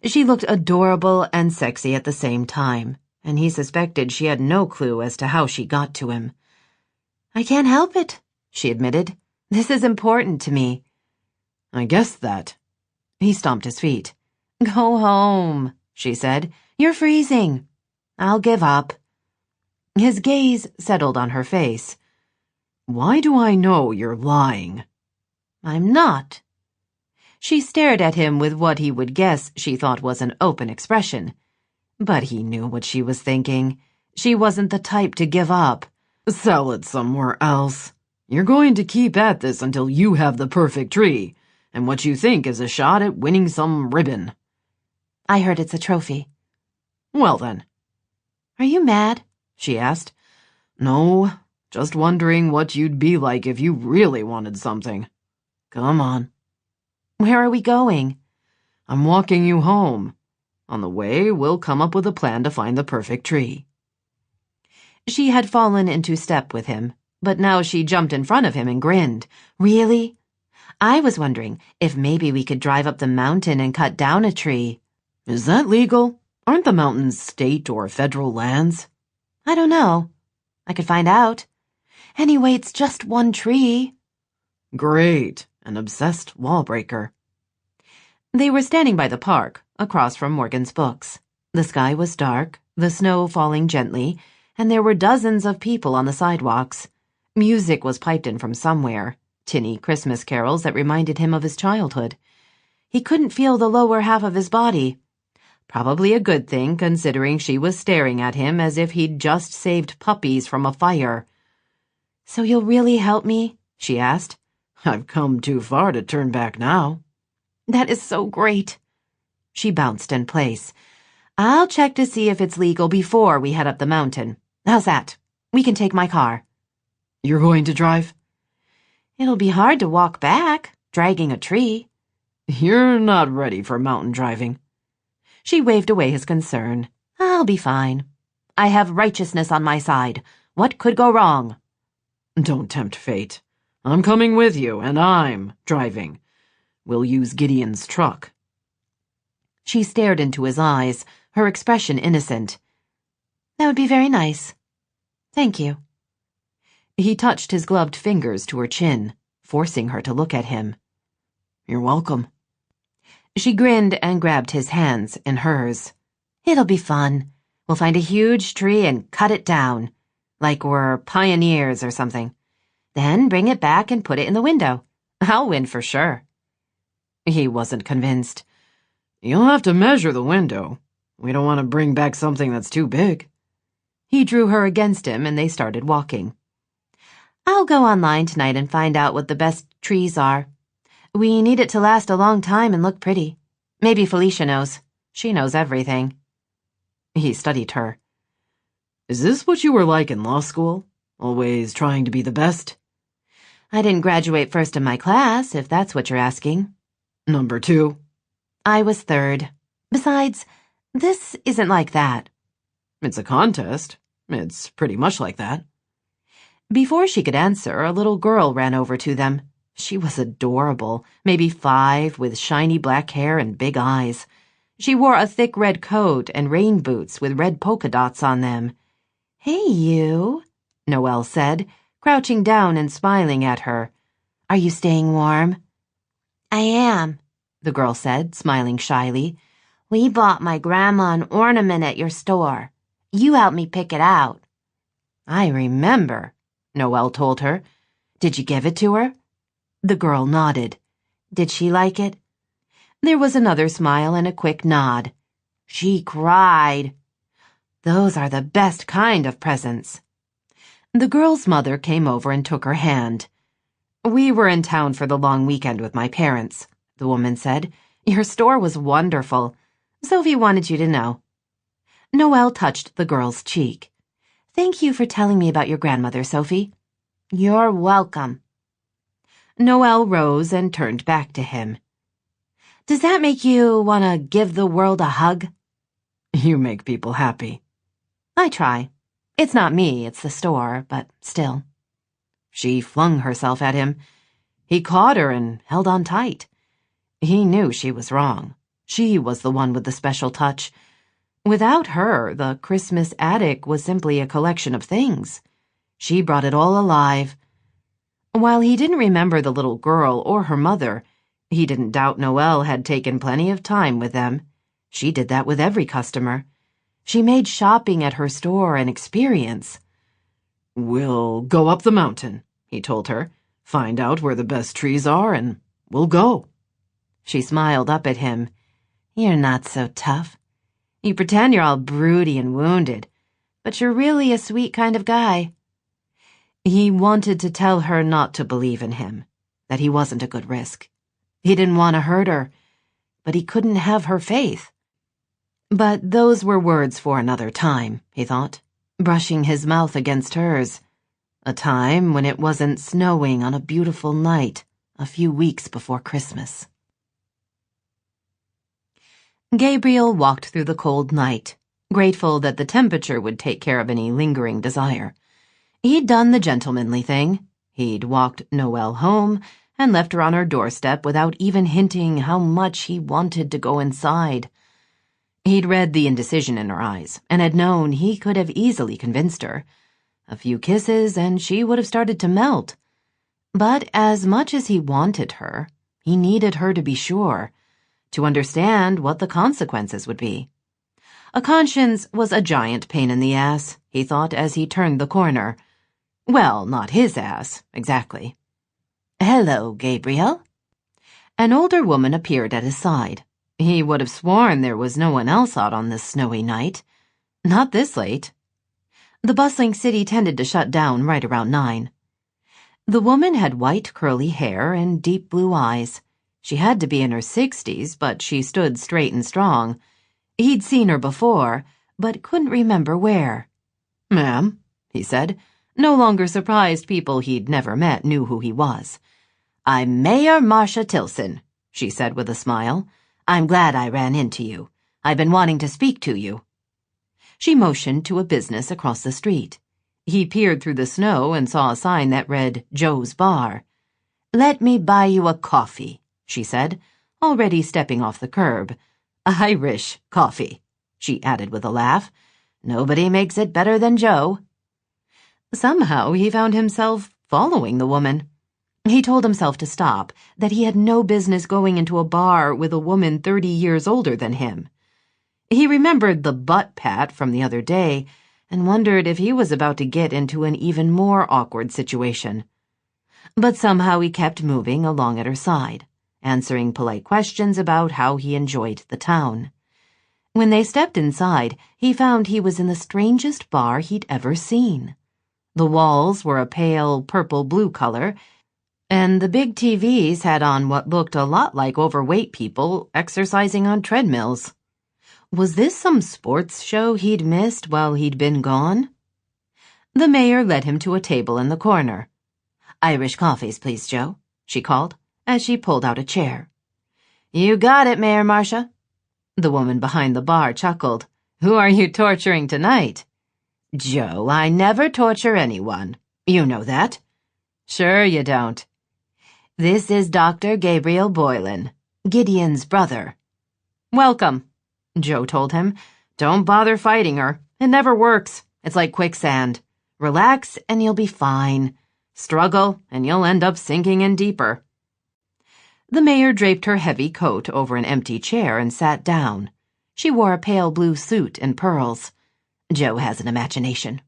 She looked adorable and sexy at the same time, and he suspected she had no clue as to how she got to him. I can't help it, she admitted. This is important to me. I guessed that. He stomped his feet. Go home, she said. You're freezing. I'll give up. His gaze settled on her face. Why do I know you're lying? I'm not. She stared at him with what he would guess she thought was an open expression. But he knew what she was thinking. She wasn't the type to give up. Sell it somewhere else. You're going to keep at this until you have the perfect tree, and what you think is a shot at winning some ribbon. I heard it's a trophy. Well then. Are you mad? She asked. No, just wondering what you'd be like if you really wanted something. Come on. Where are we going? I'm walking you home. On the way, we'll come up with a plan to find the perfect tree. She had fallen into step with him, but now she jumped in front of him and grinned. Really? I was wondering if maybe we could drive up the mountain and cut down a tree. Is that legal? Aren't the mountains state or federal lands? I don't know. I could find out. Anyway, it's just one tree. Great. An obsessed lawbreaker. They were standing by the park, across from Morgan's books. The sky was dark, the snow falling gently, and there were dozens of people on the sidewalks. Music was piped in from somewhere, tinny Christmas carols that reminded him of his childhood. He couldn't feel the lower half of his body. Probably a good thing, considering she was staring at him as if he'd just saved puppies from a fire. So you'll really help me? She asked. I've come too far to turn back now. That is so great. She bounced in place. I'll check to see if it's legal before we head up the mountain. How's that? We can take my car. You're going to drive? It'll be hard to walk back, dragging a tree. You're not ready for mountain driving. She waved away his concern. I'll be fine. I have righteousness on my side. What could go wrong? Don't tempt fate. I'm coming with you, and I'm driving. We'll use Gideon's truck. She stared into his eyes, her expression innocent. That would be very nice. Thank you. He touched his gloved fingers to her chin, forcing her to look at him. You're welcome. She grinned and grabbed his hands in hers. It'll be fun. We'll find a huge tree and cut it down, like we're pioneers or something. Then bring it back and put it in the window. I'll win for sure. He wasn't convinced. You'll have to measure the window. We don't want to bring back something that's too big. He drew her against him and they started walking. I'll go online tonight and find out what the best trees are. We need it to last a long time and look pretty. Maybe Felicia knows. She knows everything. He studied her. Is this what you were like in law school? Always trying to be the best? I didn't graduate first in my class, if that's what you're asking. Number 2. I was third. Besides, this isn't like that. It's a contest. It's pretty much like that. Before she could answer, a little girl ran over to them. She was adorable, maybe 5, with shiny black hair and big eyes. She wore a thick red coat and rain boots with red polka dots on them. Hey, you, Noelle said, crouching down and smiling at her. Are you staying warm? I am, the girl said, smiling shyly. We bought my grandma an ornament at your store. You helped me pick it out. I remember, Noelle told her. Did you give it to her? The girl nodded. Did she like it? There was another smile and a quick nod. She cried. Those are the best kind of presents. The girl's mother came over and took her hand. We were in town for the long weekend with my parents, the woman said. Your store was wonderful. Sophie wanted you to know. Noelle touched the girl's cheek. Thank you for telling me about your grandmother, Sophie. You're welcome. Noelle rose and turned back to him. Does that make you want to give the world a hug? You make people happy. I try. It's not me, it's the store, but still. She flung herself at him. He caught her and held on tight. He knew she was wrong. She was the one with the special touch. Without her, the Christmas attic was simply a collection of things. She brought it all alive. While he didn't remember the little girl or her mother, he didn't doubt Noelle had taken plenty of time with them. She did that with every customer. She made shopping at her store an experience. We'll go up the mountain, he told her. Find out where the best trees are and we'll go. She smiled up at him. You're not so tough. You pretend you're all broody and wounded, but you're really a sweet kind of guy. He wanted to tell her not to believe in him, that he wasn't a good risk. He didn't want to hurt her, but he couldn't have her faith. But those were words for another time, he thought, brushing his mouth against hers. A time when it wasn't snowing on a beautiful night a few weeks before Christmas. Gabriel walked through the cold night, grateful that the temperature would take care of any lingering desire. He'd done the gentlemanly thing. He'd walked Noelle home and left her on her doorstep without even hinting how much he wanted to go inside. He'd read the indecision in her eyes and had known he could have easily convinced her. A few kisses and she would have started to melt. But as much as he wanted her, he needed her to be sure, to understand what the consequences would be. A conscience was a giant pain in the ass, he thought as he turned the corner. Well, not his ass, exactly. Hello, Gabriel. An older woman appeared at his side. He would have sworn there was no one else out on this snowy night. Not this late. The bustling city tended to shut down right around 9. The woman had white curly hair and deep blue eyes. She had to be in her 60s, but she stood straight and strong. He'd seen her before, but couldn't remember where. Ma'am, he said, no longer surprised people he'd never met knew who he was. I'm Mayor Marcia Tilson, she said with a smile. I'm glad I ran into you. I've been wanting to speak to you. She motioned to a business across the street. He peered through the snow and saw a sign that read Joe's Bar. Let me buy you a coffee, she said, already stepping off the curb. Irish coffee, she added with a laugh. Nobody makes it better than Joe. Somehow he found himself following the woman. He told himself to stop, that he had no business going into a bar with a woman 30 years older than him. He remembered the butt pat from the other day and wondered if he was about to get into an even more awkward situation. But somehow he kept moving along at her side, answering polite questions about how he enjoyed the town. When they stepped inside, he found he was in the strangest bar he'd ever seen. The walls were a pale purple-blue color, and the big TVs had on what looked a lot like overweight people exercising on treadmills. Was this some sports show he'd missed while he'd been gone? The mayor led him to a table in the corner. Irish coffees, please, Joe, she called, as she pulled out a chair. You got it, Mayor Marcia. The woman behind the bar chuckled. Who are you torturing tonight? Joe, I never torture anyone. You know that. Sure you don't. This is Dr. Gabriel Boylan, Gideon's brother. Welcome, Joe told him. Don't bother fighting her. It never works. It's like quicksand. Relax and you'll be fine. Struggle and you'll end up sinking in deeper. The mayor draped her heavy coat over an empty chair and sat down. She wore a pale blue suit and pearls. Joe has an imagination.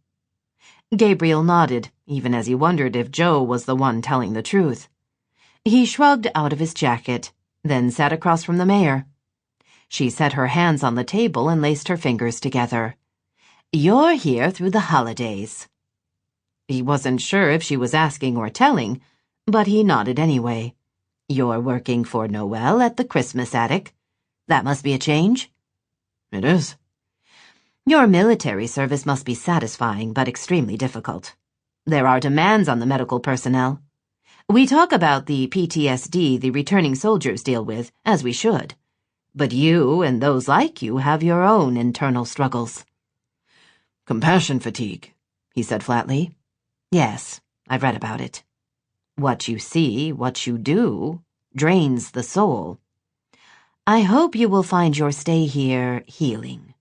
Gabriel nodded, even as he wondered if Joe was the one telling the truth. He shrugged out of his jacket, then sat across from the mayor. She set her hands on the table and laced her fingers together. You're here through the holidays. He wasn't sure if she was asking or telling, but he nodded anyway. You're working for Noelle at the Christmas attic. That must be a change. It is. Your military service must be satisfying but extremely difficult. There are demands on the medical personnel. We talk about the PTSD the returning soldiers deal with, as we should. But you and those like you have your own internal struggles. Compassion fatigue, he said flatly. Yes, I've read about it. What you see, what you do, drains the soul. I hope you will find your stay here healing.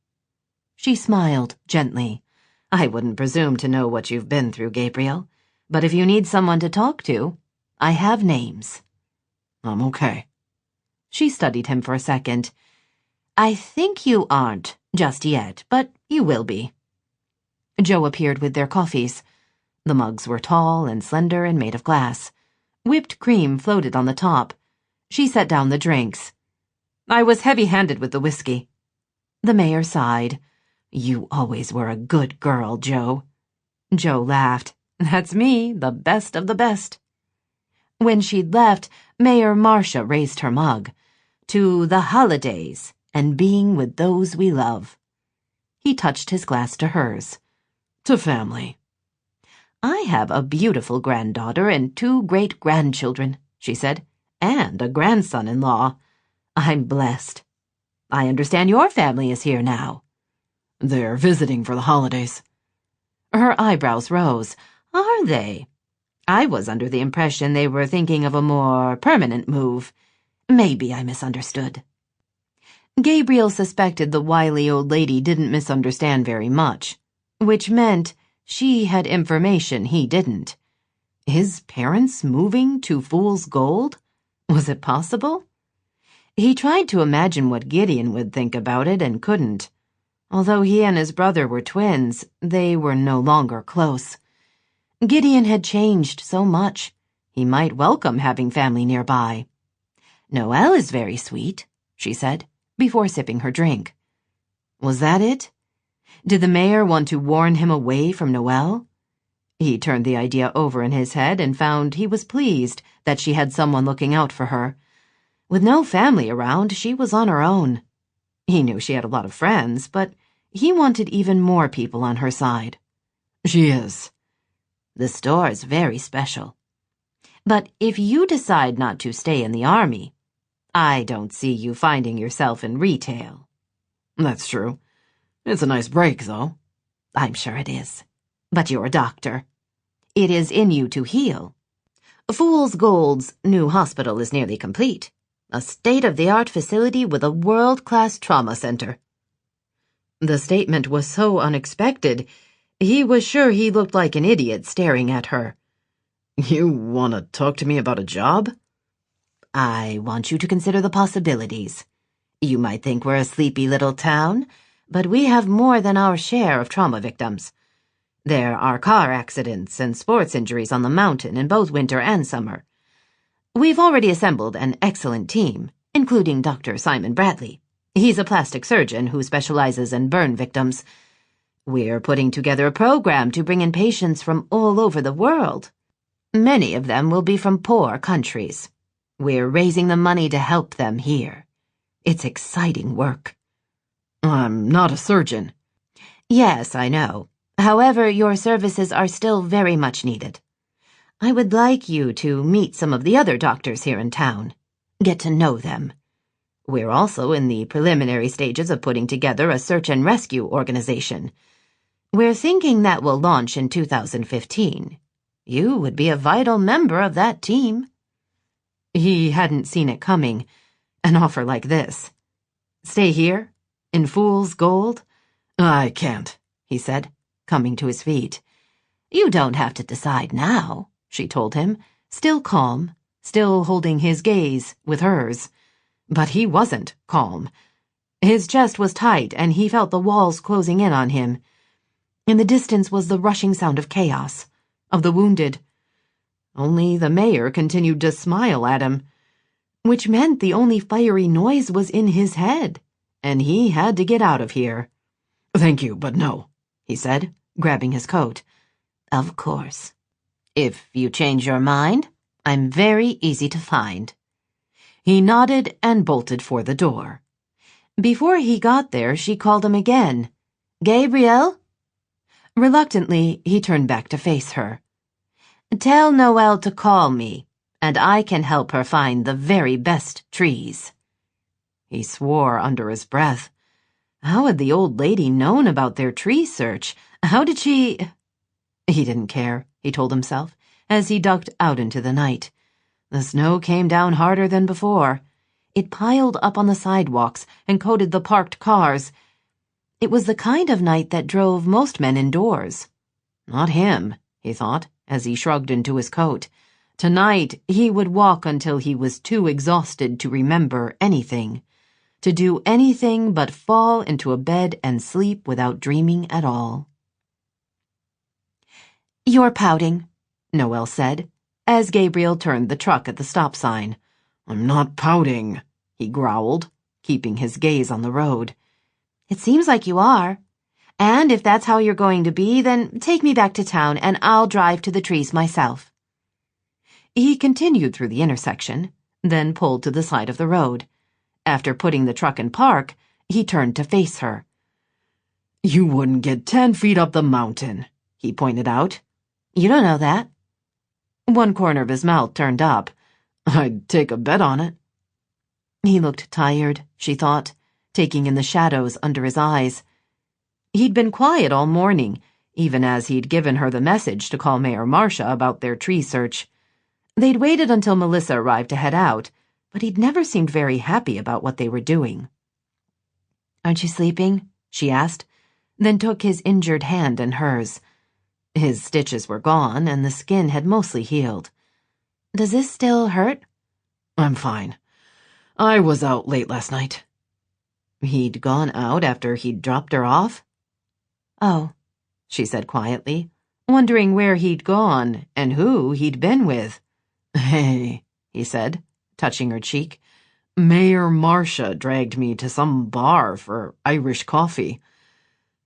She smiled gently. I wouldn't presume to know what you've been through, Gabriel, but if you need someone to talk to, I have names. I'm okay. She studied him for a second. I think you aren't, just yet, but you will be. Joe appeared with their coffees. The mugs were tall and slender and made of glass. Whipped cream floated on the top. She set down the drinks. I was heavy-handed with the whiskey. The mayor sighed. You always were a good girl, Joe. Joe laughed. That's me, the best of the best. When she'd left, Mayor Marcia raised her mug. To the holidays and being with those we love. He touched his glass to hers. To family. I have a beautiful granddaughter and 2 great-grandchildren, she said, and a grandson-in-law. I'm blessed. I understand your family is here now. They're visiting for the holidays. Her eyebrows rose. Are they? I was under the impression they were thinking of a more permanent move. Maybe I misunderstood. Gabriel suspected the wily old lady didn't misunderstand very much, which meant she had information he didn't. His parents moving to Fool's Gold? Was it possible? He tried to imagine what Gideon would think about it and couldn't. Although he and his brother were twins, they were no longer close. Gideon had changed so much. He might welcome having family nearby. Noelle is very sweet, she said, before sipping her drink. Was that it? Did the mayor want to warn him away from Noelle? He turned the idea over in his head and found he was pleased that she had someone looking out for her. With no family around, she was on her own. He knew she had a lot of friends, but he wanted even more people on her side. She is. The store's very special. But if you decide not to stay in the army, I don't see you finding yourself in retail. That's true. It's a nice break, though. I'm sure it is. But you're a doctor. It is in you to heal. Fool's Gold's new hospital is nearly complete. A state-of-the-art facility with a world-class trauma center. The statement was so unexpected, he was sure he looked like an idiot staring at her. You want to talk to me about a job? I want you to consider the possibilities. You might think we're a sleepy little town, but we have more than our share of trauma victims. There are car accidents and sports injuries on the mountain in both winter and summer. We've already assembled an excellent team, including Dr. Simon Bradley. He's a plastic surgeon who specializes in burn victims. We're putting together a program to bring in patients from all over the world. Many of them will be from poor countries. We're raising the money to help them here. It's exciting work. I'm not a surgeon. Yes, I know. However, your services are still very much needed. I would like you to meet some of the other doctors here in town. Get to know them. We're also in the preliminary stages of putting together a search and rescue organization. We're thinking that will launch in 2015. You would be a vital member of that team. He hadn't seen it coming, an offer like this. Stay here, in Fool's Gold? I can't, he said, coming to his feet. You don't have to decide now, she told him, still calm, still holding his gaze with hers. But he wasn't calm. His chest was tight, and he felt the walls closing in on him. In the distance was the rushing sound of chaos, of the wounded. Only the mayor continued to smile at him, which meant the only fiery noise was in his head, and he had to get out of here. Thank you, but no, he said, grabbing his coat. Of course. If you change your mind, I'm very easy to find. He nodded and bolted for the door. Before he got there, she called him again. Gabriel? Reluctantly, he turned back to face her. Tell Noelle to call me, and I can help her find the very best trees. He swore under his breath. How had the old lady known about their tree search? How did she... He didn't care, he told himself, as he ducked out into the night. The snow came down harder than before. It piled up on the sidewalks and coated the parked cars. It was the kind of night that drove most men indoors. Not him, he thought, as he shrugged into his coat. Tonight, he would walk until he was too exhausted to remember anything, to do anything but fall into a bed and sleep without dreaming at all. You're pouting, Noelle said, as Gabriel turned the truck at the stop sign. I'm not pouting, he growled, keeping his gaze on the road. It seems like you are. And if that's how you're going to be, then take me back to town and I'll drive to the trees myself. He continued through the intersection, then pulled to the side of the road. After putting the truck in park, he turned to face her. You wouldn't get 10 feet up the mountain, he pointed out. You don't know that. One corner of his mouth turned up. I'd take a bet on it. He looked tired, she thought, taking in the shadows under his eyes. He'd been quiet all morning, even as he'd given her the message to call Mayor Marcia about their tree search. They'd waited until Melissa arrived to head out, but he'd never seemed very happy about what they were doing. Aren't you sleeping? She asked, then took his injured hand in hers. His stitches were gone, and the skin had mostly healed. Does this still hurt? I'm fine. I was out late last night. He'd gone out after he'd dropped her off? Oh, she said quietly, wondering where he'd gone and who he'd been with. Hey, he said, touching her cheek. Mayor Marcia dragged me to some bar for Irish coffee.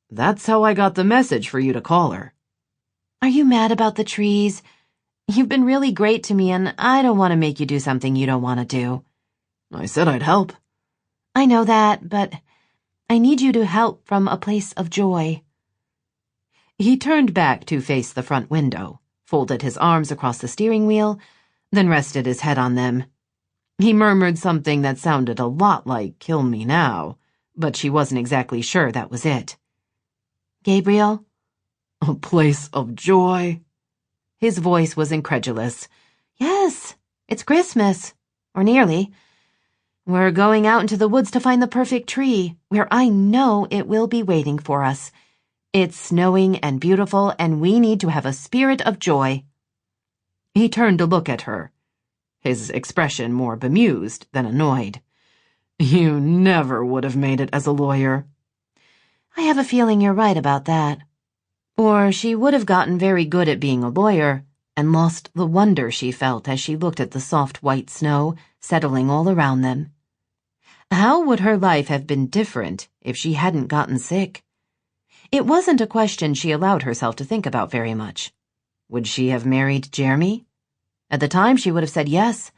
That's how I got the message for you to call her. Are you mad about the trees? You've been really great to me, and I don't want to make you do something you don't want to do. I said I'd help. I know that, but I need you to help from a place of joy. He turned back to face the front window, folded his arms across the steering wheel, then rested his head on them. He murmured something that sounded a lot like "kill me now," but she wasn't exactly sure that was it. Gabriel? A place of joy? His voice was incredulous. Yes, it's Christmas. Or nearly. We're going out into the woods to find the perfect tree, where I know it will be waiting for us. It's snowing and beautiful, and we need to have a spirit of joy. He turned to look at her, his expression more bemused than annoyed. You never would have made it as a lawyer. I have a feeling you're right about that. Or she would have gotten very good at being a lawyer and lost the wonder she felt as she looked at the soft white snow settling all around them. How would her life have been different if she hadn't gotten sick? It wasn't a question she allowed herself to think about very much. Would she have married Jeremy? At the time she would have said yes,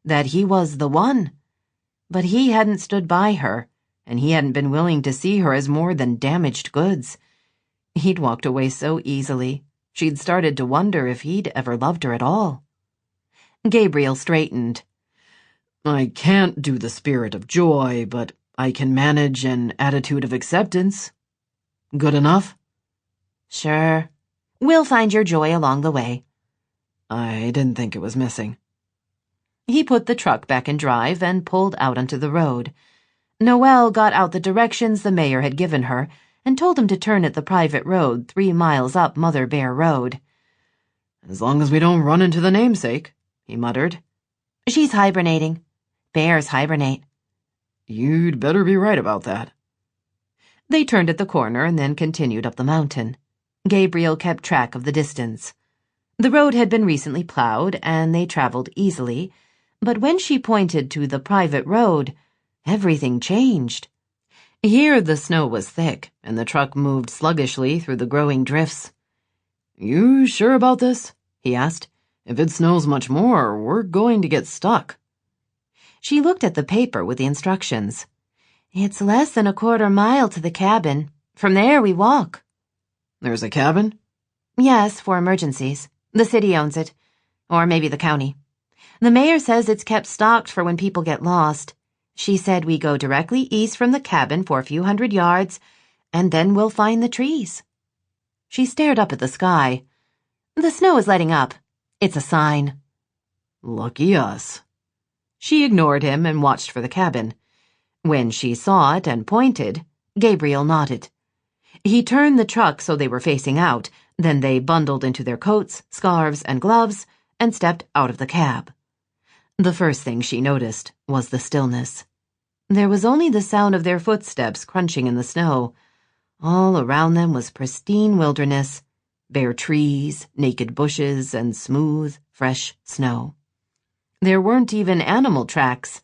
that he was the one. But he hadn't stood by her, and he hadn't been willing to see her as more than damaged goods. He'd walked away so easily, she'd started to wonder if he'd ever loved her at all. Gabriel straightened. I can't do the spirit of joy, but I can manage an attitude of acceptance. Good enough? Sure. We'll find your joy along the way. I didn't think it was missing. He put the truck back in drive and pulled out onto the road. Noelle got out the directions the mayor had given her and told him to turn at the private road 3 miles up Mother Bear Road. As long as we don't run into the namesake, he muttered. She's hibernating. Bears hibernate. You'd better be right about that. They turned at the corner and then continued up the mountain. Gabriel kept track of the distance. The road had been recently plowed, and they traveled easily, but when she pointed to the private road, everything changed. Here the snow was thick, and the truck moved sluggishly through the growing drifts. You sure about this? He asked. If it snows much more, we're going to get stuck. She looked at the paper with the instructions. It's less than a 1/4 mile to the cabin. From there, we walk. There's a cabin? Yes, for emergencies. The city owns it. Or maybe the county. The mayor says it's kept stocked for when people get lost. She said we go directly east from the cabin for a few hundred yards, and then we'll find the trees. She stared up at the sky. The snow is letting up. It's a sign. Lucky us. She ignored him and watched for the cabin. When she saw it and pointed, Gabriel nodded. He turned the truck so they were facing out, then they bundled into their coats, scarves, and gloves and stepped out of the cab. The first thing she noticed was the stillness. There was only the sound of their footsteps crunching in the snow. All around them was pristine wilderness, bare trees, naked bushes, and smooth, fresh snow. There weren't even animal tracks.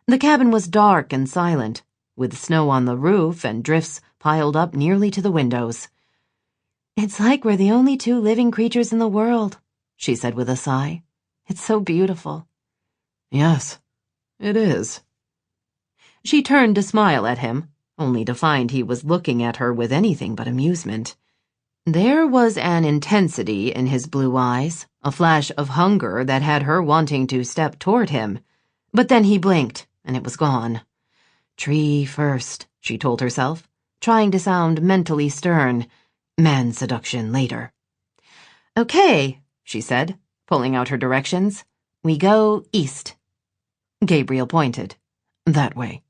The cabin was dark and silent, with snow on the roof and drifts piled up nearly to the windows. It's like we're the only two living creatures in the world, she said with a sigh. It's so beautiful. Yes, it is. She turned to smile at him, only to find he was looking at her with anything but amusement. There was an intensity in his blue eyes, a flash of hunger that had her wanting to step toward him. But then he blinked, and it was gone. Tree first, she told herself, trying to sound mentally stern. Man seduction later. Okay, she said, pulling out her directions. We go east. Gabriel pointed. That way.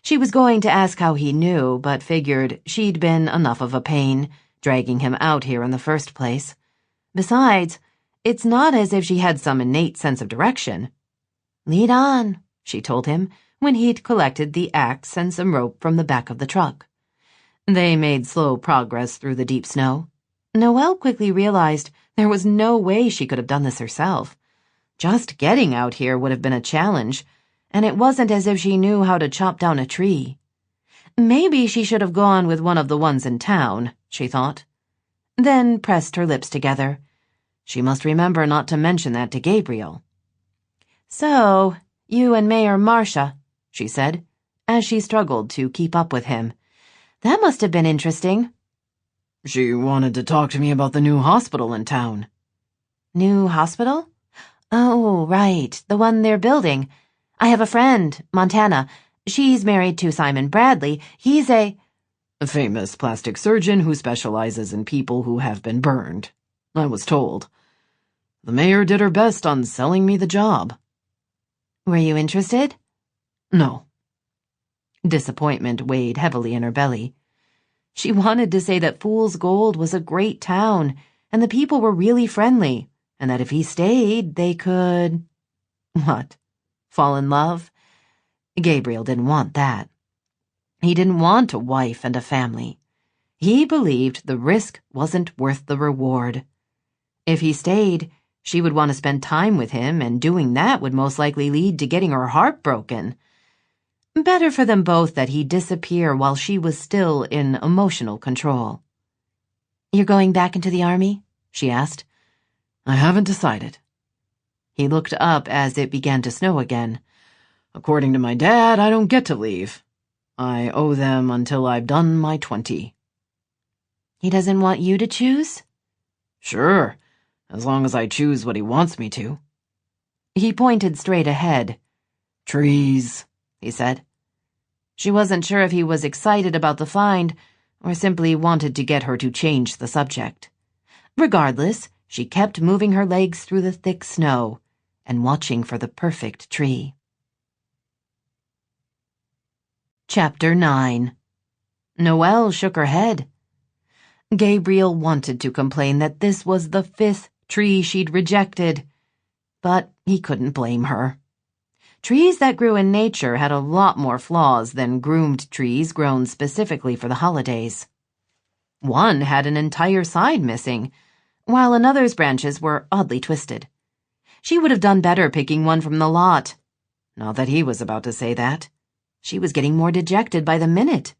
She was going to ask how he knew, but figured she'd been enough of a pain, dragging him out here in the first place. Besides, it's not as if she had some innate sense of direction. Lead on, she told him, when he'd collected the axe and some rope from the back of the truck. They made slow progress through the deep snow. Noelle quickly realized there was no way she could have done this herself. Just getting out here would have been a challenge, and it wasn't as if she knew how to chop down a tree. Maybe she should have gone with one of the ones in town, she thought. Then pressed her lips together. She must remember not to mention that to Gabriel. So, you and Mayor Marcia, she said, as she struggled to keep up with him. That must have been interesting. She wanted to talk to me about the new hospital in town. New hospital? Oh, right, the one they're building. I have a friend, Montana. She's married to Simon Bradley. He's a famous plastic surgeon who specializes in people who have been burned, I was told. The mayor did her best on selling me the job. Were you interested? No. Disappointment weighed heavily in her belly. She wanted to say that Fool's Gold was a great town, and the people were really friendly, and that if he stayed, they could... What? Fall in love? Gabriel didn't want that. He didn't want a wife and a family. He believed the risk wasn't worth the reward. If he stayed, she would want to spend time with him, and doing that would most likely lead to getting her heart broken. Better for them both that he disappear while she was still in emotional control. You're going back into the army? She asked. I haven't decided. He looked up as it began to snow again. According to my dad, I don't get to leave. I owe them until I've done my 20. He doesn't want you to choose? Sure, as long as I choose what he wants me to. He pointed straight ahead. Trees, he said. She wasn't sure if he was excited about the find or simply wanted to get her to change the subject. Regardless, she kept moving her legs through the thick snow and watching for the perfect tree. Chapter 9. Noelle shook her head. Gabriel wanted to complain that this was the 5th tree she'd rejected, but he couldn't blame her. Trees that grew in nature had a lot more flaws than groomed trees grown specifically for the holidays. One had an entire side missing, while another's branches were oddly twisted. She would have done better picking one from the lot. Not that he was about to say that. She was getting more dejected by the minute.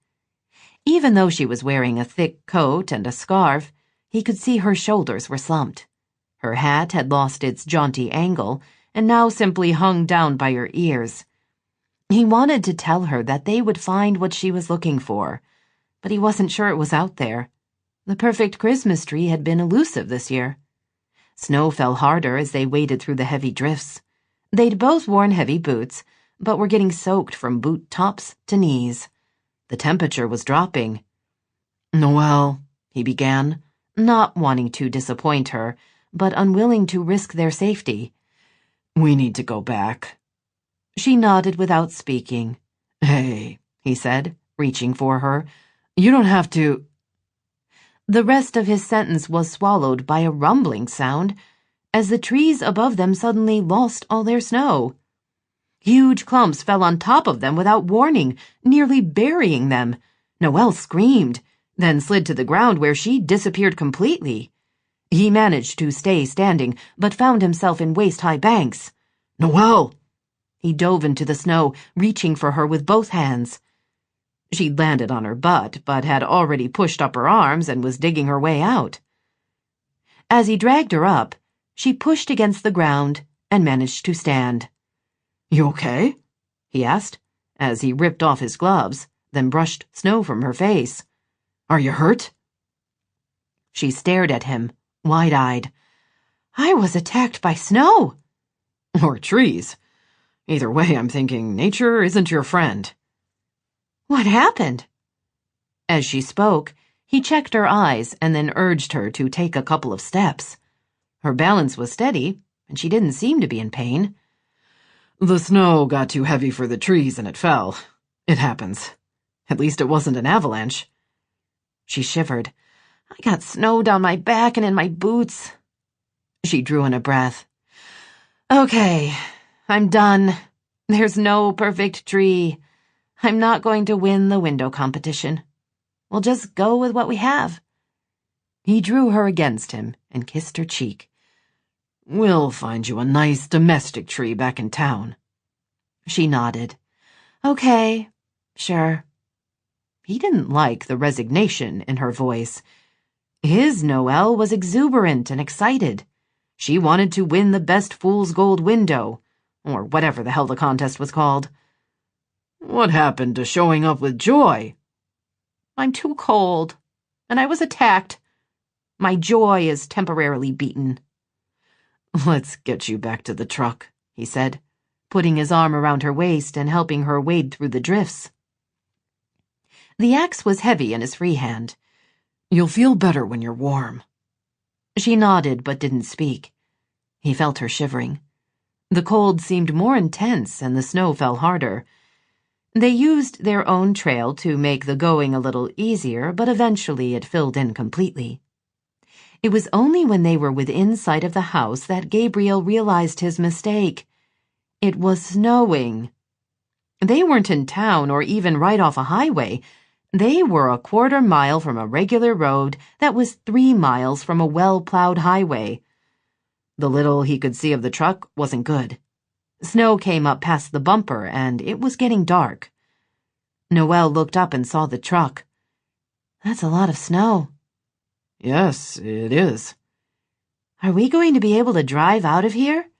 Even though she was wearing a thick coat and a scarf, he could see her shoulders were slumped. Her hat had lost its jaunty angle and now simply hung down by her ears. He wanted to tell her that they would find what she was looking for, but he wasn't sure it was out there. The perfect Christmas tree had been elusive this year. Snow fell harder as they waded through the heavy drifts. They'd both worn heavy boots, but were getting soaked from boot tops to knees. The temperature was dropping. "Noelle," he began, not wanting to disappoint her, but unwilling to risk their safety. "We need to go back." She nodded without speaking. "Hey," he said, reaching for her. "You don't have to—" The rest of his sentence was swallowed by a rumbling sound as the trees above them suddenly lost all their snow. Huge clumps fell on top of them without warning, nearly burying them. Noelle screamed, then slid to the ground where she disappeared completely. He managed to stay standing, but found himself in waist-high banks. "Noelle!" He dove into the snow, reaching for her with both hands. She'd landed on her butt, but had already pushed up her arms and was digging her way out. As he dragged her up, she pushed against the ground and managed to stand. "You okay?" he asked, as he ripped off his gloves, then brushed snow from her face. "Are you hurt?" She stared at him, wide-eyed. "I was attacked by snow." "Or trees. Either way, I'm thinking nature isn't your friend." "What happened?" As she spoke, he checked her eyes and then urged her to take a couple of steps. Her balance was steady, and she didn't seem to be in pain. "The snow got too heavy for the trees and it fell. It happens. At least it wasn't an avalanche." She shivered. "I got snow down my back and in my boots." She drew in a breath. "Okay, I'm done. There's no perfect tree. I'm not going to win the window competition. We'll just go with what we have." He drew her against him and kissed her cheek. "We'll find you a nice domestic tree back in town." She nodded. "Okay, sure." He didn't like the resignation in her voice. His Noelle was exuberant and excited. She wanted to win the best fool's gold window, or whatever the hell the contest was called. "What happened to showing up with joy?" "I'm too cold, and I was attacked. My joy is temporarily beaten." "Let's get you back to the truck," he said, putting his arm around her waist and helping her wade through the drifts. The axe was heavy in his free hand. "You'll feel better when you're warm." She nodded but didn't speak. He felt her shivering. The cold seemed more intense and the snow fell harder. They used their own trail to make the going a little easier, but eventually it filled in completely. It was only when they were within sight of the house that Gabriel realized his mistake. It was snowing. They weren't in town or even right off a highway. They were a quarter-mile from a regular road that was 3 miles from a well-plowed highway. The little he could see of the truck wasn't good. Snow came up past the bumper, and it was getting dark. Noelle looked up and saw the truck. "That's a lot of snow." "Yes, it is." "Are we going to be able to drive out of here?"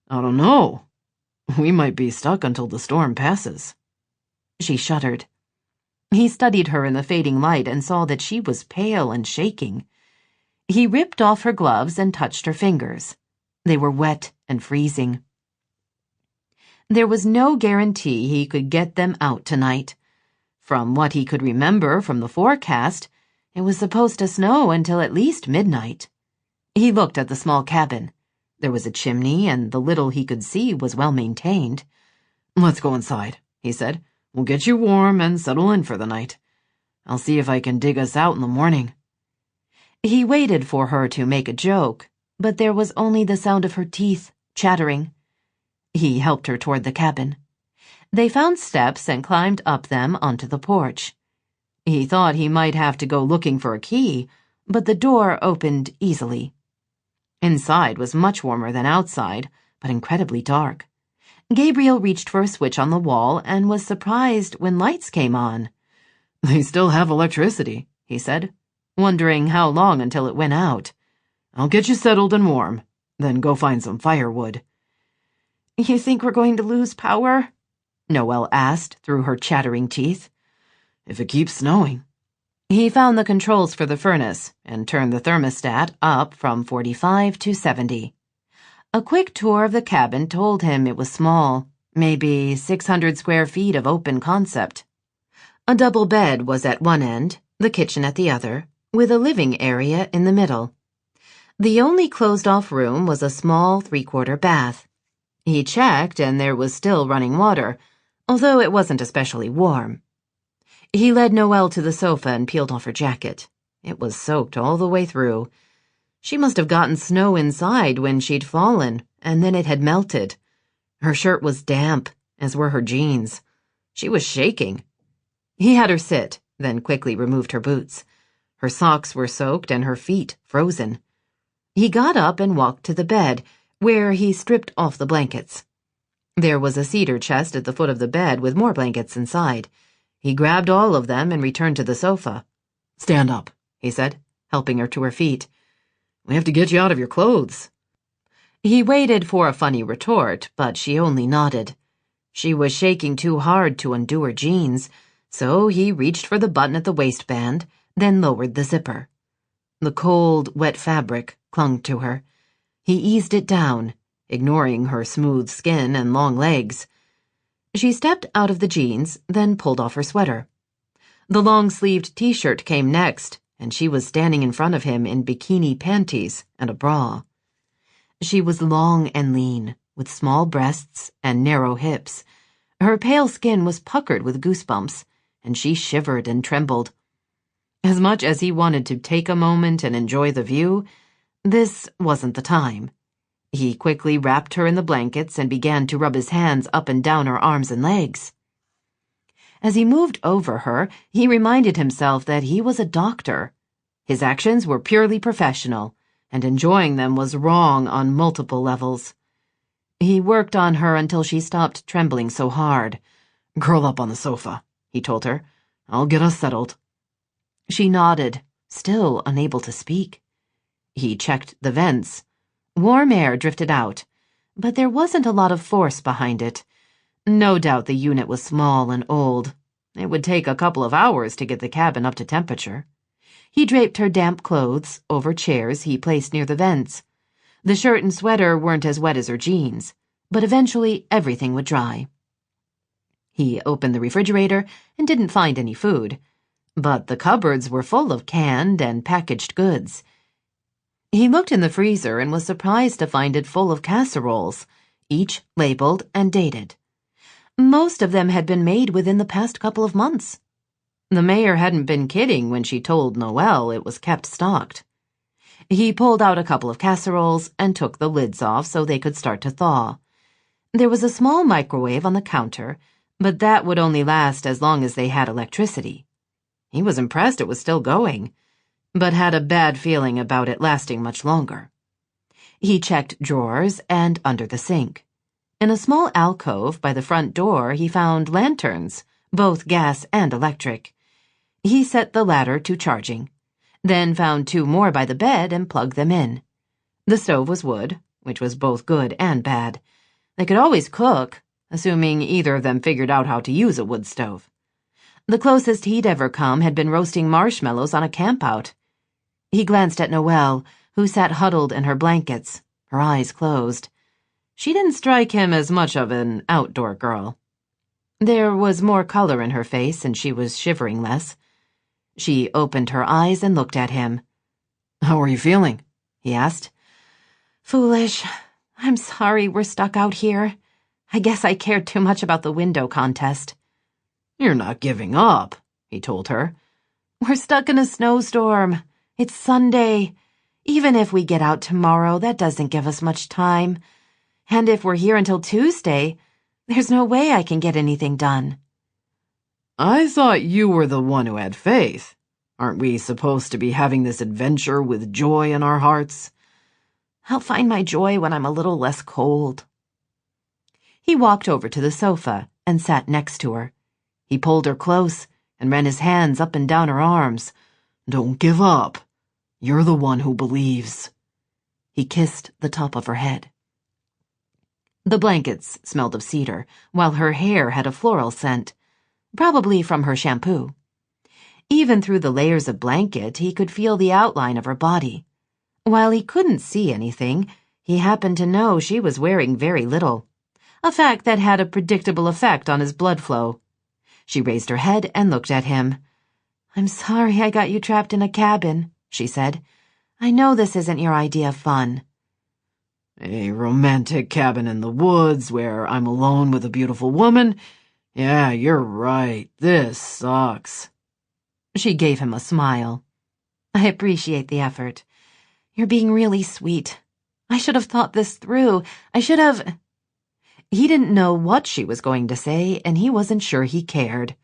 "I don't know. We might be stuck until the storm passes." She shuddered. He studied her in the fading light and saw that she was pale and shaking. He ripped off her gloves and touched her fingers. They were wet and freezing. There was no guarantee he could get them out tonight. From what he could remember from the forecast, it was supposed to snow until at least midnight. He looked at the small cabin. There was a chimney, and the little he could see was well maintained. "Let's go inside," he said. "We'll get you warm and settle in for the night. I'll see if I can dig us out in the morning." He waited for her to make a joke, but there was only the sound of her teeth chattering. He helped her toward the cabin. They found steps and climbed up them onto the porch. He thought he might have to go looking for a key, but the door opened easily. Inside was much warmer than outside, but incredibly dark. Gabriel reached for a switch on the wall and was surprised when lights came on. "They still have electricity," he said, wondering how long until it went out. "I'll get you settled and warm, then go find some firewood." "You think we're going to lose power?" Noelle asked through her chattering teeth. if it keeps snowing. He found the controls for the furnace and turned the thermostat up from 45 to 70. A quick tour of the cabin told him it was small, maybe 600 square feet of open concept. A double bed was at one end, the kitchen at the other, with a living area in the middle. The only closed-off room was a small three-quarter bath. He checked, and there was still running water, although it wasn't especially warm. He led Noelle to the sofa and peeled off her jacket. It was soaked all the way through. She must have gotten snow inside when she'd fallen, and then it had melted. Her shirt was damp, as were her jeans. She was shaking. He had her sit, then quickly removed her boots. Her socks were soaked and her feet frozen. He got up and walked to the bed, where he stripped off the blankets. There was a cedar chest at the foot of the bed with more blankets inside. He grabbed all of them and returned to the sofa. "Stand up," he said, helping her to her feet. "We have to get you out of your clothes." He waited for a funny retort, but she only nodded. She was shaking too hard to undo her jeans, so he reached for the button at the waistband, then lowered the zipper. The cold, wet fabric clung to her. He eased it down, ignoring her smooth skin and long legs. She stepped out of the jeans, then pulled off her sweater. The long-sleeved t-shirt came next, and she was standing in front of him in bikini panties and a bra. She was long and lean, with small breasts and narrow hips. Her pale skin was puckered with goosebumps, and she shivered and trembled. As much as he wanted to take a moment and enjoy the view, this wasn't the time. He quickly wrapped her in the blankets and began to rub his hands up and down her arms and legs. As he moved over her, he reminded himself that he was a doctor. His actions were purely professional, and enjoying them was wrong on multiple levels. He worked on her until she stopped trembling so hard. "Curl up on the sofa," he told her. "I'll get us settled." She nodded, still unable to speak. He checked the vents. Warm air drifted out, but there wasn't a lot of force behind it. No doubt the unit was small and old. It would take a couple of hours to get the cabin up to temperature. He draped her damp clothes over chairs he placed near the vents. The shirt and sweater weren't as wet as her jeans, but eventually everything would dry. He opened the refrigerator and didn't find any food, but the cupboards were full of canned and packaged goods. He looked in the freezer and was surprised to find it full of casseroles, each labeled and dated. Most of them had been made within the past couple of months. The mayor hadn't been kidding when she told Noelle it was kept stocked. He pulled out a couple of casseroles and took the lids off so they could start to thaw. There was a small microwave on the counter, but that would only last as long as they had electricity. He was impressed it was still going, but had a bad feeling about it lasting much longer. He checked drawers and under the sink. In a small alcove by the front door, he found lanterns, both gas and electric. He set the latter to charging, then found two more by the bed and plugged them in. The stove was wood, which was both good and bad. They could always cook, assuming either of them figured out how to use a wood stove. The closest he'd ever come had been roasting marshmallows on a campout. He glanced at Noelle, who sat huddled in her blankets, her eyes closed. She didn't strike him as much of an outdoor girl. There was more color in her face, and she was shivering less. She opened her eyes and looked at him. "How are you feeling?" he asked. "Foolish. I'm sorry we're stuck out here. I guess I cared too much about the window contest." "You're not giving up," he told her. "We're stuck in a snowstorm. It's Sunday. Even if we get out tomorrow, that doesn't give us much time. And if we're here until Tuesday, there's no way I can get anything done." "I thought you were the one who had faith. Aren't we supposed to be having this adventure with joy in our hearts?" "I'll find my joy when I'm a little less cold." He walked over to the sofa and sat next to her. He pulled her close and ran his hands up and down her arms. "Don't give up. You're the one who believes." He kissed the top of her head. The blankets smelled of cedar, while her hair had a floral scent, probably from her shampoo. Even through the layers of blanket, he could feel the outline of her body. While he couldn't see anything, he happened to know she was wearing very little, a fact that had a predictable effect on his blood flow. She raised her head and looked at him. "I'm sorry I got you trapped in a cabin," she said. "I know this isn't your idea of fun." A romantic cabin in the woods where I'm alone with a beautiful woman? Yeah, you're right. This sucks. She gave him a smile. "I appreciate the effort. You're being really sweet. I should have thought this through. I should have—" He didn't know what she was going to say, and he wasn't sure he cared.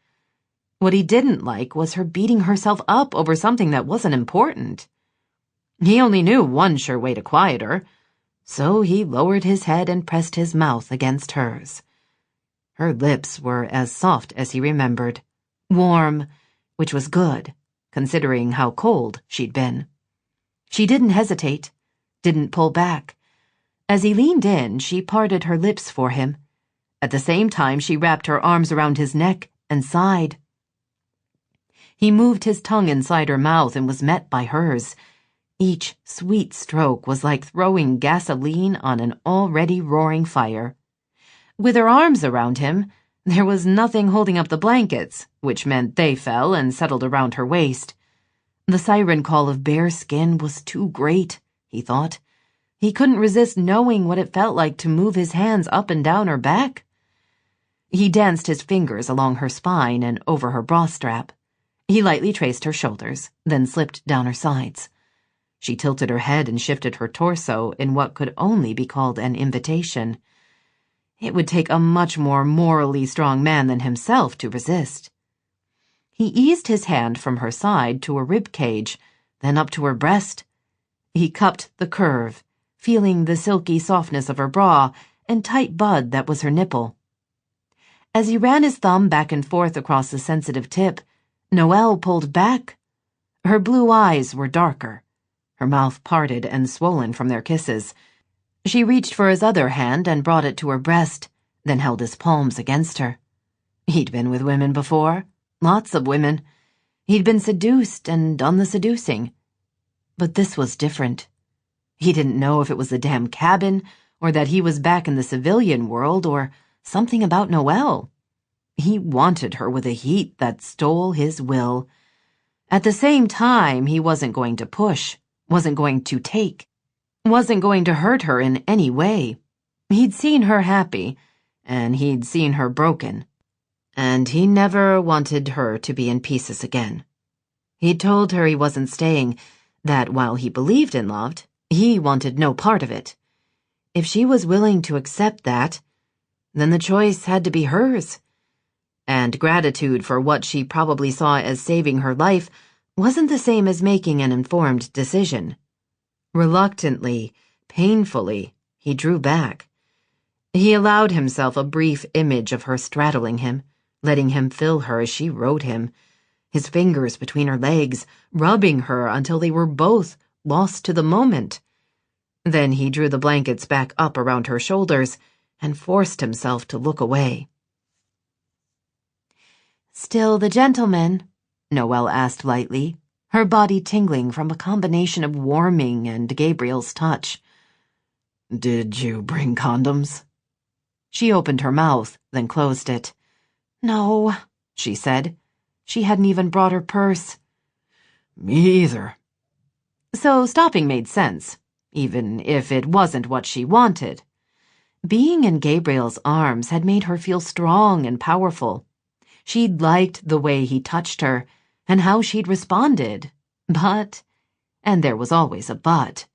What he didn't like was her beating herself up over something that wasn't important. He only knew one sure way to quiet her, so he lowered his head and pressed his mouth against hers. Her lips were as soft as he remembered, warm, which was good, considering how cold she'd been. She didn't hesitate, didn't pull back. As he leaned in, she parted her lips for him. At the same time, she wrapped her arms around his neck and sighed. He moved his tongue inside her mouth and was met by hers. Each sweet stroke was like throwing gasoline on an already roaring fire. With her arms around him, there was nothing holding up the blankets, which meant they fell and settled around her waist. The siren call of bare skin was too great, he thought. He couldn't resist knowing what it felt like to move his hands up and down her back. He danced his fingers along her spine and over her bra strap. He lightly traced her shoulders, then slipped down her sides. She tilted her head and shifted her torso in what could only be called an invitation. It would take a much more morally strong man than himself to resist. He eased his hand from her side to her rib cage, then up to her breast. He cupped the curve, feeling the silky softness of her bra and tight bud that was her nipple. As he ran his thumb back and forth across the sensitive tip, Noelle pulled back. Her blue eyes were darker, her mouth parted and swollen from their kisses. She reached for his other hand and brought it to her breast, then held his palms against her. He'd been with women before, lots of women. He'd been seduced and done the seducing. But this was different. He didn't know if it was the damn cabin, or that he was back in the civilian world, or something about Noelle. He wanted her with a heat that stole his will. At the same time, he wasn't going to push, wasn't going to take, wasn't going to hurt her in any way. He'd seen her happy, and he'd seen her broken. And he never wanted her to be in pieces again. He'd told her he wasn't staying, that while he believed in love, he wanted no part of it. If she was willing to accept that, then the choice had to be hers. And gratitude for what she probably saw as saving her life wasn't the same as making an informed decision. Reluctantly, painfully, he drew back. He allowed himself a brief image of her straddling him, letting him fill her as she rode him, his fingers between her legs, rubbing her until they were both lost to the moment. Then he drew the blankets back up around her shoulders and forced himself to look away. "Still the gentleman?" Noelle asked lightly, her body tingling from a combination of warming and Gabriel's touch. Did you bring condoms? She opened her mouth, then closed it. "No," she said. She hadn't even brought her purse. Me either. So stopping made sense, even if it wasn't what she wanted. Being in Gabriel's arms had made her feel strong and powerful. She'd liked the way he touched her, and how she'd responded. But, and there was always a but,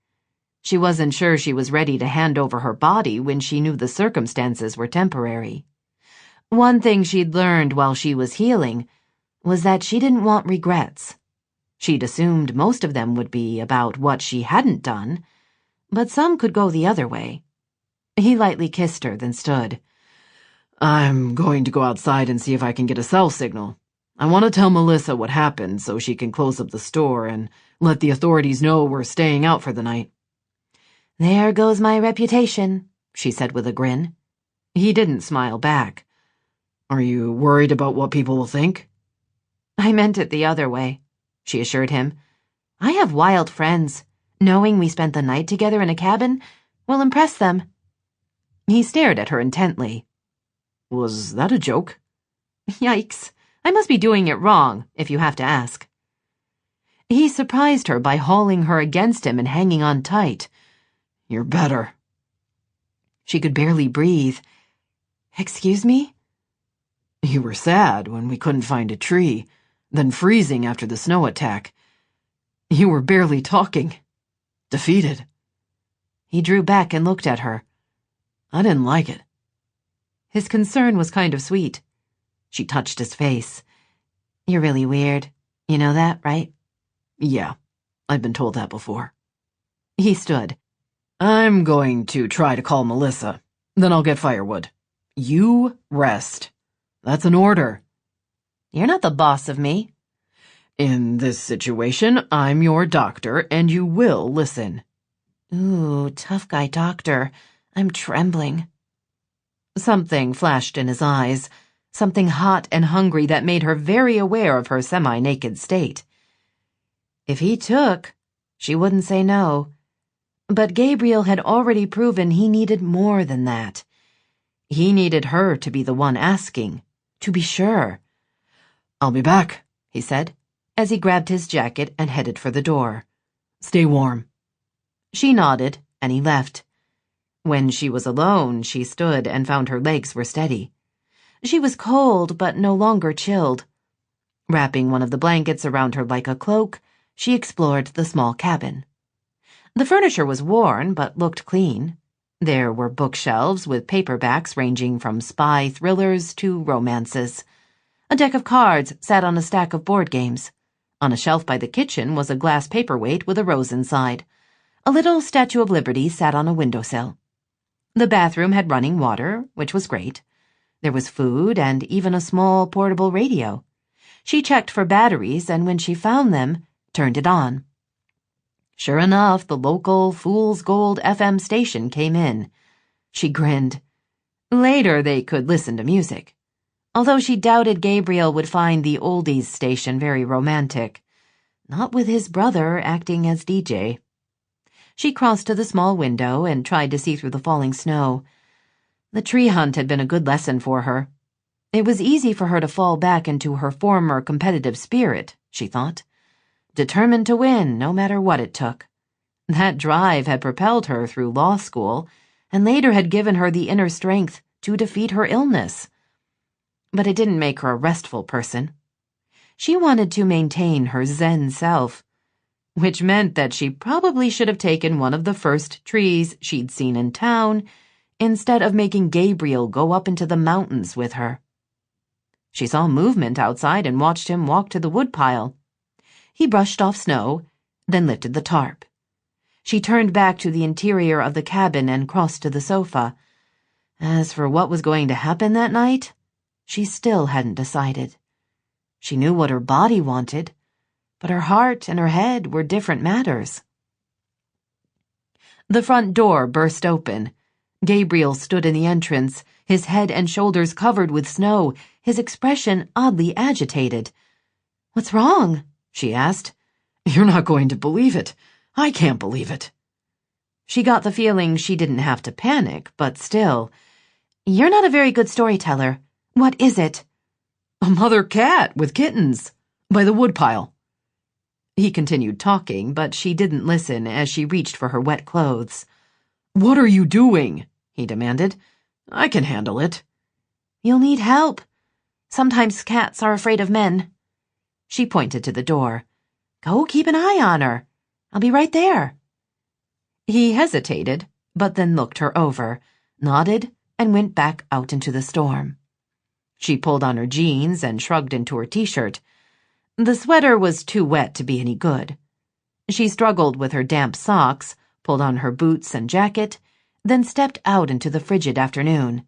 she wasn't sure she was ready to hand over her body when she knew the circumstances were temporary. One thing she'd learned while she was healing was that she didn't want regrets. She'd assumed most of them would be about what she hadn't done, but some could go the other way. He lightly kissed her, then stood. I'm going to go outside and see if I can get a cell signal. I want to tell Melissa what happened so she can close up the store and let the authorities know we're staying out for the night. There goes my reputation, she said with a grin. He didn't smile back. Are you worried about what people will think? I meant it the other way, she assured him. I have wild friends. Knowing we spent the night together in a cabin will impress them. He stared at her intently. Was that a joke? Yikes. I must be doing it wrong, if you have to ask. He surprised her by hauling her against him and hanging on tight. You're better. She could barely breathe. Excuse me? You were sad when we couldn't find a tree, then freezing after the snow attack. You were barely talking. Defeated. He drew back and looked at her. I didn't like it. His concern was kind of sweet. She touched his face. You're really weird. You know that, right? Yeah, I've been told that before. He stood. I'm going to try to call Melissa. Then I'll get firewood. You rest. That's an order. You're not the boss of me. In this situation, I'm your doctor, and you will listen. Ooh, tough guy doctor. I'm trembling. Something flashed in his eyes, something hot and hungry that made her very aware of her semi-naked state. If he took, she wouldn't say no. But Gabriel had already proven he needed more than that. He needed her to be the one asking, to be sure. I'll be back, he said, as he grabbed his jacket and headed for the door. Stay warm. She nodded, and he left. When she was alone, she stood and found her legs were steady. She was cold, but no longer chilled. Wrapping one of the blankets around her like a cloak, she explored the small cabin. The furniture was worn, but looked clean. There were bookshelves with paperbacks ranging from spy thrillers to romances. A deck of cards sat on a stack of board games. On a shelf by the kitchen was a glass paperweight with a rose inside. A little Statue of Liberty sat on a windowsill. The bathroom had running water, which was great. There was food and even a small portable radio. She checked for batteries, and when she found them, turned it on. Sure enough, the local Fool's Gold FM station came in. She grinned. Later they could listen to music. Although she doubted Gabriel would find the oldies station very romantic. Not with his brother acting as DJ. She crossed to the small window and tried to see through the falling snow. The tree hunt had been a good lesson for her. It was easy for her to fall back into her former competitive spirit, she thought. Determined to win, no matter what it took. That drive had propelled her through law school, and later had given her the inner strength to defeat her illness. But it didn't make her a restful person. She wanted to maintain her Zen self, which meant that she probably should have taken one of the first trees she'd seen in town instead of making Gabriel go up into the mountains with her. She saw movement outside and watched him walk to the woodpile. He brushed off snow, then lifted the tarp. She turned back to the interior of the cabin and crossed to the sofa. As for what was going to happen that night, she still hadn't decided. She knew what her body wanted, but her heart and her head were different matters. The front door burst open. Gabriel stood in the entrance, his head and shoulders covered with snow, his expression oddly agitated. "What's wrong?" she asked. You're not going to believe it. I can't believe it. She got the feeling she didn't have to panic, but still. You're not a very good storyteller. What is it? A mother cat with kittens. By the woodpile. He continued talking, but she didn't listen as she reached for her wet clothes. What are you doing? He demanded. I can handle it. You'll need help. Sometimes cats are afraid of men. She pointed to the door. Go keep an eye on her. I'll be right there. He hesitated, but then looked her over, nodded, and went back out into the storm. She pulled on her jeans and shrugged into her t-shirt. The sweater was too wet to be any good. She struggled with her damp socks, pulled on her boots and jacket, then stepped out into the frigid afternoon.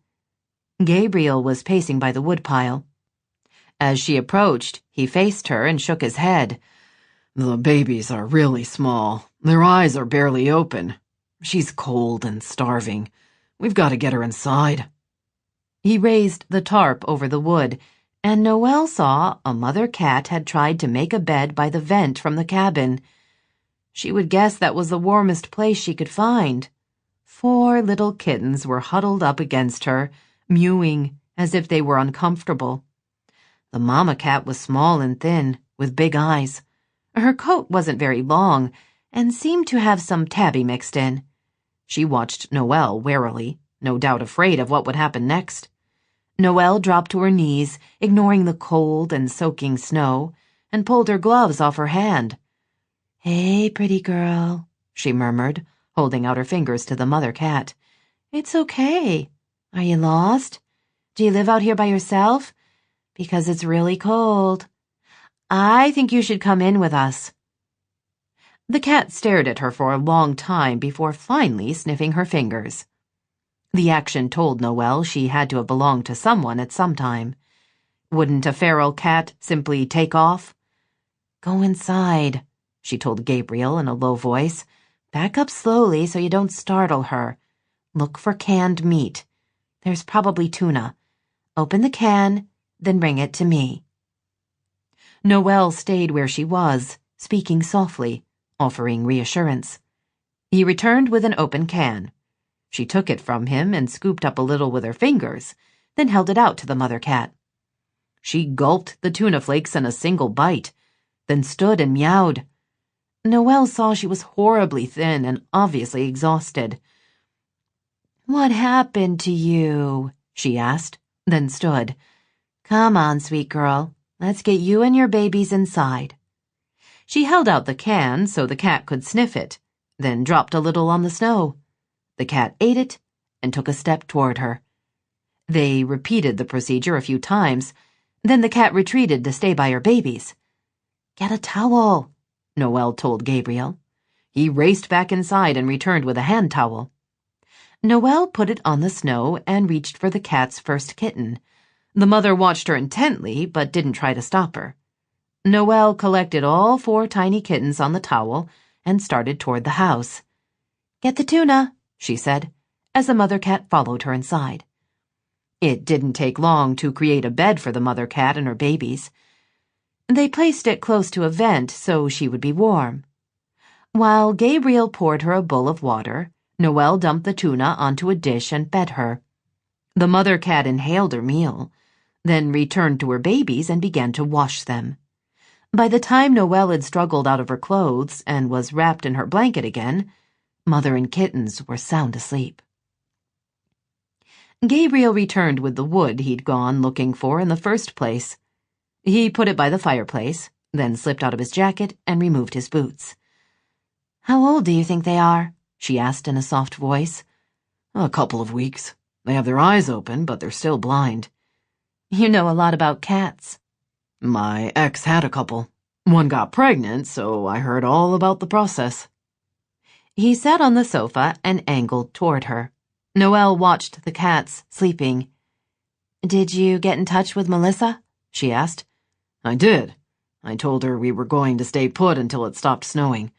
Gabriel was pacing by the woodpile. As she approached, he faced her and shook his head. The babies are really small. Their eyes are barely open. She's cold and starving. We've got to get her inside. He raised the tarp over the wood, and Noelle saw a mother cat had tried to make a bed by the vent from the cabin. She would guess that was the warmest place she could find. 4 little kittens were huddled up against her, mewing as if they were uncomfortable. The mama cat was small and thin, with big eyes. Her coat wasn't very long and seemed to have some tabby mixed in. She watched Noelle warily, no doubt afraid of what would happen next. Noelle dropped to her knees, ignoring the cold and soaking snow, and pulled her gloves off her hand. "Hey, pretty girl," she murmured, holding out her fingers to the mother cat. "It's okay. Are you lost? Do you live out here by yourself? Because it's really cold. I think you should come in with us." The cat stared at her for a long time before finally sniffing her fingers. The action told Noelle she had to have belonged to someone at some time. Wouldn't a feral cat simply take off? "Go inside," she told Gabriel in a low voice. "Back up slowly so you don't startle her. Look for canned meat. There's probably tuna. Open the can, then bring it to me." Noelle stayed where she was, speaking softly, offering reassurance. He returned with an open can. She took it from him and scooped up a little with her fingers, then held it out to the mother cat. She gulped the tuna flakes in a single bite, then stood and meowed. Noelle saw she was horribly thin and obviously exhausted. "What happened to you?" she asked, then stood. "Come on, sweet girl. Let's get you and your babies inside." She held out the can so the cat could sniff it, then dropped a little on the snow. The cat ate it and took a step toward her. They repeated the procedure a few times. Then the cat retreated to stay by her babies. "Get a towel," Noelle told Gabriel. He raced back inside and returned with a hand towel. Noelle put it on the snow and reached for the cat's first kitten. The mother watched her intently but didn't try to stop her. Noelle collected all 4 tiny kittens on the towel and started toward the house. "Get the tuna," she said, as the mother cat followed her inside. It didn't take long to create a bed for the mother cat and her babies. They placed it close to a vent so she would be warm. While Gabriel poured her a bowl of water, Noelle dumped the tuna onto a dish and fed her. The mother cat inhaled her meal, then returned to her babies and began to wash them. By the time Noelle had struggled out of her clothes and was wrapped in her blanket again, mother and kittens were sound asleep. Gabriel returned with the wood he'd gone looking for in the first place. He put it by the fireplace, then slipped out of his jacket and removed his boots. "How old do you think they are?" she asked in a soft voice. "A couple of weeks. They have their eyes open, but they're still blind." "You know a lot about cats." "My ex had a couple. One got pregnant, so I heard all about the process." He sat on the sofa and angled toward her. Noelle watched the cats, sleeping. "Did you get in touch with Melissa?" she asked. "I did. I told her we were going to stay put until it stopped snowing.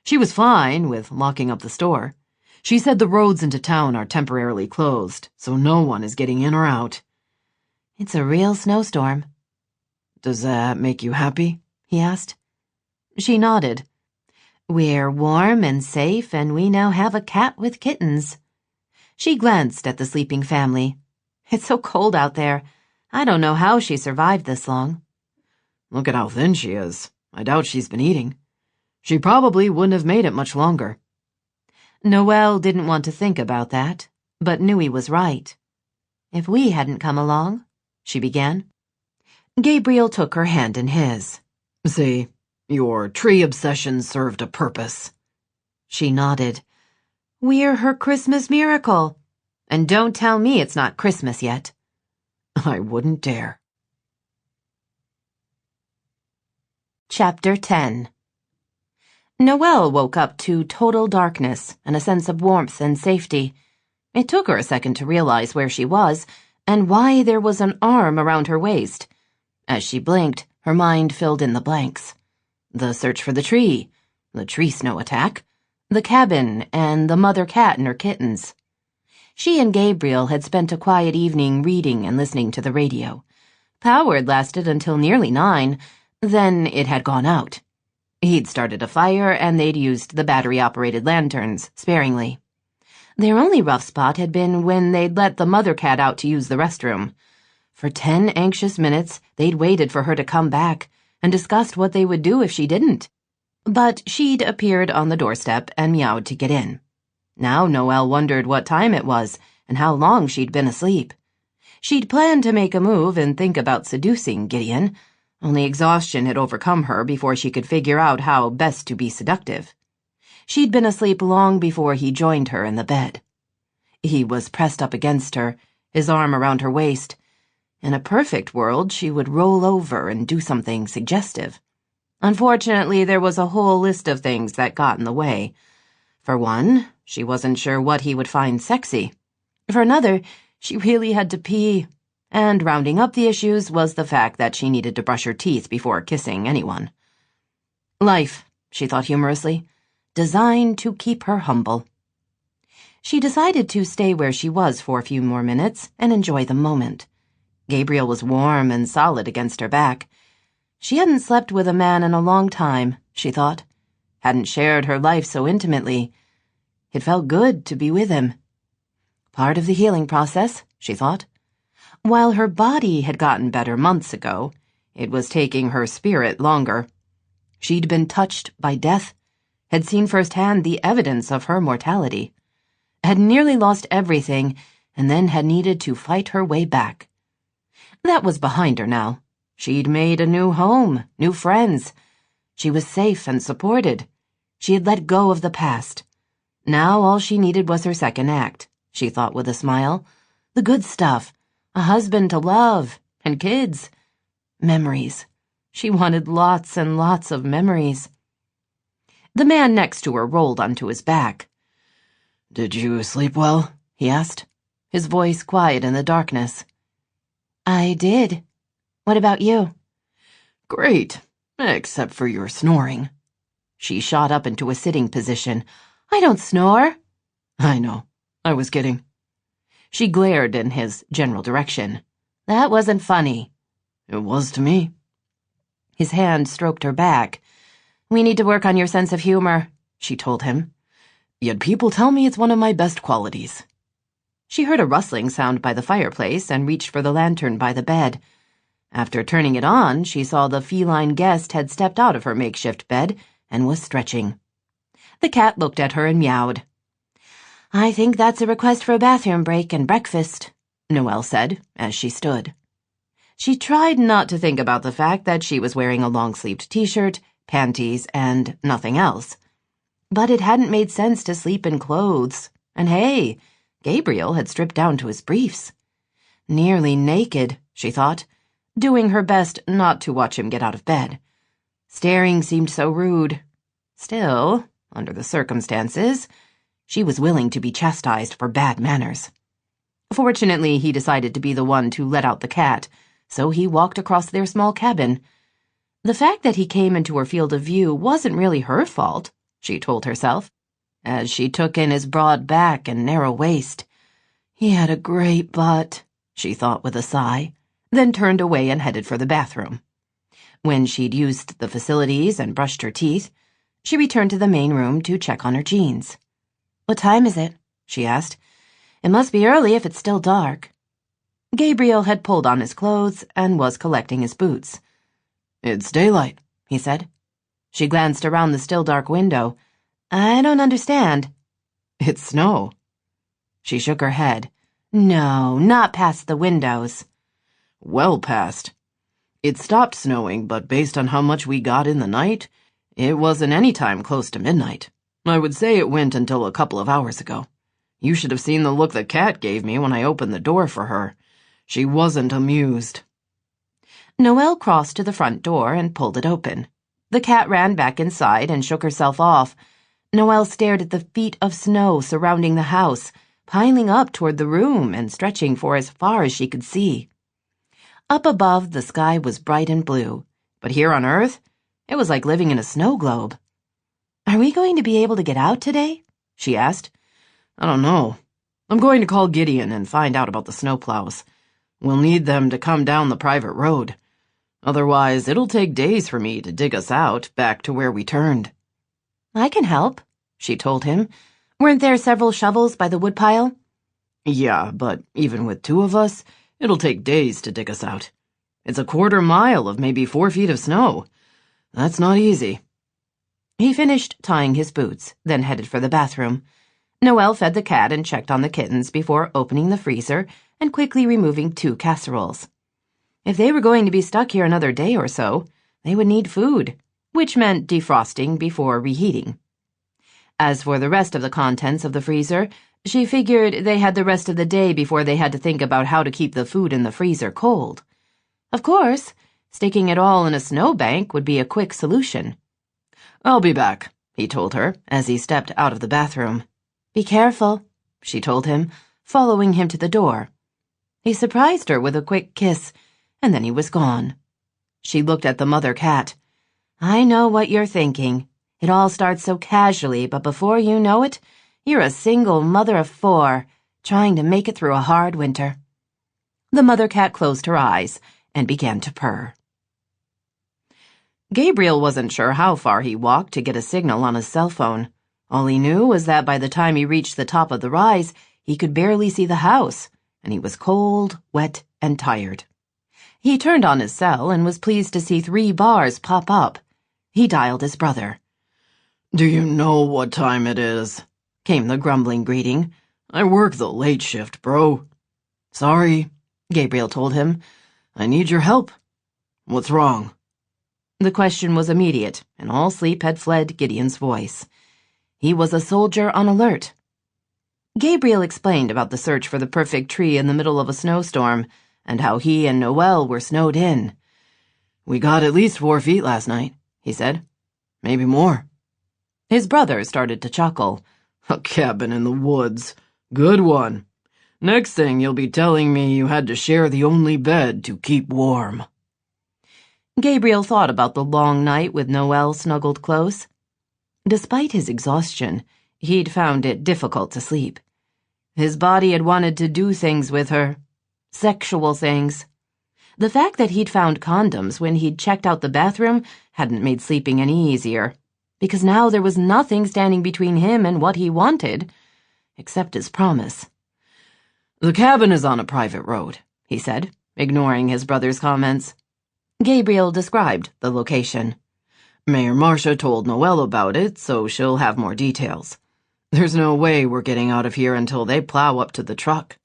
She was fine with locking up the store. She said the roads into town are temporarily closed, so no one is getting in or out." "It's a real snowstorm." "Does that make you happy?" he asked. She nodded. "We're warm and safe, and we now have a cat with kittens." She glanced at the sleeping family. "It's so cold out there. I don't know how she survived this long." "Look at how thin she is. I doubt she's been eating. She probably wouldn't have made it much longer." Noelle didn't want to think about that, but knew he was right. "If we hadn't come along," she began. Gabriel took her hand in his. "See, your tree obsession served a purpose." She nodded. "We're her Christmas miracle. And don't tell me it's not Christmas yet." "I wouldn't dare." Chapter 10. Noelle woke up to total darkness and a sense of warmth and safety. It took her a second to realize where she was and why there was an arm around her waist. As she blinked, her mind filled in the blanks. The search for the tree snow attack, the cabin, and the mother cat and her kittens. She and Gabriel had spent a quiet evening reading and listening to the radio. Power had lasted until nearly 9, then it had gone out. He'd started a fire, and they'd used the battery-operated lanterns sparingly. Their only rough spot had been when they'd let the mother cat out to use the restroom. For 10 anxious minutes, they'd waited for her to come back and discussed what they would do if she didn't. But she'd appeared on the doorstep and meowed to get in. Now Noelle wondered what time it was and how long she'd been asleep. She'd planned to make a move and think about seducing Gideon, only exhaustion had overcome her before she could figure out how best to be seductive. She'd been asleep long before he joined her in the bed. He was pressed up against her, his arm around her waist. In a perfect world, she would roll over and do something suggestive. Unfortunately, there was a whole list of things that got in the way. For one, she wasn't sure what he would find sexy. For another, she really had to pee. And rounding up the issues was the fact that she needed to brush her teeth before kissing anyone. Life, she thought humorously, designed to keep her humble. She decided to stay where she was for a few more minutes and enjoy the moment. Gabriel was warm and solid against her back. She hadn't slept with a man in a long time, she thought. Hadn't shared her life so intimately. It felt good to be with him. Part of the healing process, she thought. While her body had gotten better months ago, it was taking her spirit longer. She'd been touched by death, had seen firsthand the evidence of her mortality, had nearly lost everything, and then had needed to fight her way back. That was behind her now. She'd made a new home, new friends. She was safe and supported. She had let go of the past. Now all she needed was her second act, she thought with a smile. The good stuff. A husband to love, and kids. Memories. She wanted lots and lots of memories. The man next to her rolled onto his back. "Did you sleep well?" he asked, his voice quiet in the darkness. "I did. What about you?" "Great, except for your snoring." She shot up into a sitting position. "I don't snore." "I know. I was kidding." She glared in his general direction. "That wasn't funny." "It was to me." His hand stroked her back. "We need to work on your sense of humor," she told him. "Yet people tell me it's one of my best qualities." She heard a rustling sound by the fireplace and reached for the lantern by the bed. After turning it on, she saw the feline guest had stepped out of her makeshift bed and was stretching. The cat looked at her and meowed. "I think that's a request for a bathroom break and breakfast," Noelle said, as she stood. She tried not to think about the fact that she was wearing a long-sleeved t-shirt, panties, and nothing else. But it hadn't made sense to sleep in clothes. And hey, Gabriel had stripped down to his briefs. Nearly naked, she thought, doing her best not to watch him get out of bed. Staring seemed so rude. Still, under the circumstances, she was willing to be chastised for bad manners. Fortunately, he decided to be the one to let out the cat, so he walked across their small cabin. The fact that he came into her field of view wasn't really her fault, she told herself, as she took in his broad back and narrow waist. He had a great butt, she thought with a sigh, then turned away and headed for the bathroom. When she'd used the facilities and brushed her teeth, she returned to the main room to check on her jeans. "What time is it?" she asked. "It must be early if it's still dark." Gabriel had pulled on his clothes and was collecting his boots. "It's daylight," he said. She glanced around the still dark window. "I don't understand." "It's snow." She shook her head. "No, not past the windows." "Well past. It stopped snowing, but based on how much we got in the night, it wasn't any time close to midnight. I would say it went until a couple of hours ago. You should have seen the look the cat gave me when I opened the door for her. She wasn't amused." Noelle crossed to the front door and pulled it open. The cat ran back inside and shook herself off. Noelle stared at the feet of snow surrounding the house, piling up toward the room and stretching for as far as she could see. Up above, the sky was bright and blue, but here on Earth, it was like living in a snow globe. "Are we going to be able to get out today?" she asked. "I don't know. I'm going to call Gideon and find out about the snowplows. We'll need them to come down the private road. Otherwise, it'll take days for me to dig us out back to where we turned." "I can help," she told him. "Weren't there several shovels by the woodpile?" "Yeah, but even with 2 of us, it'll take days to dig us out. It's a 1/4 mile of maybe 4 feet of snow. That's not easy." He finished tying his boots, then headed for the bathroom. Noelle fed the cat and checked on the kittens before opening the freezer and quickly removing 2 casseroles. If they were going to be stuck here another day or so, they would need food, which meant defrosting before reheating. As for the rest of the contents of the freezer, she figured they had the rest of the day before they had to think about how to keep the food in the freezer cold. Of course, sticking it all in a snowbank would be a quick solution. "I'll be back," he told her as he stepped out of the bathroom. "Be careful," she told him, following him to the door. He surprised her with a quick kiss, and then he was gone. She looked at the mother cat. "I know what you're thinking. It all starts so casually, but before you know it, you're a single mother of 4, trying to make it through a hard winter." The mother cat closed her eyes and began to purr. Gabriel wasn't sure how far he walked to get a signal on his cell phone. All he knew was that by the time he reached the top of the rise, he could barely see the house, and he was cold, wet, and tired. He turned on his cell and was pleased to see 3 bars pop up. He dialed his brother. "Do you know what time it is?" came the grumbling greeting. "I work the late shift, bro." "Sorry," Gabriel told him. "I need your help." "What's wrong?" The question was immediate, and all sleep had fled Gideon's voice. He was a soldier on alert. Gabriel explained about the search for the perfect tree in the middle of a snowstorm, and how he and Noelle were snowed in. "We got at least 4 feet last night," he said. "Maybe more." His brother started to chuckle. "A cabin in the woods. Good one. Next thing you'll be telling me you had to share the only bed to keep warm." Gabriel thought about the long night with Noelle snuggled close. Despite his exhaustion, he'd found it difficult to sleep. His body had wanted to do things with her. Sexual things. The fact that he'd found condoms when he'd checked out the bathroom hadn't made sleeping any easier, because now there was nothing standing between him and what he wanted, except his promise. "The cabin is on a private road," he said, ignoring his brother's comments. Gabriel described the location. "Mayor Marcia told Noelle about it, so she'll have more details. There's no way we're getting out of here until they plow up to the truck."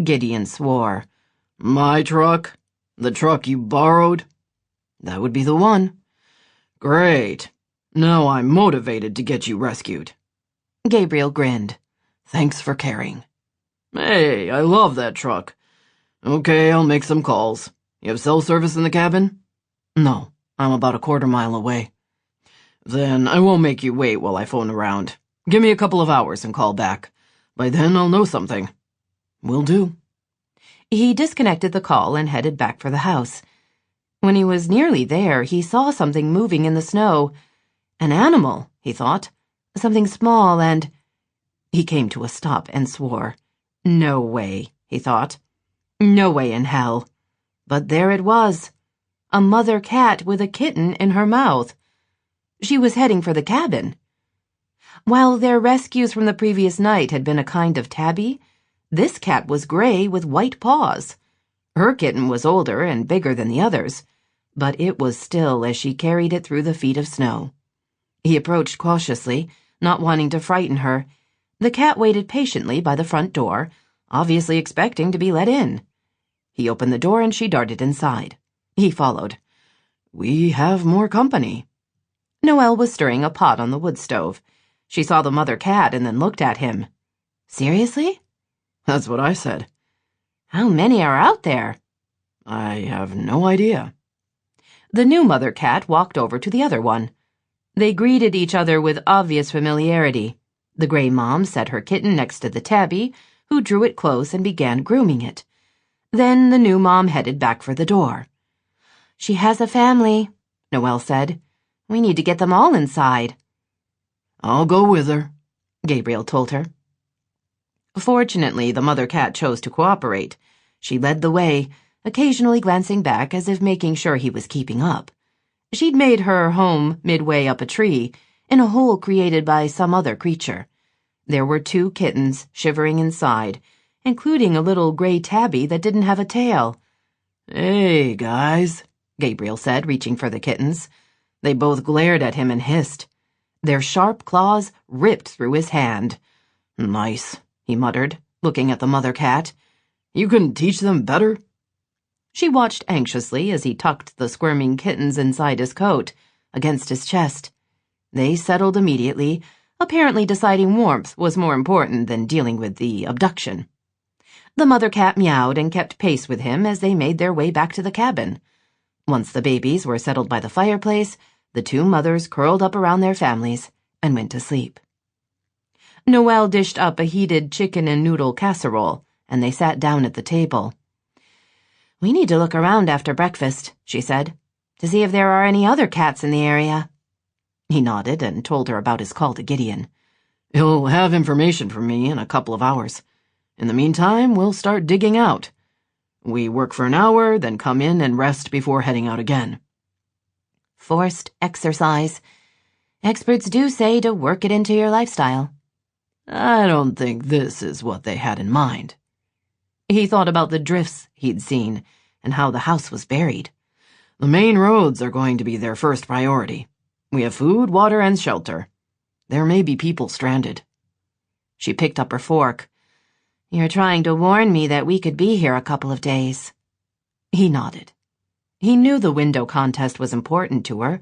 Gideon swore. "My truck? The truck you borrowed?" "That would be the one." "Great. Now I'm motivated to get you rescued." Gabriel grinned. "Thanks for caring." "Hey, I love that truck. Okay, I'll make some calls. You have cell service in the cabin?" "No, I'm about a 1/4 mile away." "Then I won't make you wait while I phone around. Give me a couple of hours and call back. By then I'll know something." "Will do." He disconnected the call and headed back for the house. When he was nearly there, he saw something moving in the snow. An animal, he thought. Something small and... He came to a stop and swore. No way, he thought. No way in hell. But there it was. A mother cat with a kitten in her mouth. She was heading for the cabin. While their rescues from the previous night had been a kind of tabby, this cat was gray with white paws. Her kitten was older and bigger than the others, but it was still as she carried it through the feet of snow. He approached cautiously, not wanting to frighten her. The cat waited patiently by the front door, obviously expecting to be let in. He opened the door and she darted inside. He followed. "We have more company." Noelle was stirring a pot on the wood stove. She saw the mother cat and then looked at him. "Seriously?" "That's what I said." "How many are out there?" "I have no idea." The new mother cat walked over to the other one. They greeted each other with obvious familiarity. The gray mom set her kitten next to the tabby, who drew it close and began grooming it. Then the new mom headed back for the door. "She has a family," Noelle said. "We need to get them all inside." "I'll go with her," Gabriel told her. Fortunately, the mother cat chose to cooperate. She led the way, occasionally glancing back as if making sure he was keeping up. She'd made her home midway up a tree, in a hole created by some other creature. There were 2 kittens shivering inside, including a little gray tabby that didn't have a tail. "Hey, guys," Gabriel said, reaching for the kittens. They both glared at him and hissed. Their sharp claws ripped through his hand. "Nice," he muttered, looking at the mother cat. "You couldn't teach them better?" She watched anxiously as he tucked the squirming kittens inside his coat, against his chest. They settled immediately, apparently deciding warmth was more important than dealing with the abduction. The mother cat meowed and kept pace with him as they made their way back to the cabin. Once the babies were settled by the fireplace, the 2 mothers curled up around their families and went to sleep. Noelle dished up a heated chicken and noodle casserole, and they sat down at the table. "We need to look around after breakfast," she said, "to see if there are any other cats in the area." He nodded and told her about his call to Gideon. "He'll have information from me in a couple of hours. In the meantime, we'll start digging out. We work for an hour, then come in and rest before heading out again." Forced exercise. Experts do say to work it into your lifestyle. I don't think this is what they had in mind. He thought about the drifts he'd seen and how the house was buried. The main roads are going to be their first priority. We have food, water, and shelter. There may be people stranded. She picked up her fork. "You're trying to warn me that we could be here a couple of days." He nodded. He knew the window contest was important to her,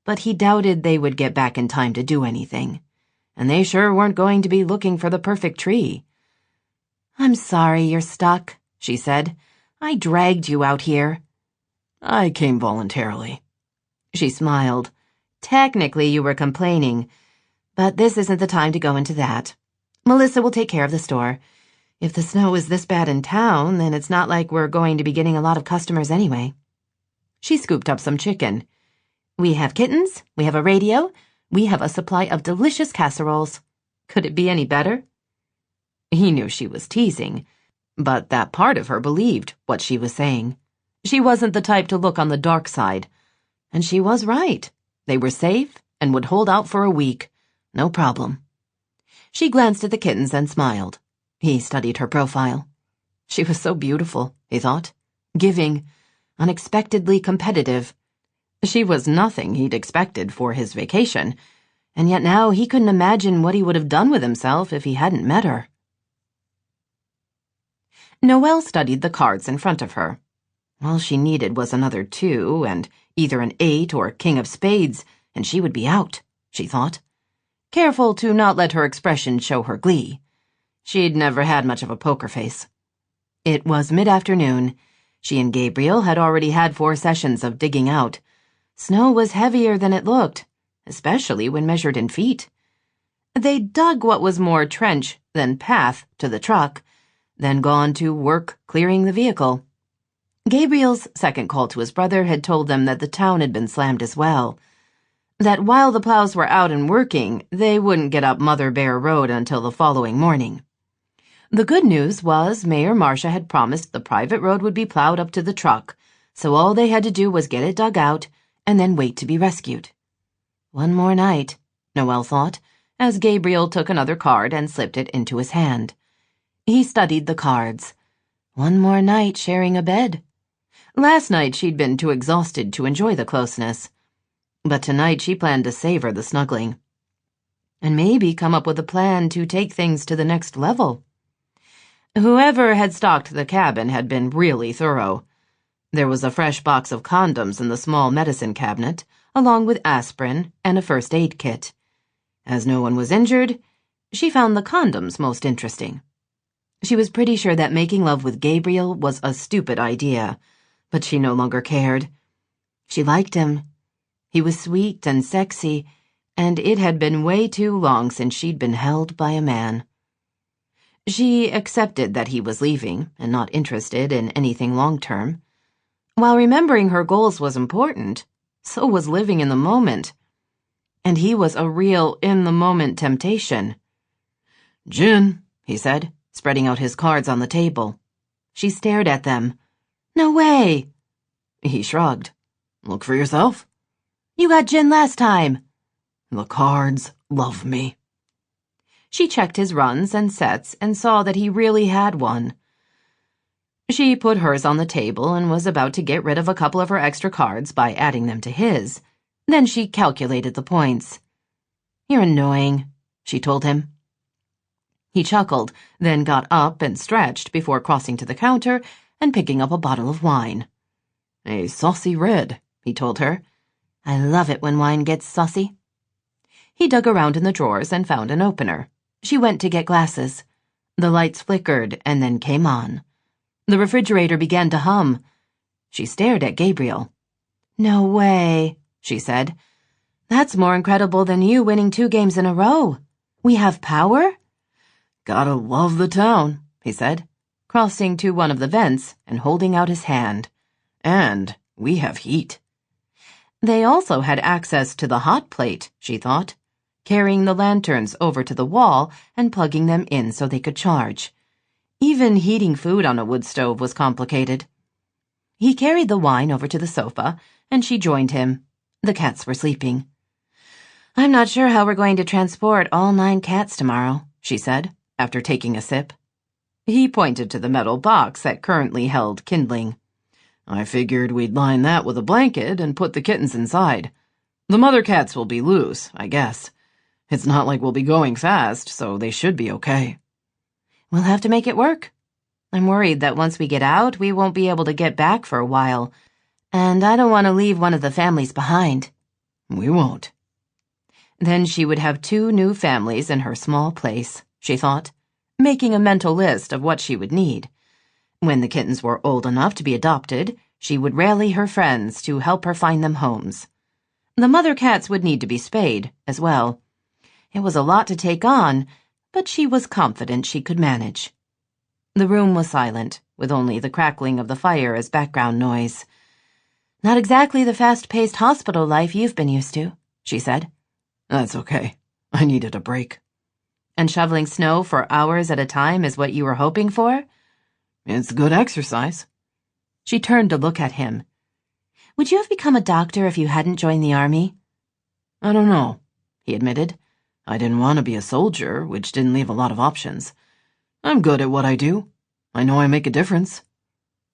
but he doubted they would get back in time to do anything. And they sure weren't going to be looking for the perfect tree. "I'm sorry you're stuck," she said. "I dragged you out here." I came voluntarily. She smiled. "Technically, you were complaining, but this isn't the time to go into that. Melissa will take care of the store. If the snow is this bad in town, then it's not like we're going to be getting a lot of customers anyway." She scooped up some chicken. "We have kittens, we have a radio, we have a supply of delicious casseroles. Could it be any better?" He knew she was teasing, but that part of her believed what she was saying. She wasn't the type to look on the dark side. And she was right. They were safe and would hold out for a week. No problem. She glanced at the kittens and smiled. He studied her profile. She was so beautiful, he thought. Giving, unexpectedly competitive. She was nothing he'd expected for his vacation, and yet now he couldn't imagine what he would have done with himself if he hadn't met her. Noelle studied the cards in front of her. All she needed was another 2 and either an 8 or king of spades, and she would be out, she thought. Careful to not let her expression show her glee. She'd never had much of a poker face. It was mid-afternoon. She and Gabriel had already had 4 sessions of digging out. Snow was heavier than it looked, especially when measured in feet. They dug what was more trench than path to the truck, then gone to work clearing the vehicle. Gabriel's second call to his brother had told them that the town had been slammed as well. That while the plows were out and working, they wouldn't get up Mother Bear Road until the following morning. The good news was Mayor Marcia had promised the private road would be plowed up to the truck, so all they had to do was get it dug out and then wait to be rescued. One more night, Noelle thought, as Gabriel took another card and slipped it into his hand. He studied the cards. One more night sharing a bed. Last night she'd been too exhausted to enjoy the closeness, but tonight she planned to savor the snuggling. And maybe come up with a plan to take things to the next level. Whoever had stocked the cabin had been really thorough. There was a fresh box of condoms in the small medicine cabinet, along with aspirin and a first aid kit. As no one was injured, she found the condoms most interesting. She was pretty sure that making love with Gabriel was a stupid idea, but she no longer cared. She liked him. He was sweet and sexy, and it had been way too long since she'd been held by a man. She accepted that he was leaving and not interested in anything long-term. While remembering her goals was important, so was living in the moment. And he was a real in-the-moment temptation. "Gin," he said, spreading out his cards on the table. She stared at them. No way. He shrugged. Look for yourself. You got gin last time. The cards love me. She checked his runs and sets and saw that he really had won. She put hers on the table and was about to get rid of a couple of her extra cards by adding them to his. Then she calculated the points. You're annoying, she told him. He chuckled, then got up and stretched before crossing to the counter and picking up a bottle of wine. A saucy red, he told her. I love it when wine gets saucy. He dug around in the drawers and found an opener. She went to get glasses. The lights flickered and then came on. The refrigerator began to hum. She stared at Gabriel. No way, she said. That's more incredible than you winning 2 games in a row. We have power? Gotta love the town, he said, crossing to one of the vents and holding out his hand. And we have heat. They also had access to the hot plate, she thought, carrying the lanterns over to the wall and plugging them in so they could charge. Even heating food on a wood stove was complicated. He carried the wine over to the sofa, and she joined him. The cats were sleeping. I'm not sure how we're going to transport all 9 cats tomorrow, she said, after taking a sip. He pointed to the metal box that currently held kindling. I figured we'd line that with a blanket and put the kittens inside. The mother cats will be loose, I guess. It's not like we'll be going fast, so they should be okay. We'll have to make it work. I'm worried that once we get out, we won't be able to get back for a while. And I don't want to leave one of the families behind. We won't. Then she would have 2 new families in her small place, she thought, making a mental list of what she would need. When the kittens were old enough to be adopted, she would rally her friends to help her find them homes. The mother cats would need to be spayed, as well. It was a lot to take on, but she was confident she could manage. The room was silent, with only the crackling of the fire as background noise. Not exactly the fast-paced hospital life you've been used to, she said. That's okay. I needed a break. And shoveling snow for hours at a time is what you were hoping for? It's good exercise. She turned to look at him. Would you have become a doctor if you hadn't joined the army? I don't know, he admitted. I didn't want to be a soldier, which didn't leave a lot of options. I'm good at what I do. I know I make a difference.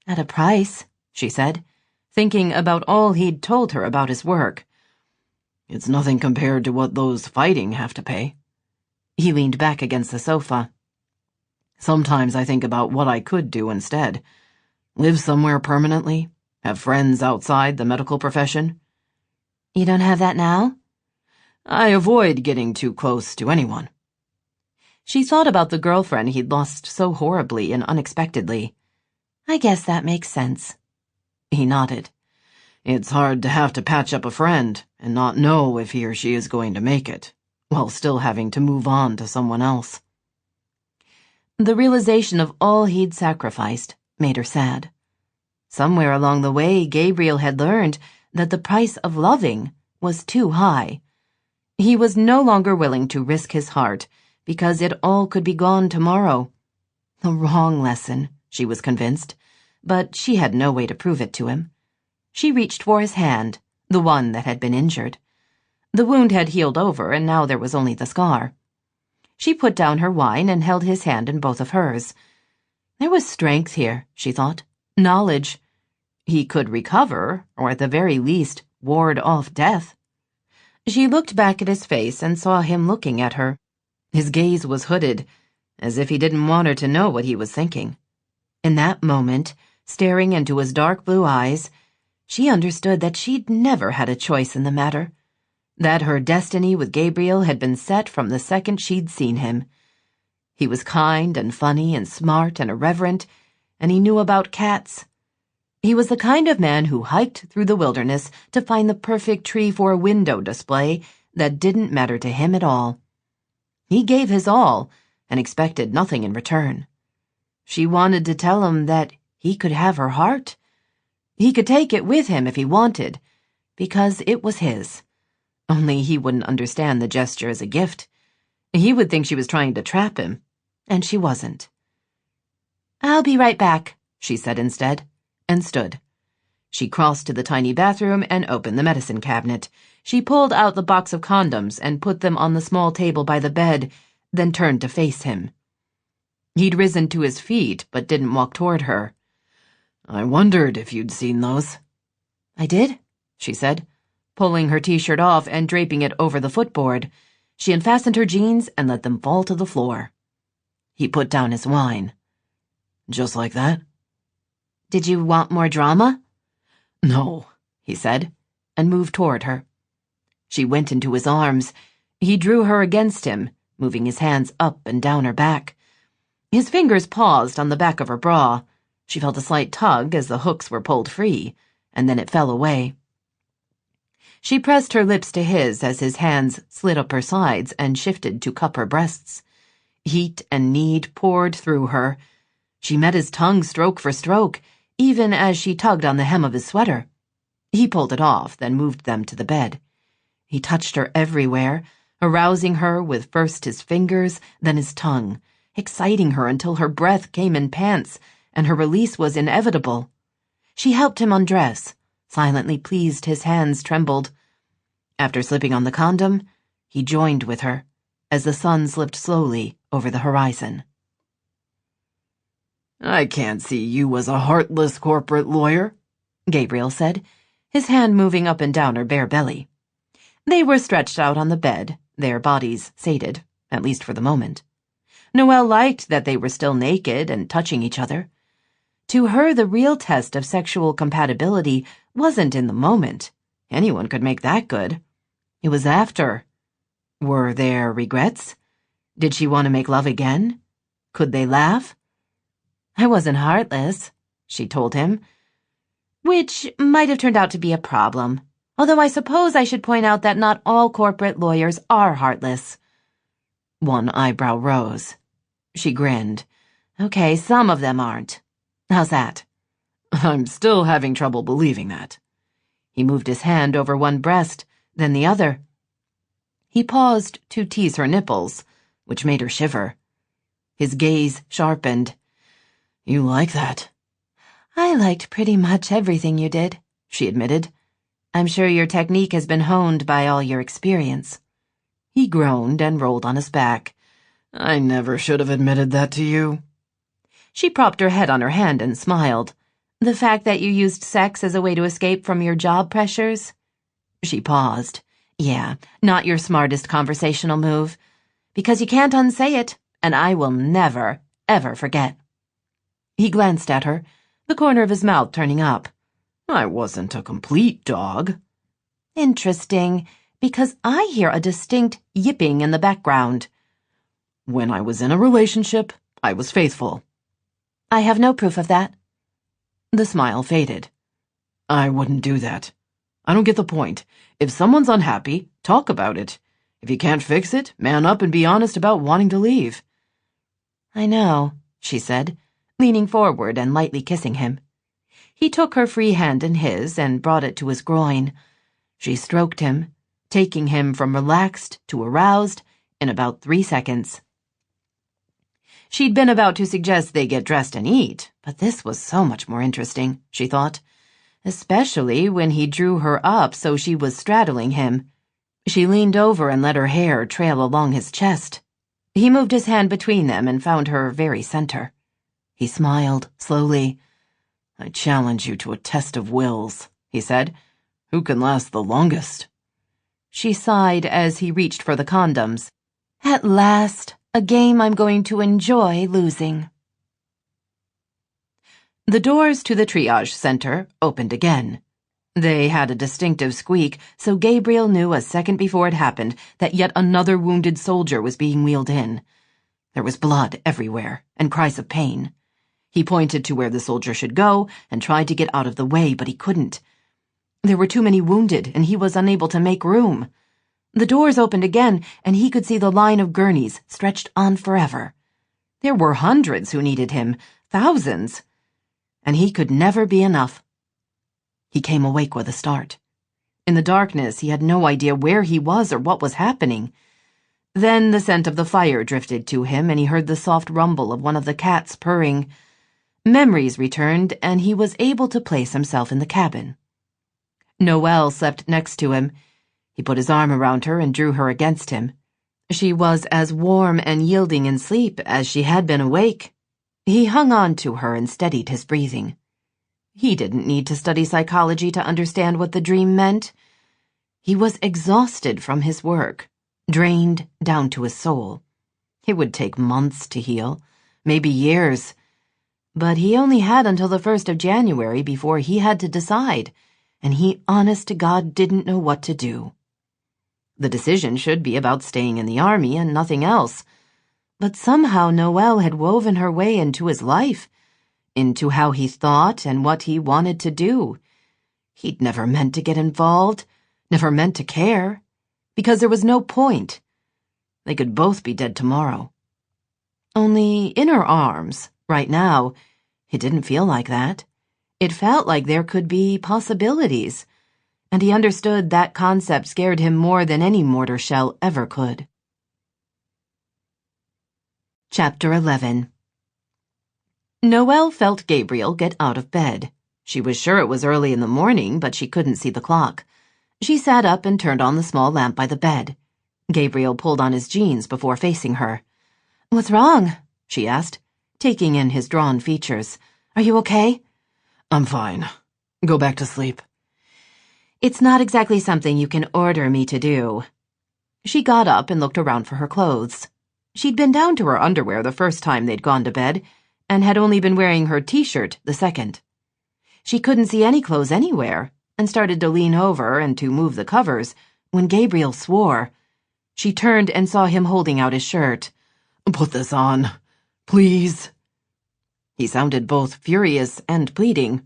At a price, she said, thinking about all he'd told her about his work. It's nothing compared to what those fighting have to pay. He leaned back against the sofa. Sometimes I think about what I could do instead. Live somewhere permanently, have friends outside the medical profession. You don't have that now? I avoid getting too close to anyone. She thought about the girlfriend he'd lost so horribly and unexpectedly. I guess that makes sense. He nodded. It's hard to have to patch up a friend and not know if he or she is going to make it, while still having to move on to someone else. The realization of all he'd sacrificed made her sad. Somewhere along the way, Gabriel had learned that the price of loving was too high. He was no longer willing to risk his heart because it all could be gone tomorrow. The wrong lesson, she was convinced, but she had no way to prove it to him. She reached for his hand, the one that had been injured. The wound had healed over, and now there was only the scar. She put down her wine and held his hand in both of hers. There was strength here, she thought. Knowledge. He could recover, or at the very least, ward off death. She looked back at his face and saw him looking at her. His gaze was hooded, as if he didn't want her to know what he was thinking. In that moment, staring into his dark blue eyes, she understood that she'd never had a choice in the matter, that her destiny with Gabriel had been set from the second she'd seen him. He was kind and funny and smart and irreverent, and he knew about cats. He was the kind of man who hiked through the wilderness to find the perfect tree for a window display that didn't matter to him at all. He gave his all and expected nothing in return. She wanted to tell him that he could have her heart. He could take it with him if he wanted, because it was his. Only he wouldn't understand the gesture as a gift. He would think she was trying to trap him, and she wasn't. I'll be right back, she said instead, and stood. She crossed to the tiny bathroom and opened the medicine cabinet. She pulled out the box of condoms and put them on the small table by the bed, then turned to face him. He'd risen to his feet, but didn't walk toward her. I wondered if you'd seen those. I did, she said, pulling her t-shirt off and draping it over the footboard. She unfastened her jeans and let them fall to the floor. He put down his wine. Just like that? Did you want more drama? No, he said, and moved toward her. She went into his arms. He drew her against him, moving his hands up and down her back. His fingers paused on the back of her bra. She felt a slight tug as the hooks were pulled free, and then it fell away. She pressed her lips to his as his hands slid up her sides and shifted to cup her breasts. Heat and need poured through her. She met his tongue stroke for stroke, even as she tugged on the hem of his sweater. He pulled it off, then moved them to the bed. He touched her everywhere, arousing her with first his fingers, then his tongue, exciting her until her breath came in pants, and her release was inevitable. She helped him undress, silently pleased his hands trembled. After slipping on the condom, he joined with her, as the sun slipped slowly over the horizon. I can't see you as a heartless corporate lawyer, Gabriel said, his hand moving up and down her bare belly. They were stretched out on the bed, their bodies sated, at least for the moment. Noelle liked that they were still naked and touching each other. To her, the real test of sexual compatibility wasn't in the moment. Anyone could make that good. It was after. Were there regrets? Did she want to make love again? Could they laugh? I wasn't heartless, she told him, which might have turned out to be a problem, although I suppose I should point out that not all corporate lawyers are heartless. One eyebrow rose. She grinned. Okay, some of them aren't. How's that? I'm still having trouble believing that. He moved his hand over one breast, then the other. He paused to tease her nipples, which made her shiver. His gaze sharpened. You like that? I liked pretty much everything you did, she admitted. I'm sure your technique has been honed by all your experience. He groaned and rolled on his back. I never should have admitted that to you. She propped her head on her hand and smiled. The fact that you used sex as a way to escape from your job pressures? She paused. Yeah, not your smartest conversational move. Because you can't unsay it, and I will never, ever forget. He glanced at her, the corner of his mouth turning up. I wasn't a complete dog. Interesting, because I hear a distinct yipping in the background. When I was in a relationship, I was faithful. I have no proof of that. The smile faded. I wouldn't do that. I don't get the point. If someone's unhappy, talk about it. If you can't fix it, man up and be honest about wanting to leave. I know, she said, leaning forward and lightly kissing him. He took her free hand in his and brought it to his groin. She stroked him, taking him from relaxed to aroused in about 3 seconds. She'd been about to suggest they get dressed and eat, but this was so much more interesting, she thought, especially when he drew her up so she was straddling him. She leaned over and let her hair trail along his chest. He moved his hand between them and found her very center. He smiled, slowly. I challenge you to a test of wills, he said. Who can last the longest? She sighed as he reached for the condoms. At last, a game I'm going to enjoy losing. The doors to the triage center opened again. They had a distinctive squeak, so Gabriel knew a second before it happened that yet another wounded soldier was being wheeled in. There was blood everywhere, and cries of pain. He pointed to where the soldier should go and tried to get out of the way, but he couldn't. There were too many wounded, and he was unable to make room. The doors opened again, and he could see the line of gurneys stretched on forever. There were hundreds who needed him, thousands. And he could never be enough. He came awake with a start. In the darkness, he had no idea where he was or what was happening. Then the scent of the fire drifted to him, and he heard the soft rumble of one of the cats purring. Memories returned, and he was able to place himself in the cabin. Noelle slept next to him. He put his arm around her and drew her against him. She was as warm and yielding in sleep as she had been awake. He hung on to her and steadied his breathing. He didn't need to study psychology to understand what the dream meant. He was exhausted from his work, drained down to his soul. It would take months to heal, maybe years. But he only had until the 1st of January before he had to decide, and he, honest to God, didn't know what to do. The decision should be about staying in the army and nothing else. But somehow Noelle had woven her way into his life, into how he thought and what he wanted to do. He'd never meant to get involved, never meant to care, because there was no point. They could both be dead tomorrow. Only in her arms, right now, it didn't feel like that. It felt like there could be possibilities, and he understood that concept scared him more than any mortar shell ever could. Chapter 11. Noelle felt Gabriel get out of bed. She was sure it was early in the morning, but she couldn't see the clock. She sat up and turned on the small lamp by the bed. Gabriel pulled on his jeans before facing her. "What's wrong?" she asked, taking in his drawn features. "Are you okay?" I'm fine. Go back to sleep. "It's not exactly something you can order me to do." She got up and looked around for her clothes. She'd been down to her underwear the first time they'd gone to bed, and had only been wearing her t-shirt the second. She couldn't see any clothes anywhere, and started to lean over and to move the covers, when Gabriel swore. She turned and saw him holding out his shirt. Put this on, please. He sounded both furious and pleading.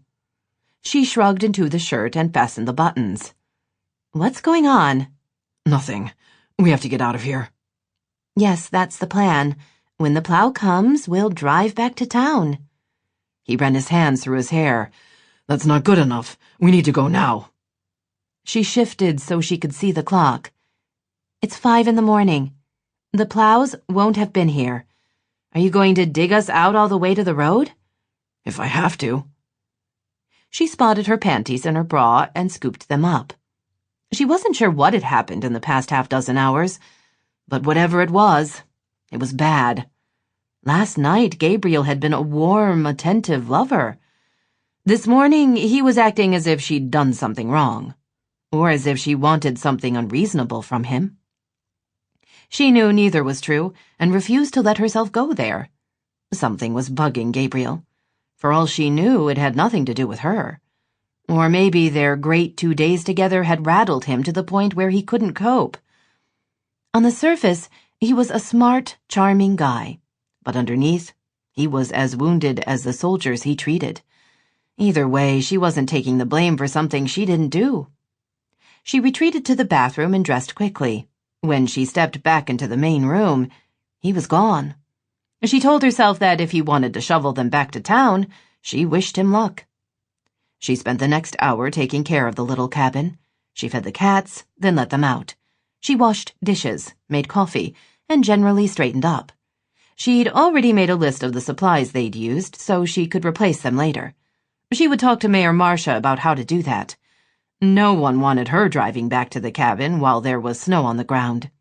She shrugged into the shirt and fastened the buttons. "What's going on?" Nothing. We have to get out of here. "Yes, that's the plan. When the plow comes, we'll drive back to town." He ran his hands through his hair. That's not good enough. We need to go now. She shifted so she could see the clock. "It's 5 a.m. The plows won't have been here. Are you going to dig us out all the way to the road?" If I have to. She spotted her panties and her bra and scooped them up. She wasn't sure what had happened in the past half-dozen hours, but whatever it was bad. Last night, Gabriel had been a warm, attentive lover. This morning, he was acting as if she'd done something wrong, or as if she wanted something unreasonable from him. She knew neither was true and refused to let herself go there. Something was bugging Gabriel. For all she knew, it had nothing to do with her. Or maybe their great 2 days together had rattled him to the point where he couldn't cope. On the surface, he was a smart, charming guy, but underneath, he was as wounded as the soldiers he treated. Either way, she wasn't taking the blame for something she didn't do. She retreated to the bathroom and dressed quickly. When she stepped back into the main room, he was gone. She told herself that if he wanted to shovel them back to town, she wished him luck. She spent the next hour taking care of the little cabin. She fed the cats, then let them out. She washed dishes, made coffee, and generally straightened up. She'd already made a list of the supplies they'd used so she could replace them later. She would talk to Mayor Marcia about how to do that. No one wanted her driving back to the cabin while there was snow on the ground.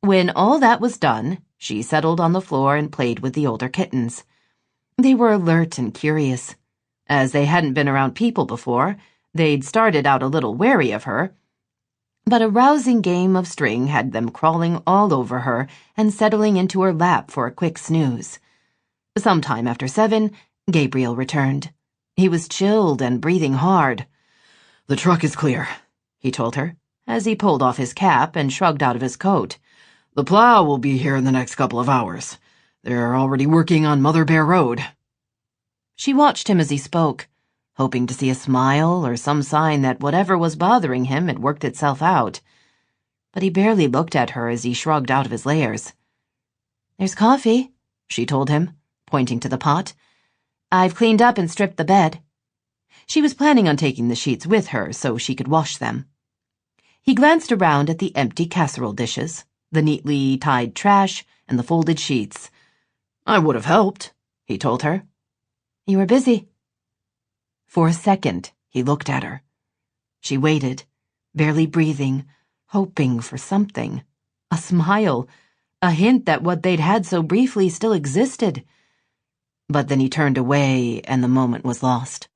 When all that was done, she settled on the floor and played with the older kittens. They were alert and curious. As they hadn't been around people before, they'd started out a little wary of her, but a rousing game of string had them crawling all over her and settling into her lap for a quick snooze. Sometime after 7, Gabriel returned. He was chilled and breathing hard. The truck is clear, he told her, as he pulled off his cap and shrugged out of his coat. The plow will be here in the next couple of hours. They're already working on Mother Bear Road. She watched him as he spoke, hoping to see a smile or some sign that whatever was bothering him had worked itself out. But he barely looked at her as he shrugged out of his layers. "There's coffee," she told him, pointing to the pot. "I've cleaned up and stripped the bed." She was planning on taking the sheets with her so she could wash them. He glanced around at the empty casserole dishes, the neatly tied trash, and the folded sheets. I would have helped, he told her. You were busy." For a second, he looked at her. She waited, barely breathing, hoping for something. A smile, a hint that what they'd had so briefly still existed. But then he turned away, and the moment was lost.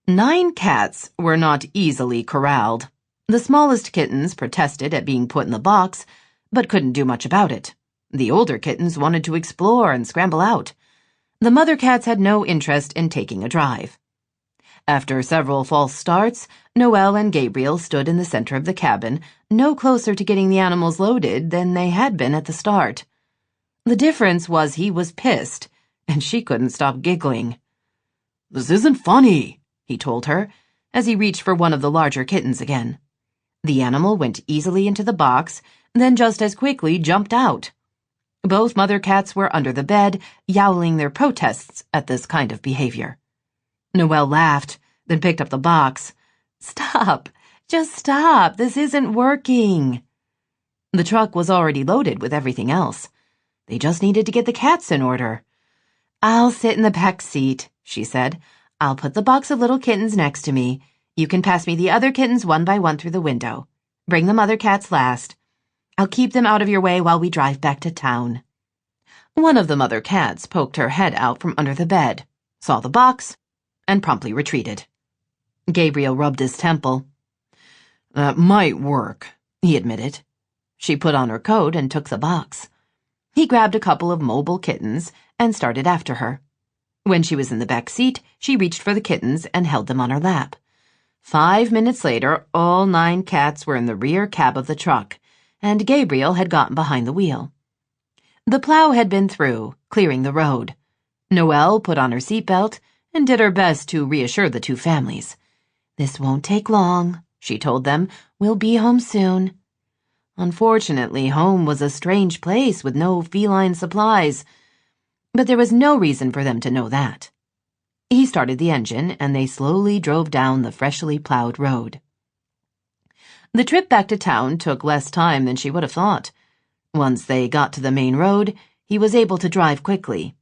9 cats were not easily corralled. The smallest kittens protested at being put in the box, but couldn't do much about it. The older kittens wanted to explore and scramble out. The mother cats had no interest in taking a drive. After several false starts, Noel and Gabriel stood in the center of the cabin, no closer to getting the animals loaded than they had been at the start. The difference was he was pissed, and she couldn't stop giggling. "This isn't funny," he told her, as he reached for one of the larger kittens again. The animal went easily into the box, then just as quickly jumped out. Both mother cats were under the bed, yowling their protests at this kind of behavior. Noel laughed, then picked up the box. "Stop! Just stop! This isn't working!" The truck was already loaded with everything else. They just needed to get the cats in order. "I'll sit in the back seat," she said. "I'll put the box of little kittens next to me. You can pass me the other kittens one by one through the window. Bring the mother cats last. I'll keep them out of your way while we drive back to town." One of the mother cats poked her head out from under the bed, saw the box, and promptly retreated. Gabriel rubbed his temple. "That might work," he admitted. She put on her coat and took the box. He grabbed a couple of mobile kittens and started after her. When she was in the back seat, she reached for the kittens and held them on her lap. 5 minutes later, all 9 cats were in the rear cab of the truck, and Gabriel had gotten behind the wheel. The plow had been through, clearing the road. Noel put on her seatbelt and did her best to reassure the 2 families. "This won't take long," she told them. "We'll be home soon." Unfortunately, home was a strange place with no feline supplies, but there was no reason for them to know that. He started the engine, and they slowly drove down the freshly plowed road. The trip back to town took less time than she would have thought. Once they got to the main road, he was able to drive quickly.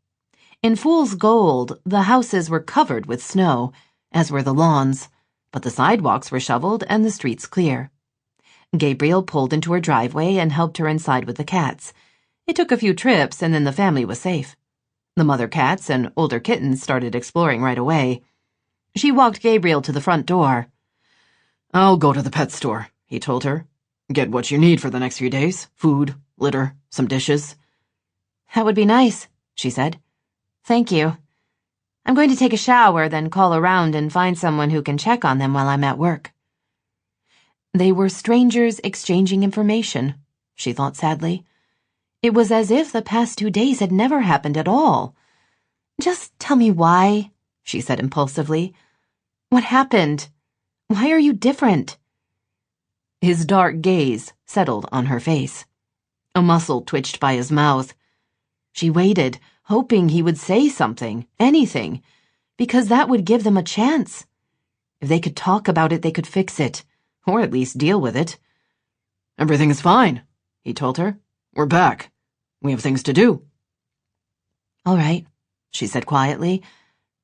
In fool's gold, the houses were covered with snow, as were the lawns, but the sidewalks were shoveled and the streets clear. Gabriel pulled into her driveway and helped her inside with the cats. It took a few trips, and then the family was safe. The mother cats and older kittens started exploring right away. She walked Gabriel to the front door. "I'll go to the pet store," he told her. "Get what you need for the next few days. Food, litter, some dishes." "That would be nice," she said. "Thank you. I'm going to take a shower, then call around and find someone who can check on them while I'm at work." They were strangers exchanging information, she thought sadly. It was as if the past 2 days had never happened at all. "Just tell me why," she said impulsively. "What happened? Why are you different?" His dark gaze settled on her face. A muscle twitched by his mouth. She waited, hoping he would say something, anything, because that would give them a chance. If they could talk about it, they could fix it, or at least deal with it. "Everything is fine," he told her. "We're back. We have things to do." "All right," she said quietly,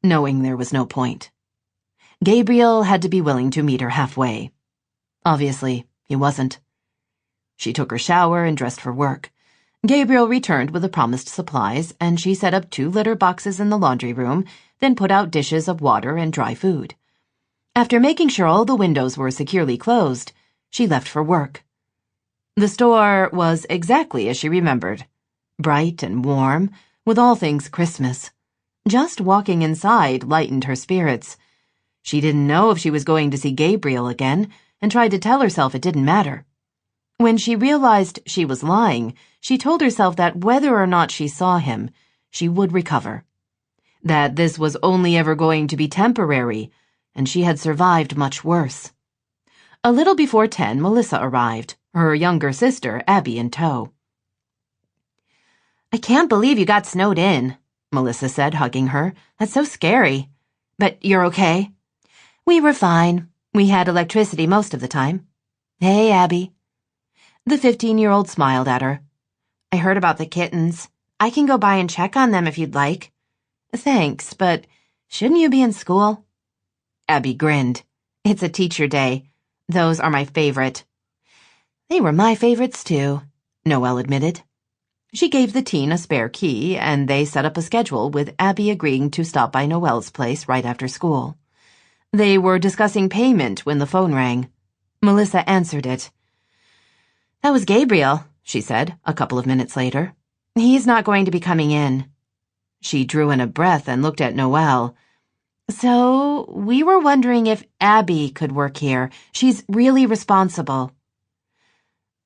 knowing there was no point. Gabriel had to be willing to meet her halfway. Obviously, he wasn't. She took her shower and dressed for work. Gabriel returned with the promised supplies, and she set up 2 litter boxes in the laundry room, then put out dishes of water and dry food. After making sure all the windows were securely closed, she left for work. The store was exactly as she remembered, bright and warm, with all things Christmas. Just walking inside lightened her spirits. She didn't know if she was going to see Gabriel again, and tried to tell herself it didn't matter. When she realized she was lying, she told herself that whether or not she saw him, she would recover. That this was only ever going to be temporary, and she had survived much worse. A little before 10, Melissa arrived, her younger sister, Abby, in tow. "I can't believe you got snowed in," Melissa said, hugging her. "That's so scary. But you're okay?" "We were fine. We had electricity most of the time." "Hey, Abby." The 15-year-old smiled at her. "I heard about the kittens. I can go by and check on them if you'd like." Thanks, but shouldn't you be in school? Abby grinned. It's a teacher day. Those are my favorite. They were my favorites too, Noelle admitted. She gave the teen a spare key, and they set up a schedule with Abby agreeing to stop by Noelle's place right after school. They were discussing payment when the phone rang. Melissa answered it. That was Gabriel, she said, a couple of minutes later. He's not going to be coming in. She drew in a breath and looked at Noelle. So, we were wondering if Abby could work here. She's really responsible.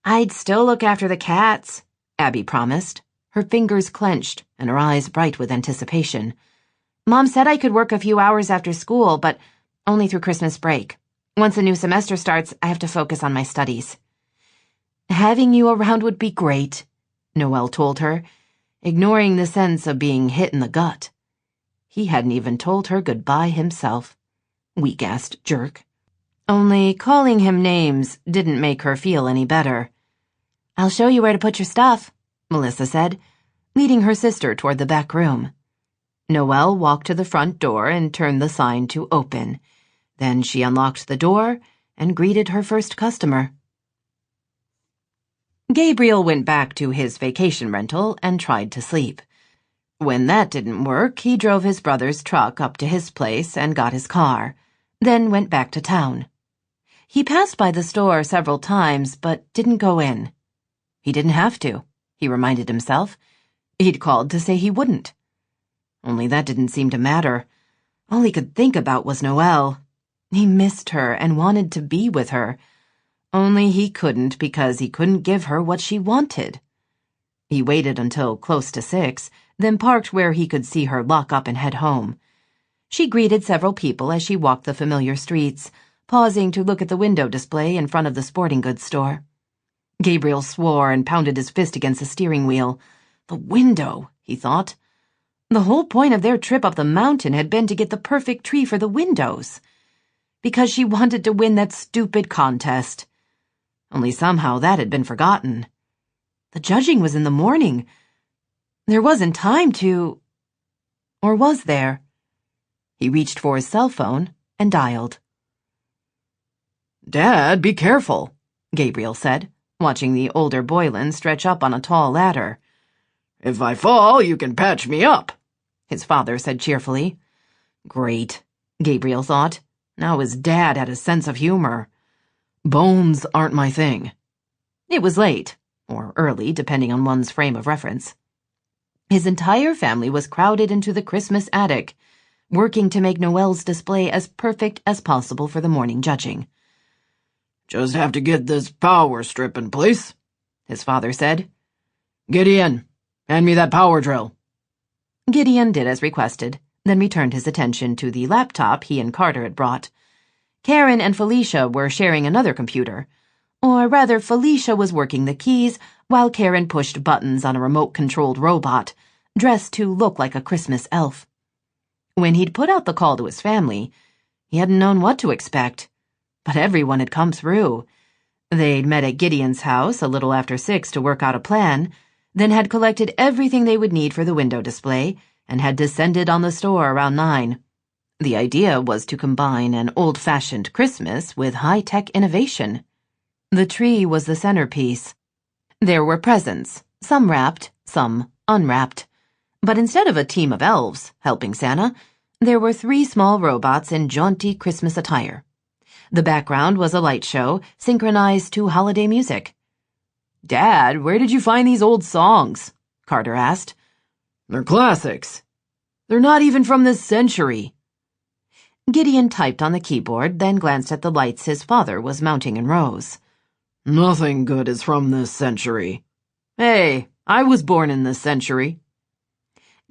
I'd still look after the cats, Abby promised, her fingers clenched and her eyes bright with anticipation. Mom said I could work a few hours after school, but only through Christmas break. Once the new semester starts, I have to focus on my studies. Having you around would be great, Noelle told her, ignoring the sense of being hit in the gut. He hadn't even told her goodbye himself. Weak-assed jerk. Only calling him names didn't make her feel any better. I'll show you where to put your stuff, Melissa said, leading her sister toward the back room. Noelle walked to the front door and turned the sign to open. Then she unlocked the door and greeted her first customer. Gabriel went back to his vacation rental and tried to sleep. When that didn't work, he drove his brother's truck up to his place and got his car, then went back to town. He passed by the store several times, but didn't go in. He didn't have to, he reminded himself. He'd called to say he wouldn't. Only that didn't seem to matter. All he could think about was Noelle. He missed her and wanted to be with her. Only he couldn't because he couldn't give her what she wanted. He waited until close to 6, then parked where he could see her lock up and head home. She greeted several people as she walked the familiar streets, pausing to look at the window display in front of the sporting goods store. Gabriel swore and pounded his fist against the steering wheel. The window, he thought. The whole point of their trip up the mountain had been to get the perfect tree for the windows. Because she wanted to win that stupid contest. Only somehow that had been forgotten. The judging was in the morning. There wasn't time to... Or was there? He reached for his cell phone and dialed. Dad, be careful, Gabriel said, watching the older Boylan stretch up on a tall ladder. If I fall, you can patch me up, his father said cheerfully. Great, Gabriel thought. Now his dad had a sense of humor. Bones aren't my thing. It was late, or early, depending on one's frame of reference. His entire family was crowded into the Christmas attic, working to make Noelle's display as perfect as possible for the morning judging. Just have to get this power strip in place, his father said. Gideon, hand me that power drill. Gideon did as requested, then returned his attention to the laptop he and Carter had brought. Karen and Felicia were sharing another computer. Or rather, Felicia was working the keys while Karen pushed buttons on a remote-controlled robot, dressed to look like a Christmas elf. When he'd put out the call to his family, he hadn't known what to expect. But everyone had come through. They'd met at Gideon's house a little after 6 to work out a plan, then had collected everything they would need for the window display, and had descended on the store around 9. The idea was to combine an old-fashioned Christmas with high-tech innovation. The tree was the centerpiece. There were presents, some wrapped, some unwrapped. But instead of a team of elves helping Santa, there were 3 small robots in jaunty Christmas attire. The background was a light show, synchronized to holiday music. Dad, where did you find these old songs? Carter asked. They're classics. They're not even from this century. Gideon typed on the keyboard, then glanced at the lights his father was mounting in rows. Nothing good is from this century. Hey, I was born in this century.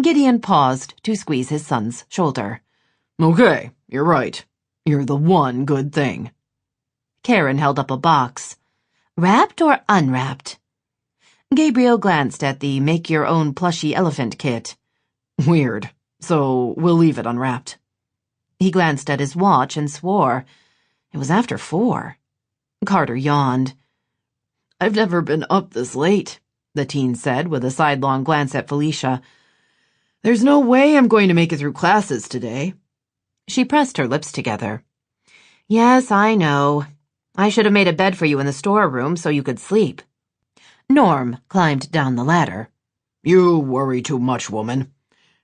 Gideon paused to squeeze his son's shoulder. Okay, you're right. You're the one good thing. Karen held up a box. Wrapped or unwrapped? Gabriel glanced at the make-your-own plushy elephant kit. Weird, so we'll leave it unwrapped. He glanced at his watch and swore. It was after 4. Carter yawned. I've never been up this late, the teen said with a sidelong glance at Felicia. There's no way I'm going to make it through classes today. She pressed her lips together. Yes, I know. I should have made a bed for you in the storeroom so you could sleep. Norm climbed down the ladder. You worry too much, woman.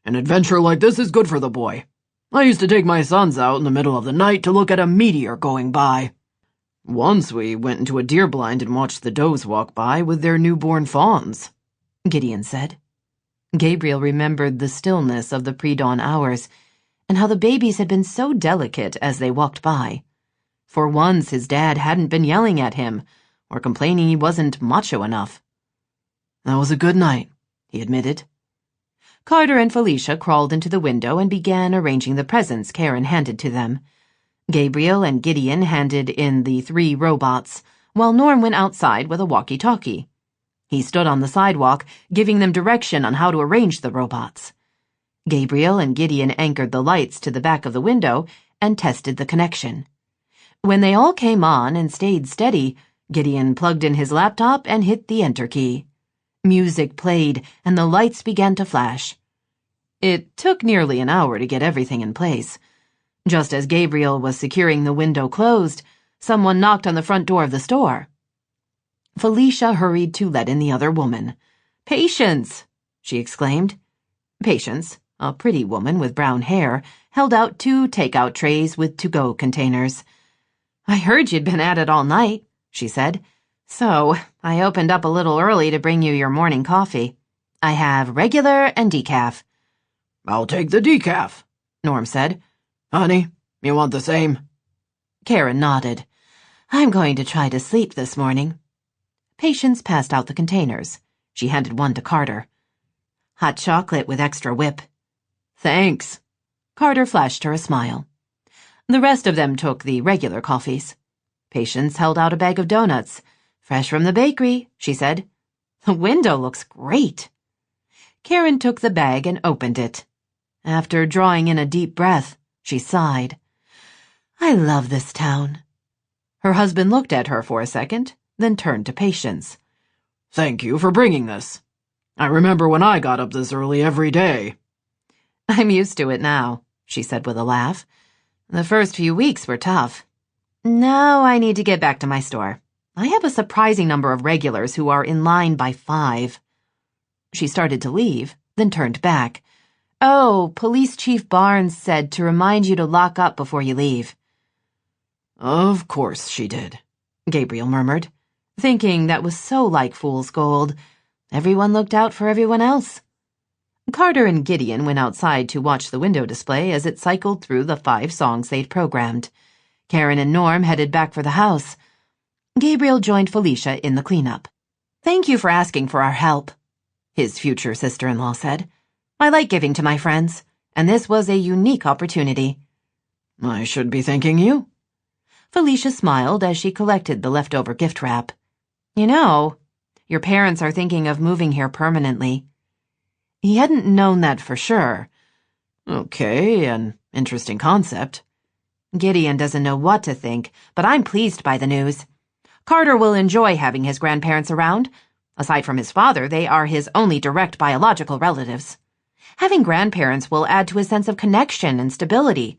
An adventure like this is good for the boy. I used to take my sons out in the middle of the night to look at a meteor going by. Once we went into a deer blind and watched the does walk by with their newborn fawns, Gideon said. Gabriel remembered the stillness of the pre-dawn hours and how the babies had been so delicate as they walked by. For once, his dad hadn't been yelling at him or complaining he wasn't macho enough. That was a good night, he admitted. Carter and Felicia crawled into the window and began arranging the presents Karen handed to them. Gabriel and Gideon handed in the 3 robots, while Norm went outside with a walkie-talkie. He stood on the sidewalk, giving them direction on how to arrange the robots. Gabriel and Gideon anchored the lights to the back of the window and tested the connection. When they all came on and stayed steady, Gideon plugged in his laptop and hit the enter key. Music played, and the lights began to flash. It took nearly an hour to get everything in place. Just as Gabriel was securing the window closed, someone knocked on the front door of the store. Felicia hurried to let in the other woman. "Patience!" she exclaimed. Patience, a pretty woman with brown hair, held out 2 takeout trays with to-go containers. "I heard you'd been at it all night," she said. "So, I opened up a little early to bring you your morning coffee. I have regular and decaf." "I'll take the decaf," Norm said. "Honey, you want the same?" Karen nodded. "I'm going to try to sleep this morning." Patience passed out the containers. She handed one to Carter. "Hot chocolate with extra whip." "Thanks." Carter flashed her a smile. The rest of them took the regular coffees. Patience held out a bag of donuts. "Fresh from the bakery," she said. "The window looks great." Karen took the bag and opened it. After drawing in a deep breath, she sighed. "I love this town." Her husband looked at her for a second, then turned to Patience. "Thank you for bringing this. I remember when I got up this early every day." "I'm used to it now," she said with a laugh. "The first few weeks were tough. Now I need to get back to my store. I have a surprising number of regulars who are in line by 5. She started to leave, then turned back. "Oh, Police Chief Barnes said to remind you to lock up before you leave." "Of course she did," Gabriel murmured, thinking that was so like fool's gold. Everyone looked out for everyone else. Carter and Gideon went outside to watch the window display as it cycled through the 5 songs they'd programmed. Karen and Norm headed back for the house. Gabriel joined Felicia in the cleanup. "Thank you for asking for our help," his future sister-in-law said. "I like giving to my friends, and this was a unique opportunity." "I should be thanking you." Felicia smiled as she collected the leftover gift wrap. "You know, your parents are thinking of moving here permanently." He hadn't known that for sure. Okay, an interesting concept. Gideon doesn't know what to think, but I'm pleased by the news. Carter will enjoy having his grandparents around. Aside from his father, they are his only direct biological relatives. Having grandparents will add to his sense of connection and stability.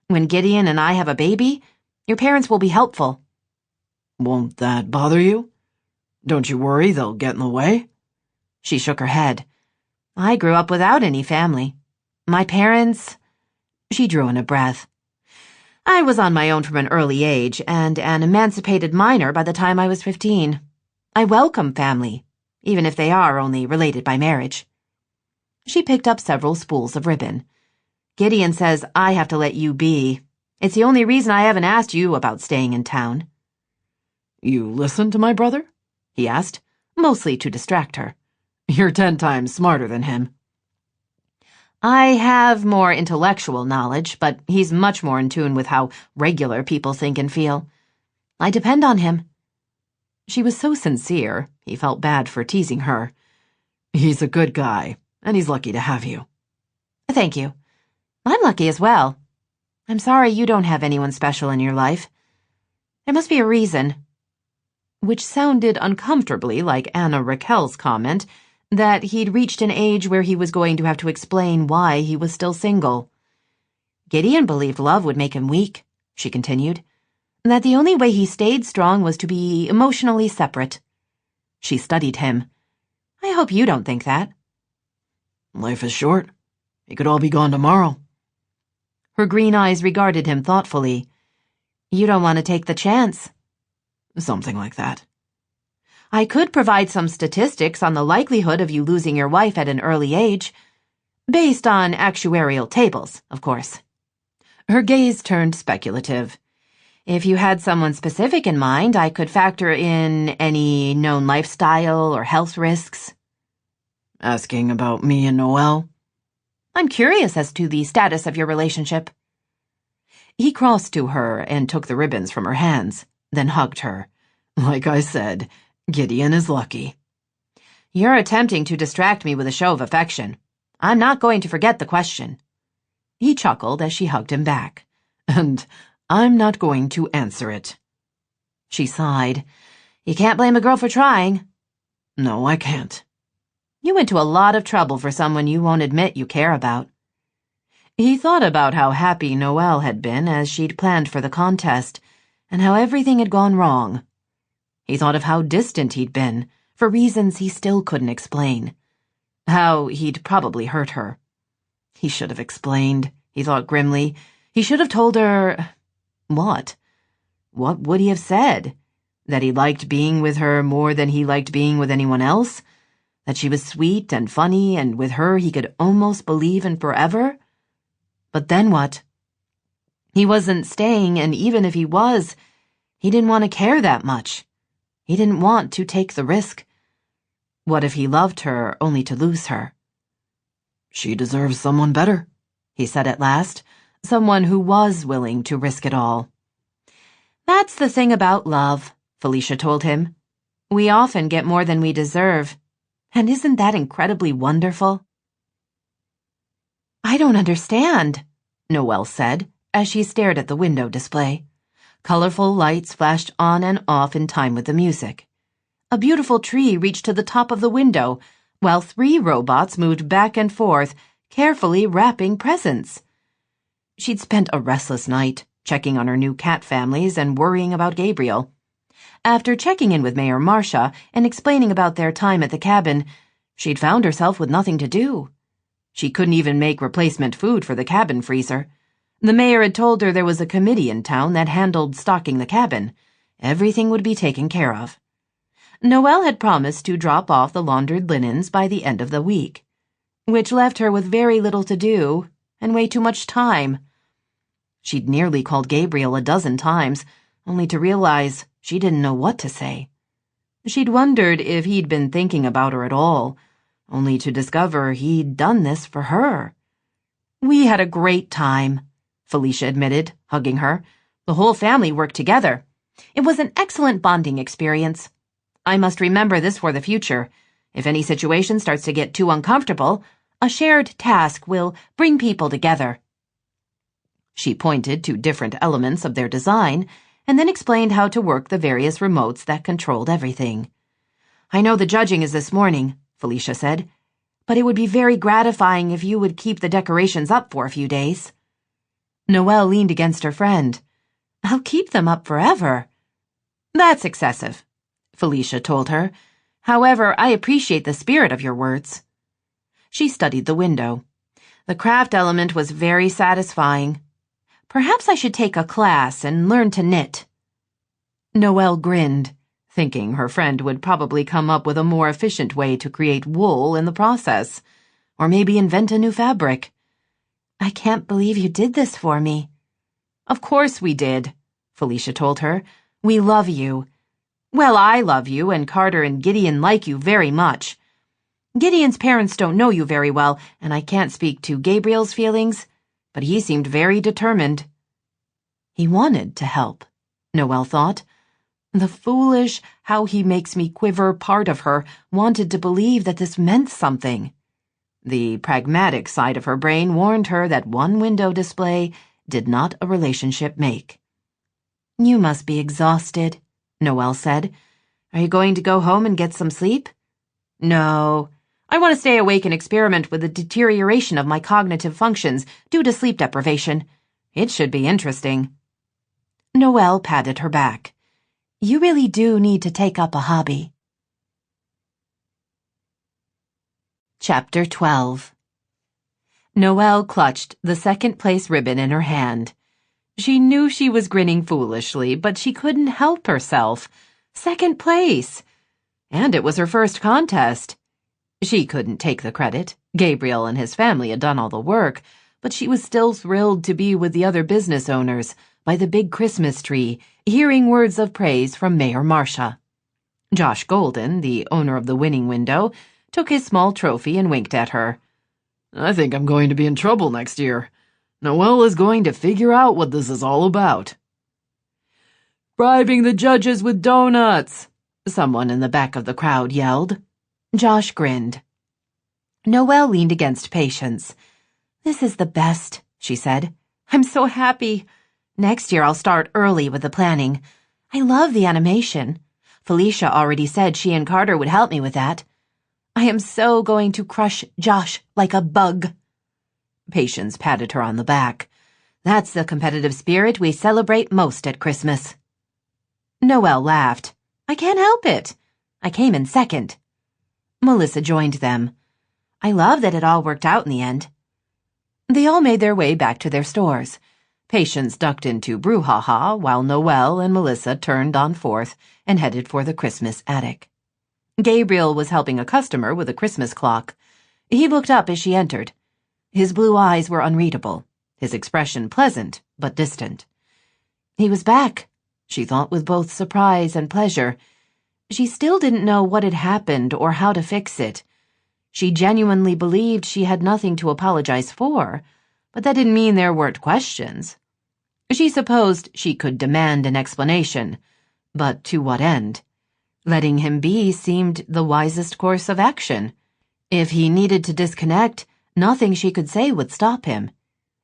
When Gideon and I have a baby, your parents will be helpful. "Won't that bother you? Don't you worry they'll get in the way?" She shook her head. "I grew up without any family. My parents—" She drew in a breath. "I was on my own from an early age and an emancipated minor by the time I was 15. I welcome family, even if they are only related by marriage." She picked up several spools of ribbon. "Gideon says I have to let you be. It's the only reason I haven't asked you about staying in town." "You listen to my brother?" he asked, mostly to distract her. "You're 10 times smarter than him." "I have more intellectual knowledge, but he's much more in tune with how regular people think and feel. I depend on him." She was so sincere, he felt bad for teasing her. "He's a good guy, and he's lucky to have you." "Thank you. I'm lucky as well. I'm sorry you don't have anyone special in your life. There must be a reason." Which sounded uncomfortably like Anna Raquel's comment, that he'd reached an age where he was going to have to explain why he was still single. Gideon believed love would make him weak, she continued, that the only way he stayed strong was to be emotionally separate. She studied him. I hope you don't think that. Life is short. It could all be gone tomorrow. Her green eyes regarded him thoughtfully. You don't want to take the chance. Something like that. I could provide some statistics on the likelihood of you losing your wife at an early age, based on actuarial tables, of course. Her gaze turned speculative. If you had someone specific in mind, I could factor in any known lifestyle or health risks. Asking about me and Noelle? I'm curious as to the status of your relationship. He crossed to her and took the ribbons from her hands, then hugged her. Like I said, Gideon is lucky. You're attempting to distract me with a show of affection. I'm not going to forget the question. He chuckled as she hugged him back. And I'm not going to answer it. She sighed. You can't blame a girl for trying. No, I can't. You went to a lot of trouble for someone you won't admit you care about. He thought about how happy Noelle had been as she'd planned for the contest, and how everything had gone wrong. He thought of how distant he'd been, for reasons he still couldn't explain. How he'd probably hurt her. He should have explained, he thought grimly. He should have told her... What? What would he have said? That he liked being with her more than he liked being with anyone else? That she was sweet and funny, and with her he could almost believe in forever? But then what? He wasn't staying, and even if he was, he didn't want to care that much. He didn't want to take the risk. What if he loved her only to lose her? She deserves someone better, he said at last, someone who was willing to risk it all. That's the thing about love, Felicia told him. We often get more than we deserve. And isn't that incredibly wonderful? I don't understand, Noelle said, as she stared at the window display. Colorful lights flashed on and off in time with the music. A beautiful tree reached to the top of the window, while 3 robots moved back and forth, carefully wrapping presents. She'd spent a restless night, checking on her new cat families and worrying about Gabriel. After checking in with Mayor Marcia and explaining about their time at the cabin, she'd found herself with nothing to do. She couldn't even make replacement food for the cabin freezer. The mayor had told her there was a committee in town that handled stocking the cabin. Everything would be taken care of. Noelle had promised to drop off the laundered linens by the end of the week, which left her with very little to do and way too much time. She'd nearly called Gabriel a dozen times, only to realize she didn't know what to say. She'd wondered if he'd been thinking about her at all, only to discover he'd done this for her. We had a great time, Felicia admitted, hugging her. The whole family worked together. It was an excellent bonding experience. I must remember this for the future. If any situation starts to get too uncomfortable, a shared task will bring people together. She pointed to different elements of their design, and then explained how to work the various remotes that controlled everything. I know the judging is this morning, Felicia said, but it would be very gratifying if you would keep the decorations up for a few days. Noelle leaned against her friend. I'll keep them up forever. That's excessive, Felicia told her. However, I appreciate the spirit of your words. She studied the window. The craft element was very satisfying. Perhaps I should take a class and learn to knit. Noelle grinned, thinking her friend would probably come up with a more efficient way to create wool in the process, or maybe invent a new fabric. I can't believe you did this for me. Of course we did, Felicia told her. We love you. Well, I love you, and Carter and Gideon like you very much. Gideon's parents don't know you very well, and I can't speak to Gabriel's feelings, but he seemed very determined. He wanted to help, Noelle thought. The foolish, how he makes me quiver part of her wanted to believe that this meant something. The pragmatic side of her brain warned her that one window display did not a relationship make. You must be exhausted, Noelle said. Are you going to go home and get some sleep? No, I want to stay awake and experiment with the deterioration of my cognitive functions due to sleep deprivation. It should be interesting." Noelle patted her back. "You really do need to take up a hobby." Chapter 12. Noelle clutched the second-place ribbon in her hand. She knew she was grinning foolishly, but she couldn't help herself. Second place! And it was her first contest. She couldn't take the credit. Gabriel and his family had done all the work, but she was still thrilled to be with the other business owners by the big Christmas tree, hearing words of praise from Mayor Marcia. Josh Golden, the owner of the winning window, took his small trophy and winked at her. "I think I'm going to be in trouble next year. Noelle is going to figure out what this is all about." "Bribing the judges with donuts!" someone in the back of the crowd yelled. Josh grinned. Noelle leaned against Patience. "This is the best," she said. "I'm so happy. Next year I'll start early with the planning. I love the animation. Felicia already said she and Carter would help me with that. I am so going to crush Josh like a bug." Patience patted her on the back. "That's the competitive spirit we celebrate most at Christmas." Noelle laughed. "I can't help it. I came in second." Melissa joined them. "I love that it all worked out in the end." They all made their way back to their stores. Patience ducked into brouhaha while Noelle and Melissa turned on Fourth and headed for the Christmas attic. Gabriel was helping a customer with a Christmas clock. He looked up as she entered. His blue eyes were unreadable, his expression pleasant but distant. He was back, she thought with both surprise and pleasure. She still didn't know what had happened or how to fix it. She genuinely believed she had nothing to apologize for, but that didn't mean there weren't questions. She supposed she could demand an explanation, but to what end? Letting him be seemed the wisest course of action. If he needed to disconnect, nothing she could say would stop him.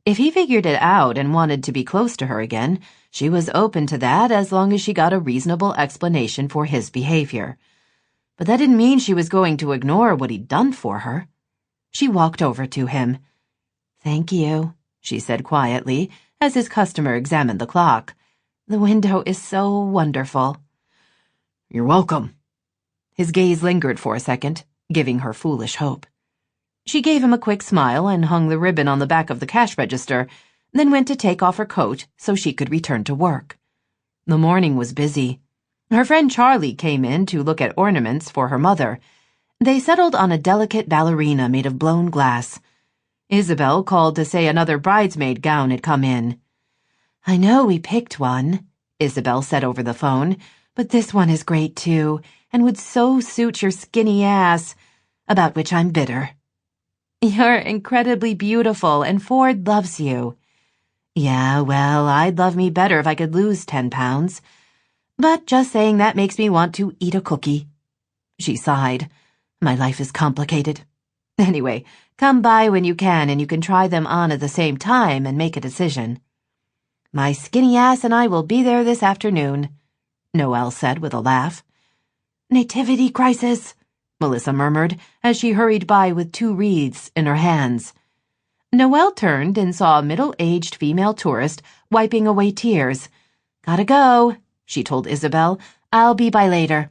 If he figured it out and wanted to be close to her again, she was open to that as long as she got a reasonable explanation for his behavior. But that didn't mean she was going to ignore what he'd done for her. She walked over to him. "Thank you," she said quietly, as his customer examined the clock. "The window is so wonderful." "You're welcome." His gaze lingered for a second, giving her foolish hope. She gave him a quick smile and hung the ribbon on the back of the cash register, then went to take off her coat so she could return to work. The morning was busy. Her friend Charlie came in to look at ornaments for her mother. They settled on a delicate ballerina made of blown glass. Isabel called to say another bridesmaid gown had come in. "I know we picked one," Isabel said over the phone, "but this one is great too, and would so suit your skinny ass, about which I'm bitter." "You're incredibly beautiful, and Ford loves you." "Yeah, well, I'd love me better if I could lose 10 pounds. But just saying that makes me want to eat a cookie." She sighed. "My life is complicated. Anyway, come by when you can and you can try them on at the same time and make a decision." "My skinny ass and I will be there this afternoon," Noelle said with a laugh. "Nativity crisis," Melissa murmured as she hurried by with 2 wreaths in her hands. Noelle turned and saw a middle-aged female tourist wiping away tears. "Gotta go," she told Isabel. "I'll be by later."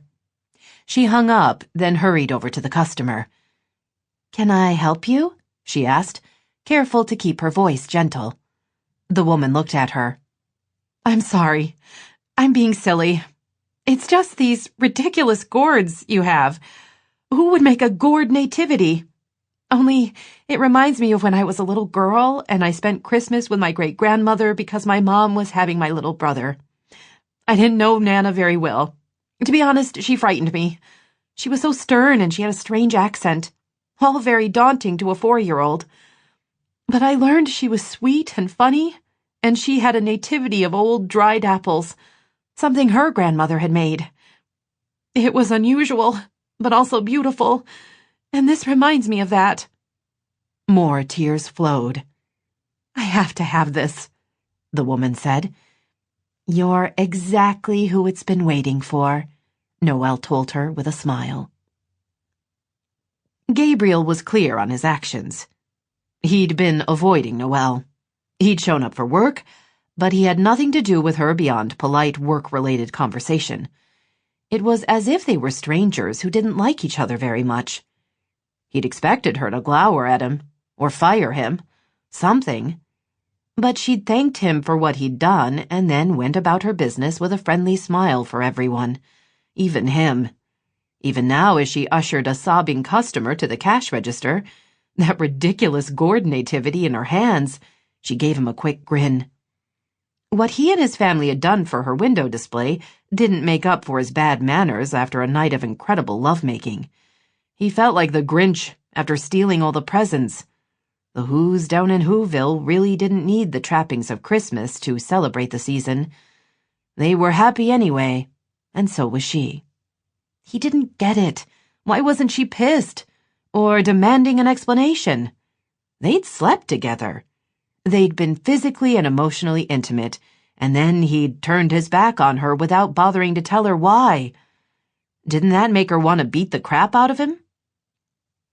She hung up, then hurried over to the customer. "Can I help you?" she asked, careful to keep her voice gentle. The woman looked at her. "I'm sorry. I'm being silly. It's just these ridiculous gourds you have. Who would make a gourd nativity? Only, it reminds me of when I was a little girl and I spent Christmas with my great-grandmother because my mom was having my little brother. I didn't know Nana very well. To be honest, she frightened me. She was so stern and she had a strange accent, all very daunting to a 4-year-old. But I learned she was sweet and funny, and she had a nativity of old dried apples, something her grandmother had made. It was unusual, but also beautiful, and this reminds me of that." More tears flowed. "I have to have this," the woman said. "You're exactly who it's been waiting for," Noelle told her with a smile. Gabriel was clear on his actions. He'd been avoiding Noelle. He'd shown up for work, but he had nothing to do with her beyond polite work-related conversation. It was as if they were strangers who didn't like each other very much. He'd expected her to glower at him, or fire him, something. But she'd thanked him for what he'd done and then went about her business with a friendly smile for everyone, even him. Even now, as she ushered a sobbing customer to the cash register, that ridiculous gourd nativity in her hands, she gave him a quick grin. What he and his family had done for her window display didn't make up for his bad manners after a night of incredible lovemaking. He felt like the Grinch after stealing all the presents. The Whos down in Whoville really didn't need the trappings of Christmas to celebrate the season. They were happy anyway, and so was she. He didn't get it. Why wasn't she pissed? Or demanding an explanation? They'd slept together. They'd been physically and emotionally intimate, and then he'd turned his back on her without bothering to tell her why. Didn't that make her want to beat the crap out of him?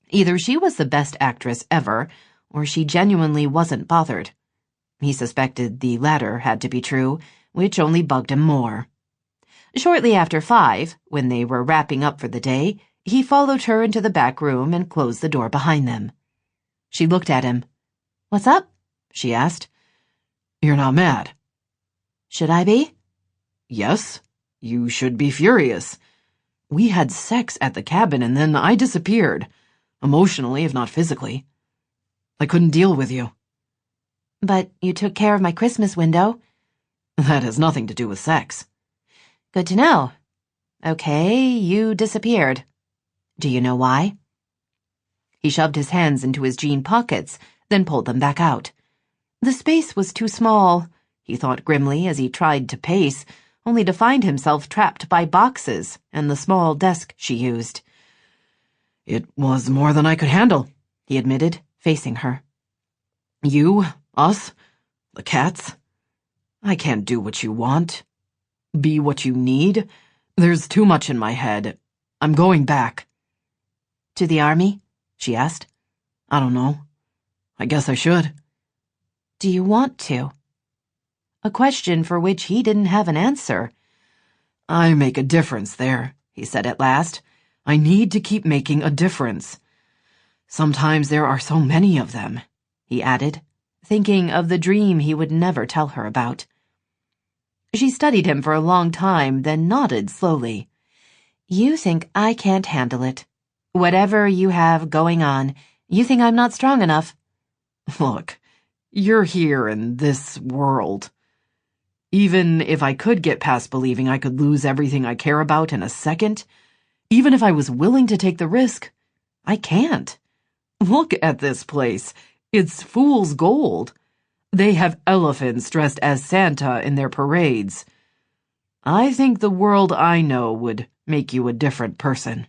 Either she was the best actress ever, or she genuinely wasn't bothered. He suspected the latter had to be true, which only bugged him more. Shortly after 5, when they were wrapping up for the day, he followed her into the back room and closed the door behind them. She looked at him. "What's up?" she asked. "You're not mad." "Should I be?" "Yes, you should be furious. We had sex at the cabin and then I disappeared, emotionally if not physically. I couldn't deal with you." "But you took care of my Christmas window." "That has nothing to do with sex." "Good to know. Okay, you disappeared. Do you know why?" He shoved his hands into his jean pockets, then pulled them back out. The space was too small, he thought grimly as he tried to pace, only to find himself trapped by boxes and the small desk she used. "It was more than I could handle," he admitted, facing her. "You, us, the cats. I can't do what you want. Be what you need. There's too much in my head. I'm going back." "To the army?" she asked. "I don't know. I guess I should." "Do you want to?" A question for which he didn't have an answer. "I make a difference there," he said at last. "I need to keep making a difference. Sometimes there are so many of them," he added, thinking of the dream he would never tell her about. She studied him for a long time, then nodded slowly. "You think I can't handle it. Whatever you have going on, you think I'm not strong enough." "Look, you're here in this world. Even if I could get past believing I could lose everything I care about in a second, even if I was willing to take the risk, I can't. Look at this place. It's fool's gold. They have elephants dressed as Santa in their parades. I think the world I know would make you a different person."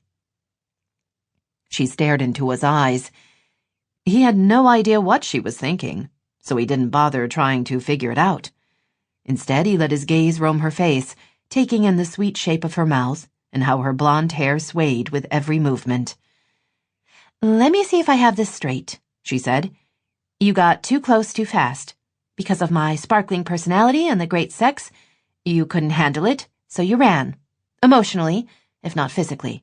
She stared into his eyes. He had no idea what she was thinking, so he didn't bother trying to figure it out. Instead, he let his gaze roam her face, taking in the sweet shape of her mouth and how her blonde hair swayed with every movement. "Let me see if I have this straight," she said. "You got too close too fast. Because of my sparkling personality and the great sex, you couldn't handle it, so you ran. Emotionally, if not physically.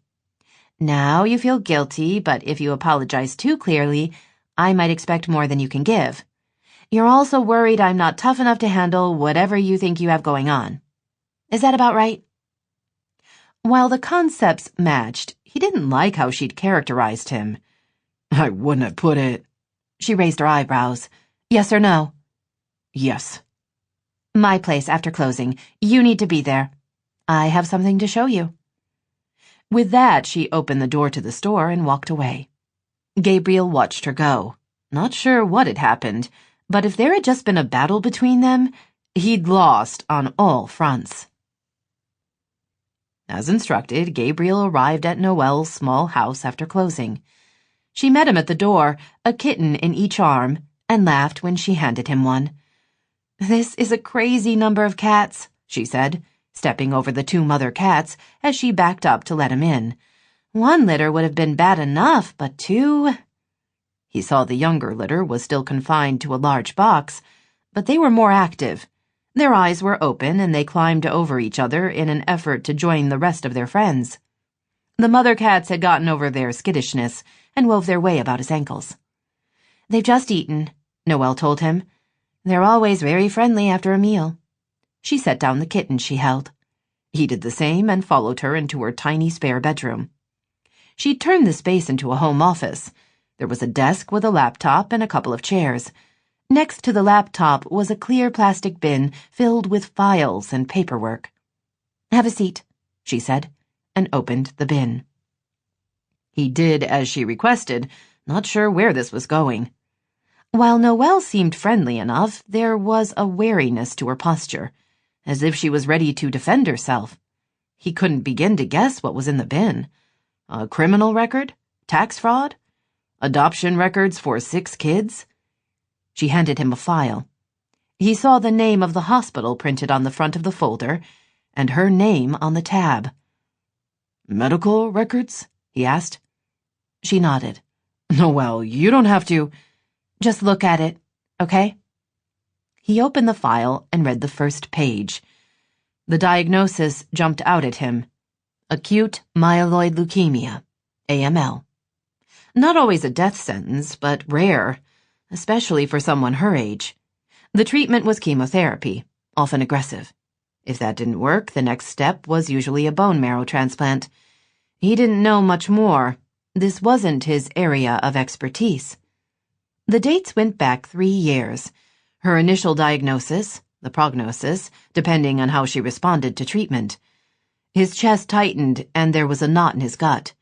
Now you feel guilty, but if you apologize too clearly, I might expect more than you can give. You're also worried I'm not tough enough to handle whatever you think you have going on. Is that about right?" While the concepts matched, he didn't like how she'd characterized him. "I wouldn't have put it—" She raised her eyebrows. "Yes or no?" "Yes." "My place after closing. You need to be there. I have something to show you." With that, she opened the door to the store and walked away. Gabriel watched her go, not sure what had happened, but if there had just been a battle between them, he'd lost on all fronts. As instructed, Gabriel arrived at Noelle's small house after closing. She met him at the door, a kitten in each arm, and laughed when she handed him one. "This is a crazy number of cats," she said, stepping over the 2 mother cats as she backed up to let him in. One litter would have been bad enough, but two... He saw the younger litter was still confined to a large box, but they were more active. Their eyes were open, and they climbed over each other in an effort to join the rest of their friends. The mother cats had gotten over their skittishness and wove their way about his ankles. "They've just eaten," Noelle told him. "They're always very friendly after a meal." She set down the kitten she held. He did the same and followed her into her tiny spare bedroom. She'd turned the space into a home office. There was a desk with a laptop and a couple of chairs. Next to the laptop was a clear plastic bin filled with files and paperwork. "Have a seat," she said, and opened the bin. He did as she requested, not sure where this was going. While Noelle seemed friendly enough, there was a wariness to her posture, as if she was ready to defend herself. He couldn't begin to guess what was in the bin. A criminal record? Tax fraud? Adoption records for 6 kids? She handed him a file. He saw the name of the hospital printed on the front of the folder, and her name on the tab. "Medical records?" he asked. She nodded. "Noelle, you don't have to—" "Just look at it, okay?" He opened the file and read the first page. The diagnosis jumped out at him. Acute myeloid leukemia, AML. Not always a death sentence, but rare, especially for someone her age. The treatment was chemotherapy, often aggressive. If that didn't work, the next step was usually a bone marrow transplant. He didn't know much more. This wasn't his area of expertise. The dates went back 3 years. Her initial diagnosis, the prognosis, depending on how she responded to treatment. His chest tightened, and there was a knot in his gut.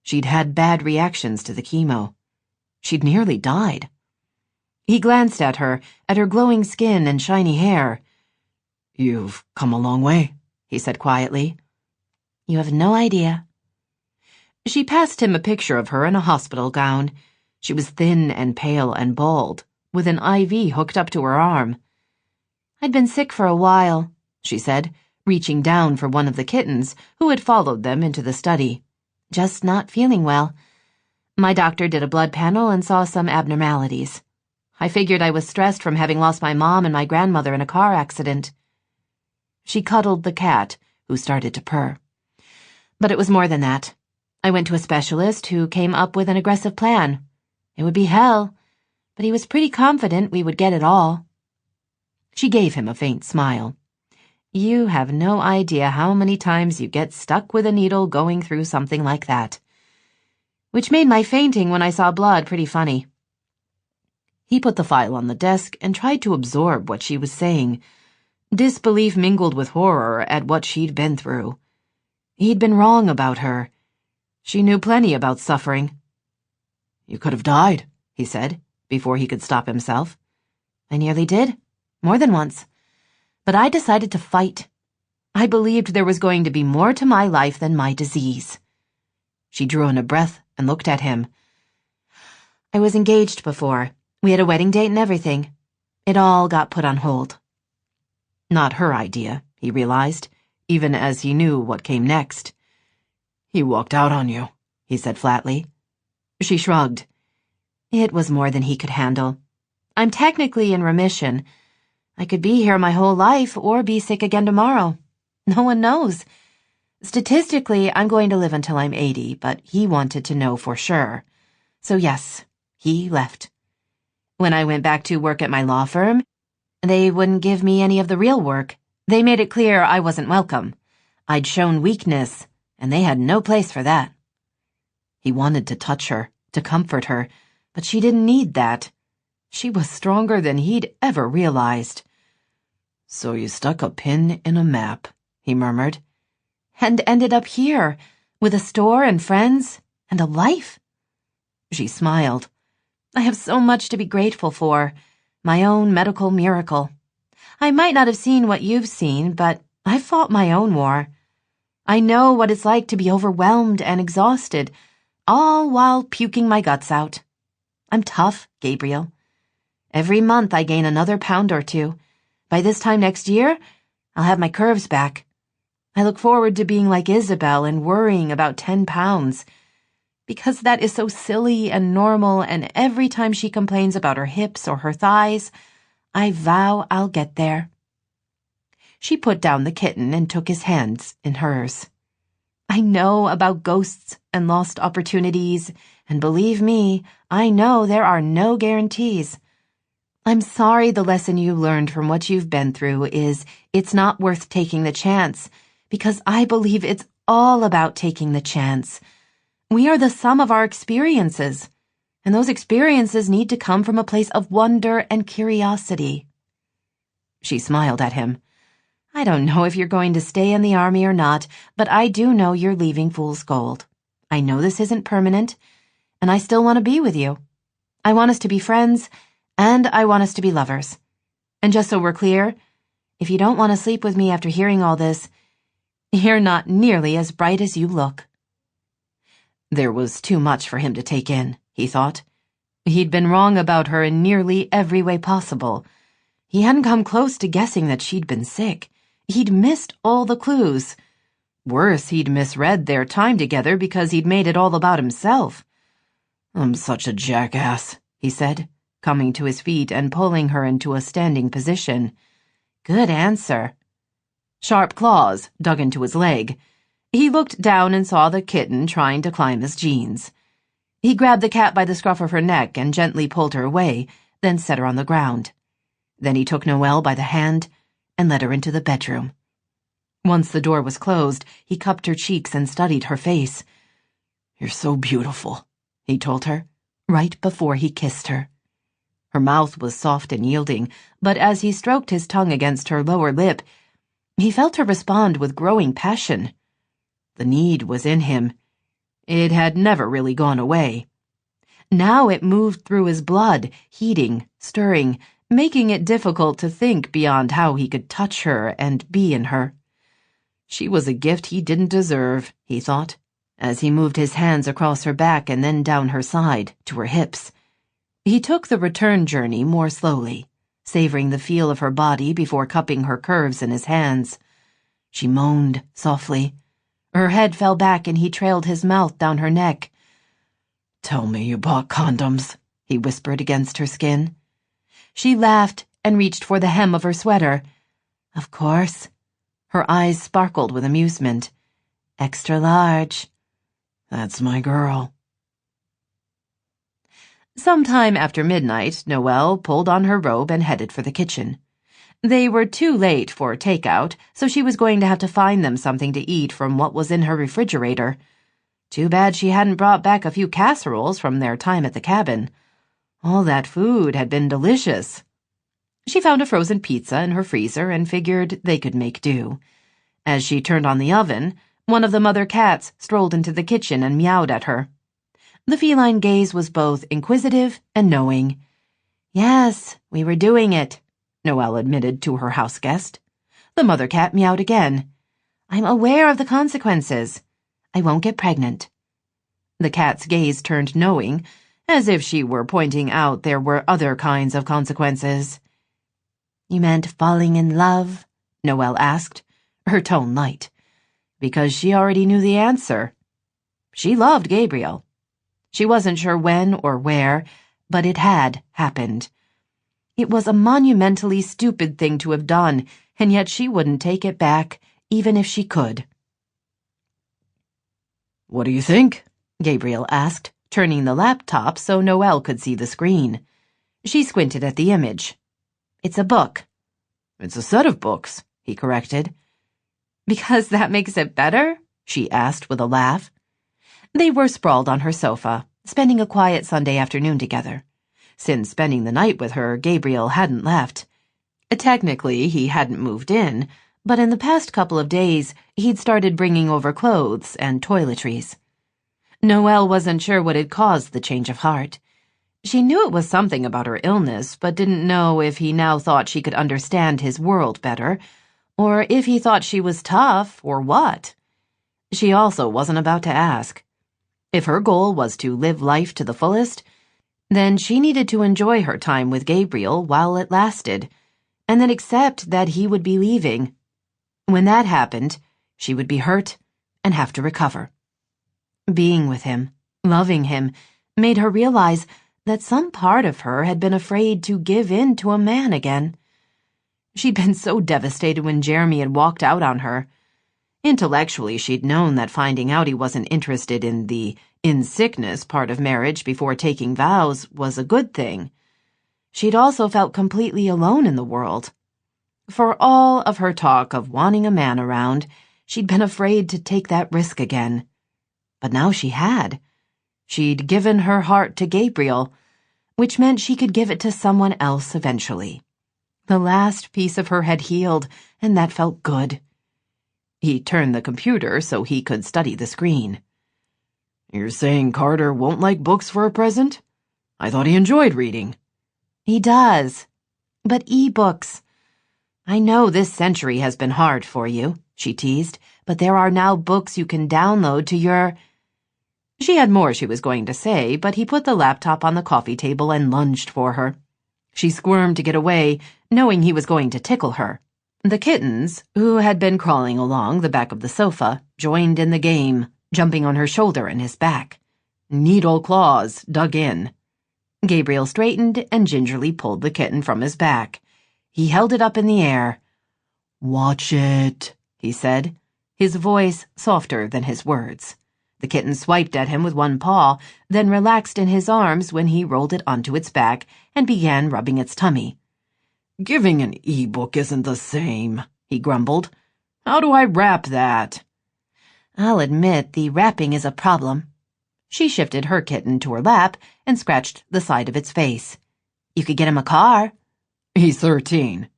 She'd had bad reactions to the chemo. She'd nearly died. He glanced at her glowing skin and shiny hair. "You've come a long way," he said quietly. "You have no idea." She passed him a picture of her in a hospital gown. She was thin and pale and bald, with an IV hooked up to her arm. "I'd been sick for a while," she said, reaching down for one of the kittens who had followed them into the study. "Just not feeling well. My doctor did a blood panel and saw some abnormalities. I figured I was stressed from having lost my mom and my grandmother in a car accident." She cuddled the cat, who started to purr. "But it was more than that. I went to a specialist who came up with an aggressive plan. It would be hell, but he was pretty confident we would get it all." She gave him a faint smile. "You have no idea how many times you get stuck with a needle going through something like that." Which made my fainting when I saw blood pretty funny. He put the file on the desk and tried to absorb what she was saying. Disbelief mingled with horror at what she'd been through. He'd been wrong about her. She knew plenty about suffering. "You could have died," he said, before he could stop himself. "I nearly did. More than once. But I decided to fight. I believed there was going to be more to my life than my disease." She drew in a breath and looked at him. "I was engaged before. We had a wedding date and everything. It all got put on hold." Not her idea, he realized, even as he knew what came next. "He walked out on you," he said flatly. She shrugged. "It was more than he could handle. I'm technically in remission. I could be here my whole life or be sick again tomorrow. No one knows. Statistically, I'm going to live until I'm 80, but he wanted to know for sure. So yes, he left. When I went back to work at my law firm, they wouldn't give me any of the real work. They made it clear I wasn't welcome. I'd shown weakness, and they had no place for that." He wanted to touch her, to comfort her, but she didn't need that. She was stronger than he'd ever realized. "So you stuck a pin in a map," he murmured. "And ended up here, with a store and friends, and a life." She smiled. "I have so much to be grateful for. My own medical miracle. I might not have seen what you've seen, but I fought my own war. I know what it's like to be overwhelmed and exhausted, all while puking my guts out. I'm tough, Gabriel. Every month I gain another pound or 2. By this time next year, I'll have my curves back. I look forward to being like Isabel and worrying about 10 pounds. Because that is so silly and normal, and every time she complains about her hips or her thighs, I vow I'll get there. She put down the kitten and took his hands in hers. I know about ghosts and lost opportunities, and believe me, I know there are no guarantees. I'm sorry the lesson you learned from what you've been through is it's not worth taking the chance, because I believe it's all about taking the chance. We are the sum of our experiences, and those experiences need to come from a place of wonder and curiosity. She smiled at him. I don't know if you're going to stay in the army or not, but I do know you're leaving Fool's Gold. I know this isn't permanent, and I still want to be with you. I want us to be friends, and I want us to be lovers. And just so we're clear, if you don't want to sleep with me after hearing all this, you're not nearly as bright as you look. There was too much for him to take in, he thought. He'd been wrong about her in nearly every way possible. He hadn't come close to guessing that she'd been sick. He'd missed all the clues. Worse, he'd misread their time together because he'd made it all about himself. I'm such a jackass, he said, coming to his feet and pulling her into a standing position. Good answer. Sharp claws dug into his leg. He looked down and saw the kitten trying to climb his jeans. He grabbed the cat by the scruff of her neck and gently pulled her away, then set her on the ground. Then he took Noelle by the hand and led her into the bedroom. Once the door was closed, he cupped her cheeks and studied her face. You're so beautiful, he told her, right before he kissed her. Her mouth was soft and yielding, but as he stroked his tongue against her lower lip, he felt her respond with growing passion. The need was in him. It had never really gone away. Now it moved through his blood, heating, stirring, making it difficult to think beyond how he could touch her and be in her. She was a gift he didn't deserve, he thought, as he moved his hands across her back and then down her side to her hips. He took the return journey more slowly, savoring the feel of her body before cupping her curves in his hands. She moaned softly. Her head fell back and he trailed his mouth down her neck. Tell me you bought condoms, he whispered against her skin. She laughed and reached for the hem of her sweater. Of course. Her eyes sparkled with amusement. Extra large. That's my girl. Sometime after midnight, Noelle pulled on her robe and headed for the kitchen. They were too late for takeout, so she was going to have to find them something to eat from what was in her refrigerator. Too bad she hadn't brought back a few casseroles from their time at the cabin. All that food had been delicious. She found a frozen pizza in her freezer and figured they could make do. As she turned on the oven, one of the mother cats strolled into the kitchen and meowed at her. The feline gaze was both inquisitive and knowing. Yes, we were doing it, Noelle admitted to her houseguest. The mother cat meowed again. I'm aware of the consequences. I won't get pregnant. The cat's gaze turned knowing, as if she were pointing out there were other kinds of consequences. You meant falling in love? Noelle asked, her tone light, because she already knew the answer. She loved Gabriel. She wasn't sure when or where, but it had happened. It was a monumentally stupid thing to have done, and yet she wouldn't take it back, even if she could. What do you think? Gabriel asked, turning the laptop so Noelle could see the screen. She squinted at the image. It's a book. It's a set of books, he corrected. Because that makes it better? She asked with a laugh. They were sprawled on her sofa, spending a quiet Sunday afternoon together. Since spending the night with her, Gabriel hadn't left. Technically, he hadn't moved in, but in the past couple of days, he'd started bringing over clothes and toiletries. Noelle wasn't sure what had caused the change of heart. She knew it was something about her illness, but didn't know if he now thought she could understand his world better, or if he thought she was tough, or what. She also wasn't about to ask. If her goal was to live life to the fullest, then she needed to enjoy her time with Gabriel while it lasted, and then accept that he would be leaving. When that happened, She would be hurt and have to recover. Being with him, loving him, made her realize that some part of her had been afraid to give in to a man again. She'd been so devastated when Jeremy had walked out on her. Intellectually, she'd known that finding out he wasn't interested in the in-sickness part of marriage before taking vows was a good thing. She'd also felt completely alone in the world. For all of her talk of wanting a man around, she'd been afraid to take that risk again. But now she had. She'd given her heart to Gabriel, which meant she could give it to someone else eventually. The last piece of her had healed, and that felt good. He turned the computer so he could study the screen. You're saying Carter won't like books for a present? I thought he enjoyed reading. He does. But e-books. I know this century has been hard for you, she teased, but there are now books you can download to your... She had more she was going to say, but he put the laptop on the coffee table and lunged for her. She squirmed to get away, knowing he was going to tickle her. The kittens, who had been crawling along the back of the sofa, joined in the game, jumping on her shoulder and his back. Needle claws dug in. Gabriel straightened and gingerly pulled the kitten from his back. He held it up in the air. "Watch it," he said, his voice softer than his words. The kitten swiped at him with one paw, then relaxed in his arms when he rolled it onto its back and began rubbing its tummy. "Giving an e-book isn't the same," he grumbled. "How do I wrap that?" I'll admit the wrapping is a problem. She shifted her kitten to her lap and scratched the side of its face. You could get him a car. He's 13.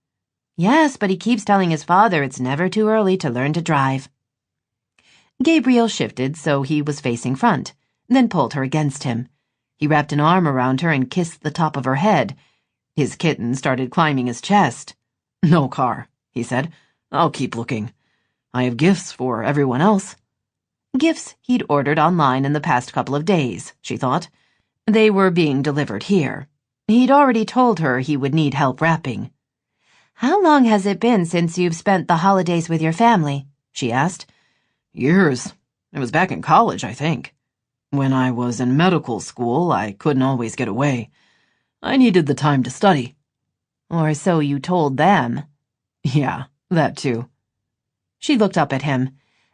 Yes, but he keeps telling his father it's never too early to learn to drive. Gabriel shifted so he was facing front, then pulled her against him. He wrapped an arm around her and kissed the top of her head. His kitten started climbing his chest. "No car," he said. "I'll keep looking. I have gifts for everyone else." Gifts he'd ordered online in the past couple of days, she thought. They were being delivered here. He'd already told her he would need help wrapping. How long has it been since you've spent the holidays with your family? She asked. Years. It was back in college, I think. When I was in medical school, I couldn't always get away. I needed the time to study. Or so you told them. Yeah, that too. She looked up at him.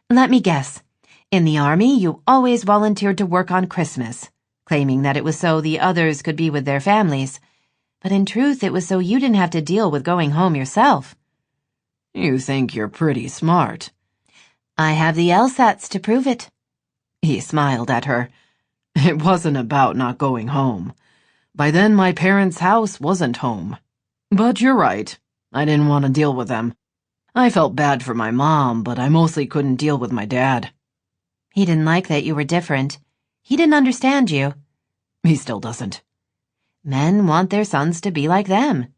Let me guess. In the army, you always volunteered to work on Christmas, claiming that it was so the others could be with their families. But in truth, it was so you didn't have to deal with going home yourself. You think you're pretty smart. I have the LSATs to prove it. He smiled at her. It wasn't about not going home. By then, my parents' house wasn't home. But you're right. I didn't want to deal with them. I felt bad for my mom, but I mostly couldn't deal with my dad. He didn't like that you were different. He didn't understand you. He still doesn't. Men want their sons to be like them.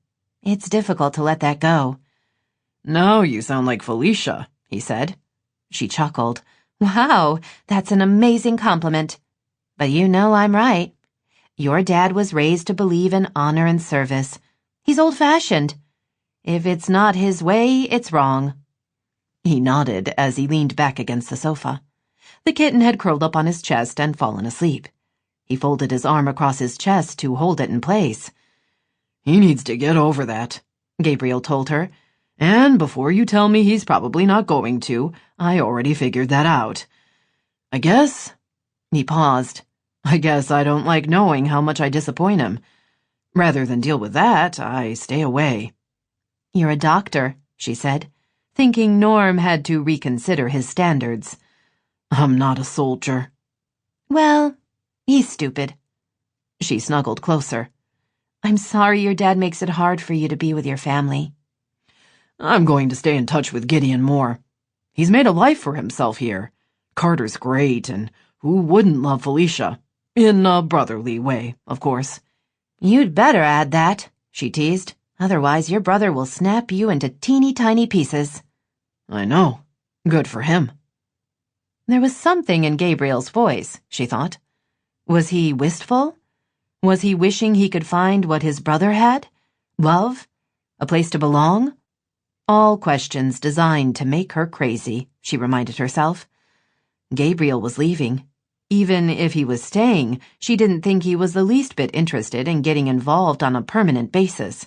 It's difficult to let that go. Now you sound like Felicia, he said. She chuckled. Wow, that's an amazing compliment. But you know I'm right. Your dad was raised to believe in honor and service. He's old-fashioned. If it's not his way, it's wrong. He nodded as he leaned back against the sofa. The kitten had curled up on his chest and fallen asleep. He folded his arm across his chest to hold it in place. He needs to get over that, Gabriel told her. And before you tell me he's probably not going to, I already figured that out. I guess... He paused. I guess I don't like knowing how much I disappoint him. Rather than deal with that, I stay away. You're a doctor, she said, thinking Norm had to reconsider his standards. I'm not a soldier. Well, he's stupid. She snuggled closer. I'm sorry your dad makes it hard for you to be with your family. I'm going to stay in touch with Gideon more. He's made a life for himself here. Carter's great, and who wouldn't love Felicia? In a brotherly way, of course. You'd better add that, she teased. Otherwise your brother will snap you into teeny-tiny pieces. I know. Good for him. There was something in Gabriel's voice, she thought. Was he wistful? Was he wishing he could find what his brother had? Love? A place to belong? All questions designed to make her crazy, she reminded herself. Gabriel was leaving. Even if he was staying, she didn't think he was the least bit interested in getting involved on a permanent basis.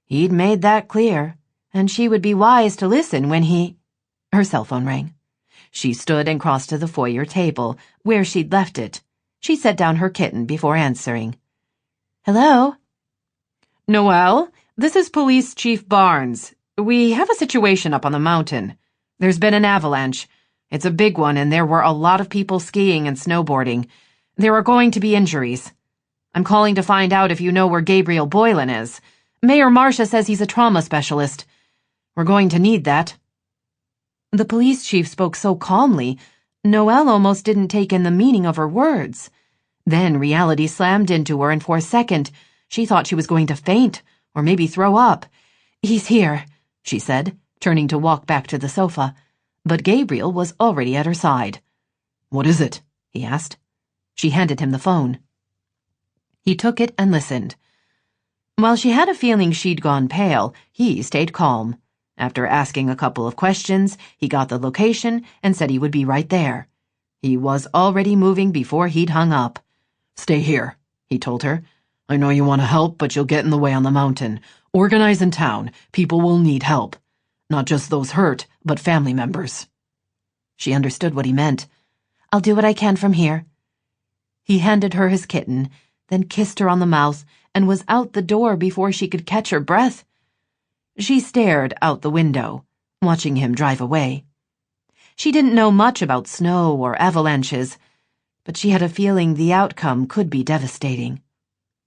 He'd made that clear, and she would be wise to listen when he... Her cell phone rang. She stood and crossed to the foyer table, where she'd left it. She set down her kitten before answering. Hello? Noelle, this is Police Chief Barnes. We have a situation up on the mountain. There's been an avalanche. It's a big one, and there were a lot of people skiing and snowboarding. There are going to be injuries. I'm calling to find out if you know where Gabriel Boylan is. Mayor Marcia says he's a trauma specialist. We're going to need that. The police chief spoke so calmly, Noelle almost didn't take in the meaning of her words. Then reality slammed into her, and for a second, she thought she was going to faint, or maybe throw up. He's here, she said, turning to walk back to the sofa. But Gabriel was already at her side. What is it? He asked. She handed him the phone. He took it and listened. While she had a feeling she'd gone pale, he stayed calm. After asking a couple of questions, he got the location and said he would be right there. He was already moving before he'd hung up. Stay here, he told her. I know you want to help, but you'll get in the way on the mountain. Organize in town. People will need help. Not just those hurt, but family members. She understood what he meant. I'll do what I can from here. He handed her his kitten, then kissed her on the mouth, and was out the door before she could catch her breath. She stared out the window, watching him drive away. She didn't know much about snow or avalanches, but she had a feeling the outcome could be devastating.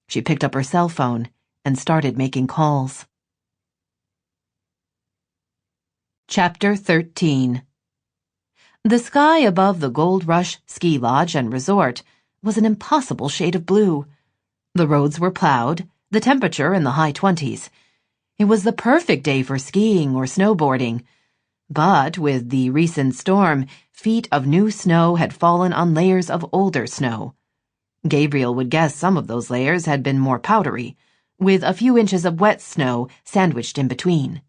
She picked up her cell phone and started making calls. Chapter 13. The sky above the Gold Rush Ski Lodge and Resort was an impossible shade of blue. The roads were plowed, the temperature in the high 20s. It was the perfect day for skiing or snowboarding. But with the recent storm, feet of new snow had fallen on layers of older snow. Gabriel would guess some of those layers had been more powdery, with a few inches of wet snow sandwiched in between.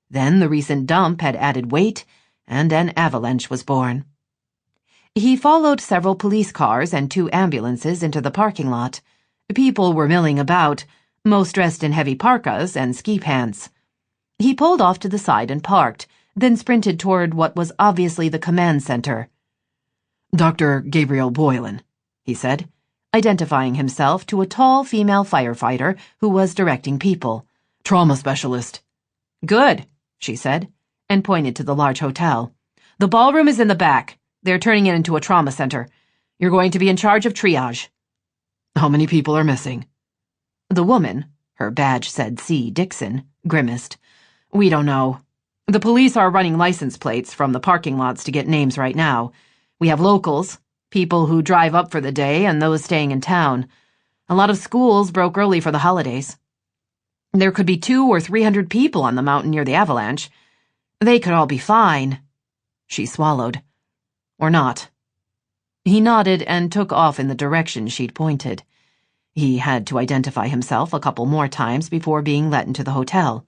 Then the recent dump had added weight, and an avalanche was born. He followed several police cars and 2 ambulances into the parking lot. People were milling about, most dressed in heavy parkas and ski pants. He pulled off to the side and parked, then sprinted toward what was obviously the command center. Dr. Gabriel Boylan, he said, identifying himself to a tall female firefighter who was directing people. Trauma specialist. Good, she said, and pointed to the large hotel. The ballroom is in the back. They're turning it into a trauma center. You're going to be in charge of triage. How many people are missing? The woman, her badge said C. Dixon, grimaced. We don't know. The police are running license plates from the parking lots to get names right now. We have locals, people who drive up for the day, and those staying in town. A lot of schools broke early for the holidays. There could be 200 or 300 people on the mountain near the avalanche. They could all be fine. She swallowed. Or not. He nodded and took off in the direction she'd pointed. He had to identify himself a couple more times before being let into the hotel.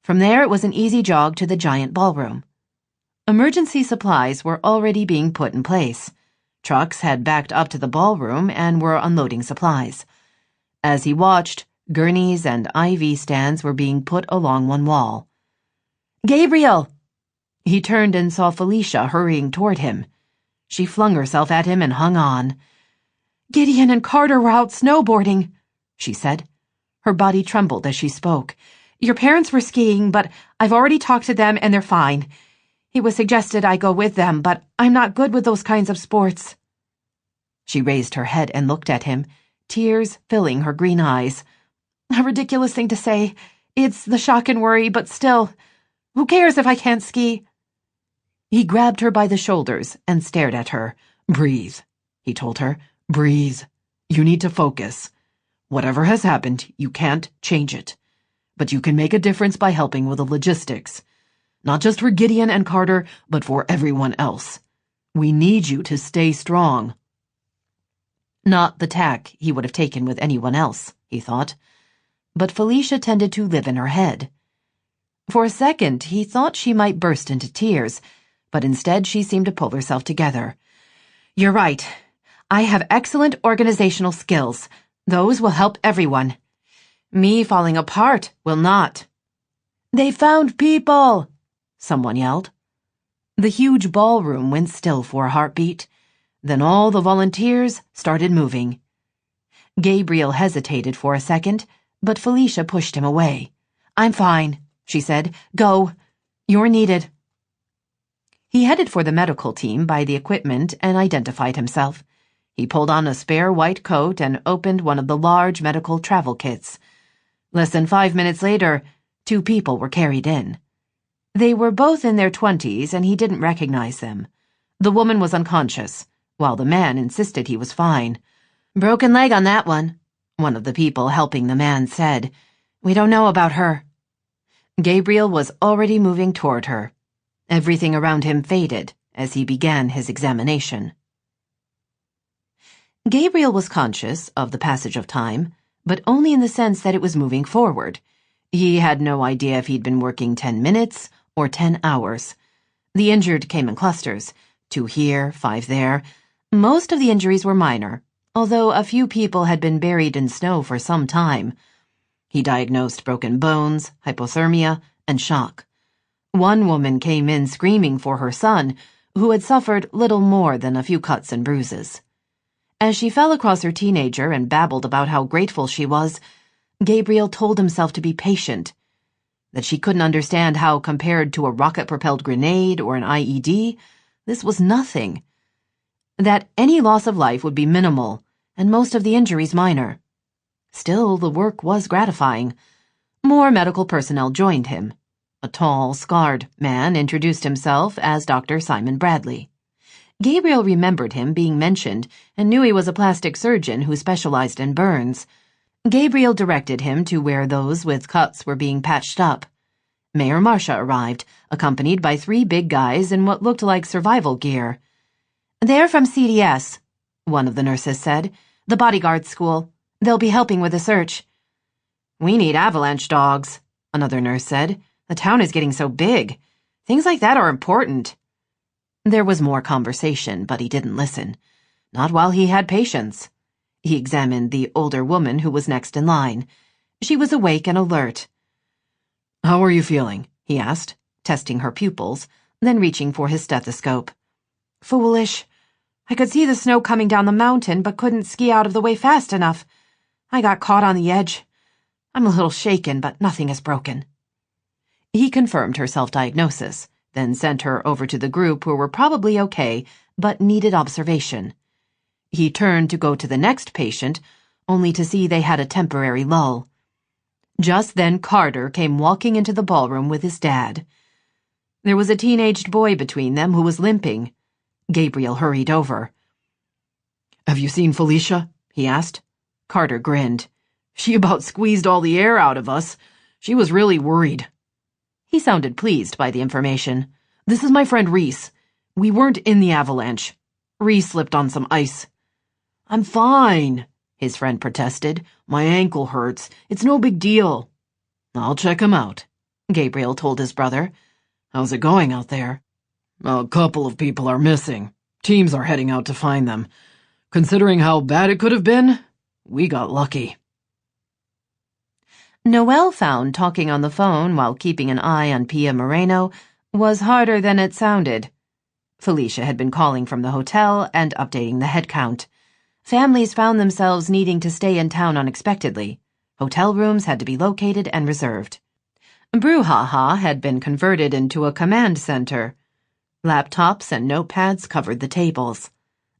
From there, it was an easy jog to the giant ballroom. Emergency supplies were already being put in place. Trucks had backed up to the ballroom and were unloading supplies. As he watched, gurneys and IV stands were being put along one wall. Gabriel! He turned and saw Felicia hurrying toward him. She flung herself at him and hung on. Gideon and Carter were out snowboarding, she said. Her body trembled as she spoke. Your parents were skiing, but I've already talked to them and they're fine. It was suggested I go with them, but I'm not good with those kinds of sports. She raised her head and looked at him, tears filling her green eyes. A ridiculous thing to say. It's the shock and worry, but still, who cares if I can't ski? He grabbed her by the shoulders and stared at her. Breathe, he told her. Breathe. You need to focus. Whatever has happened, you can't change it. But you can make a difference by helping with the logistics. Not just for Gideon and Carter, but for everyone else. We need you to stay strong. Not the tack he would have taken with anyone else, he thought. But Felicia tended to live in her head. For a second, he thought she might burst into tears, but instead she seemed to pull herself together. "You're right. I have excellent organizational skills. Those will help everyone. Me falling apart will not." "They found people!" someone yelled. The huge ballroom went still for a heartbeat. Then all the volunteers started moving. Gabriel hesitated for a second, but Felicia pushed him away. "I'm fine," she said. "Go. You're needed." He headed for the medical team by the equipment and identified himself. He pulled on a spare white coat and opened one of the large medical travel kits. Less than 5 minutes later, 2 people were carried in. They were both in their 20s, and he didn't recognize them. The woman was unconscious, while the man insisted he was fine. "Broken leg on that one," one of the people helping the man said. "We don't know about her." Gabriel was already moving toward her. Everything around him faded as he began his examination. Gabriel was conscious of the passage of time, but only in the sense that it was moving forward. He had no idea if he'd been working 10 minutes or 10 hours. The injured came in clusters, 2 here, 5 there. Most of the injuries were minor, although a few people had been buried in snow for some time. He diagnosed broken bones, hypothermia, and shock. One woman came in screaming for her son, who had suffered little more than a few cuts and bruises. As she fell across her teenager and babbled about how grateful she was, Gabriel told himself to be patient, that she couldn't understand how, compared to a rocket-propelled grenade or an IED, this was nothing. That any loss of life would be minimal, and most of the injuries minor. Still, the work was gratifying. More medical personnel joined him. A tall, scarred man introduced himself as Dr. Simon Bradley. Gabriel remembered him being mentioned and knew he was a plastic surgeon who specialized in burns. Gabriel directed him to where those with cuts were being patched up. Mayor Marcia arrived, accompanied by 3 big guys in what looked like survival gear. "They're from CDS," one of the nurses said. "The bodyguard school. They'll be helping with the search." "We need avalanche dogs," another nurse said. "The town is getting so big. Things like that are important." There was more conversation, but he didn't listen. Not while he had patience. He examined the older woman who was next in line. She was awake and alert. "How are you feeling?" he asked, testing her pupils, then reaching for his stethoscope. "Foolish. I could see the snow coming down the mountain, but couldn't ski out of the way fast enough. I got caught on the edge. I'm a little shaken, but nothing is broken." He confirmed her self-diagnosis, then sent her over to the group who were probably okay, but needed observation. He turned to go to the next patient, only to see they had a temporary lull. Just then Carter came walking into the ballroom with his dad. There was a teenaged boy between them who was limping. Gabriel hurried over. "Have you seen Felicia?" he asked. Carter grinned. "She about squeezed all the air out of us. She was really worried." He sounded pleased by the information. "This is my friend Reese. We weren't in the avalanche. Reese slipped on some ice." "I'm fine," his friend protested. "My ankle hurts. It's no big deal." "I'll check him out," Gabriel told his brother. "How's it going out there?" "A couple of people are missing. Teams are heading out to find them. Considering how bad it could have been, we got lucky." Noelle found talking on the phone while keeping an eye on Pia Moreno was harder than it sounded. Felicia had been calling from the hotel and updating the head count. Families found themselves needing to stay in town unexpectedly. Hotel rooms had to be located and reserved. Brouhaha had been converted into a command center. Laptops and notepads covered the tables.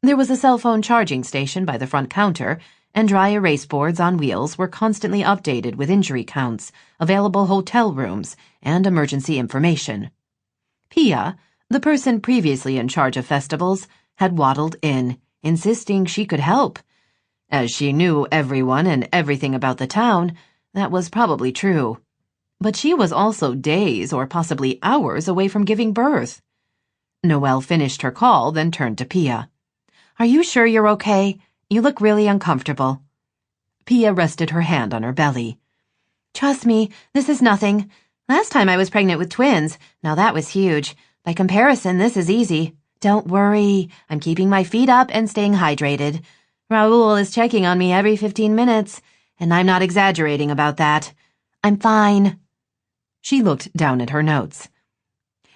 There was a cell phone charging station by the front counter, and dry erase boards on wheels were constantly updated with injury counts, available hotel rooms, and emergency information. Pia, the person previously in charge of festivals, had waddled in, insisting she could help. As she knew everyone and everything about the town, that was probably true. But she was also days or possibly hours away from giving birth. Noelle finished her call, then turned to Pia. "Are you sure you're okay? You look really uncomfortable." Pia rested her hand on her belly. "Trust me, this is nothing. Last time I was pregnant with twins. Now that was huge. By comparison, this is easy. Don't worry. I'm keeping my feet up and staying hydrated. Raoul is checking on me every 15 minutes, and I'm not exaggerating about that. I'm fine. She looked down at her notes.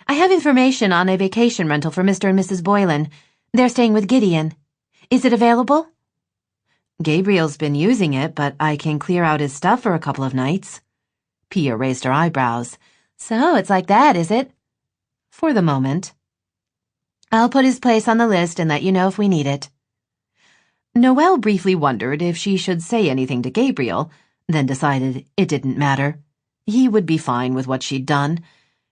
I have information on a vacation rental for Mr. and Mrs. Boylan. They're staying with Gideon. Is it available? Gabriel's been using it, but I can clear out his stuff for a couple of nights. Pia raised her eyebrows. So it's like that, is it? For the moment. I'll put his place on the list and let you know if we need it. Noelle briefly wondered if she should say anything to Gabriel, then decided it didn't matter. He would be fine with what she'd done,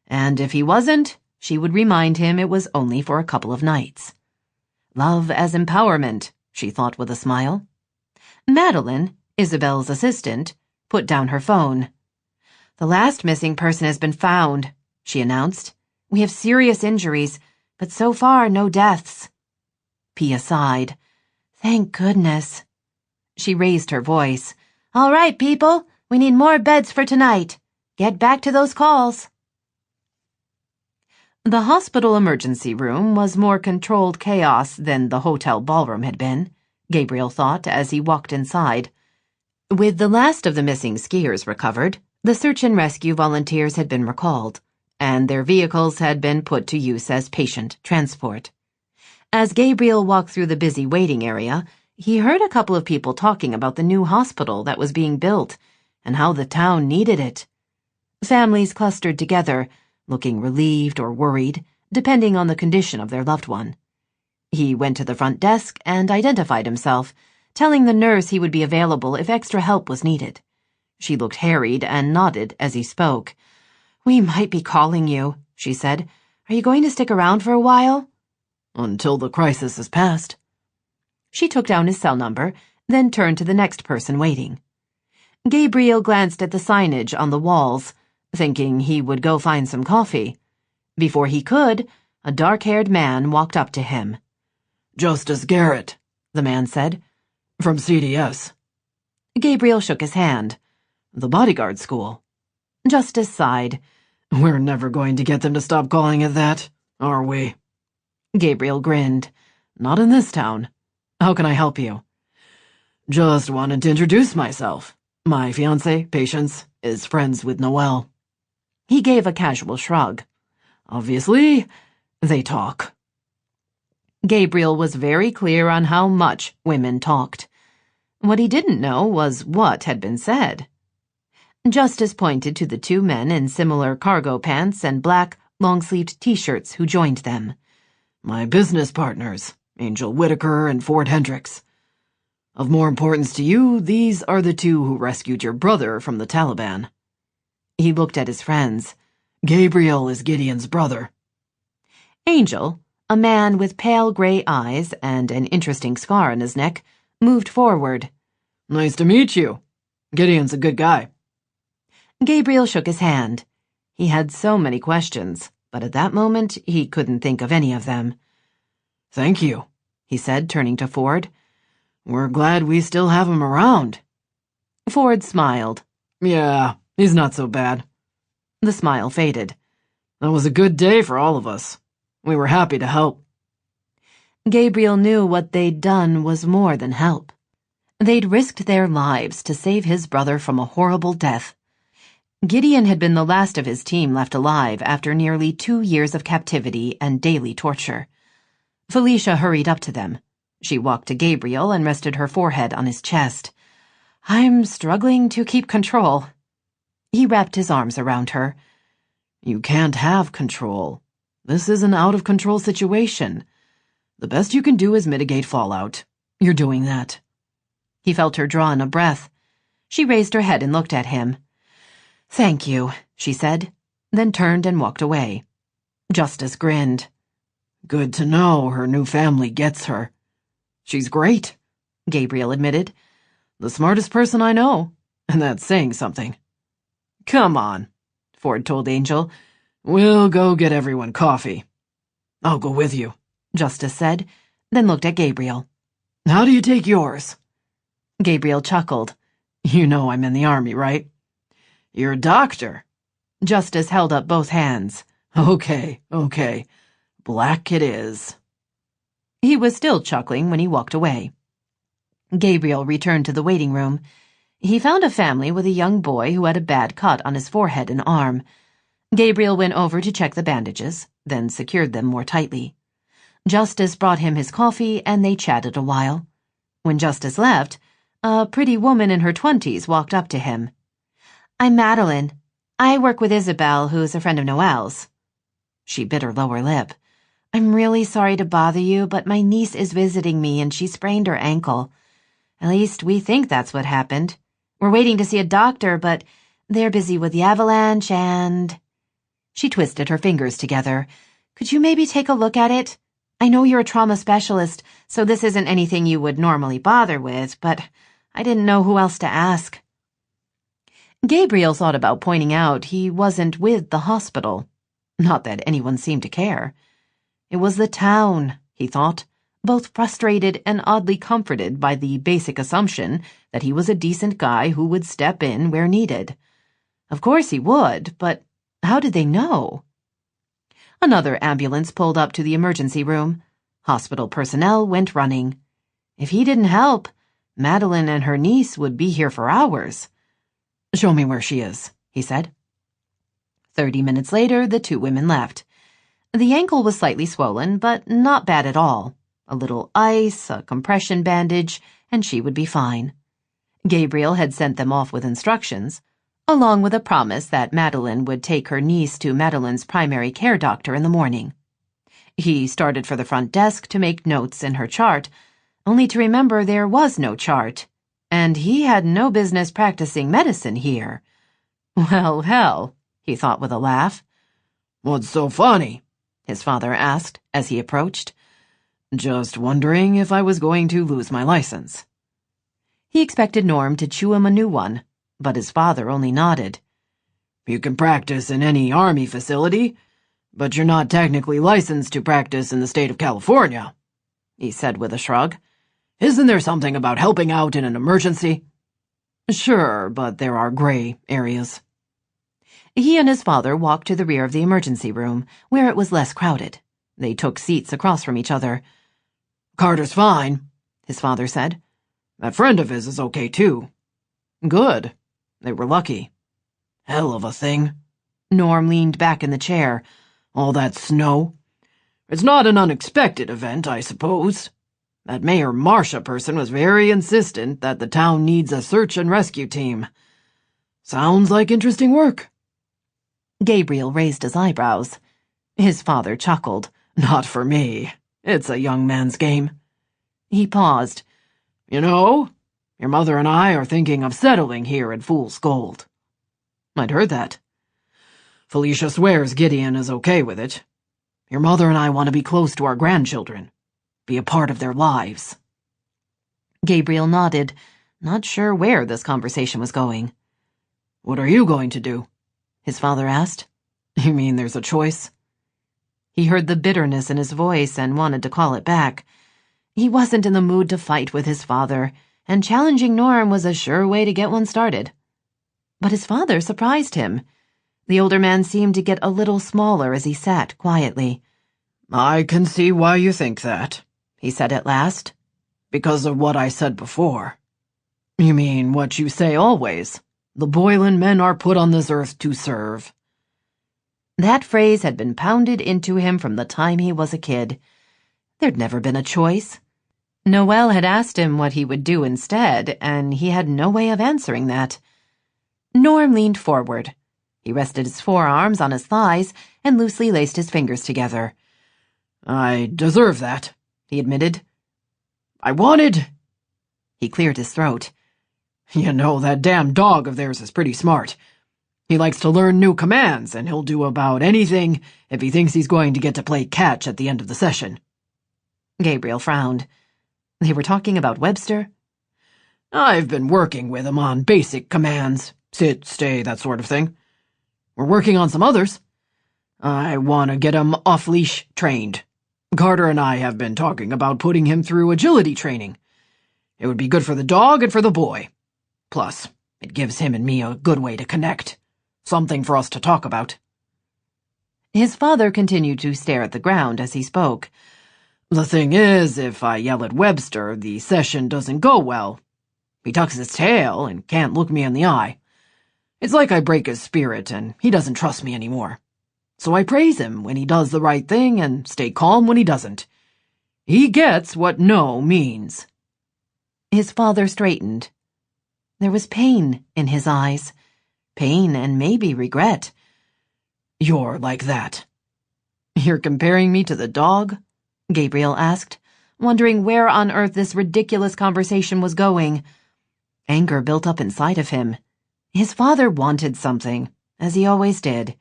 and if he wasn't, she would remind him it was only for a couple of nights. Love as empowerment, she thought with a smile. Madeline, Isabel's assistant, put down her phone. The last missing person has been found, she announced. We have serious injuries, but so far no deaths. Pia sighed. Thank goodness. She raised her voice. All right, people, we need more beds for tonight. Get back to those calls. The hospital emergency room was more controlled chaos than the hotel ballroom had been, Gabriel thought as he walked inside. With the last of the missing skiers recovered, the search and rescue volunteers had been recalled, and their vehicles had been put to use as patient transport. As Gabriel walked through the busy waiting area, he heard a couple of people talking about the new hospital that was being built and how the town needed it. Families clustered together, looking relieved or worried, depending on the condition of their loved one. He went to the front desk and identified himself, telling the nurse he would be available if extra help was needed. She looked harried and nodded as he spoke. We might be calling you, she said. Are you going to stick around for a while? Until the crisis has passed. She took down his cell number, then turned to the next person waiting. Gabriel glanced at the signage on the walls, thinking he would go find some coffee. Before he could, a dark-haired man walked up to him. Justice Garrett, the man said. From CDS. Gabriel shook his hand. The bodyguard school. Justice sighed. We're never going to get them to stop calling it that, are we? Gabriel grinned. Not in this town. How can I help you? Just wanted to introduce myself. My fiancé, Patience, is friends with Noelle. He gave a casual shrug. Obviously, they talk. Gabriel was very clear on how much women talked. What he didn't know was what had been said. Justice pointed to the two men in similar cargo pants and black, long-sleeved T-shirts who joined them. My business partners, Angel Whitaker and Ford Hendricks. Of more importance to you, these are the two who rescued your brother from the Taliban. He looked at his friends. Gabriel is Gideon's brother. Angel, a man with pale gray eyes and an interesting scar on his neck, moved forward. Nice to meet you. Gideon's a good guy. Gabriel shook his hand. He had so many questions, but at that moment he couldn't think of any of them. Thank you, he said, turning to Ford. We're glad we still have him around. Ford smiled. Yeah, he's not so bad. The smile faded. That was a good day for all of us. We were happy to help. Gabriel knew what they'd done was more than help. They'd risked their lives to save his brother from a horrible death. Gideon had been the last of his team left alive after nearly 2 years of captivity and daily torture. Felicia hurried up to them. She walked to Gabriel and rested her forehead on his chest. I'm struggling to keep control. He wrapped his arms around her. You can't have control. This is an out-of-control situation. The best you can do is mitigate fallout. You're doing that. He felt her draw in a breath. She raised her head and looked at him. Thank you, she said, then turned and walked away. Justice grinned. Good to know her new family gets her. She's great, Gabriel admitted. The smartest person I know, and that's saying something. Come on, Ford told Angel. We'll go get everyone coffee. I'll go with you, Justice said, then looked at Gabriel. How do you take yours? Gabriel chuckled. You know I'm in the army, right? You're a doctor. Justice held up both hands. Okay. Black it is. He was still chuckling when he walked away. Gabriel returned to the waiting room. He found a family with a young boy who had a bad cut on his forehead and arm. Gabriel went over to check the bandages, then secured them more tightly. Justice brought him his coffee, and they chatted a while. When Justice left, a pretty woman in her 20s walked up to him. "I'm Madeline. I work with Isabel, who's a friend of Noelle's." She bit her lower lip. "I'm really sorry to bother you, but my niece is visiting me and she sprained her ankle. At least we think that's what happened. We're waiting to see a doctor, but they're busy with the avalanche and—" She twisted her fingers together. "Could you maybe take a look at it? I know you're a trauma specialist, so this isn't anything you would normally bother with, but I didn't know who else to ask." Gabriel thought about pointing out he wasn't with the hospital. Not that anyone seemed to care. It was the town, he thought, both frustrated and oddly comforted by the basic assumption that he was a decent guy who would step in where needed. Of course he would, but how did they know? Another ambulance pulled up to the emergency room. Hospital personnel went running. If he didn't help, Madeline and her niece would be here for hours. "Show me where she is," he said. 30 minutes later, the two women left. The ankle was slightly swollen, but not bad at all. A little ice, a compression bandage, and she would be fine. Gabriel had sent them off with instructions, along with a promise that Madeline would take her niece to Madeline's primary care doctor in the morning. He started for the front desk to make notes in her chart, only to remember there was no chart, and he had no business practicing medicine here. Well, hell, he thought with a laugh. "What's so funny?" his father asked as he approached. "Just wondering if I was going to lose my license." He expected Norm to chew him a new one, but his father only nodded. "You can practice in any Army facility, but you're not technically licensed to practice in the state of California," he said with a shrug. "Isn't there something about helping out in an emergency?" "Sure, but there are gray areas." He and his father walked to the rear of the emergency room, where it was less crowded. They took seats across from each other. "Carter's fine," his father said. "That friend of his is okay, too." "Good. They were lucky." "Hell of a thing." Norm leaned back in the chair. "All that snow. It's not an unexpected event, I suppose. That Mayor Marcia person was very insistent that the town needs a search and rescue team. Sounds like interesting work." Gabriel raised his eyebrows. His father chuckled. "Not for me. It's a young man's game." He paused. "You know, your mother and I are thinking of settling here at Fool's Gold." "I'd heard that." "Felicia swears Gideon is okay with it. Your mother and I want to be close to our grandchildren. Be a part of their lives." Gabriel nodded, not sure where this conversation was going. "What are you going to do?" his father asked. "You mean there's a choice?" He heard the bitterness in his voice and wanted to call it back. He wasn't in the mood to fight with his father, and challenging Norm was a sure way to get one started. But his father surprised him. The older man seemed to get a little smaller as he sat quietly. "I can see why you think that," he said at last. "Because of what I said before." "You mean what you say always? The Boylan men are put on this earth to serve." That phrase had been pounded into him from the time he was a kid. There'd never been a choice. Noelle had asked him what he would do instead, and he had no way of answering that. Norm leaned forward. He rested his forearms on his thighs and loosely laced his fingers together. "I deserve that," he admitted. "I wanted—" He cleared his throat. "You know, that damn dog of theirs is pretty smart. He likes to learn new commands, and he'll do about anything if he thinks he's going to get to play catch at the end of the session." Gabriel frowned. They were talking about Webster? "I've been working with him on basic commands. Sit, stay, that sort of thing. We're working on some others. I want to get him off-leash trained. Carter and I have been talking about putting him through agility training. It would be good for the dog and for the boy. Plus, it gives him and me a good way to connect. Something for us to talk about." His father continued to stare at the ground as he spoke. "The thing is, if I yell at Webster, the session doesn't go well. He tucks his tail and can't look me in the eye. It's like I break his spirit and he doesn't trust me anymore. So I praise him when he does the right thing and stay calm when he doesn't. He gets what no means." His father straightened. There was pain in his eyes. Pain and maybe regret. "You're like that." "You're comparing me to the dog?" Gabriel asked, wondering where on earth this ridiculous conversation was going. Anger built up inside of him. His father wanted something, as he always did.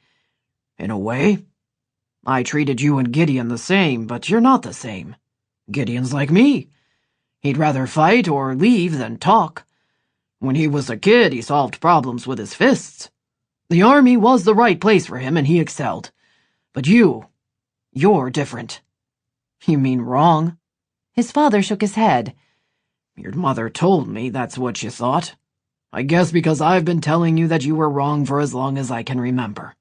"In a way. I treated you and Gideon the same, but you're not the same. Gideon's like me. He'd rather fight or leave than talk. When he was a kid, he solved problems with his fists. The army was the right place for him and he excelled. But you're different." "You mean wrong?" His father shook his head. "Your mother told me that's what you thought. I guess because I've been telling you that you were wrong for as long as I can remember.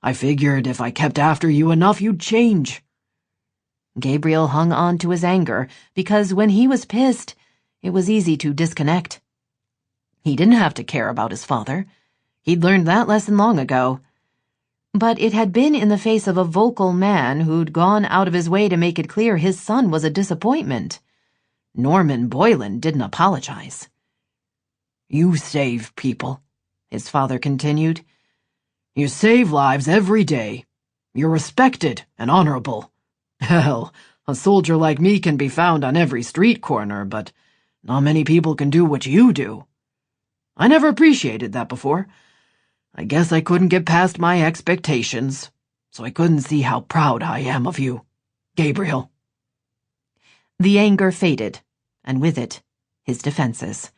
I figured if I kept after you enough, you'd change." Gabriel hung on to his anger because when he was pissed, it was easy to disconnect. He didn't have to care about his father. He'd learned that lesson long ago. But it had been in the face of a vocal man who'd gone out of his way to make it clear his son was a disappointment. Norman Boylan didn't apologize. "You save people," his father continued. "You save lives every day. You're respected and honorable. Hell, a soldier like me can be found on every street corner, but not many people can do what you do. I never appreciated that before. I guess I couldn't get past my expectations, so I couldn't see how proud I am of you, Gabriel." The anger faded, and with it, his defenses.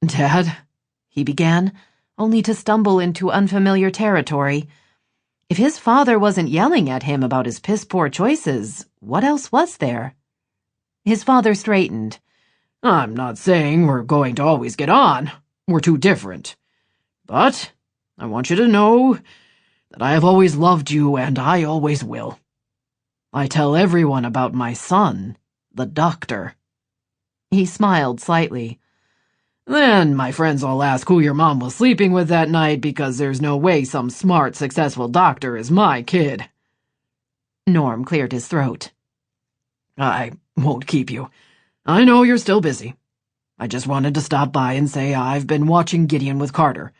"Dad," he began, only to stumble into unfamiliar territory. If his father wasn't yelling at him about his piss-poor choices, what else was there? His father straightened. "I'm not saying we're going to always get on. We're too different. But I want you to know that I have always loved you and I always will. I tell everyone about my son, the doctor." He smiled slightly. "Then my friends all ask who your mom was sleeping with that night because there's no way some smart, successful doctor is my kid." Norm cleared his throat. "I won't keep you. I know you're still busy. I just wanted to stop by and say I've been watching Gideon with Carter.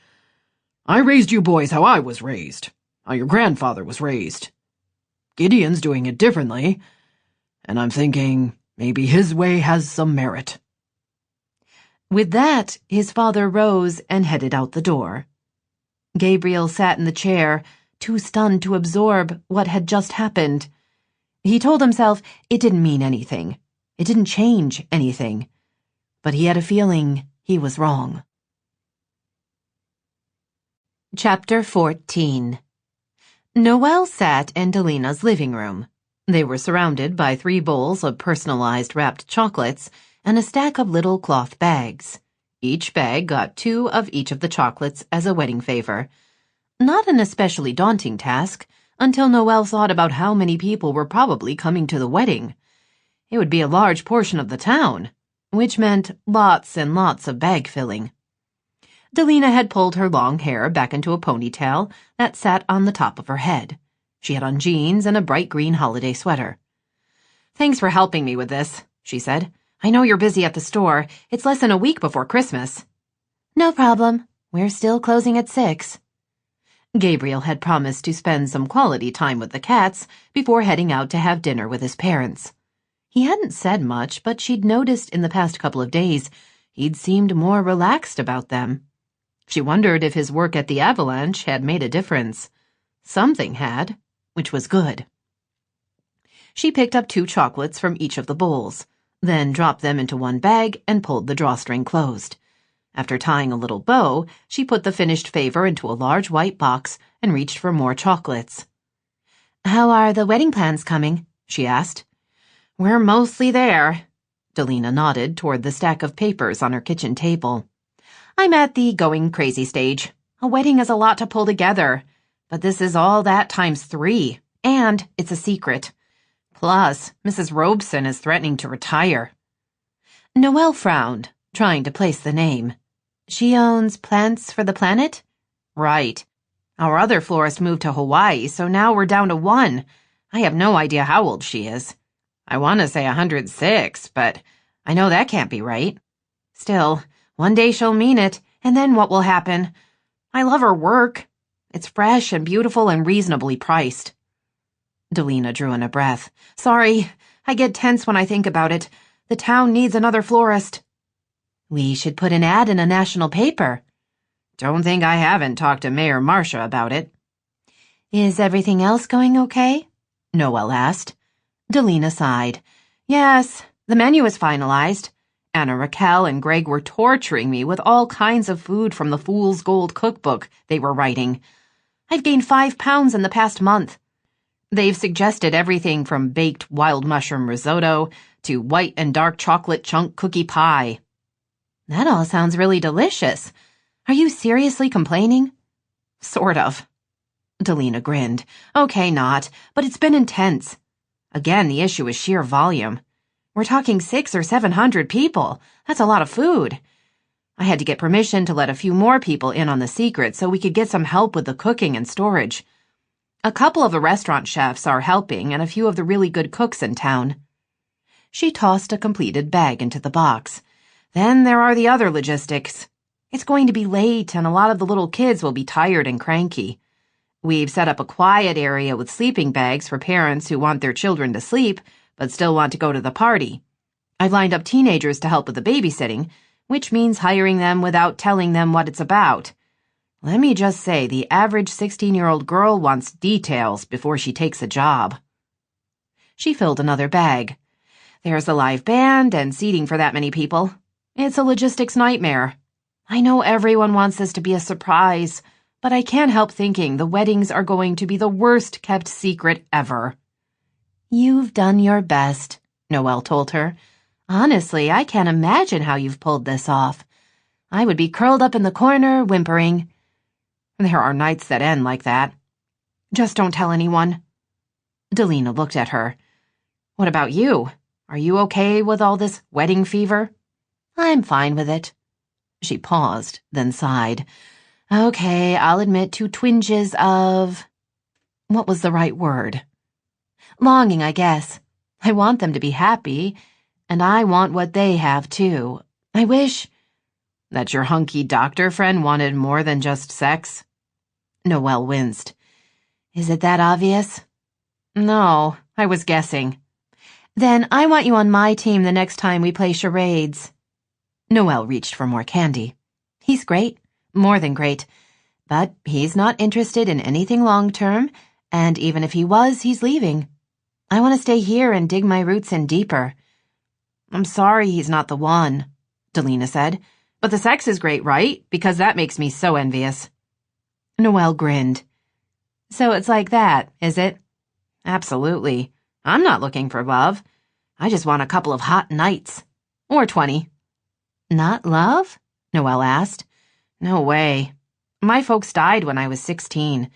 I raised you boys how I was raised, how your grandfather was raised. Gideon's doing it differently, and I'm thinking maybe his way has some merit." With that, his father rose and headed out the door. Gabriel sat in the chair, too stunned to absorb what had just happened. He told himself it didn't mean anything. It didn't change anything. But he had a feeling he was wrong. Chapter 14. Noelle sat in Delina's living room. They were surrounded by 3 bowls of personalized wrapped chocolates and a stack of little cloth bags. Each bag got 2 of each of the chocolates as a wedding favor. Not an especially daunting task, until Noelle thought about how many people were probably coming to the wedding. It would be a large portion of the town, which meant lots and lots of bag filling. Delina had pulled her long hair back into a ponytail that sat on the top of her head. She had on jeans and a bright green holiday sweater. "Thanks for helping me with this," she said. "I know you're busy at the store. It's less than a week before Christmas." "No problem. We're still closing at 6. Gabriel had promised to spend some quality time with the cats before heading out to have dinner with his parents. He hadn't said much, but she'd noticed in the past couple of days he'd seemed more relaxed about them. She wondered if his work at the Avalanche had made a difference. Something had, which was good. She picked up 2 chocolates from each of the bowls, then dropped them into one bag and pulled the drawstring closed. After tying a little bow, she put the finished favor into a large white box and reached for more chocolates. "How are the wedding plans coming?" she asked. "We're mostly there." Delina nodded toward the stack of papers on her kitchen table. "I'm at the going crazy stage. A wedding is a lot to pull together, but this is all that times 3, and it's a secret. Plus, Mrs. Robeson is threatening to retire. Noelle frowned, trying to place the name. She owns Plants for the Planet? Right. Our other florist moved to Hawaii, so now we're down to 1. I have no idea how old she is. I want to say 106, but I know that can't be right. Still, one day she'll mean it, and then what will happen? I love her work. It's fresh and beautiful and reasonably priced. Delina drew in a breath. Sorry, I get tense when I think about it. The town needs another florist. We should put an ad in a national paper. Don't think I haven't talked to Mayor Marcia about it. Is everything else going okay? Noelle asked. Delina sighed. Yes, the menu is finalized. Anna Raquel and Greg were torturing me with all kinds of food from the Fool's Gold cookbook they were writing. I've gained 5 pounds in the past month. They've suggested everything from baked wild mushroom risotto to white and dark chocolate chunk cookie pie. That all sounds really delicious. Are you seriously complaining? Sort of. Delina grinned. Okay, not, but it's been intense. Again, the issue is sheer volume. We're talking 600 or 700 people. That's a lot of food. I had to get permission to let a few more people in on the secret so we could get some help with the cooking and storage. A couple of the restaurant chefs are helping and a few of the really good cooks in town. She tossed a completed bag into the box. Then there are the other logistics. It's going to be late and a lot of the little kids will be tired and cranky. We've set up a quiet area with sleeping bags for parents who want their children to sleep but still want to go to the party. I've lined up teenagers to help with the babysitting, which means hiring them without telling them what it's about. Let me just say the average 16-year-old girl wants details before she takes a job. She filled another bag. There's a live band and seating for that many people. It's a logistics nightmare. I know everyone wants this to be a surprise, but I can't help thinking the weddings are going to be the worst-kept secret ever. You've done your best, Noelle told her. Honestly, I can't imagine how you've pulled this off. I would be curled up in the corner, whimpering. There are nights that end like that. Just don't tell anyone. Delina looked at her. What about you? Are you okay with all this wedding fever? I'm fine with it. She paused, then sighed. Okay, I'll admit to twinges of... What was the right word? Longing, I guess. I want them to be happy, and I want what they have, too. I wish... That your hunky doctor friend wanted more than just sex? Noelle winced. Is it that obvious? No, I was guessing. Then I want you on my team the next time we play charades. Noelle reached for more candy. He's great, more than great, but he's not interested in anything long-term, and even if he was, he's leaving. I want to stay here and dig my roots in deeper. I'm sorry he's not the one, Delina said, but the sex is great, right? Because that makes me so envious. Noelle grinned. So it's like that, is it? Absolutely. I'm not looking for love. I just want a couple of hot nights. Or 20. Not love? Noelle asked. No way. My folks died when I was 16.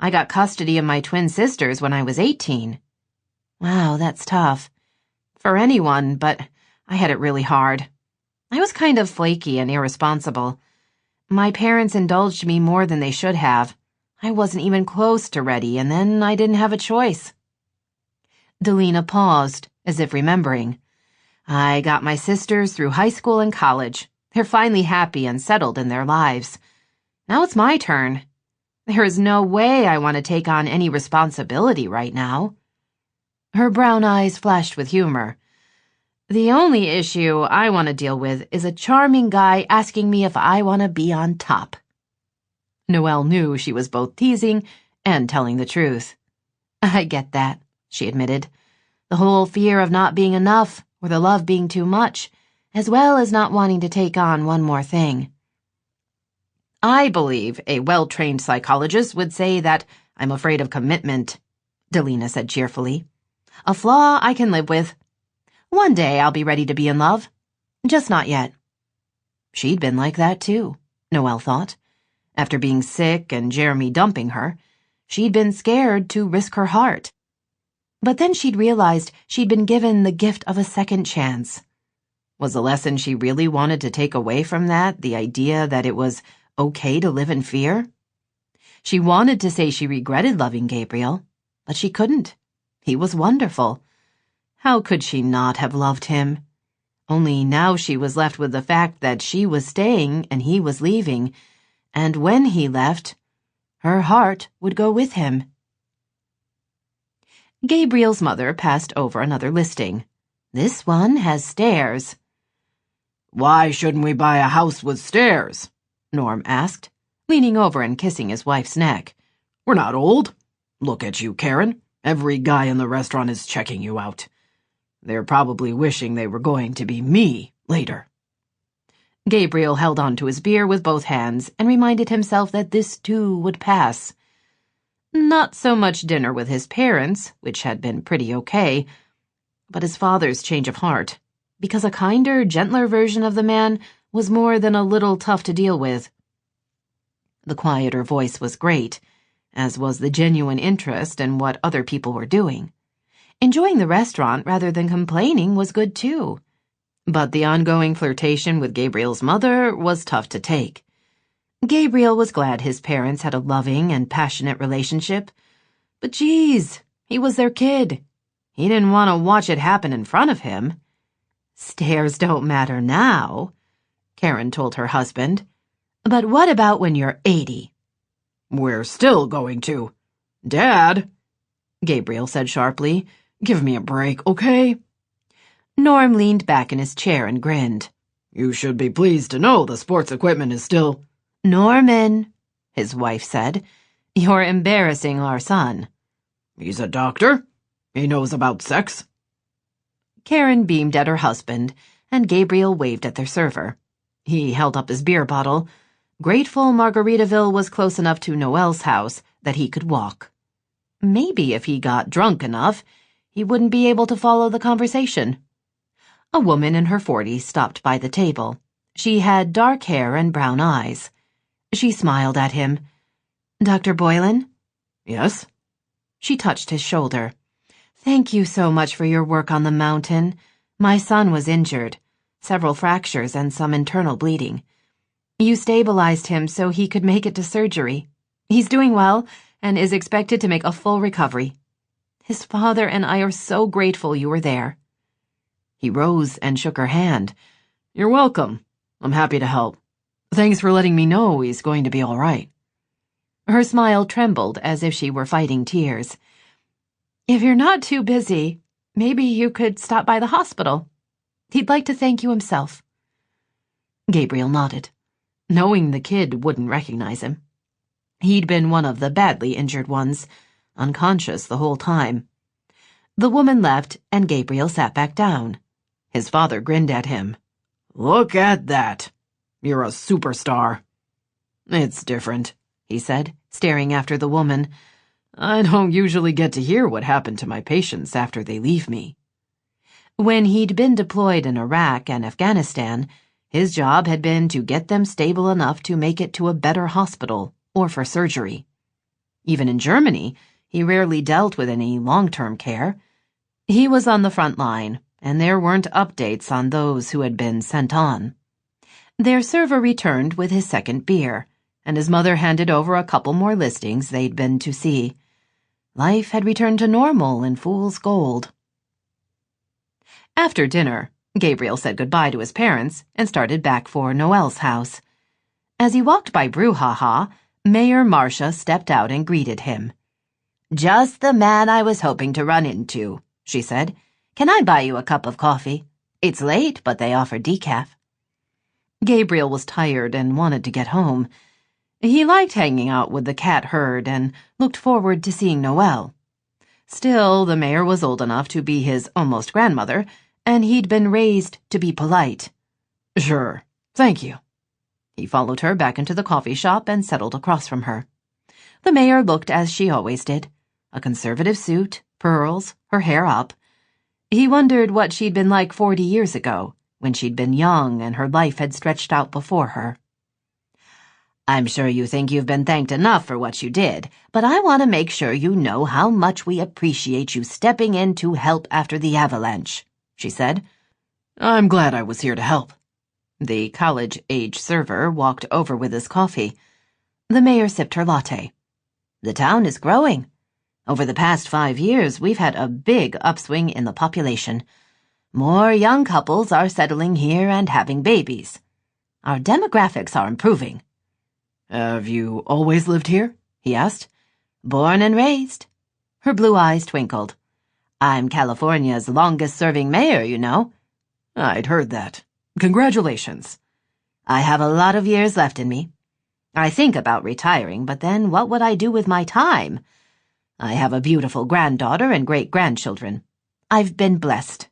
I got custody of my twin sisters when I was 18. Wow, that's tough. For anyone, but I had it really hard. I was kind of flaky and irresponsible. My parents indulged me more than they should have. I wasn't even close to ready, and then I didn't have a choice. Delina paused, as if remembering. I got my sisters through high school and college. They're finally happy and settled in their lives. Now it's my turn. There is no way I want to take on any responsibility right now. Her brown eyes flashed with humor. The only issue I want to deal with is a charming guy asking me if I want to be on top. Noelle knew she was both teasing and telling the truth. I get that, she admitted. The whole fear of not being enough or the love being too much, as well as not wanting to take on one more thing. I believe a well-trained psychologist would say that I'm afraid of commitment, Delina said cheerfully. A flaw I can live with. One day I'll be ready to be in love. Just not yet. She'd been like that too, Noelle thought. After being sick and Jeremy dumping her, she'd been scared to risk her heart. But then she'd realized she'd been given the gift of a second chance. Was the lesson she really wanted to take away from that the idea that it was okay to live in fear? She wanted to say she regretted loving Gabriel, but she couldn't. He was wonderful. How could she not have loved him? Only now she was left with the fact that she was staying and he was leaving, and when he left, her heart would go with him. Gabriel's mother passed over another listing. This one has stairs. Why shouldn't we buy a house with stairs? Norm asked, leaning over and kissing his wife's neck. We're not old. Look at you, Karen. Every guy in the restaurant is checking you out. They're probably wishing they were going to be me later. Gabriel held on to his beer with both hands and reminded himself that this too would pass. Not so much dinner with his parents, which had been pretty okay, but his father's change of heart, because a kinder, gentler version of the man was more than a little tough to deal with. The quieter voice was great, as was the genuine interest in what other people were doing. Enjoying the restaurant rather than complaining was good too. But the ongoing flirtation with Gabriel's mother was tough to take. Gabriel was glad his parents had a loving and passionate relationship. But geez, he was their kid. He didn't want to watch it happen in front of him. Stairs don't matter now, Karen told her husband. But what about when you're 80? We're still going to. Dad, Gabriel said sharply, give me a break, okay? Norm leaned back in his chair and grinned. You should be pleased to know the sports equipment is still... Norman, his wife said, you're embarrassing our son. He's a doctor. He knows about sex. Karen beamed at her husband, and Gabriel waved at their server. He held up his beer bottle, grateful Margaritaville was close enough to Noelle's house that he could walk. Maybe if he got drunk enough, he wouldn't be able to follow the conversation. A woman in her 40s stopped by the table. She had dark hair and brown eyes. She smiled at him. Dr. Boylan? Yes? She touched his shoulder. Thank you so much for your work on the mountain. My son was injured, several fractures and some internal bleeding. You stabilized him so he could make it to surgery. He's doing well and is expected to make a full recovery. His father and I are so grateful you were there. He rose and shook her hand. You're welcome. I'm happy to help. Thanks for letting me know he's going to be all right. Her smile trembled as if she were fighting tears. If you're not too busy, maybe you could stop by the hospital. He'd like to thank you himself. Gabriel nodded, knowing the kid wouldn't recognize him. He'd been one of the badly injured ones, unconscious the whole time. The woman left, and Gabriel sat back down. His father grinned at him. Look at that. You're a superstar. It's different, he said, staring after the woman. I don't usually get to hear what happened to my patients after they leave me. When he'd been deployed in Iraq and Afghanistan, his job had been to get them stable enough to make it to a better hospital or for surgery. Even in Germany, he rarely dealt with any long-term care. He was on the front line, and there weren't updates on those who had been sent on. Their server returned with his second beer, and his mother handed over a couple more listings they'd been to see. Life had returned to normal in Fool's Gold. After dinner, Gabriel said goodbye to his parents and started back for Noelle's house. As he walked by Brouhaha, Mayor Marcia stepped out and greeted him. Just the man I was hoping to run into, she said. Can I buy you a cup of coffee? It's late, but they offer decaf. Gabriel was tired and wanted to get home. He liked hanging out with the cat herd and looked forward to seeing Noelle. Still, the mayor was old enough to be his almost grandmother, and he'd been raised to be polite. Sure, thank you. He followed her back into the coffee shop and settled across from her. The mayor looked as she always did, a conservative suit, pearls, her hair up. He wondered what she'd been like 40 years ago, when she'd been young and her life had stretched out before her. I'm sure you think you've been thanked enough for what you did, but I want to make sure you know how much we appreciate you stepping in to help after the avalanche," she said. I'm glad I was here to help. The college-age server walked over with his coffee. The mayor sipped her latte. "The town is growing. Over the past 5 years, we've had a big upswing in the population. More young couples are settling here and having babies. Our demographics are improving." Have you always lived here? He asked. "Born and raised." Her blue eyes twinkled. "I'm California's longest-serving mayor, you know." I'd heard that. Congratulations. "I have a lot of years left in me. I think about retiring, but then what would I do with my time? I have a beautiful granddaughter and great-grandchildren. I've been blessed."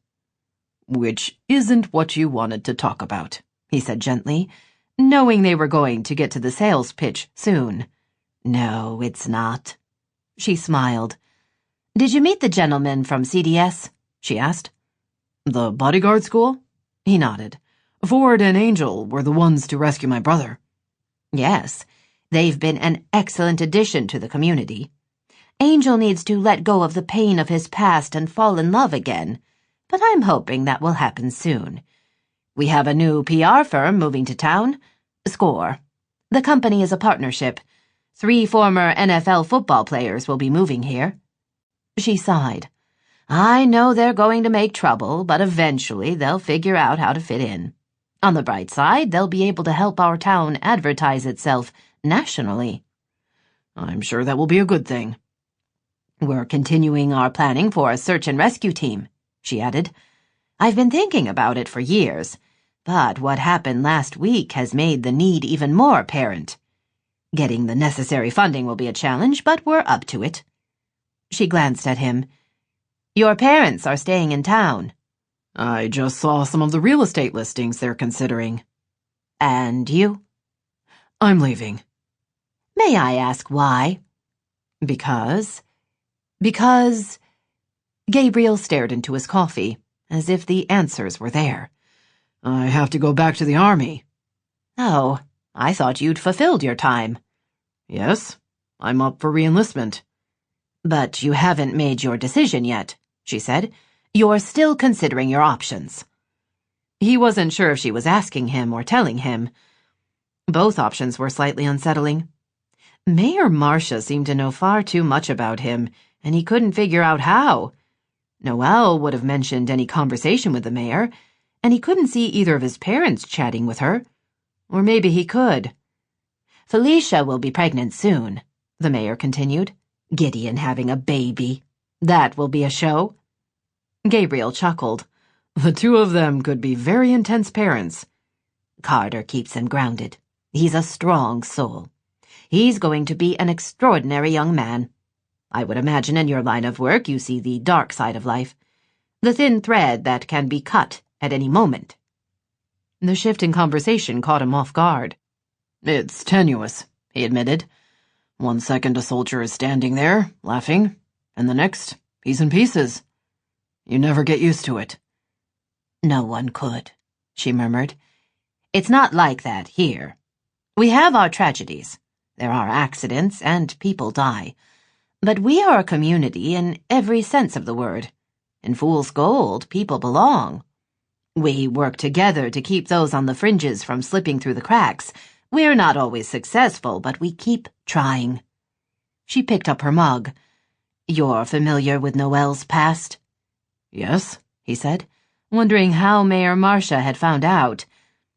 Which isn't what you wanted to talk about, he said gently, knowing they were going to get to the sales pitch soon. "No, it's not." She smiled. "Did you meet the gentleman from CDS?" she asked. The bodyguard school? He nodded. Ford and Angel were the ones to rescue my brother. "Yes, they've been an excellent addition to the community. Angel needs to let go of the pain of his past and fall in love again, but I'm hoping that will happen soon. We have a new PR firm moving to town, Score. The company is a partnership. 3 former NFL football players will be moving here." She sighed. "I know they're going to make trouble, but eventually they'll figure out how to fit in. On the bright side, they'll be able to help our town advertise itself nationally." I'm sure that will be a good thing. "We're continuing our planning for a search and rescue team," she added. "I've been thinking about it for years, but what happened last week has made the need even more apparent. Getting the necessary funding will be a challenge, but we're up to it." She glanced at him. "Your parents are staying in town." I just saw some of the real estate listings they're considering. "And you?" I'm leaving. "May I ask why?" Because... Gabriel stared into his coffee, as if the answers were there. I have to go back to the army. "Oh, I thought you'd fulfilled your time." Yes, I'm up for re-enlistment. "But you haven't made your decision yet," she said. "You're still considering your options." He wasn't sure if she was asking him or telling him. Both options were slightly unsettling. Mayor Marcia seemed to know far too much about him, and he couldn't figure out how. Noelle would have mentioned any conversation with the mayor, and he couldn't see either of his parents chatting with her. Or maybe he could. "Felicia will be pregnant soon," the mayor continued. "Gideon having a baby. That will be a show." Gabriel chuckled. The two of them could be very intense parents. "Carter keeps him grounded. He's a strong soul. He's going to be an extraordinary young man. I would imagine in your line of work you see the dark side of life, the thin thread that can be cut at any moment." The shift in conversation caught him off guard. It's tenuous, he admitted. 1 second a soldier is standing there, laughing, and the next, he's in pieces. You never get used to it. "No one could," she murmured. "It's not like that here. We have our tragedies. There are accidents, and people die. But we are a community in every sense of the word. In Fool's Gold, people belong. We work together to keep those on the fringes from slipping through the cracks. We're not always successful, but we keep trying." She picked up her mug. "You're familiar with Noelle's past?" Yes, he said, wondering how Mayor Marcia had found out.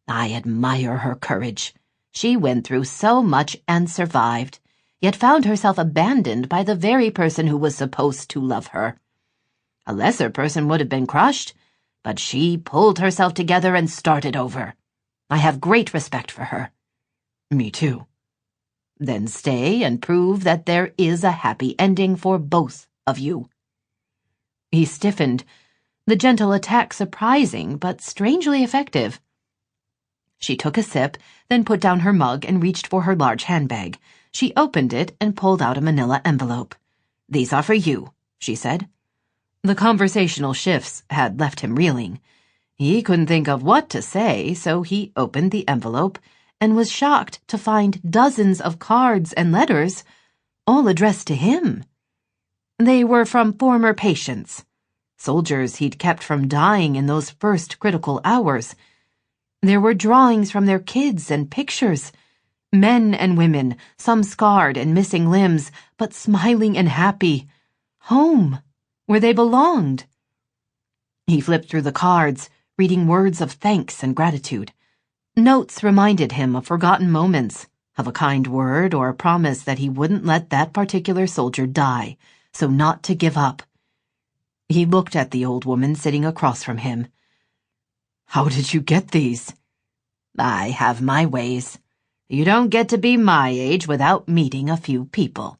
"I admire her courage. She went through so much and survived, yet found herself abandoned by the very person who was supposed to love her. A lesser person would have been crushed, but she pulled herself together and started over. I have great respect for her." Me too. "Then stay and prove that there is a happy ending for both of you." He stiffened, the gentle attack surprising but strangely effective. She took a sip, then put down her mug and reached for her large handbag. She opened it and pulled out a manila envelope. "These are for you," she said. The conversational shifts had left him reeling. He couldn't think of what to say, so he opened the envelope and was shocked to find dozens of cards and letters, all addressed to him. They were from former patients, soldiers he'd kept from dying in those first critical hours. There were drawings from their kids and pictures, men and women, some scarred and missing limbs, but smiling and happy. Home, where they belonged. He flipped through the cards, reading words of thanks and gratitude. Notes reminded him of forgotten moments, of a kind word or a promise that he wouldn't let that particular soldier die, so not to give up. He looked at the old woman sitting across from him. "How did you get these?" "I have my ways. You don't get to be my age without meeting a few people."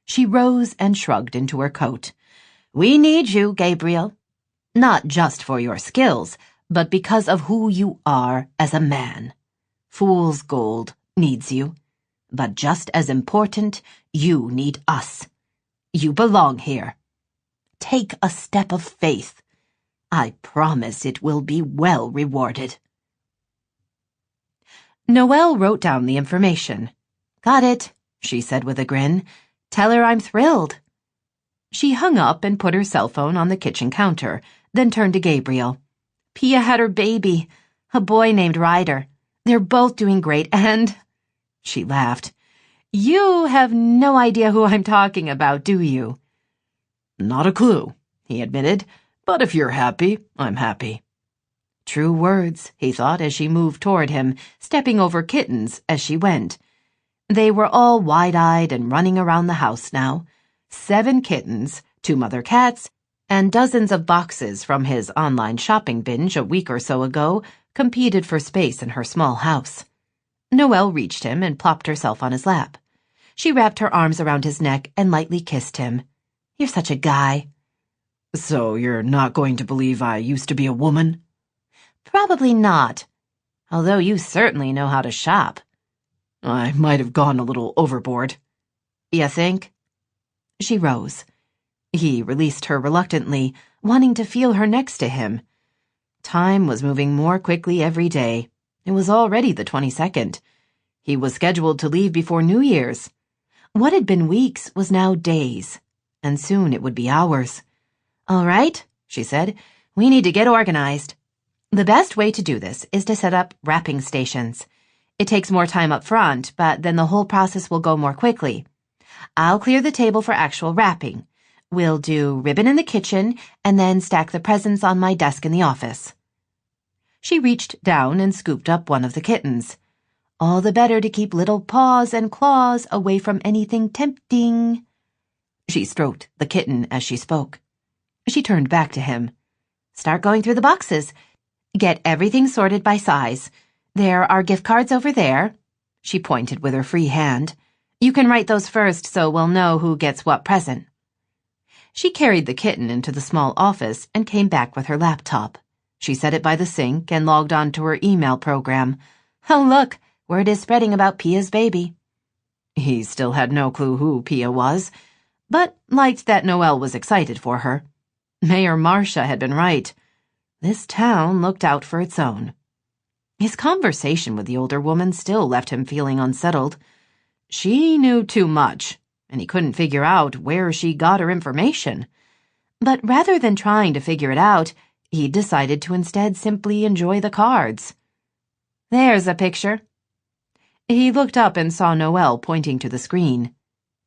She rose and shrugged into her coat. "We need you, Gabriel. Not just for your skills, but because of who you are as a man. Fool's Gold needs you. But just as important, you need us. You belong here. Take a step of faith. I promise it will be well rewarded." Noelle wrote down the information. "Got it," she said with a grin. "Tell her I'm thrilled." She hung up and put her cell phone on the kitchen counter, then turned to Gabriel. "Pia had her baby, a boy named Ryder. They're both doing great, and—" She laughed. "You have no idea who I'm talking about, do you?" "Not a clue," he admitted, "but if you're happy, I'm happy." True words, he thought as she moved toward him, stepping over kittens as she went. They were all wide-eyed and running around the house now. 7 kittens, 2 mother cats, and dozens of boxes from his online shopping binge a week or so ago competed for space in her small house. Noelle reached him and plopped herself on his lap. She wrapped her arms around his neck and lightly kissed him. "You're such a guy." "So you're not going to believe I used to be a woman?" "Probably not. Although you certainly know how to shop." "I might have gone a little overboard." "You think?" She rose. He released her reluctantly, wanting to feel her next to him. Time was moving more quickly every day. It was already the 22nd. He was scheduled to leave before New Year's. What had been weeks was now days, and soon it would be hours. "All right," she said, "we need to get organized. The best way to do this is to set up wrapping stations. It takes more time up front, but then the whole process will go more quickly. I'll clear the table for actual wrapping. We'll do ribbon in the kitchen and then stack the presents on my desk in the office." She reached down and scooped up one of the kittens. All the better to keep little paws and claws away from anything tempting. She stroked the kitten as she spoke. She turned back to him. "Start going through the boxes. Get everything sorted by size. There are gift cards over there." She pointed with her free hand. "You can write those first so we'll know who gets what present." She carried the kitten into the small office and came back with her laptop. She set it by the sink and logged on to her email program. Oh, look, word is spreading about Pia's baby. He still had no clue who Pia was, but liked that Noelle was excited for her. Mayor Marcia had been right. This town looked out for its own. His conversation with the older woman still left him feeling unsettled. She knew too much, and he couldn't figure out where she got her information. But rather than trying to figure it out, he decided to instead simply enjoy the cards. "There's a picture." He looked up and saw Noelle pointing to the screen.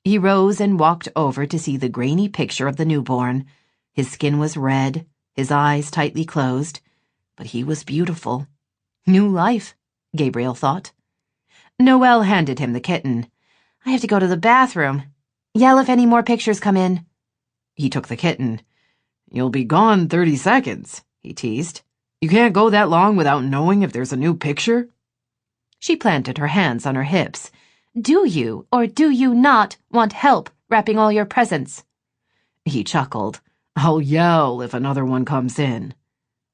He rose and walked over to see the grainy picture of the newborn. His skin was red, his eyes tightly closed, but he was beautiful. New life, Gabriel thought. Noelle handed him the kitten. "I have to go to the bathroom. Yell if any more pictures come in." He took the kitten. "You'll be gone 30 seconds, he teased. "You can't go that long without knowing if there's a new picture?" She planted her hands on her hips. "Do you or do you not want help wrapping all your presents?" He chuckled. "I'll yell if another one comes in."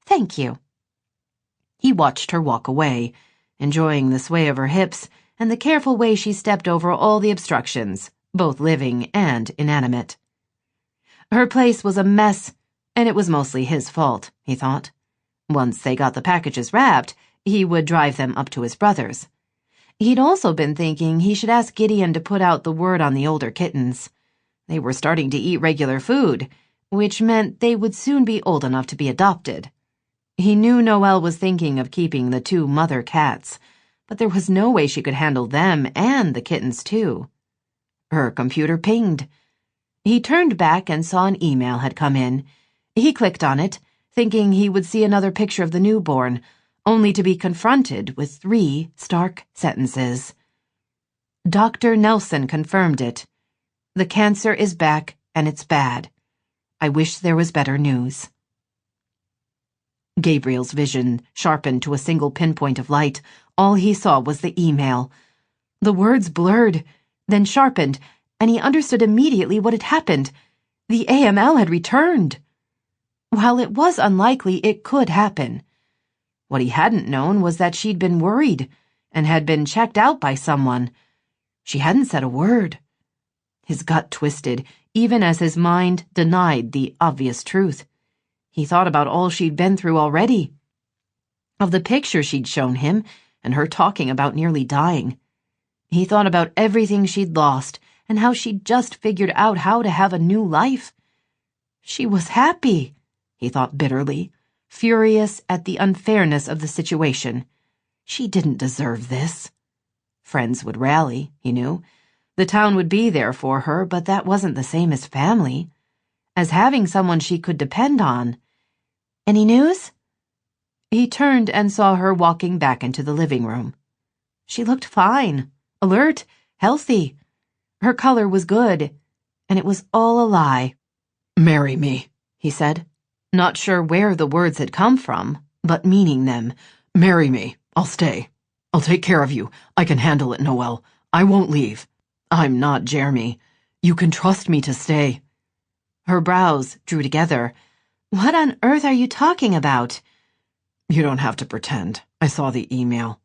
"Thank you." He watched her walk away, enjoying the sway of her hips and the careful way she stepped over all the obstructions, both living and inanimate. Her place was a mess, and it was mostly his fault, he thought. Once they got the packages wrapped, he would drive them up to his brother's. He'd also been thinking he should ask Gideon to put out the word on the older kittens. They were starting to eat regular food, which meant they would soon be old enough to be adopted. He knew Noelle was thinking of keeping the 2 mother cats, but there was no way she could handle them and the kittens too. Her computer pinged. He turned back and saw an email had come in. He clicked on it, thinking he would see another picture of the newborn, only to be confronted with 3 stark sentences. Dr. Nelson confirmed it. The cancer is back, and it's bad. I wish there was better news. Gabriel's vision sharpened to a single pinpoint of light. All he saw was the email. The words blurred, then sharpened, and he understood immediately what had happened. The AML had returned. While it was unlikely, it could happen. What he hadn't known was that she'd been worried and had been checked out by someone. She hadn't said a word. His gut twisted, even as his mind denied the obvious truth. He thought about all she'd been through already. Of the picture she'd shown him, and her talking about nearly dying. He thought about everything she'd lost, and how she'd just figured out how to have a new life. She was happy, he thought bitterly, furious at the unfairness of the situation. She didn't deserve this. Friends would rally, he knew. The town would be there for her, but that wasn't the same as family. As having someone she could depend on. Any news? He turned and saw her walking back into the living room. She looked fine, alert, healthy. Her color was good, and it was all a lie. Marry me, he said, not sure where the words had come from, but meaning them. Marry me. I'll stay. I'll take care of you. I can handle it, Noelle. I won't leave. I'm not Jeremy. You can trust me to stay. Her brows drew together. What on earth are you talking about? You don't have to pretend. I saw the email.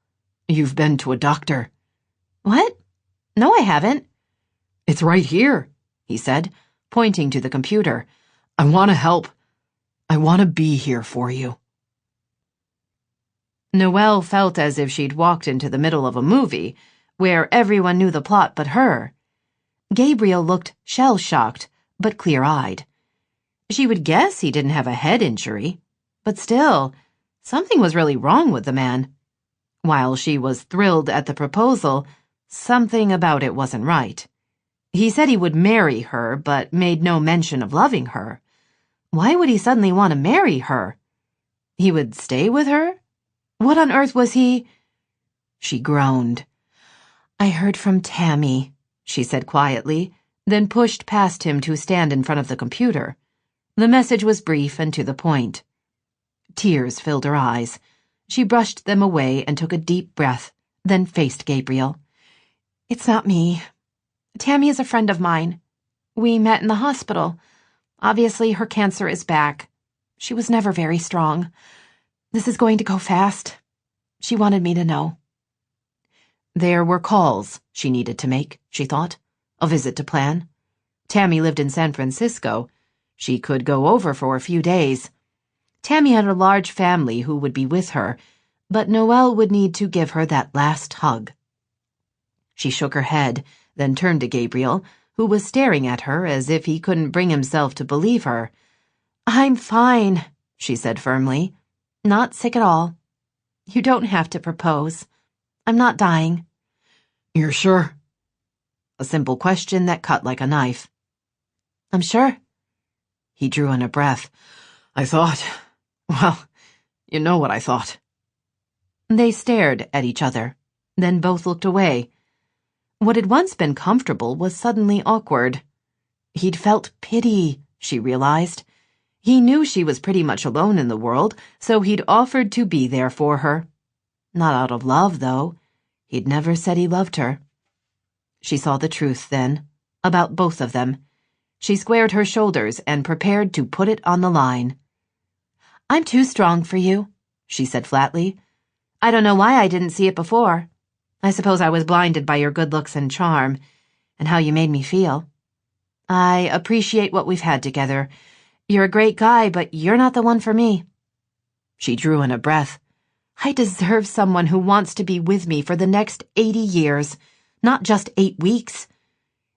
You've been to a doctor. What? No, I haven't. It's right here, he said, pointing to the computer. I want to help. I want to be here for you. Noelle felt as if she'd walked into the middle of a movie, where everyone knew the plot but her. Gabriel looked shell-shocked, but clear-eyed. She would guess he didn't have a head injury, but still, something was really wrong with the man. While she was thrilled at the proposal, something about it wasn't right. He said he would marry her, but made no mention of loving her. Why would he suddenly want to marry her? He would stay with her? What on earth was he? She groaned. I heard from Tammy, she said quietly, then pushed past him to stand in front of the computer. The message was brief and to the point. Tears filled her eyes. She brushed them away and took a deep breath, then faced Gabriel. It's not me. Tammy is a friend of mine. We met in the hospital. Obviously, her cancer is back. She was never very strong. This is going to go fast. She wanted me to know. There were calls she needed to make, she thought. A visit to plan. Tammy lived in San Francisco. She could go over for a few days. Tammy had a large family who would be with her, but Noelle would need to give her that last hug. She shook her head, then turned to Gabriel, who was staring at her as if he couldn't bring himself to believe her. I'm fine, she said firmly. Not sick at all. You don't have to propose. I'm not dying. You're sure? A simple question that cut like a knife. I'm sure. He drew in a breath. I thought... Well, you know what I thought. They stared at each other, then both looked away. What had once been comfortable was suddenly awkward. He'd felt pity, she realized. He knew she was pretty much alone in the world, so he'd offered to be there for her. Not out of love, though. He'd never said he loved her. She saw the truth, then, about both of them. She squared her shoulders and prepared to put it on the line. I'm too strong for you, she said flatly. I don't know why I didn't see it before. I suppose I was blinded by your good looks and charm, and how you made me feel. I appreciate what we've had together. You're a great guy, but you're not the one for me. She drew in a breath. I deserve someone who wants to be with me for the next 80 years, not just 8 weeks.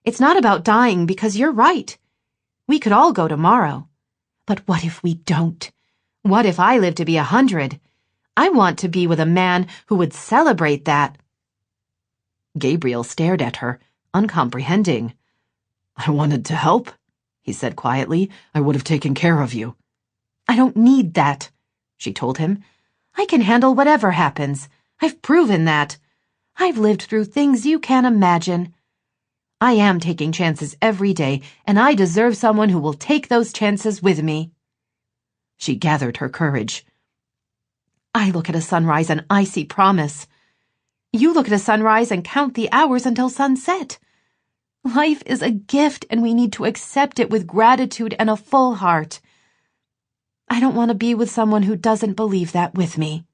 It's not about dying because you're right. We could all go tomorrow. But what if we don't? What if I live to be 100? I want to be with a man who would celebrate that. Gabriel stared at her, uncomprehending. I wanted to help, he said quietly. I would have taken care of you. I don't need that, she told him. I can handle whatever happens. I've proven that. I've lived through things you can't imagine. I am taking chances every day, and I deserve someone who will take those chances with me. She gathered her courage. I look at a sunrise and I see promise. You look at a sunrise and count the hours until sunset. Life is a gift, and we need to accept it with gratitude and a full heart. I don't want to be with someone who doesn't believe that with me.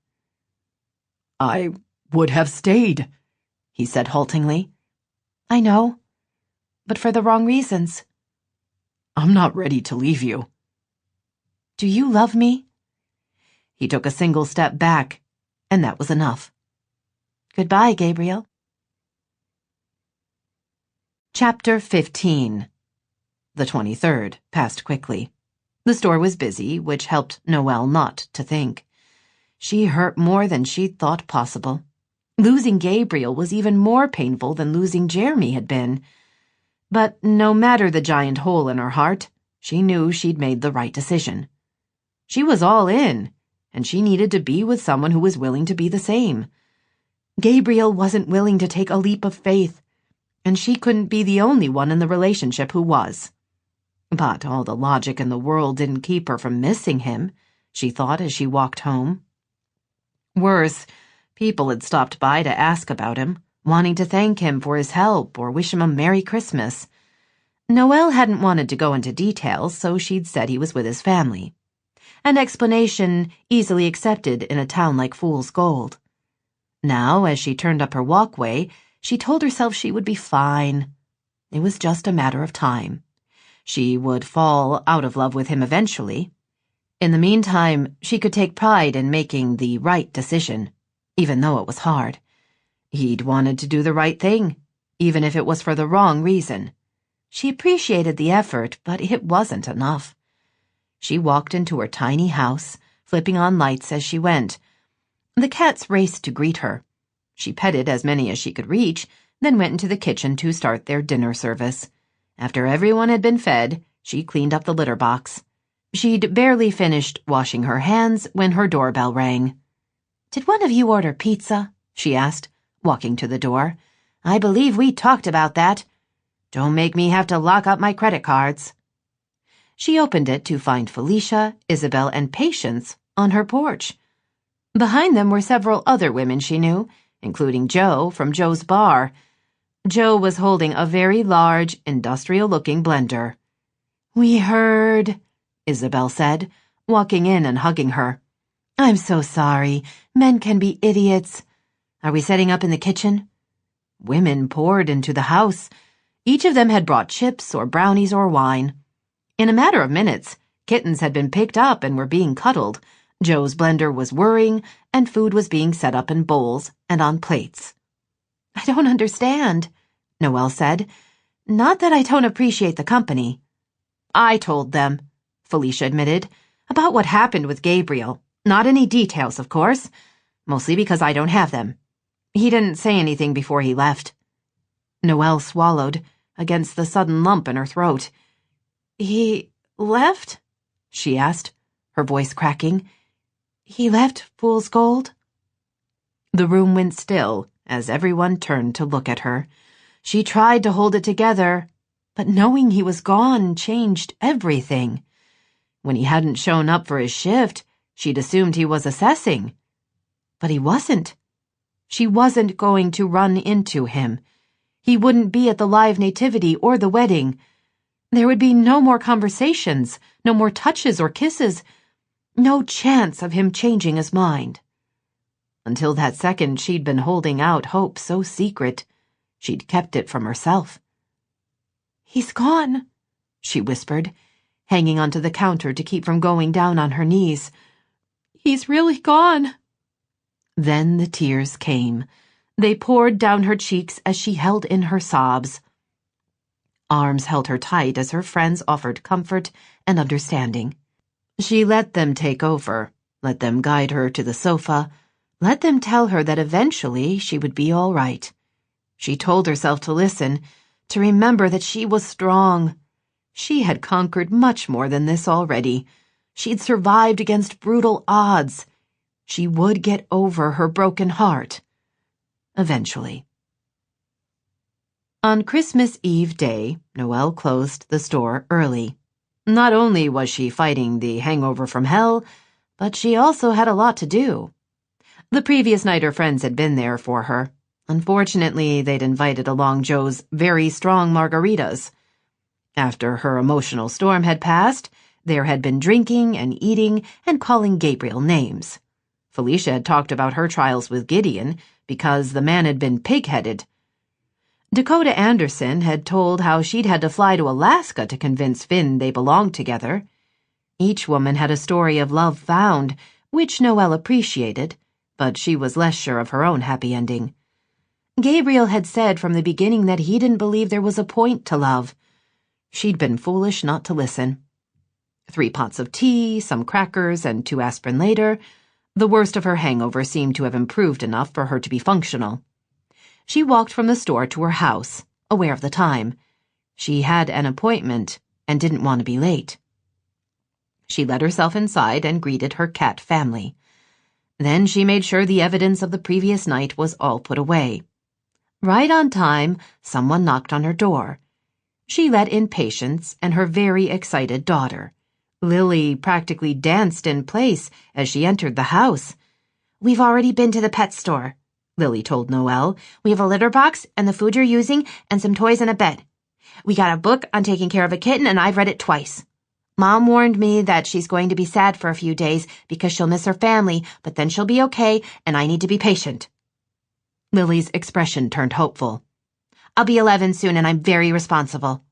I would have stayed, he said haltingly. I know, but for the wrong reasons. I'm not ready to leave you. Do you love me? He took a single step back, and that was enough. Goodbye, Gabriel. Chapter 15. The 23rd passed quickly. The store was busy, which helped Noelle not to think. She hurt more than she'd thought possible. Losing Gabriel was even more painful than losing Jeremy had been. But no matter the giant hole in her heart, she knew she'd made the right decision. She was all in, and she needed to be with someone who was willing to be the same. Gabriel wasn't willing to take a leap of faith, and she couldn't be the only one in the relationship who was. But all the logic in the world didn't keep her from missing him, she thought as she walked home. Worse, people had stopped by to ask about him, wanting to thank him for his help or wish him a Merry Christmas. Noelle hadn't wanted to go into details, so she'd said he was with his family. An explanation easily accepted in a town like Fool's Gold. Now, as she turned up her walkway, she told herself she would be fine. It was just a matter of time. She would fall out of love with him eventually. In the meantime, she could take pride in making the right decision, even though it was hard. He'd wanted to do the right thing, even if it was for the wrong reason. She appreciated the effort, but it wasn't enough. She walked into her tiny house, flipping on lights as she went. The cats raced to greet her. She petted as many as she could reach, then went into the kitchen to start their dinner service. After everyone had been fed, she cleaned up the litter box. She'd barely finished washing her hands when her doorbell rang. "Did one of you order pizza?" she asked, walking to the door. "I believe we talked about that. Don't make me have to lock up my credit cards." She opened it to find Felicia, Isabel, and Patience on her porch. Behind them were several other women she knew, including Jo from Jo's bar. Jo was holding a very large, industrial-looking blender. "We heard," Isabel said, walking in and hugging her. "I'm so sorry. Men can be idiots. Are we setting up in the kitchen?" Women poured into the house. Each of them had brought chips or brownies or wine. In a matter of minutes, kittens had been picked up and were being cuddled. Jo's blender was whirring, and food was being set up in bowls and on plates. "I don't understand," Noelle said. "Not that I don't appreciate the company." "I told them," Felicia admitted, "about what happened with Gabriel. Not any details, of course. Mostly because I don't have them. He didn't say anything before he left." Noelle swallowed, against the sudden lump in her throat. "He left?" she asked, her voice cracking. "He left Fool's Gold?" The room went still as everyone turned to look at her. She tried to hold it together, but knowing he was gone changed everything. When he hadn't shown up for his shift, she'd assumed he was assessing. But he wasn't. She wasn't going to run into him. He wouldn't be at the live nativity or the wedding. There would be no more conversations, no more touches or kisses, no chance of him changing his mind. Until that second, she'd been holding out hope so secret. She'd kept it from herself. "He's gone," she whispered, hanging onto the counter to keep from going down on her knees. "He's really gone." Then the tears came. They poured down her cheeks as she held in her sobs. Arms held her tight as her friends offered comfort and understanding. She let them take over, let them guide her to the sofa, let them tell her that eventually she would be all right. She told herself to listen, to remember that she was strong. She had conquered much more than this already. She'd survived against brutal odds. She would get over her broken heart. Eventually. On Christmas Eve day, Noelle closed the store early. Not only was she fighting the hangover from hell, but she also had a lot to do. The previous night her friends had been there for her. Unfortunately, they'd invited along Joe's very strong margaritas. After her emotional storm had passed, there had been drinking and eating and calling Gabriel names. Felicia had talked about her trials with Gideon because the man had been pig-headed. Dakota Anderson had told how she'd had to fly to Alaska to convince Finn they belonged together. Each woman had a story of love found, which Noelle appreciated, but she was less sure of her own happy ending. Gabriel had said from the beginning that he didn't believe there was a point to love. She'd been foolish not to listen. 3 pots of tea, some crackers, and 2 aspirin later, the worst of her hangover seemed to have improved enough for her to be functional. She walked from the store to her house, aware of the time. She had an appointment and didn't want to be late. She let herself inside and greeted her cat family. Then she made sure the evidence of the previous night was all put away. Right on time, someone knocked on her door. She let in Patience and her very excited daughter. Lily practically danced in place as she entered the house. "We've already been to the pet store," Lily told Noelle. "We have a litter box and the food you're using and some toys and a bed. We got a book on taking care of a kitten and I've read it twice. Mom warned me that she's going to be sad for a few days because she'll miss her family, but then she'll be okay and I need to be patient." Lily's expression turned hopeful. "I'll be 11 soon and I'm very responsible."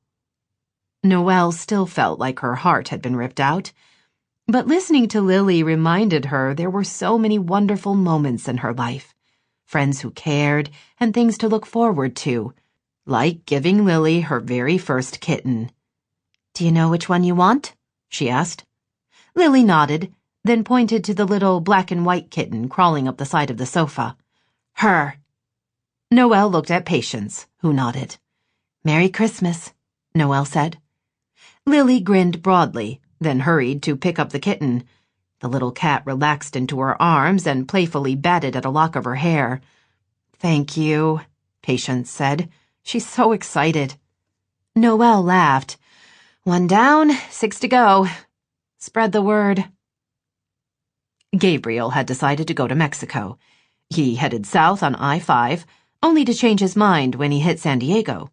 Noelle still felt like her heart had been ripped out, but listening to Lily reminded her there were so many wonderful moments in her life. Friends who cared, and things to look forward to, like giving Lily her very first kitten. "Do you know which one you want?" she asked. Lily nodded, then pointed to the little black and white kitten crawling up the side of the sofa. "Her." Noelle looked at Patience, who nodded. "Merry Christmas," Noelle said. Lily grinned broadly, then hurried to pick up the kitten. The little cat relaxed into her arms and playfully batted at a lock of her hair. "Thank you," Patience said. "She's so excited." Noelle laughed. "1 down, 6 to go. Spread the word." Gabriel had decided to go to Mexico. He headed south on I-5, only to change his mind when he hit San Diego.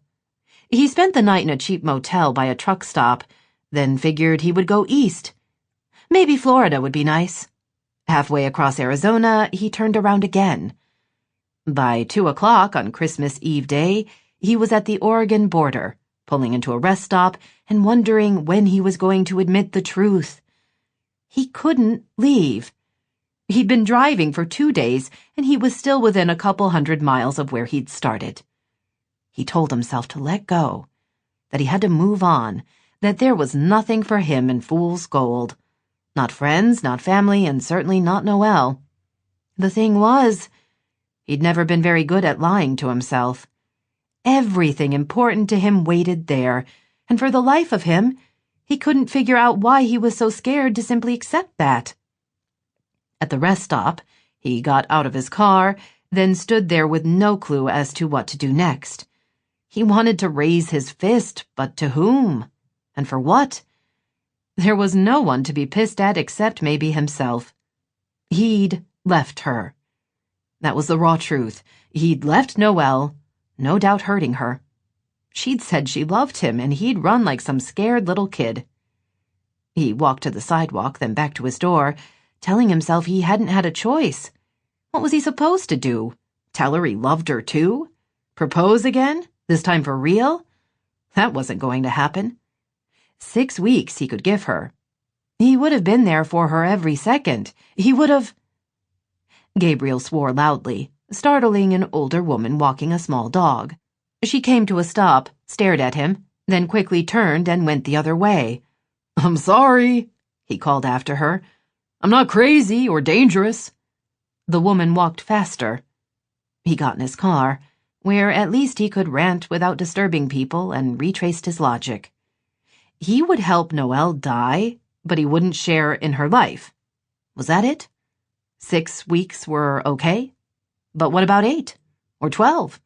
He spent the night in a cheap motel by a truck stop, then figured he would go east. Maybe Florida would be nice. Halfway across Arizona, he turned around again. By 2 o'clock on Christmas Eve day, he was at the Oregon border, pulling into a rest stop and wondering when he was going to admit the truth. He couldn't leave. He'd been driving for 2 days, and he was still within a couple 100 miles of where he'd started. He told himself to let go, that he had to move on, that there was nothing for him in Fool's Gold. Not friends, not family, and certainly not Noelle. The thing was, he'd never been very good at lying to himself. Everything important to him waited there, and for the life of him, he couldn't figure out why he was so scared to simply accept that. At the rest stop, he got out of his car, then stood there with no clue as to what to do next. He wanted to raise his fist, but to whom? And for what? There was no one to be pissed at except maybe himself. He'd left her. That was the raw truth. He'd left Noelle, no doubt hurting her. She'd said she loved him, and he'd run like some scared little kid. He walked to the sidewalk, then back to his door, telling himself he hadn't had a choice. What was he supposed to do? Tell her he loved her too? Propose again? This time for real? That wasn't going to happen. 6 weeks he could give her. He would have been there for her every second. He would have... Gabriel swore loudly, startling an older woman walking a small dog. She came to a stop, stared at him, then quickly turned and went the other way. "I'm sorry," he called after her. "I'm not crazy or dangerous." The woman walked faster. He got in his car, where at least he could rant without disturbing people, and retraced his logic. He would help Noelle die, but he wouldn't share in her life. Was that it? 6 weeks were okay? But what about 8? Or 12?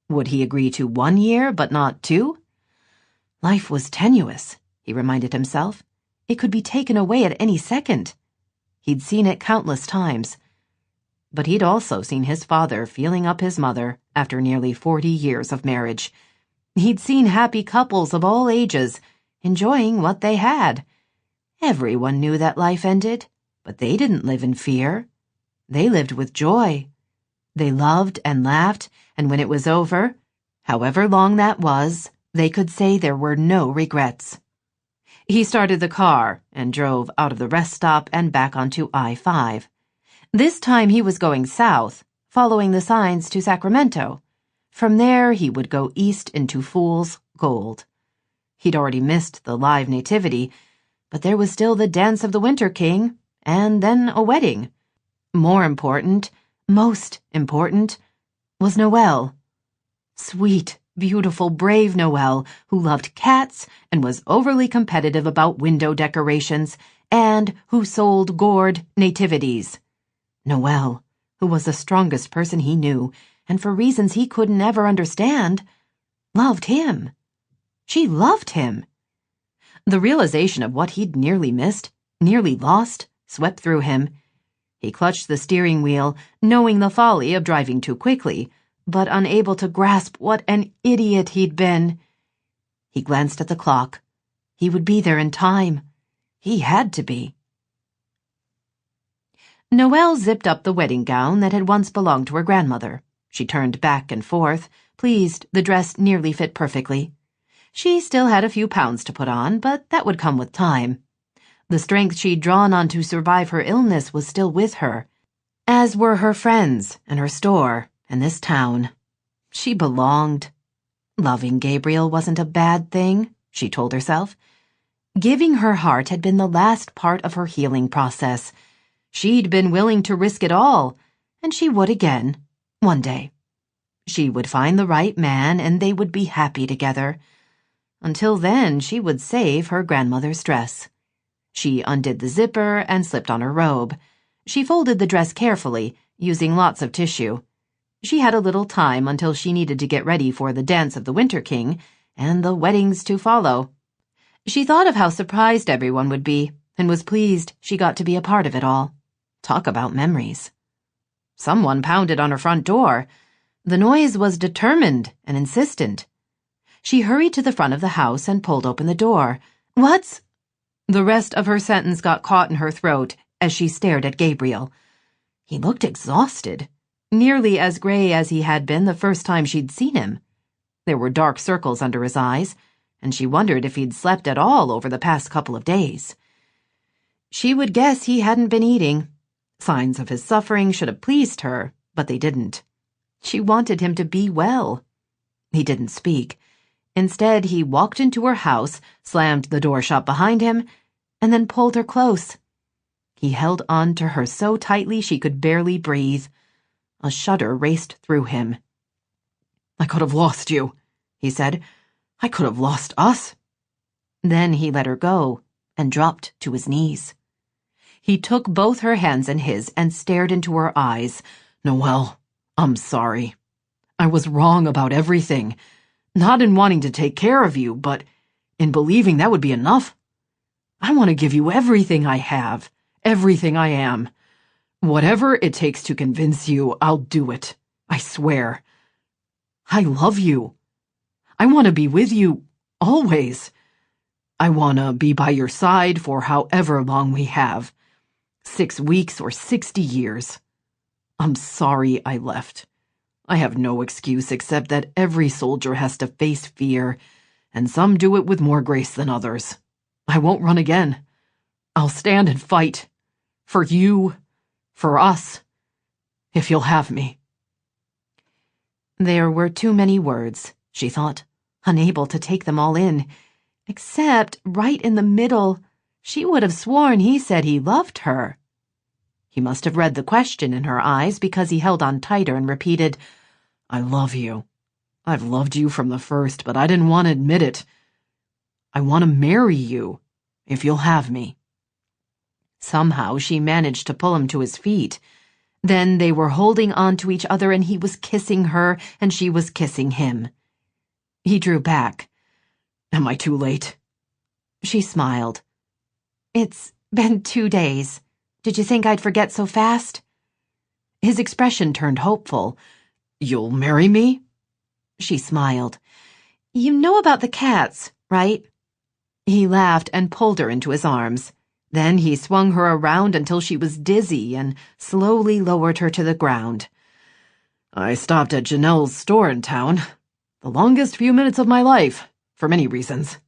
Would he agree to 1 year, but not 2? Life was tenuous, he reminded himself. It could be taken away at any second. He'd seen it countless times. But he'd also seen his father feeling up his mother after nearly 40 years of marriage. He'd seen happy couples of all ages enjoying what they had. Everyone knew that life ended, but they didn't live in fear. They lived with joy. They loved and laughed, and when it was over, however long that was, they could say there were no regrets. He started the car and drove out of the rest stop and back onto I-5. This time he was going south, following the signs to Sacramento. From there he would go east into Fool's Gold. He'd already missed the live nativity, but there was still the dance of the Winter King, and then a wedding. More important, most important, was Noelle. Sweet, beautiful, brave Noelle, who loved cats and was overly competitive about window decorations, and who sold gourd nativities. Noelle, who was the strongest person he knew, and for reasons he couldn't ever understand, loved him. She loved him. The realization of what he'd nearly missed, nearly lost, swept through him. He clutched the steering wheel, knowing the folly of driving too quickly, but unable to grasp what an idiot he'd been. He glanced at the clock. He would be there in time. He had to be. Noelle zipped up the wedding gown that had once belonged to her grandmother. She turned back and forth, pleased the dress nearly fit perfectly. She still had a few pounds to put on, but that would come with time. The strength she'd drawn on to survive her illness was still with her, as were her friends and her store and this town. She belonged. Loving Gabriel wasn't a bad thing, she told herself. Giving her heart had been the last part of her healing process. She'd been willing to risk it all, and she would again, one day. She would find the right man, and they would be happy together. Until then, she would save her grandmother's dress. She undid the zipper and slipped on her robe. She folded the dress carefully, using lots of tissue. She had a little time until she needed to get ready for the dance of the Winter King and the weddings to follow. She thought of how surprised everyone would be, and was pleased she got to be a part of it all. Talk about memories. Someone pounded on her front door. The noise was determined and insistent. She hurried to the front of the house and pulled open the door. "What's—" The rest of her sentence got caught in her throat as she stared at Gabriel. He looked exhausted, nearly as gray as he had been the first time she'd seen him. There were dark circles under his eyes, and she wondered if he'd slept at all over the past couple of days. She would guess he hadn't been eating. Signs of his suffering should have pleased her, but they didn't. She wanted him to be well. He didn't speak. Instead, he walked into her house, slammed the door shut behind him, and then pulled her close. He held on to her so tightly she could barely breathe. A shudder raced through him. "I could have lost you," he said. "I could have lost us." Then he let her go and dropped to his knees. He took both her hands in his and stared into her eyes. "Noelle, I'm sorry. I was wrong about everything. Not in wanting to take care of you, but in believing that would be enough. I want to give you everything I have, everything I am. Whatever it takes to convince you, I'll do it. I swear. I love you. I want to be with you, always. I want to be by your side for however long we have. 6 weeks or 60 years. I'm sorry I left. I have no excuse except that every soldier has to face fear, and some do it with more grace than others. I won't run again. I'll stand and fight. For you, for us, if you'll have me." There were too many words, she thought, unable to take them all in. Except, right in the middle, she would have sworn he said he loved her. He must have read the question in her eyes because he held on tighter and repeated, "I love you. I've loved you from the first, but I didn't want to admit it. I want to marry you, if you'll have me." Somehow she managed to pull him to his feet. Then they were holding on to each other and he was kissing her and she was kissing him. He drew back. "Am I too late?" She smiled. "It's been 2 days. Did you think I'd forget so fast?" His expression turned hopeful. "You'll marry me?" She smiled. "You know about the cats, right?" He laughed and pulled her into his arms. Then he swung her around until she was dizzy and slowly lowered her to the ground. "I stopped at Janelle's store in town. The longest few minutes of my life, for many reasons."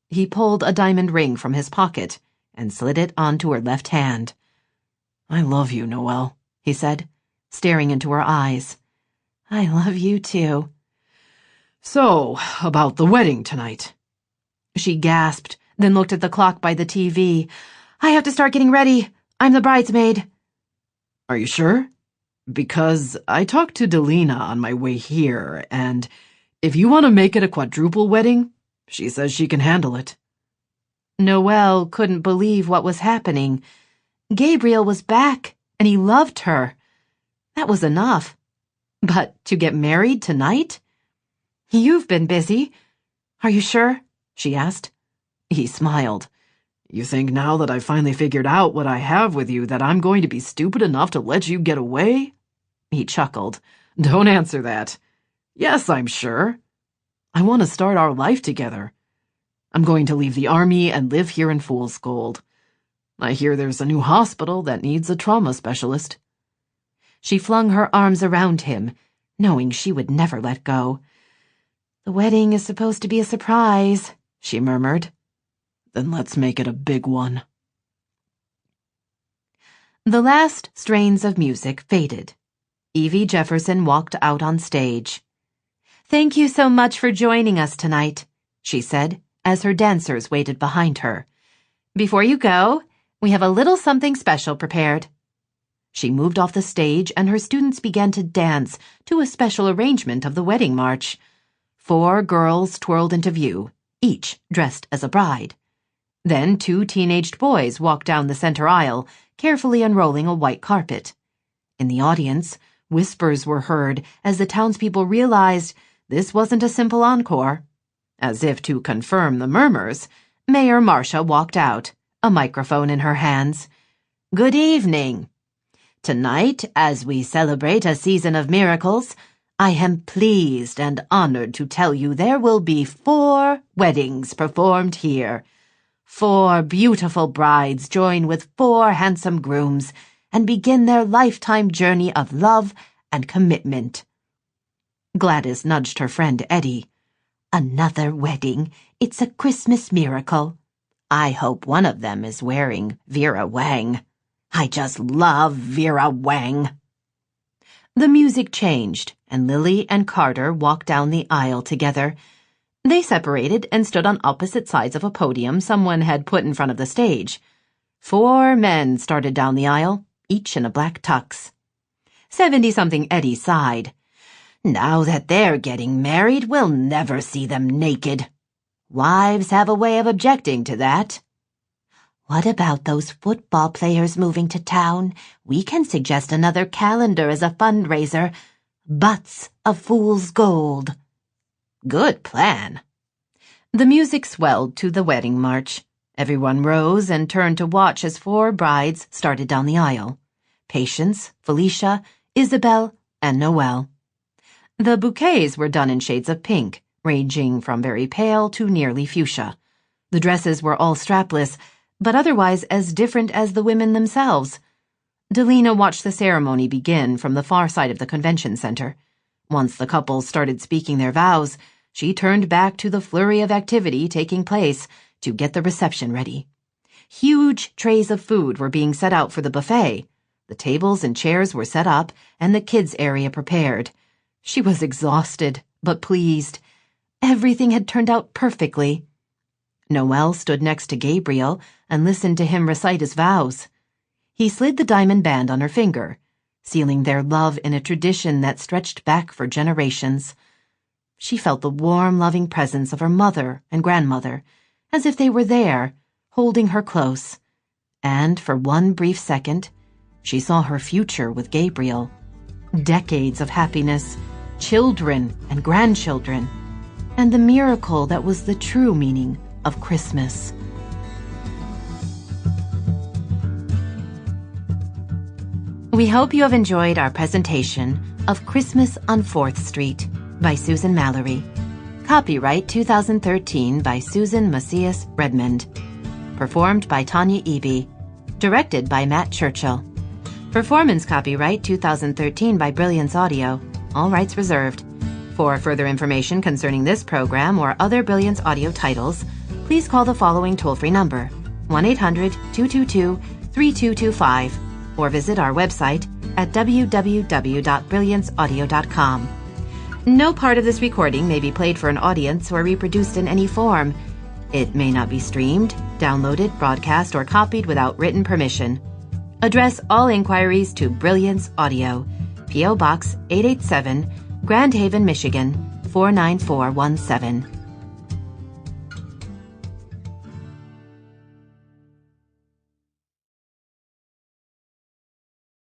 He pulled a diamond ring from his pocket and slid it onto her left hand. "I love you, Noelle," he said, staring into her eyes. "I love you too." "So, about the wedding tonight." She gasped, then looked at the clock by the TV. "I have to start getting ready. I'm the bridesmaid." "Are you sure? Because I talked to Delina on my way here, and if you want to make it a quadruple wedding, she says she can handle it." Noelle couldn't believe what was happening. Gabriel was back, and he loved her. That was enough. But to get married tonight? "You've been busy. Are you sure?" she asked. He smiled. "You think now that I've finally figured out what I have with you that I'm going to be stupid enough to let you get away?" He chuckled. "Don't answer that. Yes, I'm sure. I want to start our life together. I'm going to leave the army and live here in Fool's Gold. I hear there's a new hospital that needs a trauma specialist." She flung her arms around him, knowing she would never let go. "The wedding is supposed to be a surprise," she murmured. "Then let's make it a big one." The last strains of music faded. Evie Jefferson walked out on stage. "Thank you so much for joining us tonight," she said, as her dancers waited behind her. "Before you go, we have a little something special prepared." She moved off the stage and her students began to dance to a special arrangement of the wedding march. 4 girls twirled into view, each dressed as a bride. Then 2 teenaged boys walked down the center aisle, carefully unrolling a white carpet. In the audience, whispers were heard as the townspeople realized this wasn't a simple encore. As if to confirm the murmurs, Mayor Marcia walked out, a microphone in her hands. "Good evening. Tonight, as we celebrate a season of miracles, I am pleased and honored to tell you there will be 4 weddings performed here. 4 beautiful brides join with 4 handsome grooms and begin their lifetime journey of love and commitment." Gladys nudged her friend Eddie. "Another wedding. It's a Christmas miracle. I hope one of them is wearing Vera Wang. I just love Vera Wang." The music changed, and Lily and Carter walked down the aisle together. They separated and stood on opposite sides of a podium someone had put in front of the stage. 4 men started down the aisle, each in a black tux. 70-something Eddie sighed. "Now that they're getting married, we'll never see them naked. Wives have a way of objecting to that." "What about those football players moving to town? We can suggest another calendar as a fundraiser. Butts of Fool's Gold." "Good plan." The music swelled to the wedding march. Everyone rose and turned to watch as 4 brides started down the aisle. Patience, Felicia, Isabel, and Noelle. The bouquets were done in shades of pink, ranging from very pale to nearly fuchsia. The dresses were all strapless, but otherwise as different as the women themselves. Delina watched the ceremony begin from the far side of the convention center. Once the couples started speaking their vows, she turned back to the flurry of activity taking place to get the reception ready. Huge trays of food were being set out for the buffet. The tables and chairs were set up and the kids' area prepared. She was exhausted, but pleased. Everything had turned out perfectly. Noel stood next to Gabriel and listened to him recite his vows. He slid the diamond band on her finger, sealing their love in a tradition that stretched back for generations. She felt the warm, loving presence of her mother and grandmother, as if they were there, holding her close. And for one brief second, she saw her future with Gabriel. Decades of happiness, children and grandchildren, and the miracle that was the true meaning of Christmas. We hope you have enjoyed our presentation of Christmas on 4th Street by Susan Mallery. Copyright 2013 by Susan Macias Redmond. Performed by Tanya Eby. Directed by Matt Churchill. Performance copyright 2013 by Brilliance Audio. All rights reserved. For further information concerning this program or other Brilliance Audio titles, please call the following toll-free number, 1-800-222-3225, or visit our website at www.brillianceaudio.com. No part of this recording may be played for an audience or reproduced in any form. It may not be streamed, downloaded, broadcast, or copied without written permission. Address all inquiries to Brilliance Audio, P.O. Box 887, Grand Haven, Michigan 49417.